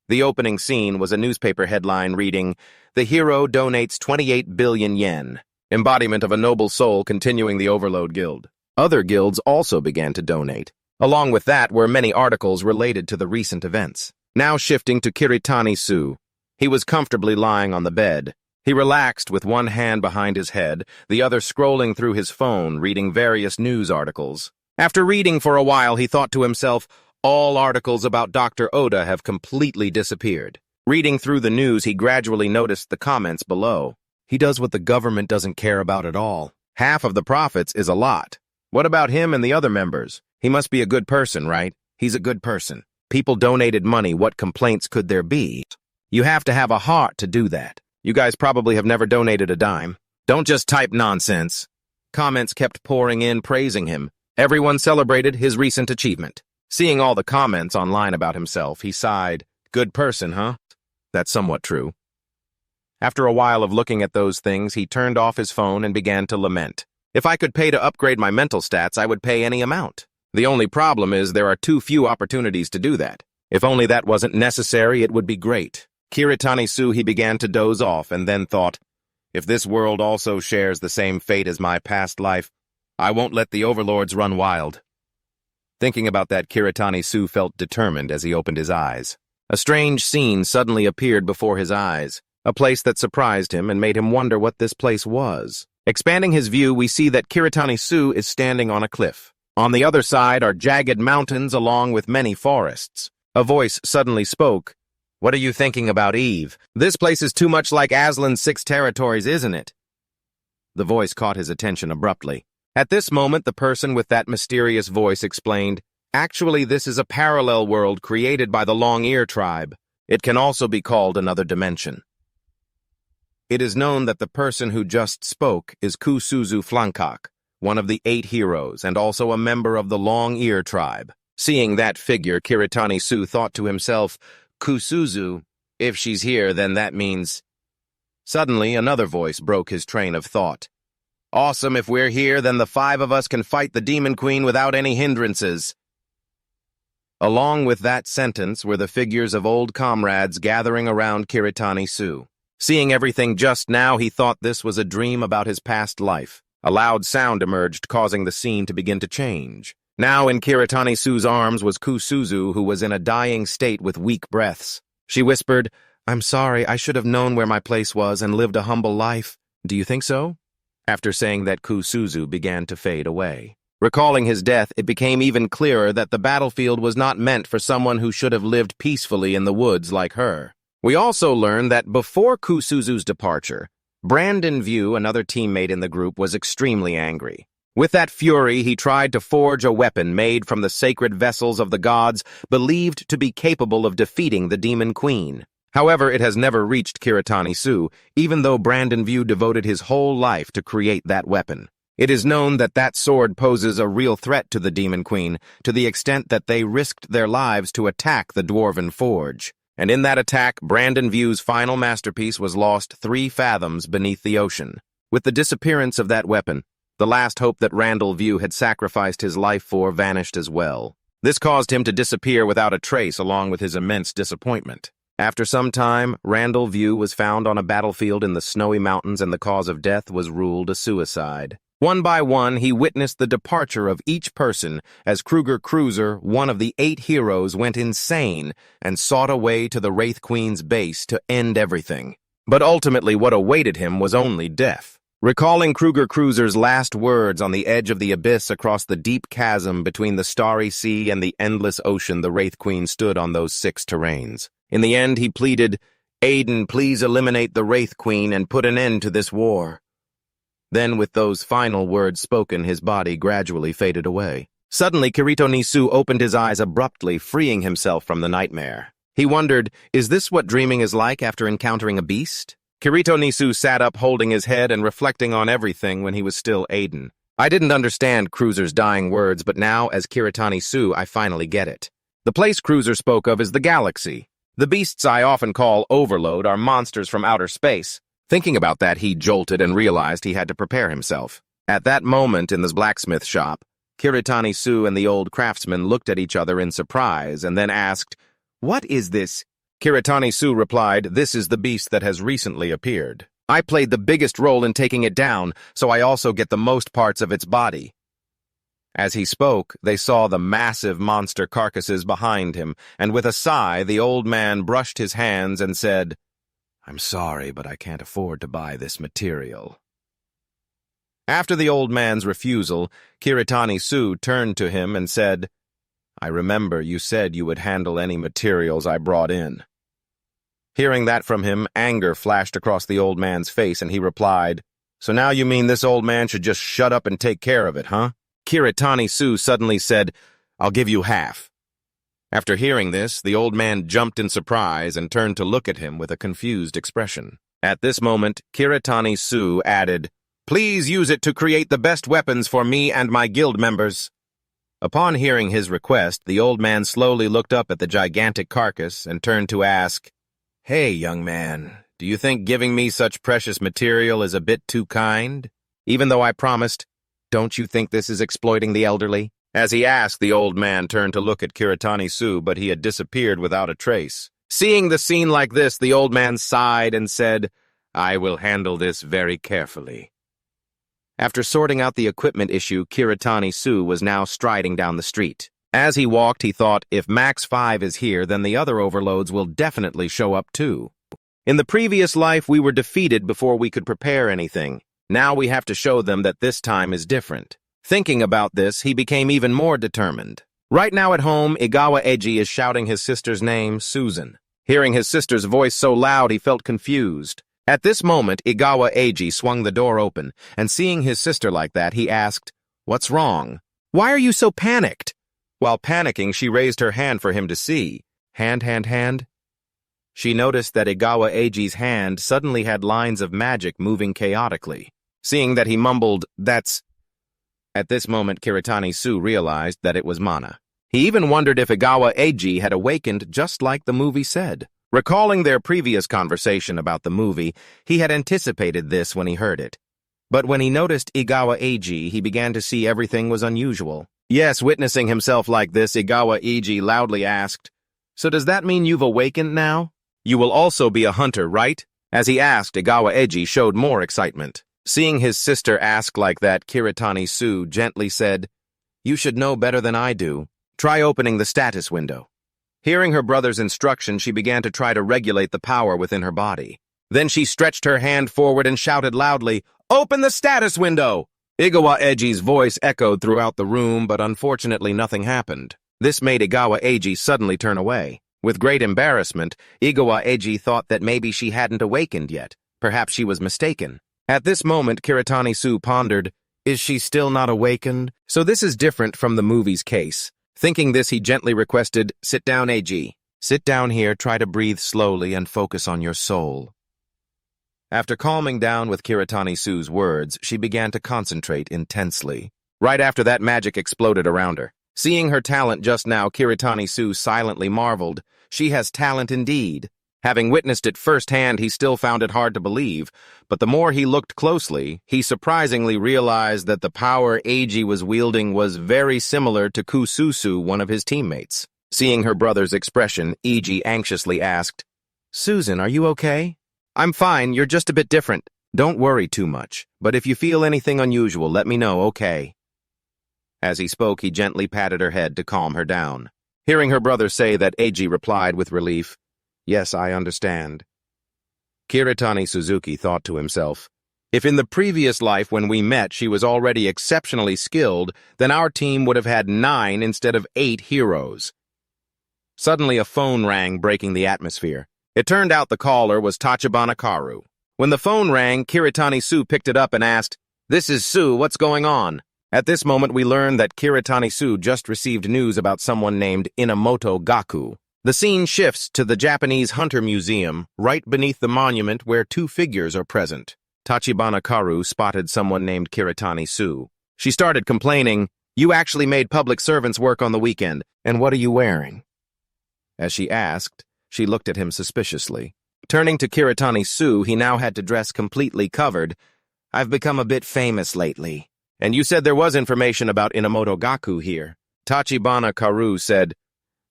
Speaker 1: The opening scene was a newspaper headline reading, "The hero donates 28 billion yen, embodiment of a noble soul continuing the Overload Guild." Other guilds also began to donate. Along with that were many articles related to the recent events. Now shifting to Kiritani-su. He was comfortably lying on the bed. He relaxed with one hand behind his head, the other scrolling through his phone, reading various news articles. After reading for a while, he thought to himself, all articles about Dr. Oda have completely disappeared. Reading through the news, he gradually noticed the comments below. He does what the government doesn't care about at all. Half of the profits is a lot. What about him and the other members? He must be a good person, right? He's a good person. People donated money. What complaints could there be? You have to have a heart to do that. You guys probably have never donated a dime. Don't just type nonsense. Comments kept pouring in, praising him. Everyone celebrated his recent achievement. Seeing all the comments online about himself, he sighed. Good person, huh? That's somewhat true. After a while of looking at those things, he turned off his phone and began to lament. If I could pay to upgrade my mental stats, I would pay any amount. The only problem is there are too few opportunities to do that. If only that wasn't necessary, it would be great. Kiritani-su, he began to doze off and then thought, if this world also shares the same fate as my past life, I won't let the overlords run wild. Thinking about that, Kiritani-su felt determined as he opened his eyes. A strange scene suddenly appeared before his eyes, a place that surprised him and made him wonder what this place was. Expanding his view, we see that Kiritani-su is standing on a cliff. On the other side are jagged mountains along with many forests. A voice suddenly spoke. What are you thinking about, Eve? This place is too much like Aslan's 6 territories, isn't it? The voice caught his attention abruptly. At this moment, the person with that mysterious voice explained, actually, this is a parallel world created by the Long Ear tribe. It can also be called another dimension. It is known that the person who just spoke is Kusuzu Flankak, one of the 8 heroes and also a member of the Long Ear tribe. Seeing that figure, Kiritani-su thought to himself, Kusuzu, if she's here, then that means... Suddenly, another voice broke his train of thought. Awesome, if we're here, then the 5 of us can fight the Demon Queen without any hindrances. Along with that sentence were the figures of old comrades gathering around Kiritani-su. Seeing everything just now, he thought this was a dream about his past life. A loud sound emerged, causing the scene to begin to change. Now in Kiritani-su's arms was Kusuzu, who was in a dying state with weak breaths. She whispered, I'm sorry, I should have known where my place was and lived a humble life. Do you think so? After saying that, Kusuzu began to fade away. Recalling his death, it became even clearer that the battlefield was not meant for someone who should have lived peacefully in the woods like her. We also learned that before Kusuzu's departure, Brandon View, another teammate in the group, was extremely angry. With that fury, he tried to forge a weapon made from the sacred vessels of the gods, believed to be capable of defeating the Demon Queen. However, it has never reached Kiritani-su, even though Brandon View devoted his whole life to create that weapon. It is known that that sword poses a real threat to the Demon Queen, to the extent that they risked their lives to attack the Dwarven Forge. And in that attack, Brandon View's final masterpiece was lost 3 fathoms beneath the ocean. With the disappearance of that weapon, the last hope that Randall View had sacrificed his life for vanished as well. This caused him to disappear without a trace, along with his immense disappointment. After some time, Randall View was found on a battlefield in the snowy mountains, and the cause of death was ruled a suicide. One by one, he witnessed the departure of each person as Kruger Cruiser, one of the 8 heroes, went insane and sought a way to the Wraith Queen's base to end everything. But ultimately, what awaited him was only death. Recalling Kruger Cruiser's last words on the edge of the abyss across the deep chasm between the starry sea and the endless ocean, the Wraith Queen stood on those 6 terrains. In the end, he pleaded, Aiden, please eliminate the Wraith Queen and put an end to this war. Then, with those final words spoken, his body gradually faded away. Suddenly, Kiritani-su opened his eyes abruptly, freeing himself from the nightmare. He wondered, is this what dreaming is like after encountering a beast? Kiritani-su sat up, holding his head and reflecting on everything when he was still Aiden. I didn't understand Cruiser's dying words, but now, as Kiritani-su, I finally get it. The place Cruiser spoke of is the galaxy. The beasts I often call Overload are monsters from outer space. Thinking about that, he jolted and realized he had to prepare himself. At that moment in the blacksmith shop, Kiritani-Su and the old craftsman looked at each other in surprise and then asked, "What is this?" Kiritani-Su replied, "This is the beast that has recently appeared. I played the biggest role in taking it down, so I also get the most parts of its body." As he spoke, they saw the massive monster carcasses behind him, and with a sigh, the old man brushed his hands and said, "I'm sorry, but I can't afford to buy this material." After the old man's refusal, Kiritani-Su turned to him and said, "I remember you said you would handle any materials I brought in." Hearing that from him, anger flashed across the old man's face, and he replied, "So now you mean this old man should just shut up and take care of it, huh?" Kiritani-Su suddenly said, "I'll give you half." After hearing this, the old man jumped in surprise and turned to look at him with a confused expression. At this moment, Kiritani-Su added, "Please use it to create the best weapons for me and my guild members." Upon hearing his request, the old man slowly looked up at the gigantic carcass and turned to ask, "Hey, young man, do you think giving me such precious material is a bit too kind? Even though I promised, don't you think this is exploiting the elderly?" As he asked, the old man turned to look at Kiritani-Su, but he had disappeared without a trace. Seeing the scene like this, the old man sighed and said, "I will handle this very carefully." After sorting out the equipment issue, Kiritani-Su was now striding down the street. As he walked, he thought, if Max 5 is here, then the other overloads will definitely show up too. In the previous life, we were defeated before we could prepare anything. Now we have to show them that this time is different. Thinking about this, he became even more determined. Right now at home, Igawa Eiji is shouting his sister's name, Susan. Hearing his sister's voice so loud, he felt confused. At this moment, Igawa Eiji swung the door open, and seeing his sister like that, he asked, "What's wrong? Why are you so panicked?" While panicking, she raised her hand for him to see. Hand. She noticed that Igawa Eiji's hand suddenly had lines of magic moving chaotically. Seeing that, he mumbled, "That's..." At this moment, Kiritani-Su realized that it was Mana. He even wondered if Igawa Eiji had awakened just like the movie said. Recalling their previous conversation about the movie, he had anticipated this when he heard it. But when he noticed Igawa Eiji, he began to see everything was unusual. Yes, witnessing himself like this, Igawa Eiji loudly asked, "So does that mean you've awakened now? You will also be a hunter, right?" As he asked, Igawa Eiji showed more excitement. Seeing his sister ask like that, Kiritani-Su gently said, "You should know better than I do. Try opening the status window." Hearing her brother's instruction, she began to try to regulate the power within her body. Then she stretched her hand forward and shouted loudly, "Open the status window!" Igawa Eiji's voice echoed throughout the room, but unfortunately nothing happened. This made Igawa Eiji suddenly turn away. With great embarrassment, Igawa Eiji thought that maybe she hadn't awakened yet. Perhaps she was mistaken. At this moment, Kiritani-Su pondered, "Is she still not awakened? So this is different from the movie's case." Thinking this, he gently requested, "Sit down, Eiji. Sit down here, try to breathe slowly, and focus on your soul." After calming down with Kiritani-Su's words, she began to concentrate intensely. Right after that, magic exploded around her. Seeing her talent just now, Kiritani-Su silently marveled. She has talent indeed. Having witnessed it firsthand, he still found it hard to believe, but the more he looked closely, he surprisingly realized that the power Eiji was wielding was very similar to Kususu, one of his teammates. Seeing her brother's expression, Eiji anxiously asked, "Susan, are you okay?" "I'm fine, you're just a bit different. Don't worry too much, but if you feel anything unusual, let me know, okay?" As he spoke, he gently patted her head to calm her down. Hearing her brother say that, Eiji replied with relief, "Yes, I understand." Kiritani Suzuki thought to himself, "If in the previous life when we met she was already exceptionally skilled, then our team would have had 9 instead of 8 heroes." Suddenly a phone rang, breaking the atmosphere. It turned out the caller was Tachibana Karu. When the phone rang, Kiritani-Su picked it up and asked, "This is Su, what's going on?" At this moment, we learned that Kiritani-Su just received news about someone named Inamoto Gaku. The scene shifts to the Japanese Hunter Museum, right beneath the monument where 2 figures are present. Tachibana Karu spotted someone named Kiritani-Su. She started complaining, "You actually made public servants work on the weekend, and what are you wearing?" As she asked, she looked at him suspiciously. Turning to Kiritani-Su, he now had to dress completely covered. "I've become a bit famous lately. And you said there was information about Inamoto Gaku here." Tachibana Karu said,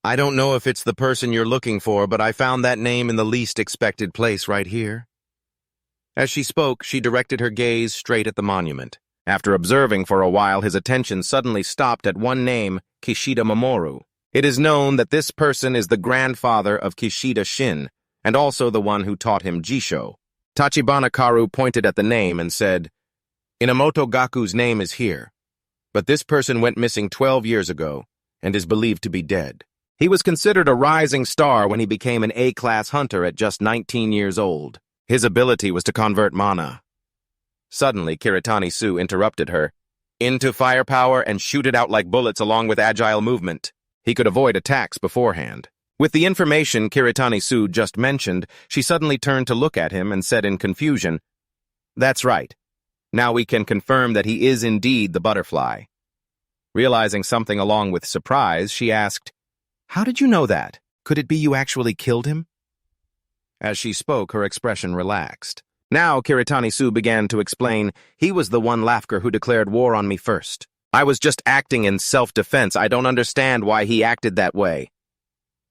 Speaker 1: "I don't know if it's the person you're looking for, but I found that name in the least expected place right here." As she spoke, she directed her gaze straight at the monument. After observing for a while, his attention suddenly stopped at one name, Kishida Mamoru. It is known that this person is the grandfather of Kishida Shin, and also the one who taught him Jisho. Tachibana Karu pointed at the name and said, "Inamoto Gaku's name is here, but this person went missing 12 years ago and is believed to be dead. He was considered a rising star when he became an A-class hunter at just 19 years old. His ability was to convert mana." Suddenly, Kiritani-Su interrupted her. "Into firepower and shoot it out like bullets along with agile movement." He could avoid attacks beforehand. With the information Kiritani-Su just mentioned, she suddenly turned to look at him and said in confusion, "That's right. Now we can confirm that he is indeed the butterfly." Realizing something along with surprise, she asked, "How did you know that? Could it be you actually killed him?" As she spoke, her expression relaxed. Now Kiritani-Su began to explain, "He was the one Lafker who declared war on me first. I was just acting in self-defense. I don't understand why he acted that way."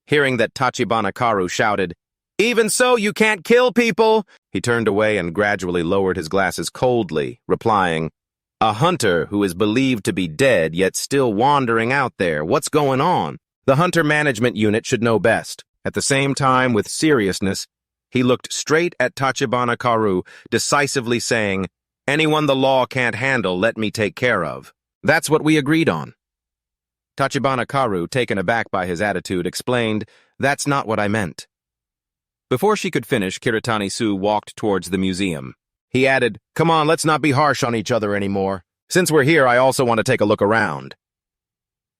Speaker 1: Hearing that, Tachibana Karu shouted, "Even so, you can't kill people!" He turned away and gradually lowered his glasses coldly, replying, "A hunter who is believed to be dead yet still wandering out there. What's going on? The hunter management unit should know best." At the same time, with seriousness, he looked straight at Tachibana Karu, decisively saying, "Anyone the law can't handle, let me take care of. That's what we agreed on." Tachibana Karu, taken aback by his attitude, explained, "That's not what I meant." Before she could finish, Kiritani-Su walked towards the museum. He added, "Come on, let's not be harsh on each other anymore. Since we're here, I also want to take a look around."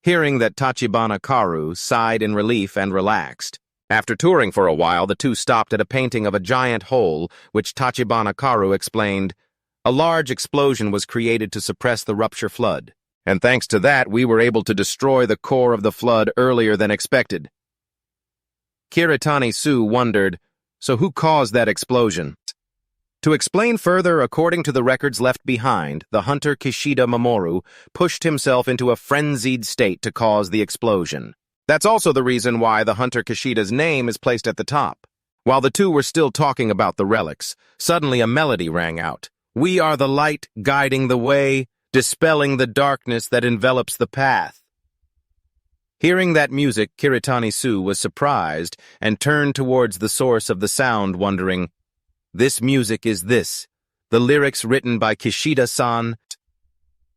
Speaker 1: Hearing that, Tachibana Karu sighed in relief and relaxed. After touring for a while, the two stopped at a painting of a giant hole, which Tachibana Karu explained, "A large explosion was created to suppress the rupture flood. And thanks to that, we were able to destroy the core of the flood earlier than expected." Kiritani-Su wondered, so who caused that explosion? To explain further, according to the records left behind, the hunter Kishida Mamoru pushed himself into a frenzied state to cause the explosion. That's also the reason why the hunter Kishida's name is placed at the top. While the two were still talking about the relics, suddenly a melody rang out. "We are the light guiding the way, dispelling the darkness that envelops the path." Hearing that music, Kiritani-Su was surprised and turned towards the source of the sound, wondering, "This music is this, the lyrics written by Kishida-san?"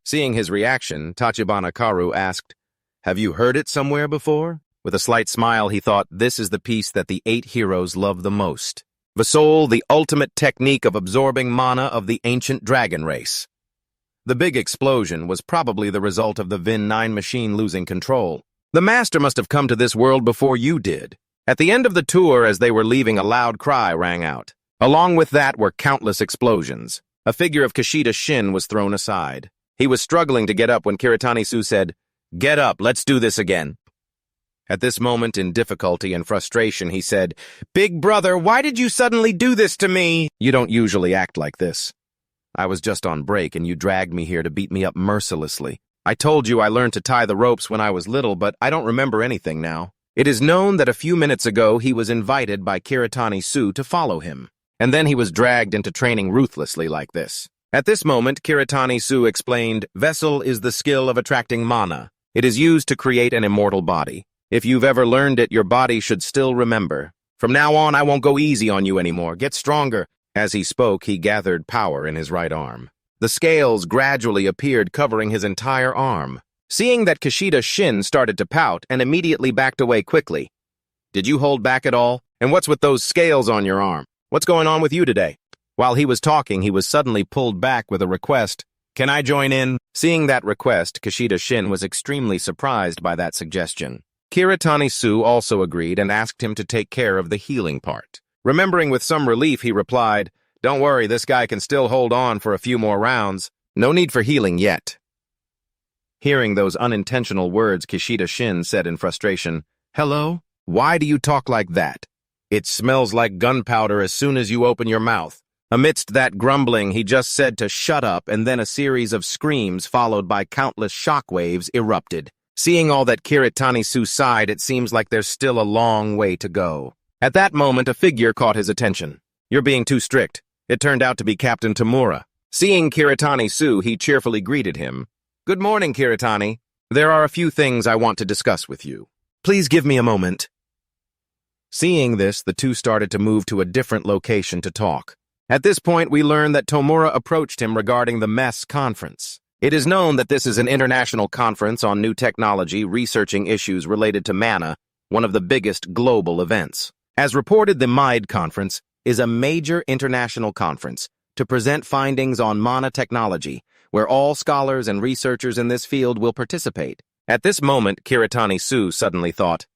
Speaker 1: Seeing his reaction, Tachibana Karu asked, "Have you heard it somewhere before?" With a slight smile, he thought, "This is the piece that the 8 heroes love the most. Vasol, the ultimate technique of absorbing mana of the ancient dragon race." The big explosion was probably the result of the Vin-9 machine losing control. "The master must have come to this world before you did." At the end of the tour, as they were leaving, a loud cry rang out. Along with that were countless explosions. A figure of Kishida Shin was thrown aside. He was struggling to get up when Kiritani-Su said, "Get up, let's do this again." At this moment, in difficulty and frustration, he said, "Big brother, why did you suddenly do this to me?" "You don't usually act like this. I was just on break and you dragged me here to beat me up mercilessly. I told you I learned to tie the ropes when I was little, but I don't remember anything now." It is known that a few minutes ago he was invited by Kiritani-Su to follow him, and then he was dragged into training ruthlessly like this. At this moment, Kiritani-Su explained, "Vessel is the skill of attracting mana. It is used to create an immortal body. If you've ever learned it, your body should still remember. From now on, I won't go easy on you anymore. Get stronger." As he spoke, he gathered power in his right arm. The scales gradually appeared, covering his entire arm. Seeing that, Kishida Shin started to pout and immediately backed away quickly. "Did you hold back at all? And what's with those scales on your arm? What's going on with you today?" While he was talking, he was suddenly pulled back with a request. "Can I join in?" Seeing that request, Kishida Shin was extremely surprised by that suggestion. Kiritani-Su also agreed and asked him to take care of the healing part. Remembering with some relief, he replied, "Don't worry, this guy can still hold on for a few more rounds. No need for healing yet." Hearing those unintentional words, Kishida Shin said in frustration, "Hello? Why do you talk like that? It smells like gunpowder as soon as you open your mouth. Amidst that grumbling, he just said to shut up, and then a series of screams followed by countless shockwaves erupted. Seeing all that, Kiritani-Su sighed. It seems like there's still a long way to go. At that moment, a figure caught his attention. You're being too strict. It turned out to be Captain Tamura. Seeing Kiritani-Su, he cheerfully greeted him. Good morning, Kiritani. There are a few things I want to discuss with you. Please give me a moment. Seeing this, the two started to move to a different location to talk. At this point, we learn that Tamura approached him regarding the MES conference. It is known that this is an international conference on new technology researching issues related to mana, one of the biggest global events. As reported, the MIDE conference is a major international conference to present findings on mana technology, where all scholars and researchers in this field will participate. At this moment, Kiritani-Su suddenly thought,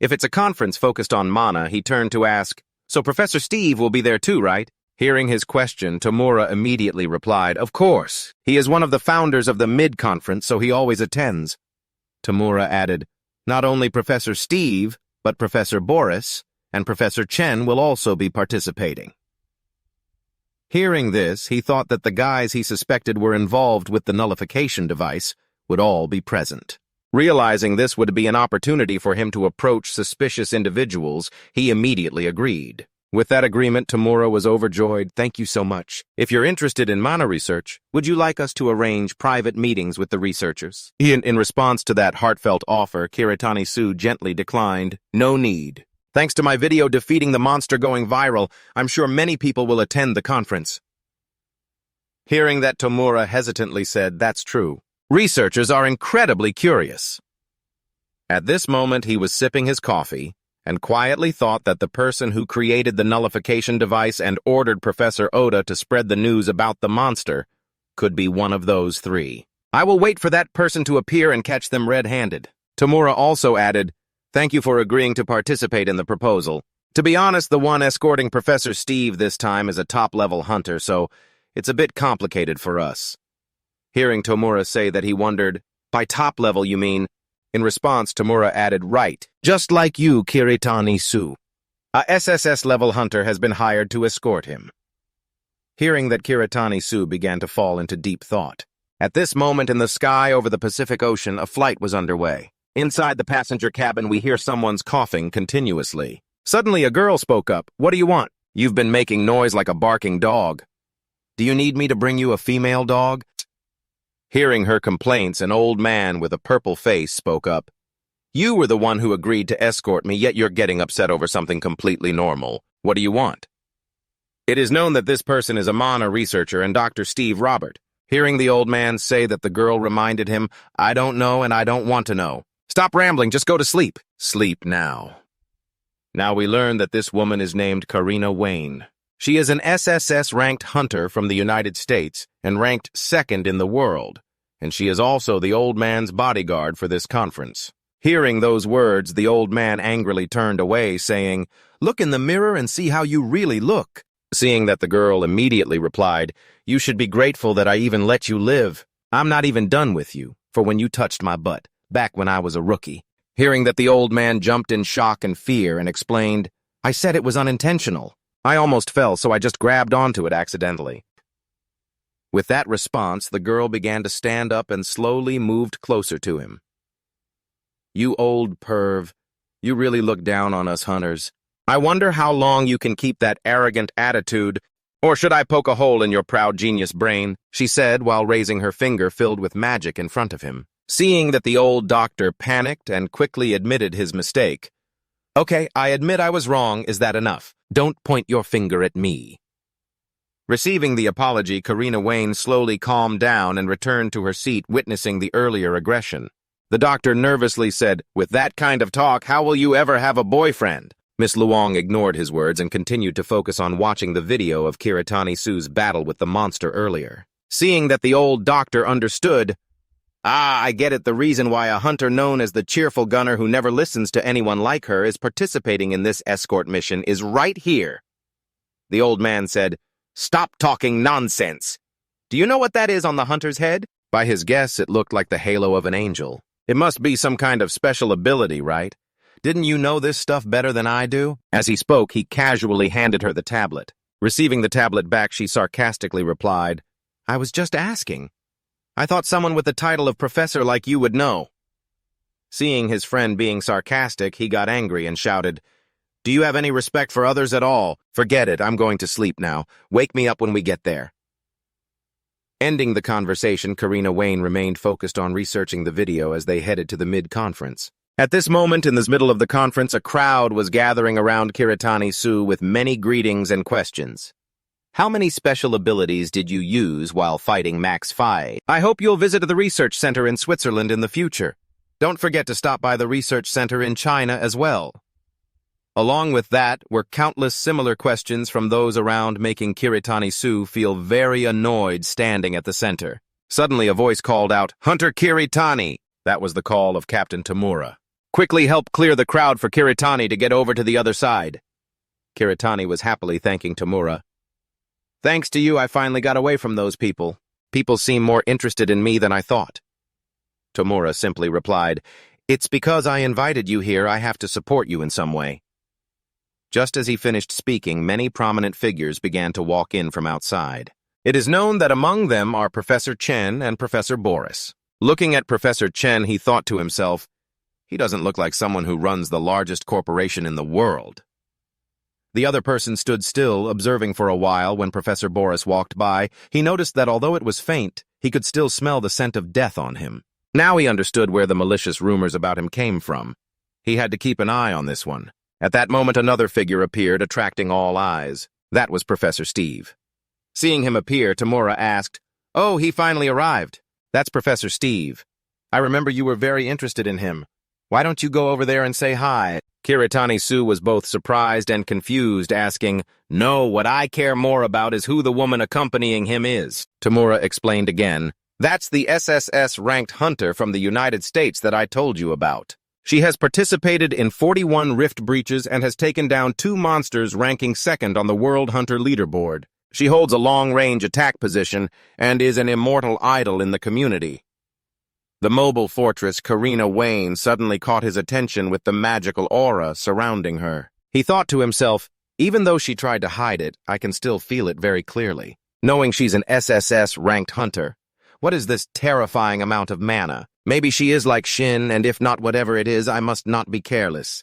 Speaker 1: if it's a conference focused on mana, he turned to ask, so Professor Steve will be there too, right? Hearing his question, Tamura immediately replied, of course. He is one of the founders of the MID conference, so he always attends. Tamura added, not only Professor Steve, but Professor Boris and Professor Chen will also be participating. Hearing this, he thought that the guys he suspected were involved with the nullification device would all be present. Realizing this would be an opportunity for him to approach suspicious individuals, he immediately agreed. With that agreement, Tamura was overjoyed. Thank you so much. If you're interested in mana research, would you like us to arrange private meetings with the researchers? In response to that heartfelt offer, Kiritani-Su gently declined. No need. Thanks to my video defeating the monster going viral, I'm sure many people will attend the conference. Hearing that, Tamura hesitantly said, that's true. Researchers are incredibly curious. At this moment, he was sipping his coffee and quietly thought that the person who created the nullification device and ordered Professor Oda to spread the news about the monster could be one of those three. I will wait for that person to appear and catch them red-handed. Tamura also added, thank you for agreeing to participate in the proposal. To be honest, the one escorting Professor Steve this time is a top-level hunter, so it's a bit complicated for us. Hearing Tamura say that, he wondered, by top level you mean? In response, Tamura added, right, just like you, Kiritani-Su. A SSS-level hunter has been hired to escort him. Hearing that, Kiritani-Su began to fall into deep thought. At this moment in the sky over the Pacific Ocean, a flight was underway. Inside the passenger cabin, we hear someone's coughing continuously. Suddenly, a girl spoke up. What do you want? You've been making noise like a barking dog. Do you need me to bring you a female dog? Hearing her complaints, an old man with a purple face spoke up. You were the one who agreed to escort me, yet you're getting upset over something completely normal. What do you want? It is known that this person is a mana researcher and Dr. Steve Robert. Hearing the old man say that, the girl reminded him, I don't know and I don't want to know. Stop rambling, just go to sleep. Sleep now. Now we learn that this woman is named Karina Wayne. She is an SSS-ranked hunter from the United States and ranked second in the world, and she is also the old man's bodyguard for this conference. Hearing those words, the old man angrily turned away, saying, look in the mirror and see how you really look. Seeing that, the girl immediately replied, you should be grateful that I even let you live. I'm not even done with you, for when you touched my butt, back when I was a rookie. Hearing that, the old man jumped in shock and fear and explained, I said it was unintentional. I almost fell, so I just grabbed onto it accidentally. With that response, the girl began to stand up and slowly moved closer to him. You old perv, you really look down on us hunters. I wonder how long you can keep that arrogant attitude, or should I poke a hole in your proud genius brain, she said while raising her finger filled with magic in front of him. Seeing that, the old doctor panicked and quickly admitted his mistake. Okay, I admit I was wrong. Is that enough? Don't point your finger at me. Receiving the apology, Karina Wayne slowly calmed down and returned to her seat, witnessing the earlier aggression. The doctor nervously said, with that kind of talk, how will you ever have a boyfriend? Miss Luong ignored his words and continued to focus on watching the video of Kiritani-Su's battle with the monster earlier. Seeing that, the old doctor understood, I get it. The reason why a hunter known as the cheerful gunner who never listens to anyone like her is participating in this escort mission is right here. The old man said, stop talking nonsense. Do you know what that is on the hunter's head? By his guess, it looked like the halo of an angel. It must be some kind of special ability, right? Didn't you know this stuff better than I do? As he spoke, he casually handed her the tablet. Receiving the tablet back, she sarcastically replied, I was just asking. I thought someone with the title of professor like you would know. Seeing his friend being sarcastic, he got angry and shouted, Do you have any respect for others at all? Forget it, I'm going to sleep now. Wake me up when we get there. Ending the conversation, Karina Wayne remained focused on researching the video as they headed to the mid-conference. At this moment, in the middle of the conference, a crowd was gathering around Kiritani Sue with many greetings and questions. How many special abilities did you use while fighting Max Phi? I hope you'll visit the research center in Switzerland in the future. Don't forget to stop by the research center in China as well. Along with that were countless similar questions from those around, making Kiritani Sue feel very annoyed standing at the center. Suddenly a voice called out, Hunter Kiritani! That was the call of Captain Tamura. Quickly help clear the crowd for Kiritani to get over to the other side. Kiritani was happily thanking Tamura. Thanks to you, I finally got away from those people. People seem more interested in me than I thought. Tamura simply replied, It's because I invited you here, I have to support you in some way. Just as he finished speaking, many prominent figures began to walk in from outside. It is known that among them are Professor Chen and Professor Boris. Looking at Professor Chen, he thought to himself, he doesn't look like someone who runs the largest corporation in the world. The other person stood still, observing for a while. When Professor Boris walked by, he noticed that although it was faint, he could still smell the scent of death on him. Now he understood where the malicious rumors about him came from. He had to keep an eye on this one. At that moment, another figure appeared, attracting all eyes. That was Professor Steve. Seeing him appear, Tamura asked, Oh, he finally arrived. That's Professor Steve. I remember you were very interested in him. Why don't you go over there and say hi? Kiritani Sue was both surprised and confused, asking, No, what I care more about is who the woman accompanying him is. Tamura explained again, That's the SSS-Ranked hunter from the United States that I told you about. She has participated in 41 rift breaches and has taken down 2 monsters, ranking second on the World Hunter leaderboard. She holds a long-range attack position and is an immortal idol in the community. The mobile fortress, Karina Wayne, suddenly caught his attention with the magical aura surrounding her. He thought to himself, even though she tried to hide it, I can still feel it very clearly. Knowing she's an SSS-ranked hunter, what is this terrifying amount of mana? Maybe she is like Shin, and if not, whatever it is, I must not be careless.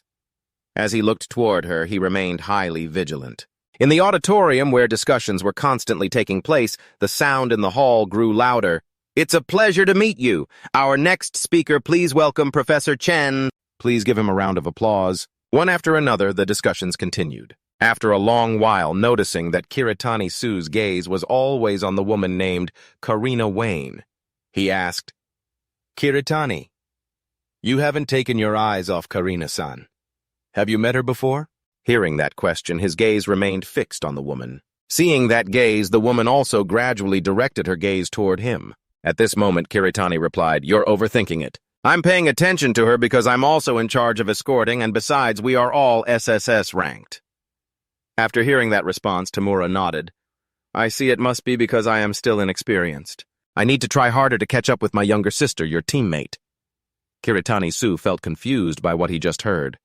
Speaker 1: As he looked toward her, he remained highly vigilant. In the auditorium, where discussions were constantly taking place, the sound in the hall grew louder. It's a pleasure to meet you. Our next speaker, please welcome Professor Chen. Please give him a round of applause. One after another, the discussions continued. After a long while, noticing that Kiritani Sue's gaze was always on the woman named Karina Wayne, he asked, Kiritani, you haven't taken your eyes off Karina-san. Have you met her before? Hearing that question, his gaze remained fixed on the woman. Seeing that gaze, the woman also gradually directed her gaze toward him. At this moment, Kiritani replied, You're overthinking it. I'm paying attention to her because I'm also in charge of escorting, and besides, we are all SSS ranked. After hearing that response, Tamura nodded. I see it must be because I am still inexperienced. I need to try harder to catch up with my younger sister, your teammate. Kiritani Sue felt confused by what he just heard.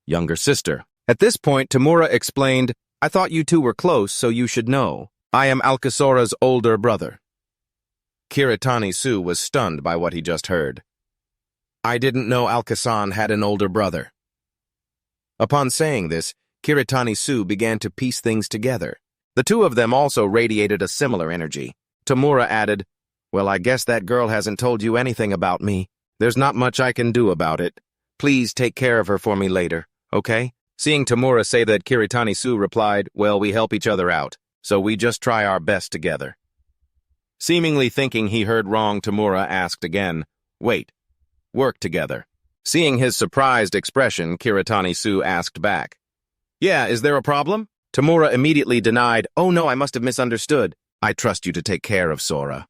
Speaker 1: Younger sister. At this point, Tamura explained, I thought you two were close, so you should know. I am Alcasora's older brother. Kiritani Sue was stunned by what he just heard. I didn't know Alcasan had an older brother. Upon saying this, Kiritani Sue began to piece things together. The two of them also radiated a similar energy. Tamura added, Well, I guess that girl hasn't told you anything about me. There's not much I can do about it. Please take care of her for me later, okay? Seeing Tamura say that, Kiritani Sue replied, Well, we help each other out, so we just try our best together. Seemingly thinking he heard wrong, Tamura asked again, Wait, work together. Seeing his surprised expression, Kiritani Sue asked back, Yeah, is there a problem? Tamura immediately denied, Oh no, I must have misunderstood. I trust you to take care of Sora.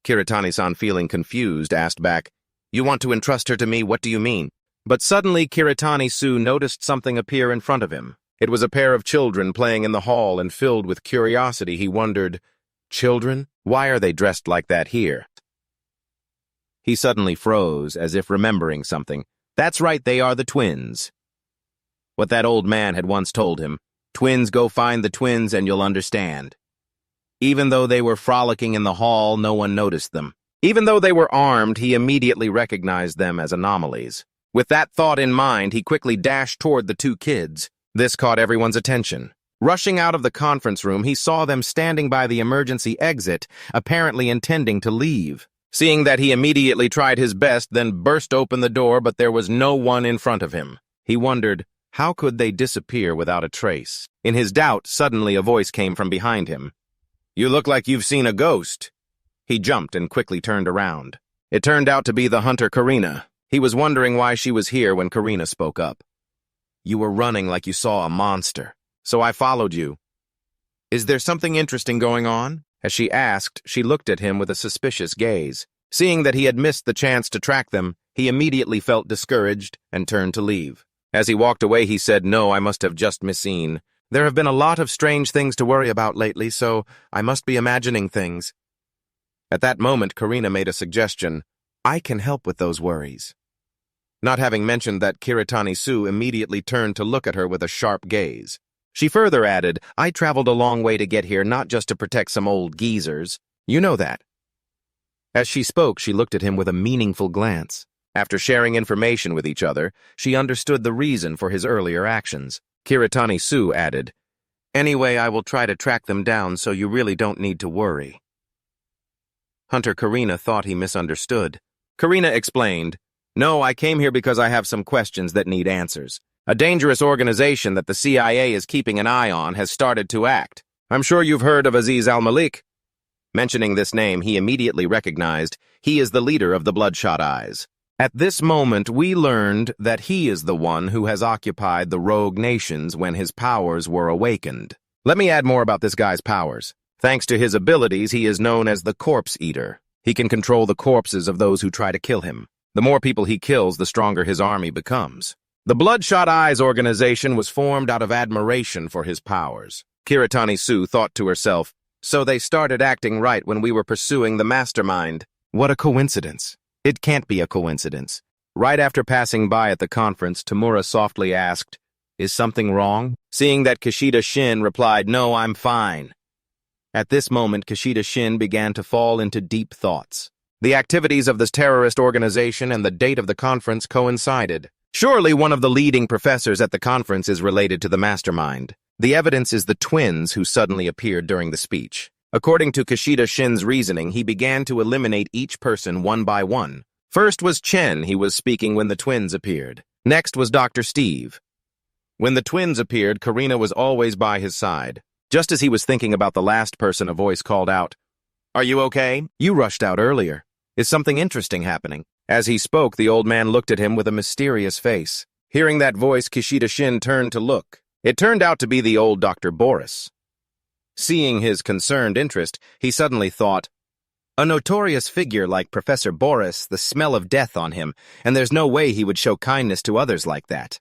Speaker 1: Kiritani-san, feeling confused, asked back, You want to entrust her to me? What do you mean? But suddenly Kiritani Sue noticed something appear in front of him. It was a pair of children playing in the hall, and filled with curiosity, he wondered, Children? Why are they dressed like that here? He suddenly froze, as if remembering something. That's right, they are the twins. What that old man had once told him, twins, go find the twins and you'll understand. Even though they were frolicking in the hall, no one noticed them. Even though they were armed, he immediately recognized them as anomalies. With that thought in mind, he quickly dashed toward the two kids. This caught everyone's attention. Rushing out of the conference room, he saw them standing by the emergency exit, apparently intending to leave. Seeing that, he immediately tried his best, then burst open the door, but there was no one in front of him. He wondered, how could they disappear without a trace? In his doubt, suddenly a voice came from behind him. "You look like you've seen a ghost." He jumped and quickly turned around. It turned out to be the hunter Karina. He was wondering why she was here when Karina spoke up. "You were running like you saw a monster, so I followed you." "Is there something interesting going on?" As she asked, she looked at him with a suspicious gaze. Seeing that he had missed the chance to track them, he immediately felt discouraged and turned to leave. As he walked away, he said, "No, I must have just misseen. There have been a lot of strange things to worry about lately, so I must be imagining things." At that moment, Karina made a suggestion. "I can help with those worries." Not having mentioned that, Kiritani-Su immediately turned to look at her with a sharp gaze. She further added, "I traveled a long way to get here, not just to protect some old geezers. You know that." As she spoke, she looked at him with a meaningful glance. After sharing information with each other, she understood the reason for his earlier actions. Kiritani-Su added, "Anyway, I will try to track them down, so you really don't need to worry." Hunter Karina thought he misunderstood. Karina explained, "No, I came here because I have some questions that need answers. A dangerous organization that the CIA is keeping an eye on has started to act. I'm sure you've heard of Aziz al-Malik." Mentioning this name, he immediately recognized he is the leader of the Bloodshot Eyes. At this moment, we learned that he is the one who has occupied the rogue nations when his powers were awakened. Let me add more about this guy's powers. Thanks to his abilities, he is known as the Corpse Eater. He can control the corpses of those who try to kill him. The more people he kills, the stronger his army becomes. The Bloodshot Eyes organization was formed out of admiration for his powers. Kiritani-Su thought to herself, "So they started acting right when we were pursuing the mastermind. What a coincidence." It can't be a coincidence. Right after passing by at the conference, Tamura softly asked, "Is something wrong?" Seeing that Kishida Shin replied, "No, I'm fine." At this moment, Kishida Shin began to fall into deep thoughts. The activities of this terrorist organization and the date of the conference coincided. Surely one of the leading professors at the conference is related to the mastermind. The evidence is the twins who suddenly appeared during the speech. According to Kishida Shin's reasoning, he began to eliminate each person one by one. First was Chen, he was speaking when the twins appeared. Next was Dr. Steve. When the twins appeared, Karina was always by his side. Just as he was thinking about the last person, a voice called out, "Are you okay? You rushed out earlier. Is something interesting happening?" As he spoke, the old man looked at him with a mysterious face. Hearing that voice, Kishida Shin turned to look. It turned out to be the old Dr. Boris. Seeing his concerned interest, he suddenly thought, "A notorious figure like Professor Boris, the smell of death on him, and there's no way he would show kindness to others like that."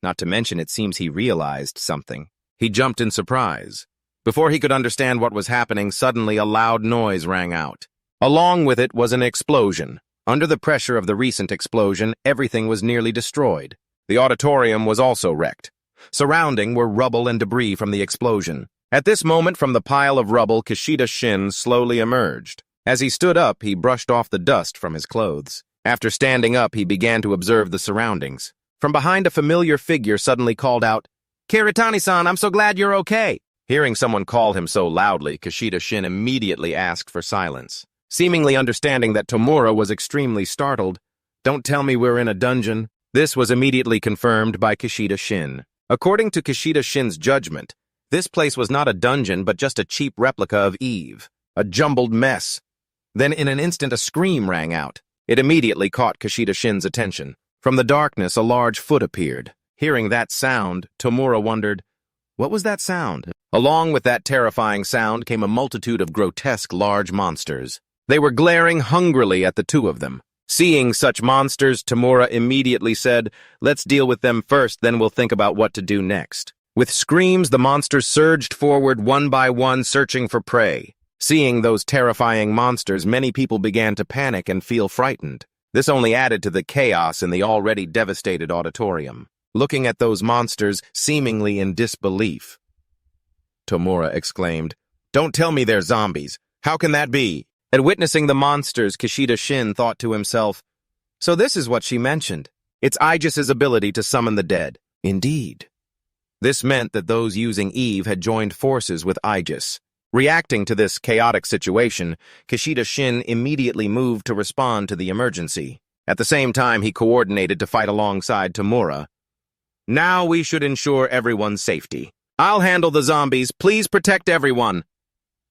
Speaker 1: Not to mention, it seems he realized something. He jumped in surprise. Before he could understand what was happening, suddenly a loud noise rang out. Along with it was an explosion. Under the pressure of the recent explosion, everything was nearly destroyed. The auditorium was also wrecked. Surrounding were rubble and debris from the explosion. At this moment, from the pile of rubble, Kishida Shin slowly emerged. As he stood up, he brushed off the dust from his clothes. After standing up, he began to observe the surroundings. From behind, a familiar figure suddenly called out, "Kiritani-san, I'm so glad you're okay." Hearing someone call him so loudly, Kishida Shin immediately asked for silence. Seemingly understanding that Tamura was extremely startled, "Don't tell me we're in a dungeon." This was immediately confirmed by Kishida Shin. According to Kishida Shin's judgment, this place was not a dungeon but just a cheap replica of Eve, a jumbled mess. Then in an instant a scream rang out. It immediately caught Kishida Shin's attention. From the darkness a large foot appeared. Hearing that sound, Tamura wondered, what was that sound? Along with that terrifying sound came a multitude of grotesque large monsters. They were glaring hungrily at the two of them. Seeing such monsters, Tamura immediately said, "Let's deal with them first, then we'll think about what to do next." With screams, the monsters surged forward one by one, searching for prey. Seeing those terrifying monsters, many people began to panic and feel frightened. This only added to the chaos in the already devastated auditorium. Looking at those monsters, seemingly in disbelief, Tomura exclaimed, "Don't tell me they're zombies. How can that be?" And witnessing the monsters, Kishida Shin thought to himself, so this is what she mentioned. It's Aegis's ability to summon the dead. Indeed. This meant that those using Eve had joined forces with Aegis. Reacting to this chaotic situation, Kishida Shin immediately moved to respond to the emergency. At the same time, he coordinated to fight alongside Tomura. Now we should ensure everyone's safety. I'll handle the zombies. Please protect everyone.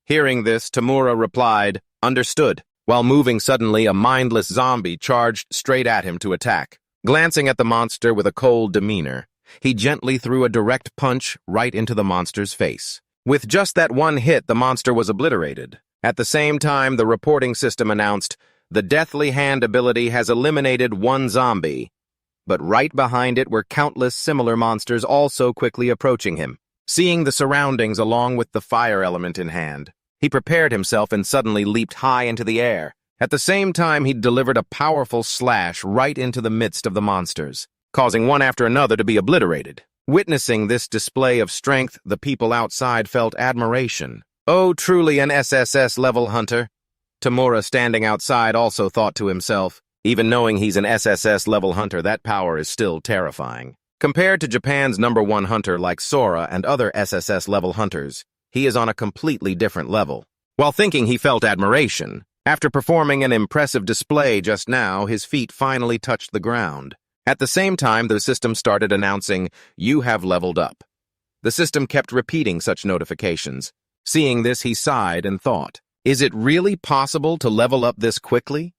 Speaker 1: Hearing this, Tomura replied, understood. While moving suddenly, a mindless zombie charged straight at him to attack. Glancing at the monster with a cold demeanor, he gently threw a direct punch right into the monster's face. With just that one hit, the monster was obliterated. At the same time, the reporting system announced, the Deathly Hand ability has eliminated one zombie. But right behind it were countless similar monsters also quickly approaching him. Seeing the surroundings along with the fire element in hand, he prepared himself and suddenly leaped high into the air. At the same time, he delivered a powerful slash right into the midst of the monsters, causing one after another to be obliterated. Witnessing this display of strength, the people outside felt admiration. Oh, truly an SSS-level hunter. Tomura, standing outside, also thought to himself, even knowing he's an SSS-level hunter, that power is still terrifying. Compared to Japan's #1 hunter like Sora and other SSS-level hunters, he is on a completely different level. While thinking, he felt admiration. After performing an impressive display just now, his feet finally touched the ground. At the same time, the system started announcing, "You have leveled up." The system kept repeating such notifications. Seeing this, he sighed and thought, is it really possible to level up this quickly?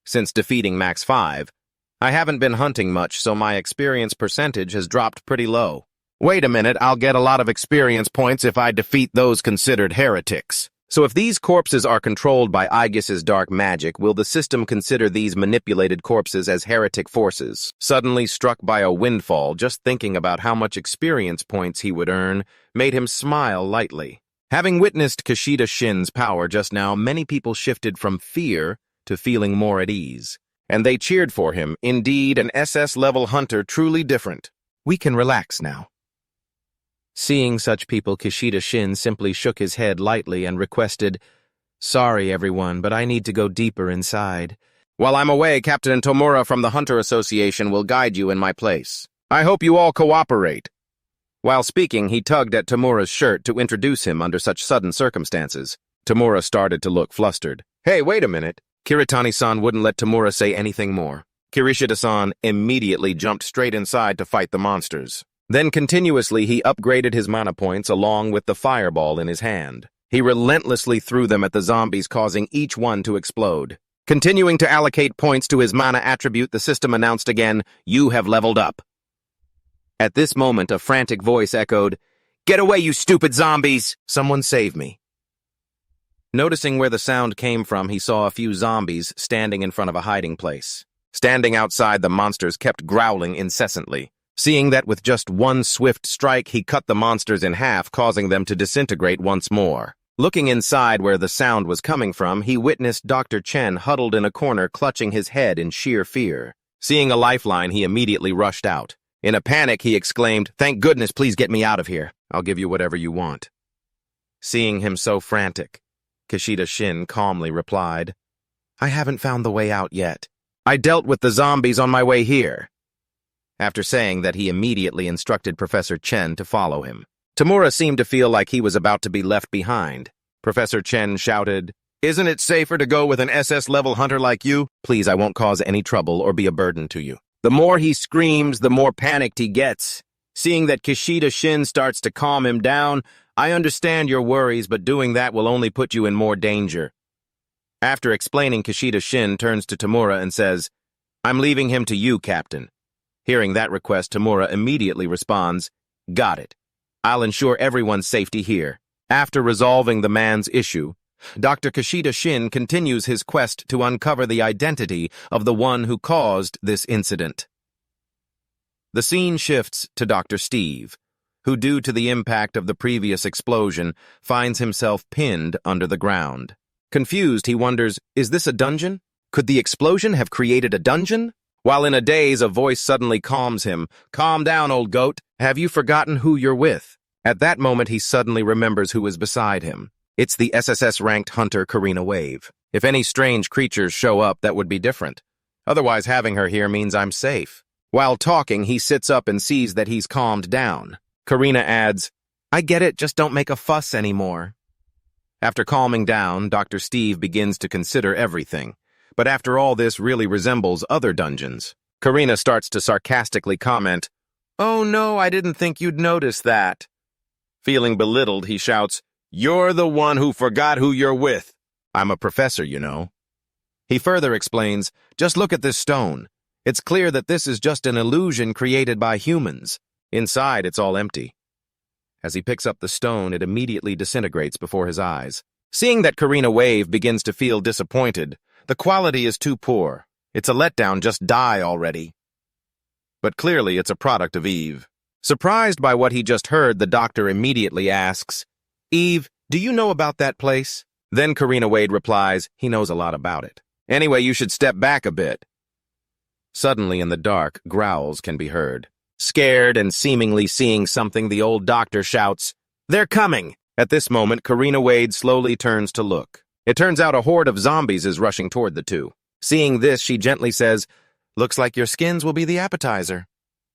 Speaker 1: Since defeating Max 5, I haven't been hunting much, so my experience percentage has dropped pretty low. Wait a minute, I'll get a lot of experience points if I defeat those considered heretics. So if these corpses are controlled by Aegis's dark magic, will the system consider these manipulated corpses as heretic forces? Suddenly struck by a windfall, just thinking about how much experience points he would earn made him smile lightly. Having witnessed Kishida Shin's power just now, many people shifted from fear to feeling more at ease. And they cheered for him. Indeed, an SS-level hunter, truly different. We can relax now. Seeing such people, Kishida Shin simply shook his head lightly and requested, "Sorry, everyone, but I need to go deeper inside. While I'm away, Captain Tomura from the Hunter Association will guide you in my place. I hope you all cooperate." While speaking, he tugged at Tomura's shirt to introduce him under such sudden circumstances. Tomura started to look flustered. Hey, wait a minute. Kiritani-san wouldn't let Tomura say anything more. Kirishida-san immediately jumped straight inside to fight the monsters. Then continuously he upgraded his mana points along with the fireball in his hand. He relentlessly threw them at the zombies, causing each one to explode. Continuing to allocate points to his mana attribute, the system announced again, "You have leveled up." At this moment, a frantic voice echoed, "Get away, you stupid zombies! Someone save me." Noticing where the sound came from, he saw a few zombies standing in front of a hiding place. Standing outside, the monsters kept growling incessantly. Seeing that with just one swift strike, he cut the monsters in half, causing them to disintegrate once more. Looking inside where the sound was coming from, he witnessed Dr. Chen huddled in a corner, clutching his head in sheer fear. Seeing a lifeline, he immediately rushed out. In a panic, he exclaimed, "Thank goodness, please get me out of here. I'll give you whatever you want." Seeing him so frantic, Kishida Shin calmly replied, "I haven't found the way out yet. I dealt with the zombies on my way here." After saying that, he immediately instructed Professor Chen to follow him. Tomura seemed to feel like he was about to be left behind. Professor Chen shouted, "Isn't it safer to go with an SS-level hunter like you? Please, I won't cause any trouble or be a burden to you." The more he screams, the more panicked he gets. Seeing that Kishida Shin starts to calm him down, "I understand your worries, but doing that will only put you in more danger." After explaining, Kishida Shin turns to Tomura and says, "I'm leaving him to you, Captain." Hearing that request, Tomura immediately responds, "Got it. I'll ensure everyone's safety here." After resolving the man's issue, Dr. Kishida Shin continues his quest to uncover the identity of the one who caused this incident. The scene shifts to Dr. Steve, who, due to the impact of the previous explosion, finds himself pinned under the ground. Confused, he wonders, is this a dungeon? Could the explosion have created a dungeon? While in a daze, a voice suddenly calms him. Calm down, old goat. Have you forgotten who you're with? At that moment, he suddenly remembers who is beside him. It's the SSS-ranked hunter Karina Wave. If any strange creatures show up, that would be different. Otherwise, having her here means I'm safe. While talking, he sits up and sees that he's calmed down. Karina adds, I get it, just don't make a fuss anymore. After calming down, Dr. Steve begins to consider everything. But after all, this really resembles other dungeons. Karina starts to sarcastically comment, Oh no, I didn't think you'd notice that. Feeling belittled, he shouts, You're the one who forgot who you're with. I'm a professor, you know. He further explains, Just look at this stone. It's clear that this is just an illusion created by humans. Inside, it's all empty. As he picks up the stone, it immediately disintegrates before his eyes. Seeing that Karina Wave begins to feel disappointed, the quality is too poor. It's a letdown, just die already. But clearly it's a product of Eve. Surprised by what he just heard, the doctor immediately asks, Eve, do you know about that place? Then Karina Wade replies, he knows a lot about it. Anyway, you should step back a bit. Suddenly in the dark, growls can be heard. Scared and seemingly seeing something, the old doctor shouts, They're coming! At this moment, Karina Wade slowly turns to look. It turns out a horde of zombies is rushing toward the two. Seeing this, she gently says, Looks like your skins will be the appetizer.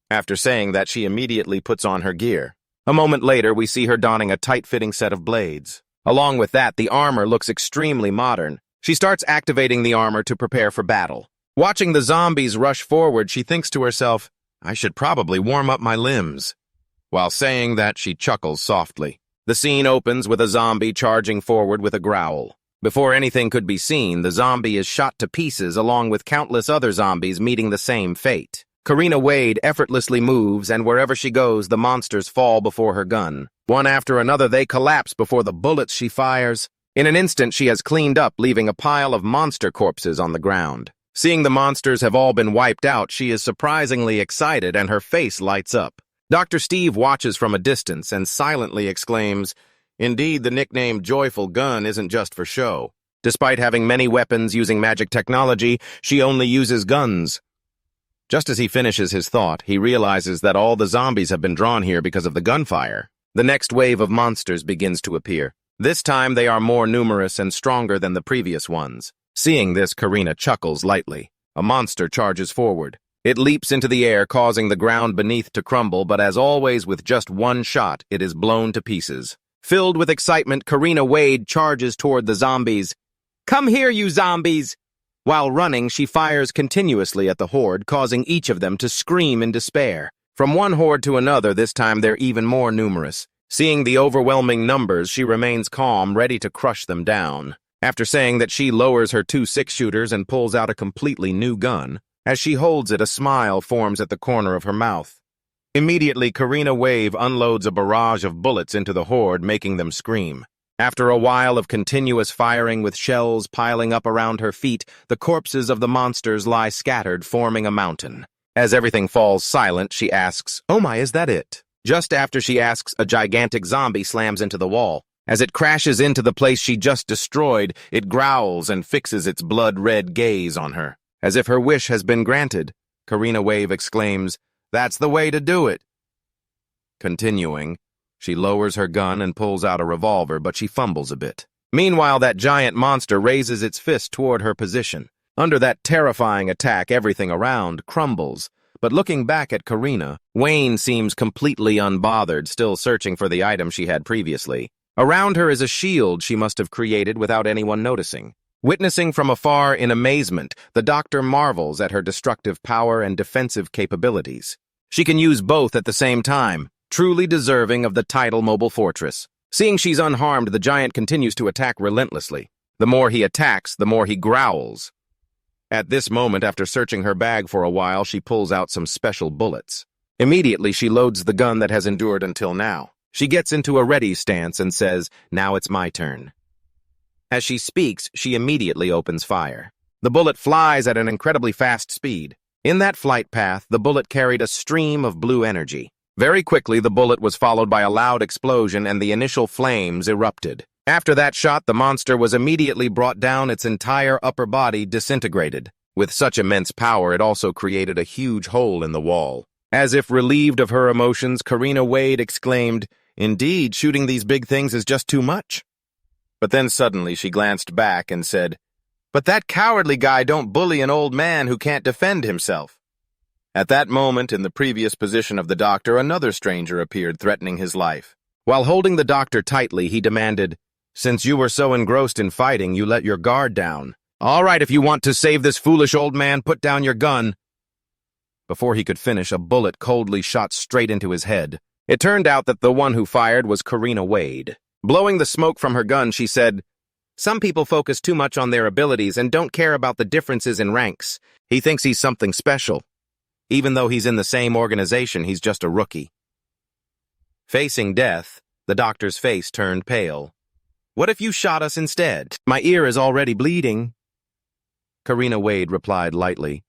Speaker 1: After saying that, she immediately puts on her gear. A moment later, we see her donning a tight-fitting set of blades. Along with that, the armor looks extremely modern. She starts activating the armor to prepare for battle. Watching the zombies rush forward, she thinks to herself, I should probably warm up my limbs. While saying that, she chuckles softly. The scene opens with a zombie charging forward with a growl. Before anything could be seen, the zombie is shot to pieces along with countless other zombies meeting the same fate. Karina Wade effortlessly moves, and wherever she goes, the monsters fall before her gun. One after another, they collapse before the bullets she fires. In an instant, she has cleaned up, leaving a pile of monster corpses on the ground. Seeing the monsters have all been wiped out, she is surprisingly excited and her face lights up. Dr. Steve watches from a distance and silently exclaims, Indeed, the nickname Joyful Gun isn't just for show. Despite having many weapons using magic technology, she only uses guns. Just as he finishes his thought, he realizes that all the zombies have been drawn here because of the gunfire. The next wave of monsters begins to appear. This time they are more numerous and stronger than the previous ones. Seeing this, Karina chuckles lightly. A monster charges forward. It leaps into the air, causing the ground beneath to crumble, but as always, with just one shot, it is blown to pieces. Filled with excitement, Karina Wade charges toward the zombies. Come here, you zombies! While running, she fires continuously at the horde, causing each of them to scream in despair. From one horde to another, this time they're even more numerous. Seeing the overwhelming numbers, she remains calm, ready to crush them down. After saying that, she lowers her 2 6-shooters and pulls out a completely new gun. As she holds it, a smile forms at the corner of her mouth. Immediately, Karina Wave unloads a barrage of bullets into the horde, making them scream. After a while of continuous firing with shells piling up around her feet, the corpses of the monsters lie scattered, forming a mountain. As everything falls silent, she asks, Oh my, is that it? Just after she asks, a gigantic zombie slams into the wall. As it crashes into the place she just destroyed, it growls and fixes its blood-red gaze on her. As if her wish has been granted, Karina Wave exclaims, That's the way to do it. Continuing, she lowers her gun and pulls out a revolver, but she fumbles a bit. Meanwhile, that giant monster raises its fist toward her position. Under that terrifying attack, everything around crumbles. But looking back at Karina, Wayne seems completely unbothered, still searching for the item she had previously. Around her is a shield she must have created without anyone noticing. Witnessing from afar in amazement, the doctor marvels at her destructive power and defensive capabilities. She can use both at the same time, truly deserving of the title Mobile Fortress. Seeing she's unharmed, the giant continues to attack relentlessly. The more he attacks, the more he growls. At this moment, after searching her bag for a while, she pulls out some special bullets. Immediately, she loads the gun that has endured until now. She gets into a ready stance and says, Now it's my turn. As she speaks, she immediately opens fire. The bullet flies at an incredibly fast speed. In that flight path, the bullet carried a stream of blue energy. Very quickly, the bullet was followed by a loud explosion and the initial flames erupted. After that shot, the monster was immediately brought down, its entire upper body disintegrated. With such immense power, it also created a huge hole in the wall. As if relieved of her emotions, Karina Wade exclaimed, "Indeed, shooting these big things is just too much." But then suddenly she glanced back and said, "But that cowardly guy don't bully an old man who can't defend himself." At that moment, in the previous position of the doctor, another stranger appeared, threatening his life. While holding the doctor tightly, he demanded, "Since you were so engrossed in fighting, you let your guard down. All right, if you want to save this foolish old man, put down your gun." Before he could finish, a bullet coldly shot straight into his head. It turned out that the one who fired was Karina Wade. Blowing the smoke from her gun, she said, "Some people focus too much on their abilities and don't care about the differences in ranks. He thinks he's something special. Even though he's in the same organization, he's just a rookie." Facing death, the doctor's face turned pale. "What if you shot us instead? My ear is already bleeding." Karina Wade replied lightly,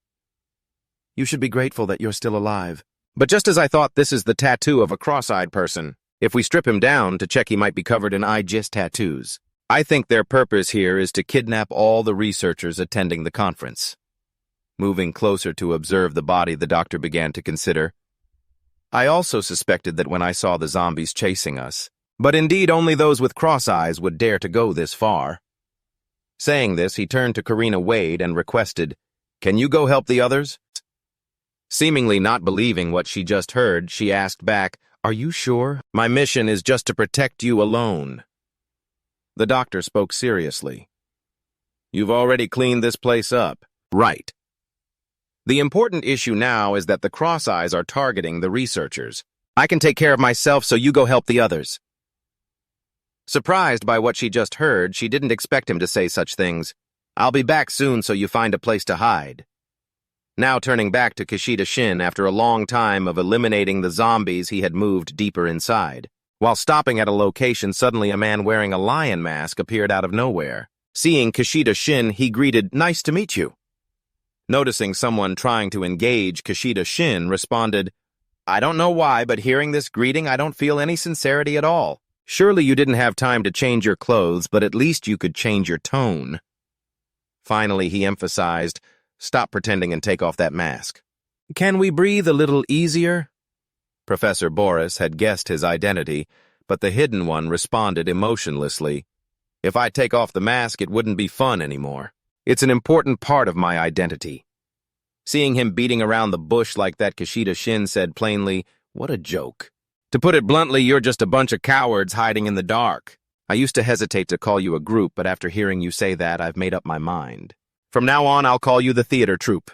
Speaker 1: "You should be grateful that you're still alive. But just as I thought, this is the tattoo of a cross-eyed person. If we strip him down to check, he might be covered in eye-gist tattoos. I think their purpose here is to kidnap all the researchers attending the conference." Moving closer to observe the body, the doctor began to consider, "I also suspected that when I saw the zombies chasing us, but indeed only those with cross eyes would dare to go this far." Saying this, he turned to Karina Wade and requested, "Can you go help the others?" Seemingly not believing what she just heard, she asked back, "Are you sure? My mission is just to protect you alone." The doctor spoke seriously. "You've already cleaned this place up." "Right. The important issue now is that the Cross-Eyes are targeting the researchers. I can take care of myself, so you go help the others." Surprised by what she just heard, she didn't expect him to say such things. "I'll be back soon, so you find a place to hide." Now turning back to Kishida Shin, after a long time of eliminating the zombies, he had moved deeper inside. While stopping at a location, suddenly a man wearing a lion mask appeared out of nowhere. Seeing Kishida Shin, he greeted, "Nice to meet you." Noticing someone trying to engage, Kishida Shin responded, "I don't know why, but hearing this greeting, I don't feel any sincerity at all. Surely you didn't have time to change your clothes, but at least you could change your tone." Finally, he emphasized, "Stop pretending and take off that mask." "Can we breathe a little easier?" Professor Boris had guessed his identity, but the hidden one responded emotionlessly, "If I take off the mask, it wouldn't be fun anymore. It's an important part of my identity." Seeing him beating around the bush like that, Kishida Shin said plainly, "What a joke. To put it bluntly, you're just a bunch of cowards hiding in the dark. I used to hesitate to call you a group, but after hearing you say that, I've made up my mind. From now on, I'll call you the theater troupe."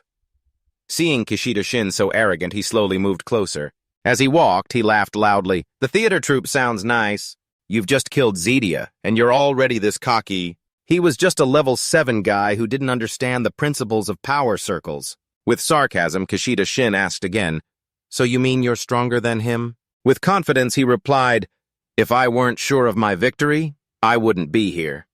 Speaker 1: Seeing Kishida Shin so arrogant, he slowly moved closer. As he walked, he laughed loudly. "The theater troupe sounds nice. You've just killed Zedia, and you're already this cocky." He was just a level 7 guy who didn't understand the principles of power circles. With sarcasm, Kishida Shin asked again, "So you mean you're stronger than him?" With confidence, he replied, "If I weren't sure of my victory, I wouldn't be here."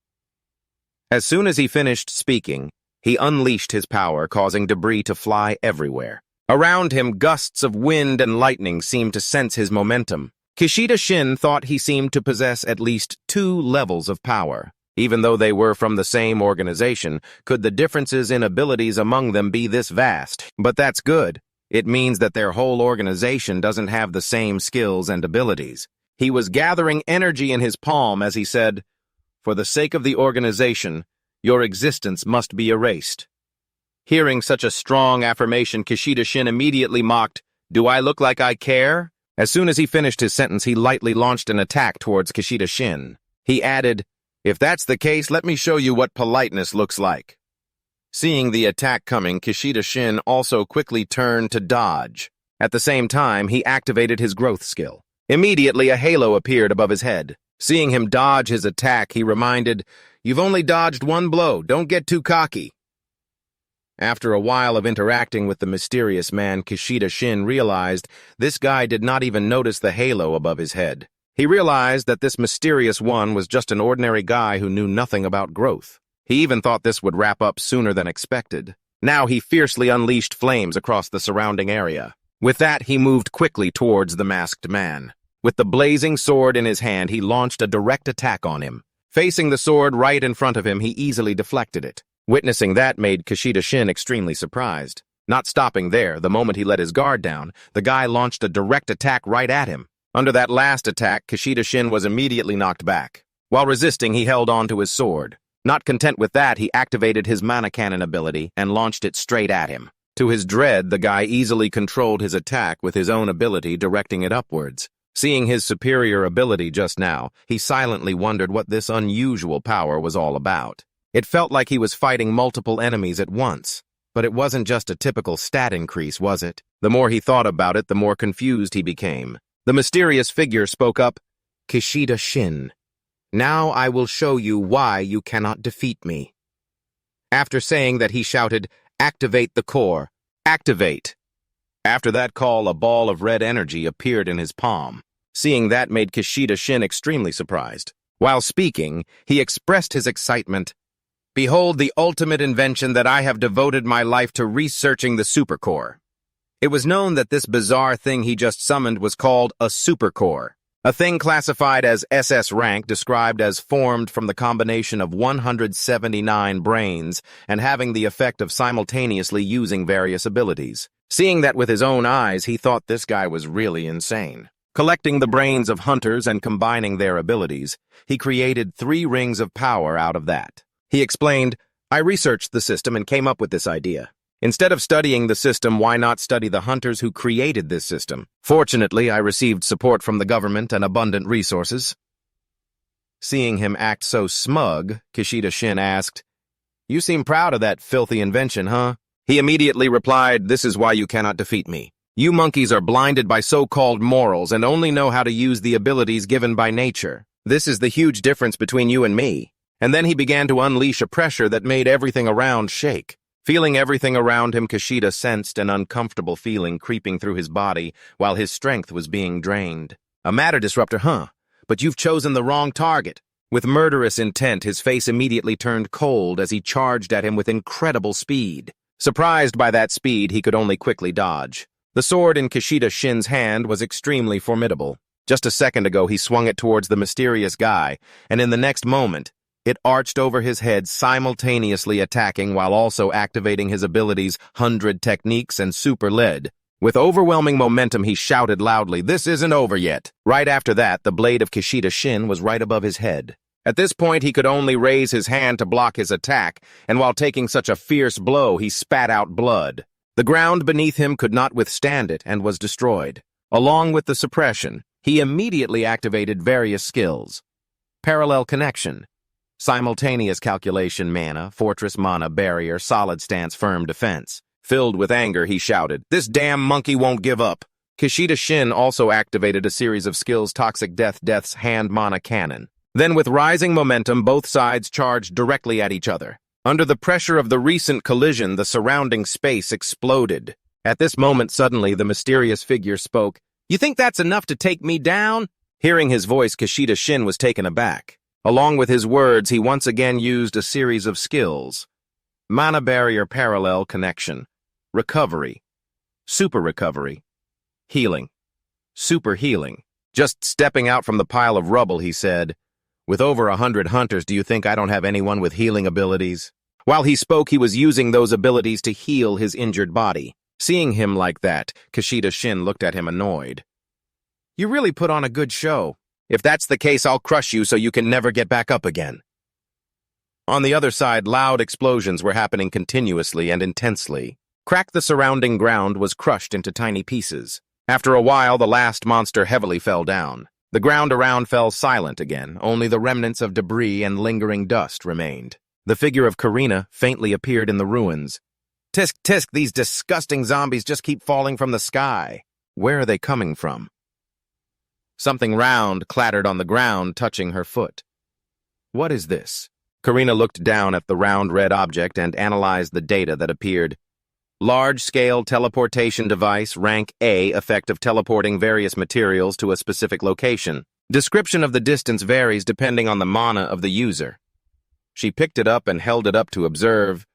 Speaker 1: As soon as he finished speaking, he unleashed his power, causing debris to fly everywhere. Around him, gusts of wind and lightning seemed to sense his momentum. Kishida Shin thought he seemed to possess at least 2 levels of power. Even though they were from the same organization, could the differences in abilities among them be this vast? But that's good. It means that their whole organization doesn't have the same skills and abilities. He was gathering energy in his palm as he said, "For the sake of the organization, your existence must be erased." Hearing such a strong affirmation, Kishida Shin immediately mocked, "Do I look like I care?" As soon as he finished his sentence, he lightly launched an attack towards Kishida Shin. He added, "If that's the case, let me show you what politeness looks like." Seeing the attack coming, Kishida Shin also quickly turned to dodge. At the same time, he activated his growth skill. Immediately, a halo appeared above his head. Seeing him dodge his attack, he reminded, "You've only dodged 1 blow. Don't get too cocky." After a while of interacting with the mysterious man, Kishida Shin realized this guy did not even notice the halo above his head. He realized that this mysterious one was just an ordinary guy who knew nothing about growth. He even thought this would wrap up sooner than expected. Now he fiercely unleashed flames across the surrounding area. With that, he moved quickly towards the masked man. With the blazing sword in his hand, he launched a direct attack on him. Facing the sword right in front of him, he easily deflected it. Witnessing that made Kishida Shin extremely surprised. Not stopping there, the moment he let his guard down, the guy launched a direct attack right at him. Under that last attack, Kishida Shin was immediately knocked back. While resisting, he held on to his sword. Not content with that, he activated his mana cannon ability and launched it straight at him. To his dread, the guy easily controlled his attack with his own ability, directing it upwards. Seeing his superior ability just now, he silently wondered what this unusual power was all about. It felt like he was fighting multiple enemies at once. But it wasn't just a typical stat increase, was it? The more he thought about it, the more confused he became. The mysterious figure spoke up, "Kishida Shin, now I will show you why you cannot defeat me." After saying that, he shouted, "Activate the core! Activate!" After that call, a ball of red energy appeared in his palm. Seeing that made Kishida Shin extremely surprised. While speaking, he expressed his excitement. "Behold the ultimate invention that I have devoted my life to researching the supercore." It was known that this bizarre thing he just summoned was called a supercore, a thing classified as SSS-Rank, described as formed from the combination of 179 brains and having the effect of simultaneously using various abilities. Seeing that with his own eyes, he thought this guy was really insane. Collecting the brains of hunters and combining their abilities, he created 3 rings of power out of that. He explained, "I researched the system and came up with this idea. Instead of studying the system, why not study the hunters who created this system? Fortunately, I received support from the government and abundant resources." Seeing him act so smug, Kishida Shin asked, "You seem proud of that filthy invention, huh?" He immediately replied, "This is why you cannot defeat me. You monkeys are blinded by so-called morals and only know how to use the abilities given by nature. This is the huge difference between you and me." And then he began to unleash a pressure that made everything around shake. Feeling everything around him, Kishida sensed an uncomfortable feeling creeping through his body while his strength was being drained. "A matter disruptor, huh? But you've chosen the wrong target." With murderous intent, his face immediately turned cold as he charged at him with incredible speed. Surprised by that speed, he could only quickly dodge. The sword in Kishida Shin's hand was extremely formidable. Just a second ago, he swung it towards the mysterious guy, and in the next moment, it arched over his head, simultaneously attacking while also activating his abilities, 100 techniques, and super lead. With overwhelming momentum, he shouted loudly, "This isn't over yet." Right after that, the blade of Kishida Shin was right above his head. At this point, he could only raise his hand to block his attack, and while taking such a fierce blow, he spat out blood. The ground beneath him could not withstand it and was destroyed. Along with the suppression, he immediately activated various skills. Parallel connection, simultaneous calculation mana, fortress mana, barrier, solid stance, firm defense. Filled with anger, he shouted, "This damn monkey won't give up." Kishida Shin also activated a series of skills, toxic death's hand mana cannon. Then with rising momentum, both sides charged directly at each other. Under the pressure of the recent collision, the surrounding space exploded. At this moment, suddenly, the mysterious figure spoke, "You think that's enough to take me down?" Hearing his voice, Kishida Shin was taken aback. Along with his words, he once again used a series of skills. Mana barrier, parallel connection, recovery, super recovery, healing, super healing. Just stepping out from the pile of rubble, he said, "With over 100 hunters, do you think I don't have anyone with healing abilities?" While he spoke, he was using those abilities to heal his injured body. Seeing him like that, Kishida Shin looked at him annoyed. "You really put on a good show. If that's the case, I'll crush you so you can never get back up again." On the other side, loud explosions were happening continuously and intensely. The surrounding ground was crushed into tiny pieces. After a while, the last monster heavily fell down. The ground around fell silent again, only the remnants of debris and lingering dust remained. The figure of Karina faintly appeared in the ruins. "Tisk, tisk, these disgusting zombies just keep falling from the sky. Where are they coming from?" Something round clattered on the ground, touching her foot. "What is this?" Karina looked down at the round red object and analyzed the data that appeared. Large-scale teleportation device, rank A, effect of teleporting various materials to a specific location. Description of the distance varies depending on the mana of the user. She picked it up and held it up to observe.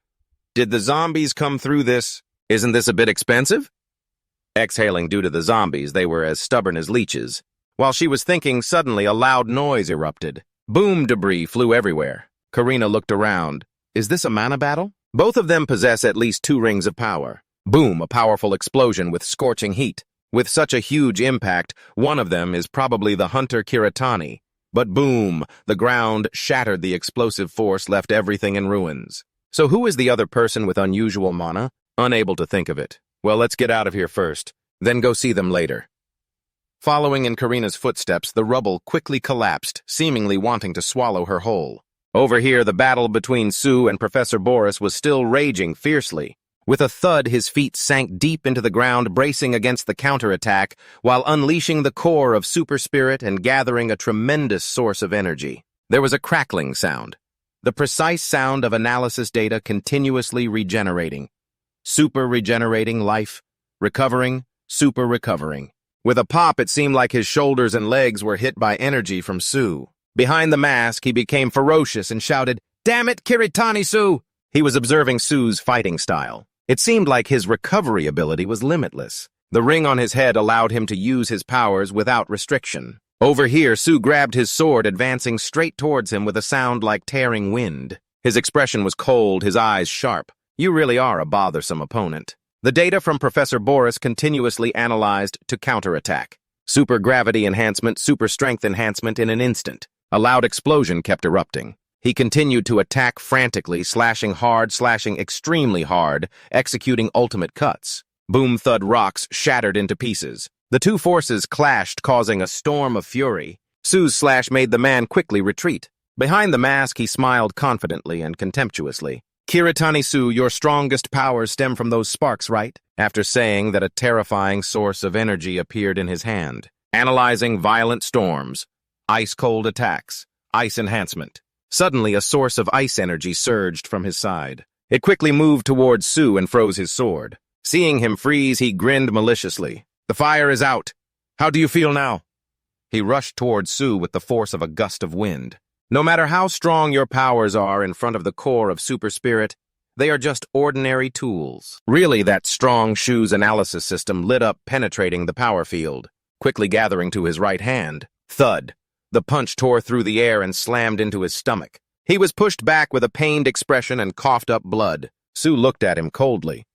Speaker 1: "Did the zombies come through this? Isn't this a bit expensive?" Exhaling due to the zombies, they were as stubborn as leeches. While she was thinking, suddenly a loud noise erupted. Boom debris flew everywhere. Karina looked around. Is this a mana battle? Both of them possess at least 2 rings of power. Boom, a powerful explosion with scorching heat. With such a huge impact, one of them is probably the hunter Kiritani. But boom, the ground shattered, the explosive force left everything in ruins. So who is the other person with unusual mana? Unable to think of it. Well, let's get out of here first, then go see them later. Following in Karina's footsteps, the rubble quickly collapsed, seemingly wanting to swallow her whole. Over here, the battle between Sue and Professor Boris was still raging fiercely. With a thud, his feet sank deep into the ground, bracing against the counterattack, while unleashing the core of super spirit and gathering a tremendous source of energy. There was a crackling sound, the precise sound of analysis data continuously regenerating. Super regenerating life, recovering, super recovering. With a pop, it seemed like his shoulders and legs were hit by energy from Sue. Behind the mask, he became ferocious and shouted, "Damn it, Kiritani Sue!" He was observing Sue's fighting style. It seemed like his recovery ability was limitless. The ring on his head allowed him to use his powers without restriction. Over here, Sue grabbed his sword, advancing straight towards him with a sound like tearing wind. His expression was cold, his eyes sharp. You really are a bothersome opponent. The data from Professor Boris continuously analyzed to counterattack. Super gravity enhancement, super strength enhancement in an instant. A loud explosion kept erupting. He continued to attack frantically, slashing hard, slashing extremely hard, executing ultimate cuts. Boom thud rocks shattered into pieces. The two forces clashed, causing a storm of fury. Sue's slash made the man quickly retreat. Behind the mask, he smiled confidently and contemptuously. "Kiritani Sue, your strongest powers stem from those sparks, right?" After saying that, a terrifying source of energy appeared in his hand, analyzing violent storms, ice-cold attacks, ice enhancement. Suddenly, a source of ice energy surged from his side. It quickly moved towards Sue and froze his sword. Seeing him freeze, he grinned maliciously. "The fire is out. How do you feel now?" He rushed towards Sue with the force of a gust of wind. No matter how strong your powers are in front of the core of super spirit, they are just ordinary tools. Really, that strong shoe's analysis system lit up, penetrating the power field. Quickly gathering to his right hand, thud. The punch tore through the air and slammed into his stomach. He was pushed back with a pained expression and coughed up blood. Sue looked at him coldly.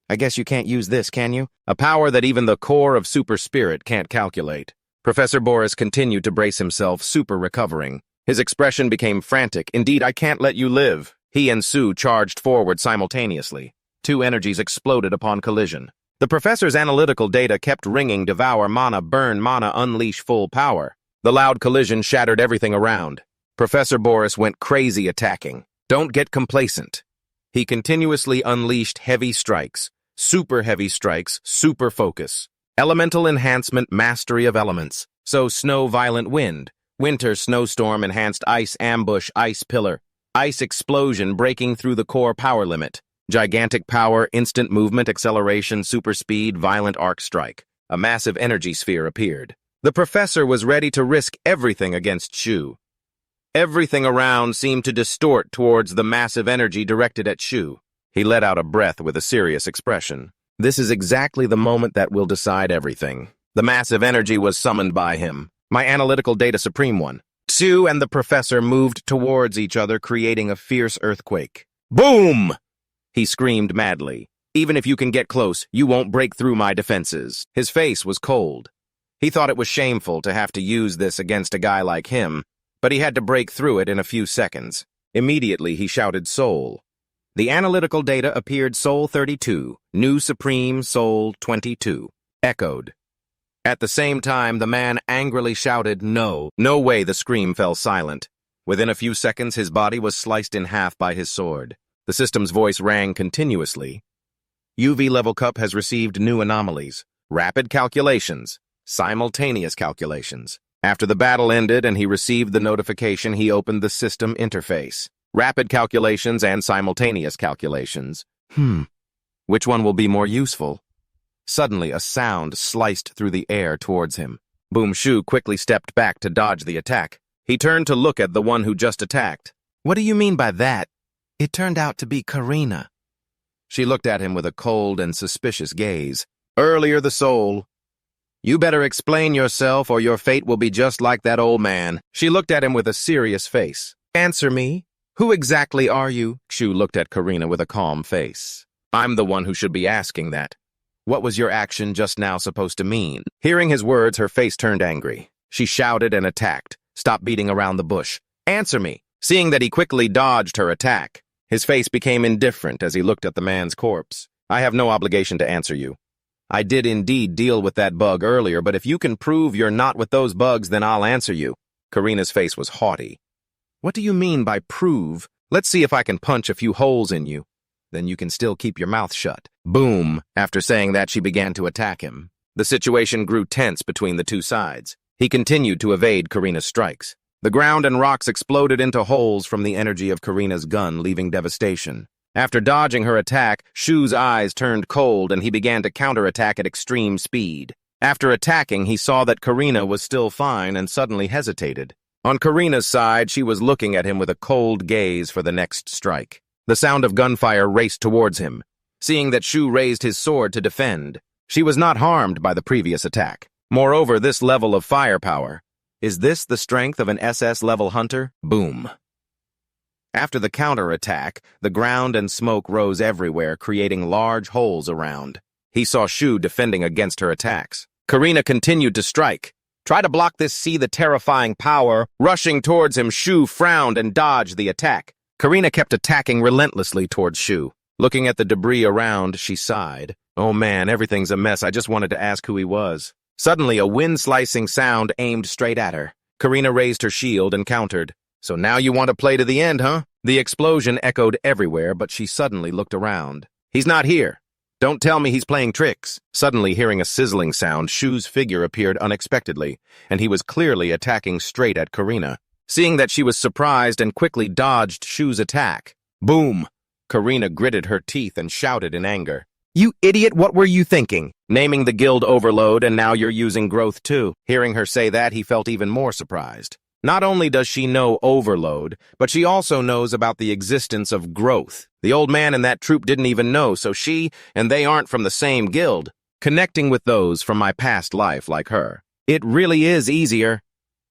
Speaker 1: "I guess you can't use this, can you? A power that even the core of super spirit can't calculate." Professor Boris continued to brace himself, super recovering. His expression became frantic. "Indeed, I can't let you live." He and Sue charged forward simultaneously. Two energies exploded upon collision. The professor's analytical data kept ringing: devour mana, burn mana, unleash full power. The loud collision shattered everything around. Professor Boris went crazy attacking. Don't get complacent. He continuously unleashed heavy strikes, super focus. Elemental enhancement, mastery of elements. So snow, violent wind. Winter, snowstorm, enhanced ice, ambush, ice pillar. Ice explosion, breaking through the core power limit. Gigantic power, instant movement, acceleration, super speed, violent arc strike. A massive energy sphere appeared. The professor was ready to risk everything against Shu. Everything around seemed to distort towards the massive energy directed at Shu. He let out a breath with a serious expression. This is exactly the moment that will decide everything. The massive energy was summoned by him. My analytical data supreme one. Shu and the professor moved towards each other, creating a fierce earthquake. Boom! He screamed madly. "Even if you can get close, you won't break through my defenses." His face was cold. He thought it was shameful to have to use this against a guy like him, but he had to break through it in a few seconds. Immediately, he shouted Soul. The analytical data appeared Soul 32, New Supreme Soul 22. Echoed. At the same time, the man angrily shouted, "No." No way. The scream fell silent. Within a few seconds, his body was sliced in half by his sword. The system's voice rang continuously. UV level cup has received new anomalies. Rapid calculations. Simultaneous calculations. After the battle ended and he received the notification, he opened the system interface. Rapid calculations and simultaneous calculations. Which one will be more useful? Suddenly, a sound sliced through the air towards him. Boom Shu quickly stepped back to dodge the attack. He turned to look at the one who just attacked. "What do you mean by that? It turned out to be Karina." She looked at him with a cold and suspicious gaze. "Earlier the soul." You better explain yourself or your fate will be just like that old man. She looked at him with a serious face. Answer me. Who exactly are you? Shu looked at Karina with a calm face. I'm the one who should be asking that. What was your action just now supposed to mean? Hearing his words, her face turned angry. She shouted and attacked. Stop beating around the bush. Answer me. Seeing that he quickly dodged her attack, his face became indifferent as he looked at the man's corpse. I have no obligation to answer you. I did indeed deal with that bug earlier, but if you can prove you're not with those bugs, then I'll answer you. Karina's face was haughty. What do you mean by prove? Let's see if I can punch a few holes in you. Then you can still keep your mouth shut. Boom! After saying that, she began to attack him. The situation grew tense between the two sides. He continued to evade Karina's strikes. The ground and rocks exploded into holes from the energy of Karina's gun, leaving devastation. After dodging her attack, Shu's eyes turned cold and he began to counterattack at extreme speed. After attacking, he saw that Karina was still fine and suddenly hesitated. On Karina's side, she was looking at him with a cold gaze for the next strike. The sound of gunfire raced towards him. Seeing that Shu raised his sword to defend, she was not harmed by the previous attack. Moreover, this level of firepower. Is this the strength of an SS-level hunter? Boom. After the counterattack, the ground and smoke rose everywhere, creating large holes around. He saw Shu defending against her attacks. Karina continued to strike. Try to block this, see the terrifying power. Rushing towards him, Shu frowned and dodged the attack. Karina kept attacking relentlessly towards Shu. Looking at the debris around, she sighed. Oh man, everything's a mess. I just wanted to ask who he was. Suddenly, a wind-slicing sound aimed straight at her. Karina raised her shield and countered. So now you want to play to the end, huh? The explosion echoed everywhere, but she suddenly looked around. He's not here. Don't tell me he's playing tricks. Suddenly, hearing a sizzling sound, Shu's figure appeared unexpectedly, and he was clearly attacking straight at Karina. Seeing that she was surprised and quickly dodged Shu's attack. Boom! Karina gritted her teeth and shouted in anger. You idiot, what were you thinking? Naming the guild overload, and now you're using growth too. Hearing her say that, he felt even more surprised. Not only does she know overload, but she also knows about the existence of growth. The old man in that troop didn't even know, so she and they aren't from the same guild. Connecting with those from my past life like her. It really is easier.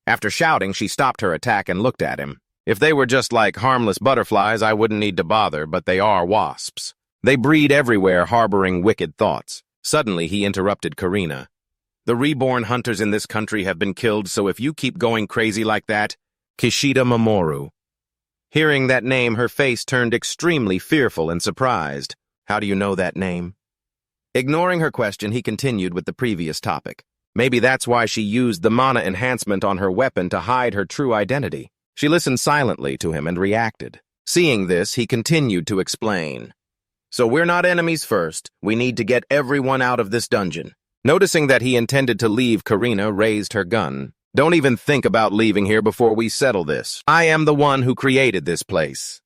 Speaker 1: After shouting, she stopped her attack and looked at him. If they were just like harmless butterflies, I wouldn't need to bother, but they are wasps. They breed everywhere, harboring wicked thoughts. Suddenly, he interrupted Karina. The reborn hunters in this country have been killed, so if you keep going crazy like that, Kishida Mamoru. Hearing that name, her face turned extremely fearful and surprised. How do you know that name? Ignoring her question, he continued with the previous topic. Maybe that's why she used the mana enhancement on her weapon to hide her true identity. She listened silently to him and reacted. Seeing this, he continued to explain. So we're not enemies first. We need to get everyone out of this dungeon. Noticing that he intended to leave, Karina raised her gun. Don't even think about leaving here before we settle this. I am the one who created this place.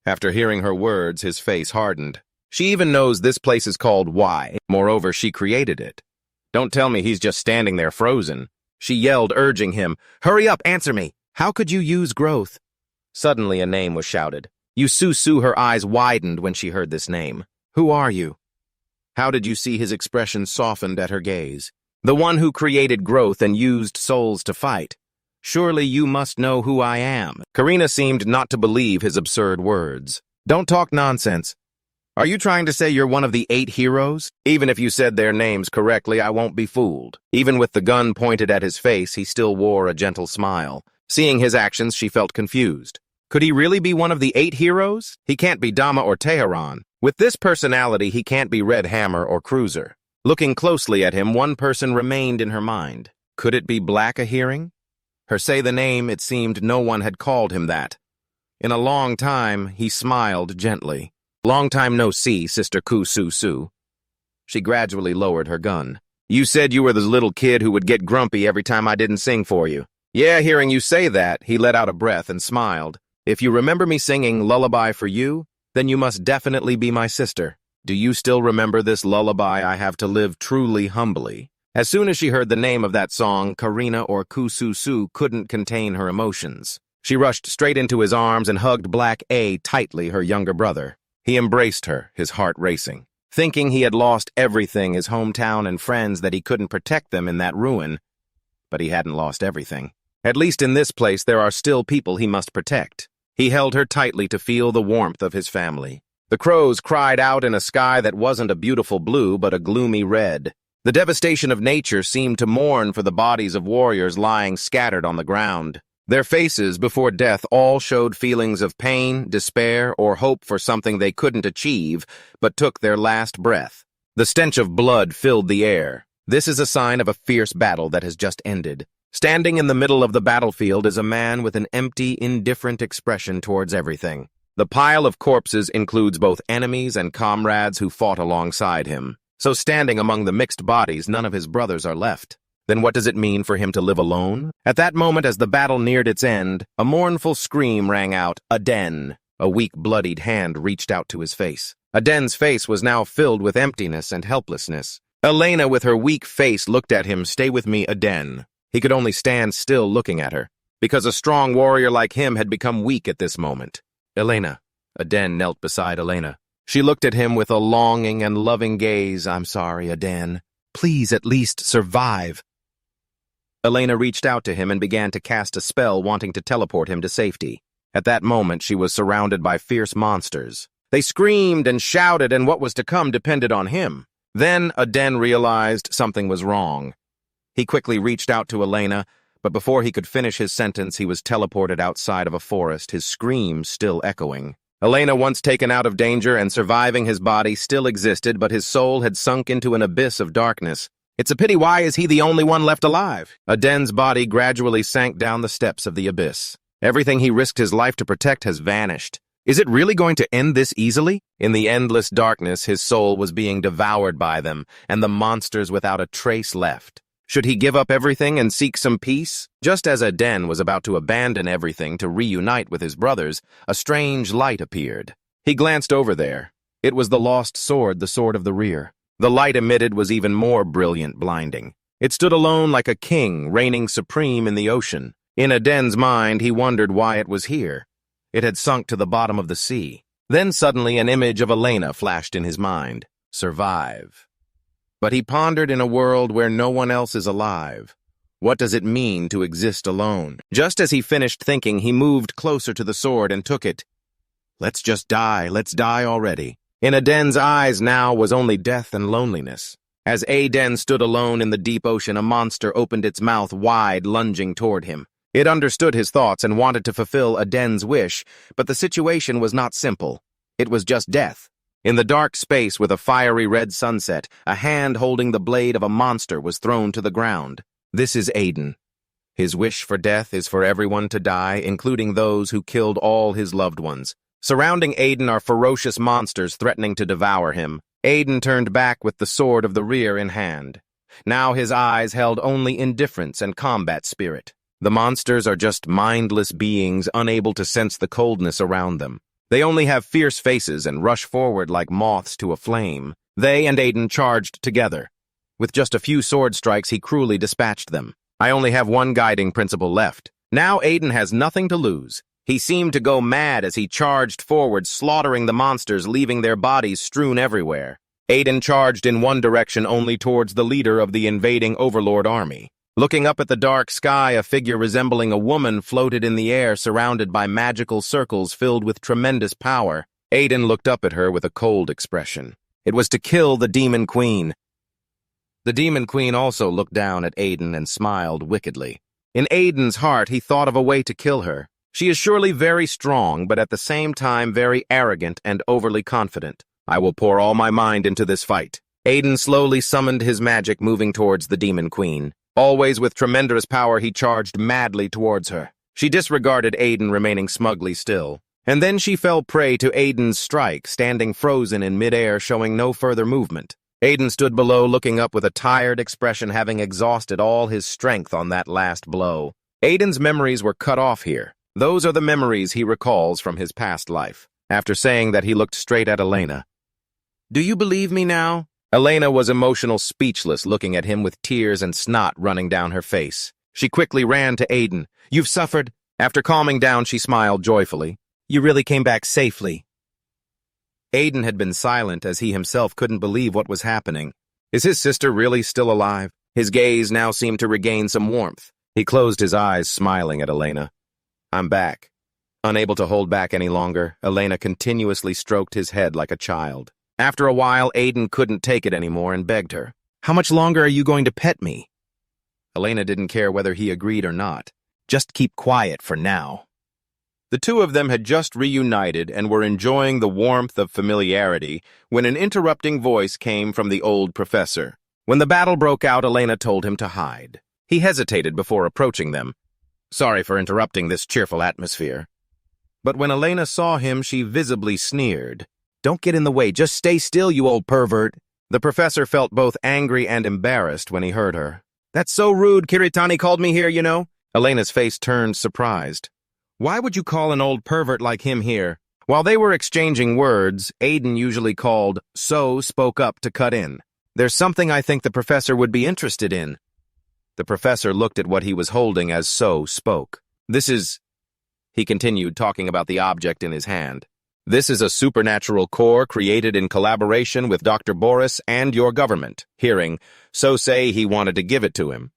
Speaker 1: After hearing her words, his face hardened. She even knows this place is called Y. Moreover, she created it. Don't tell me he's just standing there frozen. She yelled, urging him, Hurry up, answer me. How could you use growth? Suddenly, a name was shouted. Yususu, her eyes widened when she heard this name. Who are you? How did you see his expression softened at her gaze? The one who created growth and used souls to fight. Surely you must know who I am. Karina seemed not to believe his absurd words. Don't talk nonsense. Are you trying to say you're one of the 8 heroes? Even if you said their names correctly, I won't be fooled. Even with the gun pointed at his face, he still wore a gentle smile. Seeing his actions, she felt confused. Could he really be one of the 8 heroes? He can't be Dama or Teheran. With this personality, he can't be Red Hammer or Cruiser. Looking closely at him, one person remained in her mind. Could it be Black a Hearing? Her say the name, it seemed no one had called him that. In a long time, he smiled gently. Long time no see, Sister Ku-Su-Su. She gradually lowered her gun. You said you were the little kid who would get grumpy every time I didn't sing for you. Yeah, hearing you say that, he let out a breath and smiled. If you remember me singing Lullaby for You, then you must definitely be my sister. Do you still remember this lullaby, I have to live truly humbly? As soon as she heard the name of that song, Karina or Ku-Su-Su couldn't contain her emotions. She rushed straight into his arms and hugged Black A tightly, her younger brother. He embraced her, his heart racing. thinking he had lost everything, his hometown and friends, that he couldn't protect them in that ruin. But he hadn't lost everything. At least in this place there are still people he must protect. He held her tightly to feel the warmth of his family. The crows cried out in a sky that wasn't a beautiful blue but a gloomy red. The devastation of nature seemed to mourn for the bodies of warriors lying scattered on the ground. Their faces before death all showed feelings of pain, despair, or hope for something they couldn't achieve, but took their last breath. The stench of blood filled the air. This is a sign of a fierce battle that has just ended. Standing in the middle of the battlefield is a man with an empty, indifferent expression towards everything. The pile of corpses includes both enemies and comrades who fought alongside him. So standing among the mixed bodies, none of his brothers are left. Then what does it mean for him to live alone? At that moment, as the battle neared its end, a mournful scream rang out, Aiden. A weak, bloodied hand reached out to his face. Aiden's face was now filled with emptiness and helplessness. Elena, with her weak face, looked at him. Stay with me, Aiden. He could only stand still looking at her, because a strong warrior like him had become weak at this moment. Elena. Aiden knelt beside Elena. She looked at him with a longing and loving gaze. I'm sorry, Aiden. Please at least survive. Elena reached out to him and began to cast a spell, wanting to teleport him to safety. At that moment, she was surrounded by fierce monsters. They screamed and shouted, and what was to come depended on him. Then Aiden realized something was wrong. He quickly reached out to Elena, but before he could finish his sentence, he was teleported outside of a forest, his screams still echoing. Elena, once taken out of danger and surviving, his body still existed, but his soul had sunk into an abyss of darkness. It's a pity. Why is he the only one left alive? Aiden's body gradually sank down the steps of the abyss. Everything he risked his life to protect has vanished. Is it really going to end this easily? In the endless darkness, his soul was being devoured by them, and the monsters without a trace left. Should he give up everything and seek some peace? Just as Aiden was about to abandon everything to reunite with his brothers, a strange light appeared. He glanced over there. It was the lost sword, the sword of the rear. The light emitted was even more brilliant, blinding. It stood alone like a king, reigning supreme in the ocean. In Aiden's mind, he wondered why it was here. It had sunk to the bottom of the sea. Then suddenly an image of Elena flashed in his mind. Survive. But he pondered, in a world where no one else is alive, what does it mean to exist alone? Just as he finished thinking, he moved closer to the sword and took it. Let's just die. Let's die already. In Aiden's eyes now was only death and loneliness. As Aiden stood alone in the deep ocean, a monster opened its mouth wide, lunging toward him. It understood his thoughts and wanted to fulfill Aiden's wish, but the situation was not simple. It was just death. In the dark space with a fiery red sunset, a hand holding the blade of a monster was thrown to the ground. This is Aiden. His wish for death is for everyone to die, including those who killed all his loved ones. Surrounding Aiden are ferocious monsters threatening to devour him. Aiden turned back with the sword of the rear in hand. Now his eyes held only indifference and combat spirit. The monsters are just mindless beings, unable to sense the coldness around them. They only have fierce faces and rush forward like moths to a flame. They and Aiden charged together. With just a few sword strikes, he cruelly dispatched them. I only have one guiding principle left. Now Aiden has nothing to lose. He seemed to go mad as he charged forward, slaughtering the monsters, leaving their bodies strewn everywhere. Aiden charged in one direction, only towards the leader of the invading Overlord army. Looking up at the dark sky, a figure resembling a woman floated in the air, surrounded by magical circles filled with tremendous power. Aiden looked up at her with a cold expression. It was to kill the Demon Queen. The Demon Queen also looked down at Aiden and smiled wickedly. In Aiden's heart, he thought of a way to kill her. She is surely very strong, but at the same time very arrogant and overly confident. I will pour all my mind into this fight. Aiden slowly summoned his magic, moving towards the Demon Queen. Always with tremendous power, he charged madly towards her. She disregarded Aiden, remaining smugly still. And then she fell prey to Aiden's strike, standing frozen in midair, showing no further movement. Aiden stood below, looking up with a tired expression, having exhausted all his strength on that last blow. Aiden's memories were cut off here. Those are the memories he recalls from his past life. After saying that, he looked straight at Elena. Do you believe me now? Elena was emotional, speechless, looking at him with tears and snot running down her face. She quickly ran to Aiden. You've suffered. After calming down, she smiled joyfully. You really came back safely. Aiden had been silent as he himself couldn't believe what was happening. Is his sister really still alive? His gaze now seemed to regain some warmth. He closed his eyes, smiling at Elena. I'm back. Unable to hold back any longer, Elena continuously stroked his head like a child. After a while, Aiden couldn't take it anymore and begged her. How much longer are you going to pet me? Elena didn't care whether he agreed or not. Just keep quiet for now. The two of them had just reunited and were enjoying the warmth of familiarity when an interrupting voice came from the old professor. When the battle broke out, Elena told him to hide. He hesitated before approaching them. Sorry for interrupting this cheerful atmosphere. But when Elena saw him, she visibly sneered. Don't get in the way, just stay still, you old pervert. The professor felt both angry and embarrassed when he heard her. That's so rude, Kiritani called me here, you know? Elena's face turned surprised. Why would you call an old pervert like him here? While they were exchanging words, Aiden, usually called So, spoke up to cut in. There's something I think the professor would be interested in. The professor looked at what he was holding as So spoke. This is... He continued, talking about the object in his hand. This is a supernatural core created in collaboration with Dr. Boris and your government. Hearing So say he wanted to give it to him.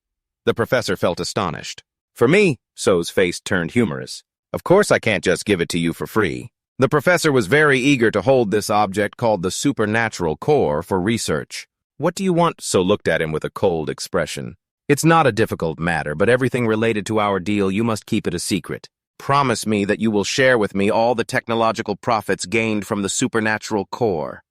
Speaker 1: The professor felt astonished. For me, So's face turned humorous. Of course I can't just give it to you for free. The professor was very eager to hold this object called the supernatural core for research. What do you want? So looked at him with a cold expression. It's not a difficult matter, but everything related to our deal, you must keep it a secret. Promise me that you will share with me all the technological profits gained from the supernatural core.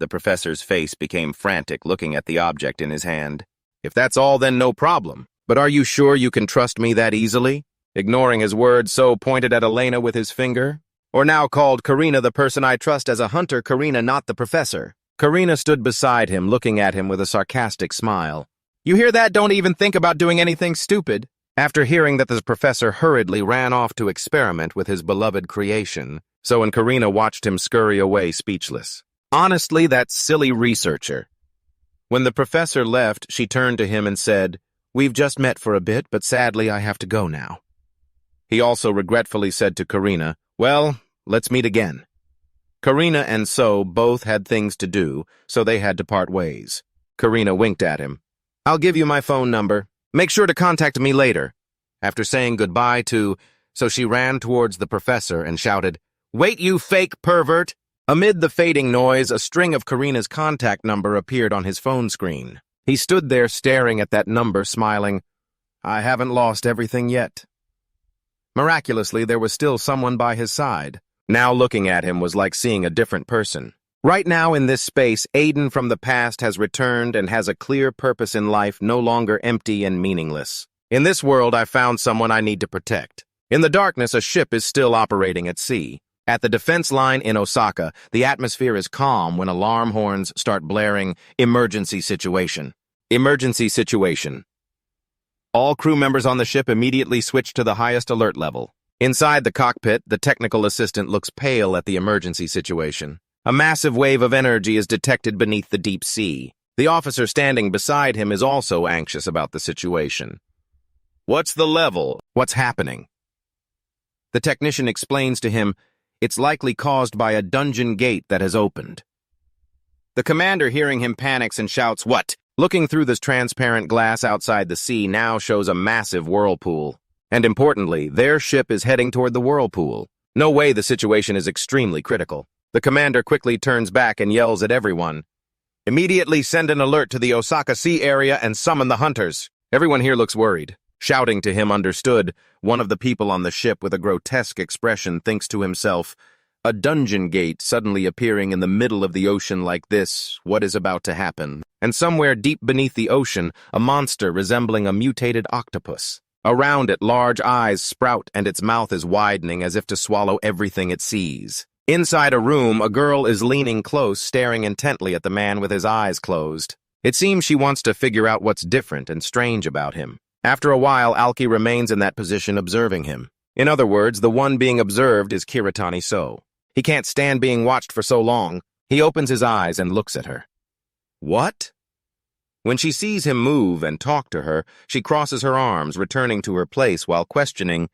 Speaker 1: The professor's face became frantic, looking at the object in his hand. If that's all, then no problem. But are you sure you can trust me that easily? Ignoring his words, So pointed at Elena with his finger. Or now called Karina the person I trust as a hunter, Karina, not the professor. Karina stood beside him, looking at him with a sarcastic smile. You hear that? Don't even think about doing anything stupid. After hearing that the professor hurriedly ran off to experiment with his beloved creation, So and Karina watched him scurry away speechless. Honestly, that silly researcher. When the professor left, she turned to him and said, We've just met for a bit, but sadly I have to go now. He also regretfully said to Karina, Well, let's meet again. Karina and So both had things to do, so they had to part ways. Karina winked at him. I'll give you my phone number. Make sure to contact me later. After saying goodbye to So she ran towards the professor and shouted, Wait, you fake pervert! Amid the fading noise, a string of Karina's contact number appeared on his phone screen. He stood there staring at that number, smiling. I haven't lost everything yet. Miraculously, there was still someone by his side. Now looking at him was like seeing a different person. Right now in this space, Aiden from the past has returned and has a clear purpose in life, no longer empty and meaningless. In this world, I found someone I need to protect. In the darkness, a ship is still operating at sea. At the defense line in Osaka, the atmosphere is calm when alarm horns start blaring, emergency situation. Emergency situation. All crew members on the ship immediately switch to the highest alert level. Inside the cockpit, the technical assistant looks pale at the emergency situation. A massive wave of energy is detected beneath the deep sea. The officer standing beside him is also anxious about the situation. What's the level? What's happening? The technician explains to him, it's likely caused by a dungeon gate that has opened. The commander, hearing him, panics and shouts, What? Looking through this transparent glass outside the sea now shows a massive whirlpool. And importantly, their ship is heading toward the whirlpool. No way, the situation is extremely critical. The commander quickly turns back and yells at everyone. Immediately send an alert to the Osaka Sea area and summon the hunters. Everyone here looks worried. Shouting to him understood, one of the people on the ship with a grotesque expression thinks to himself, a dungeon gate suddenly appearing in the middle of the ocean like this, what is about to happen? And somewhere deep beneath the ocean, a monster resembling a mutated octopus. Around it, large eyes sprout and its mouth is widening as if to swallow everything it sees. Inside a room, a girl is leaning close, staring intently at the man with his eyes closed. It seems she wants to figure out what's different and strange about him. After a while, Alki remains in that position observing him. In other words, the one being observed is Kiritani So. He can't stand being watched for so long. He opens his eyes and looks at her. What? When she sees him move and talk to her, she crosses her arms, returning to her place while questioning,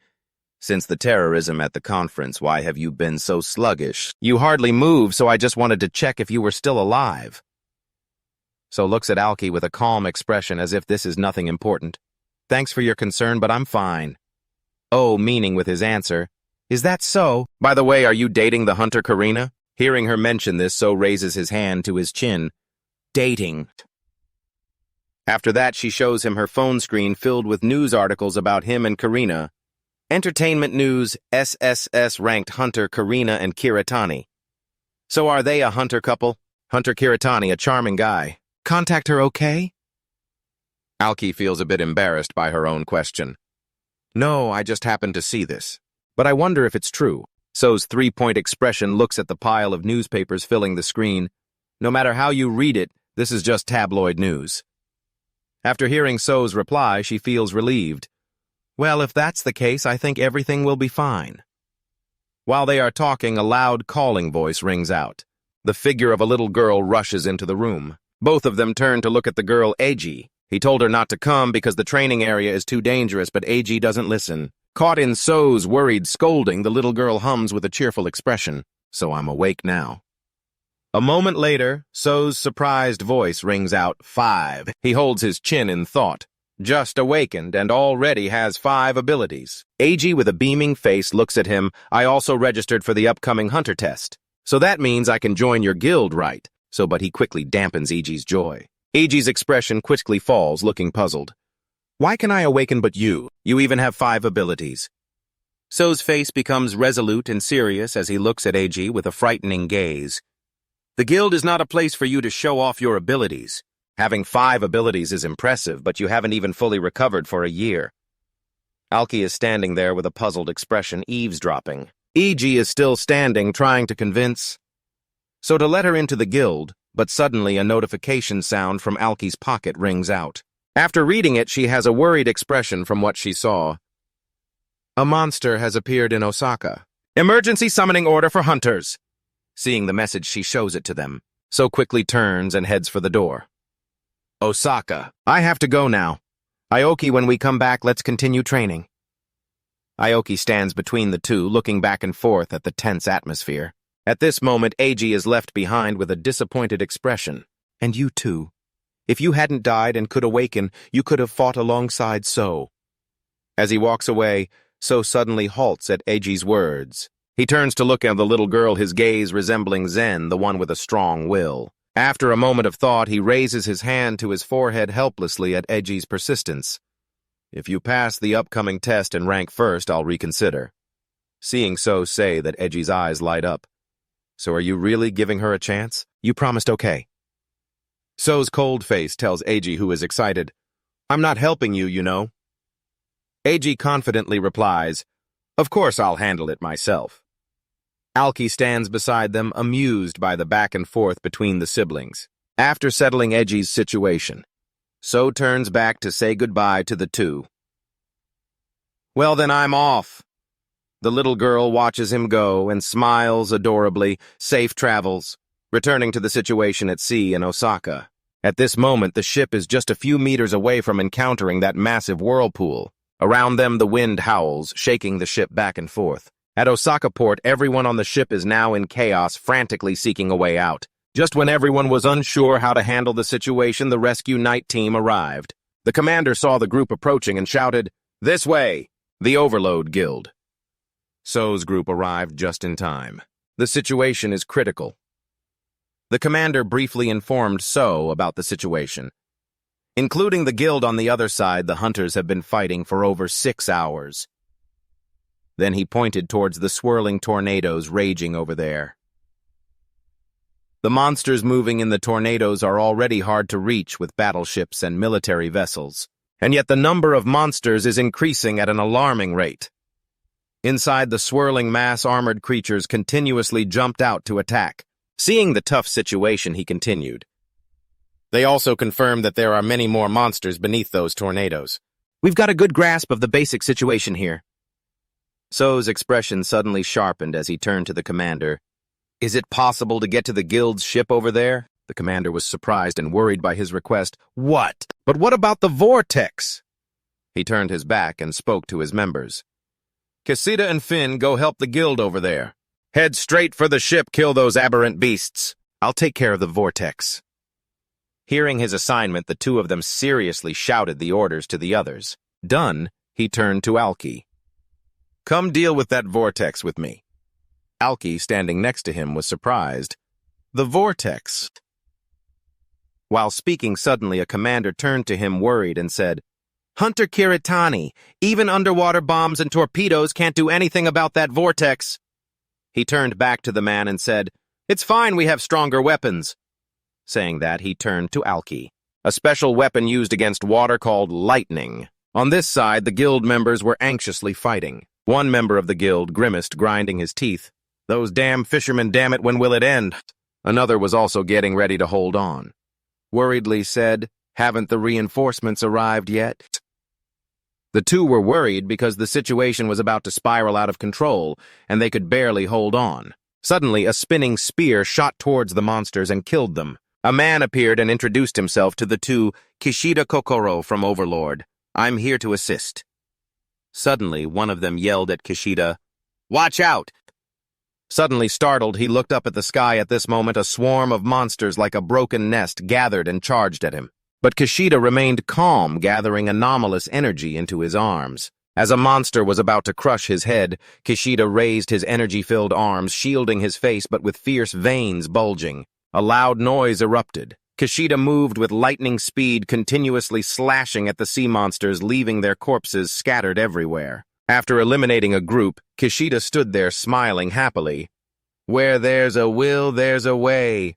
Speaker 1: Since the terrorism at the conference, why have you been so sluggish? You hardly move, so I just wanted to check if you were still alive. So looks at Alki with a calm expression as if this is nothing important. Thanks for your concern, but I'm fine. Oh, meaning with his answer, is that so? By the way, are you dating the hunter Karina? Hearing her mention this, So raises his hand to his chin. Dating. After that, she shows him her phone screen filled with news articles about him and Karina. Entertainment news, SSS-ranked hunter Karina and Kiritani. So are they a hunter couple? Hunter Kiritani, a charming guy. Contact her okay? Alki feels a bit embarrassed by her own question. No, I just happened to see this. But I wonder if it's true. So's three-point expression looks at the pile of newspapers filling the screen. No matter how you read it, this is just tabloid news. After hearing So's reply, she feels relieved. Well, if that's the case, I think everything will be fine. While they are talking, a loud calling voice rings out. The figure of a little girl rushes into the room. Both of them turn to look at the girl, Eiji. He told her not to come because the training area is too dangerous, but Eiji doesn't listen. Caught in So's worried scolding, the little girl hums with a cheerful expression. So I'm awake now. A moment later, So's surprised voice rings out, 5. He holds his chin in thought. Just awakened and already has 5 abilities. Eiji with a beaming face looks at him. I also registered for the upcoming hunter test. So that means I can join your guild, right? But he quickly dampens Eiji's joy. Eiji's expression quickly falls, looking puzzled. Why can I awaken but you? You even have 5 abilities. So's face becomes resolute and serious as he looks at Eiji with a frightening gaze. The guild is not a place for you to show off your abilities. Having 5 abilities is impressive, but you haven't even fully recovered for a year. Alki is standing there with a puzzled expression, eavesdropping. Eiji is still standing, trying to convince. So to let her into the guild, but suddenly a notification sound from Alki's pocket rings out. After reading it, she has a worried expression from what she saw. A monster has appeared in Osaka. Emergency summoning order for hunters. Seeing the message, she shows it to them. So quickly turns and heads for the door. Osaka, I have to go now. Aoki, when we come back, let's continue training. Aoki stands between the two, looking back and forth at the tense atmosphere. At this moment, Eiji is left behind with a disappointed expression. And you too. If you hadn't died and could awaken, you could have fought alongside So. As he walks away, So suddenly halts at Eiji's words. He turns to look at the little girl, his gaze resembling Zen, the one with a strong will. After a moment of thought, he raises his hand to his forehead helplessly at Eiji's persistence. If you pass the upcoming test and rank first, I'll reconsider. Seeing So say that, Eiji's eyes light up. So are you really giving her a chance? You promised okay. So's cold face tells Eiji, who is excited, I'm not helping you, you know. Eiji confidently replies, Of course I'll handle it myself. Alki stands beside them, amused by the back and forth between the siblings. After settling Eiji's situation, So turns back to say goodbye to the two. Well then, I'm off. The little girl watches him go and smiles adorably. Safe travels, returning to the situation at sea in Osaka. At this moment, the ship is just a few meters away from encountering that massive whirlpool. Around them, the wind howls, shaking the ship back and forth. At Osaka port, everyone on the ship is now in chaos, frantically seeking a way out. Just when everyone was unsure how to handle the situation, the rescue night team arrived. The commander saw the group approaching and shouted, This way! The Overload Guild. So's group arrived just in time. The situation is critical. The commander briefly informed So about the situation. Including the guild on the other side, the hunters have been fighting for over 6 hours. Then he pointed towards the swirling tornadoes raging over there. The monsters moving in the tornadoes are already hard to reach with battleships and military vessels, and yet the number of monsters is increasing at an alarming rate. Inside the swirling mass, armored creatures continuously jumped out to attack. Seeing the tough situation, he continued. They also confirmed that there are many more monsters beneath those tornadoes. We've got a good grasp of the basic situation here. So's expression suddenly sharpened as he turned to the commander. Is it possible to get to the guild's ship over there? The commander was surprised and worried by his request. What? But what about the vortex? He turned his back and spoke to his members. Kishida and Finn go help the guild over there. Head straight for the ship, kill those aberrant beasts. I'll take care of the vortex. Hearing his assignment, the two of them seriously shouted the orders to the others. Done, he turned to Alki. Come deal with that vortex with me. Alki, standing next to him, was surprised. The vortex. While speaking, suddenly a commander turned to him worried and said, Hunter Kiritani, even underwater bombs and torpedoes can't do anything about that vortex. He turned back to the man and said, It's fine, we have stronger weapons. Saying that, he turned to Alki, a special weapon used against water called lightning. On this side, the guild members were anxiously fighting. One member of the guild grimaced, grinding his teeth. Those damn fishermen, damn it, when will it end? Another was also getting ready to hold on. Worriedly said, Haven't the reinforcements arrived yet? The two were worried because the situation was about to spiral out of control, and they could barely hold on. Suddenly, a spinning spear shot towards the monsters and killed them. A man appeared and introduced himself to the two, Kishida Kokoro from Overlord. I'm here to assist. Suddenly, one of them yelled at Kishida, Watch out! Suddenly startled, he looked up at the sky. At this moment, a swarm of monsters like a broken nest gathered and charged at him. But Kishida remained calm, gathering anomalous energy into his arms. As a monster was about to crush his head, Kishida raised his energy-filled arms, shielding his face but with fierce veins bulging. A loud noise erupted. Kishida moved with lightning speed, continuously slashing at the sea monsters, leaving their corpses scattered everywhere. After eliminating a group, Kishida stood there smiling happily. Where there's a will, there's a way.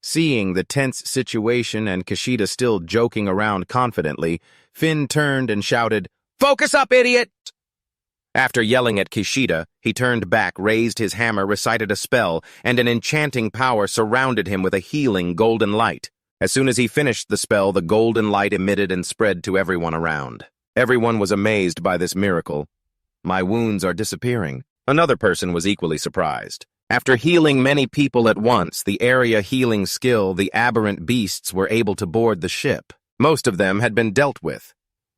Speaker 1: Seeing the tense situation and Kishida still joking around confidently, Finn turned and shouted, Focus up, idiot! After yelling at Kishida, he turned back, raised his hammer, recited a spell, and an enchanting power surrounded him with a healing golden light. As soon as he finished the spell, the golden light emitted and spread to everyone around. Everyone was amazed by this miracle. My wounds are disappearing. Another person was equally surprised. After healing many people at once, the area healing skill, the aberrant beasts were able to board the ship. Most of them had been dealt with.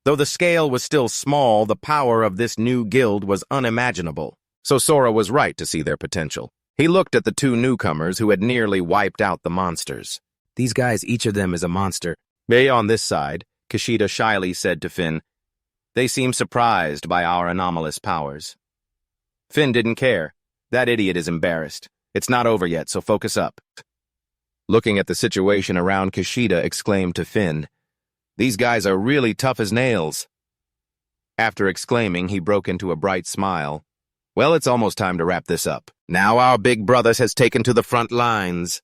Speaker 1: Though the scale was still small, the power of this new guild was unimaginable. So Sora was right to see their potential. He looked at the two newcomers who had nearly wiped out the monsters. These guys, each of them is a monster. They on this side, Kishida shyly said to Finn. They seem surprised by our anomalous powers. Finn didn't care. That idiot is embarrassed. It's not over yet, so focus up. Looking at the situation around, Kishida exclaimed to Finn, These guys are really tough as nails. After exclaiming, he broke into a bright smile. Well, it's almost time to wrap this up. Now our big brother has taken to the front lines.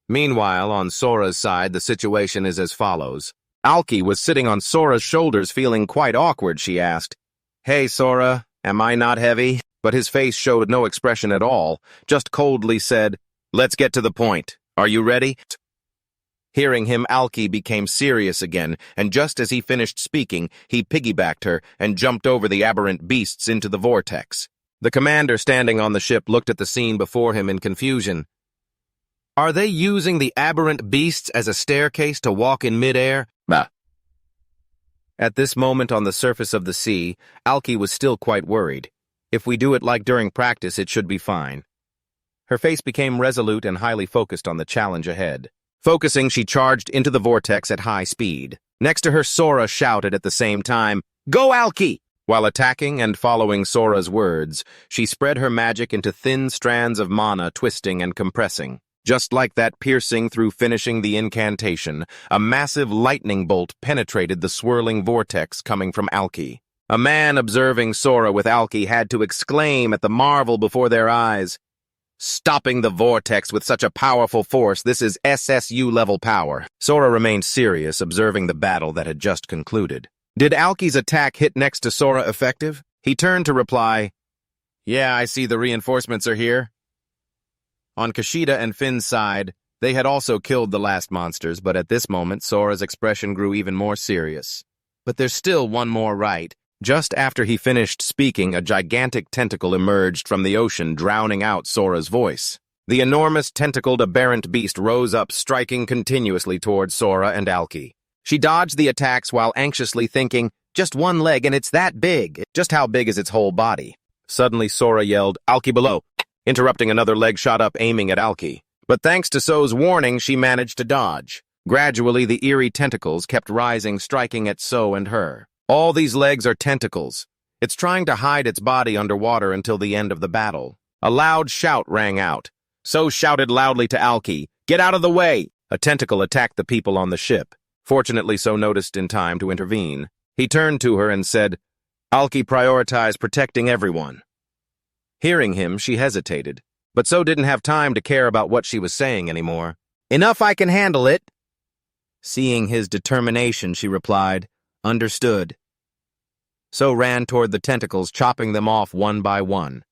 Speaker 1: Meanwhile, on Sora's side, the situation is as follows. Alki was sitting on Sora's shoulders, feeling quite awkward. She asked, Hey, Sora, am I not heavy? But his face showed no expression at all, just coldly said, Let's get to the point. Are you ready? Hearing him, Alki became serious again, and just as he finished speaking, he piggybacked her and jumped over the aberrant beasts into the vortex. The commander standing on the ship looked at the scene before him in confusion. Are they using the aberrant beasts as a staircase to walk in midair? Bah. At this moment on the surface of the sea, Alki was still quite worried. If we do it like during practice, it should be fine. Her face became resolute and highly focused on the challenge ahead. Focusing, she charged into the vortex at high speed. Next to her, Sora shouted at the same time, Go, Alki! While attacking and following Sora's words, she spread her magic into thin strands of mana, twisting and compressing. Just like that, piercing through finishing the incantation, a massive lightning bolt penetrated the swirling vortex coming from Alki. A man observing Sora with Alki had to exclaim at the marvel before their eyes. Stopping the vortex with such a powerful force, this is SSU-level power. Sora remained serious, observing the battle that had just concluded. Did Alki's attack hit next to Sora effective? He turned to reply, Yeah, I see the reinforcements are here. On Kishida and Finn's side, they had also killed the last monsters, but at this moment, Sora's expression grew even more serious. But there's still one more right. Just after he finished speaking, a gigantic tentacle emerged from the ocean, drowning out Sora's voice. The enormous tentacled aberrant beast rose up, striking continuously towards Sora and Alki. She dodged the attacks while anxiously thinking, Just one leg, and it's that big. Just how big is its whole body? Suddenly, Sora yelled, Alki below, interrupting another leg shot up, aiming at Alki. But thanks to So's warning, she managed to dodge. Gradually, the eerie tentacles kept rising, striking at So and her. All these legs are tentacles. It's trying to hide its body underwater until the end of the battle. A loud shout rang out. So shouted loudly to Alki, "Get out of the way!" A tentacle attacked the people on the ship. Fortunately, So noticed in time to intervene. He turned to her and said, Alki prioritized protecting everyone. Hearing him, she hesitated, but So didn't have time to care about what she was saying anymore. Enough, I can handle it. Seeing his determination, she replied, Understood. So ran toward the tentacles, chopping them off one by one.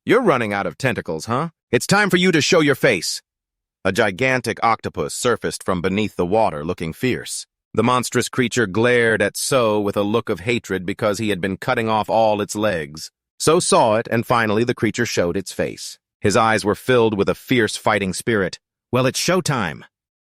Speaker 1: You're running out of tentacles, huh? It's time for you to show your face. A gigantic octopus surfaced from beneath the water, looking fierce. The monstrous creature glared at So with a look of hatred because he had been cutting off all its legs. So saw it, and finally the creature showed its face. His eyes were filled with a fierce fighting spirit. Well, it's showtime.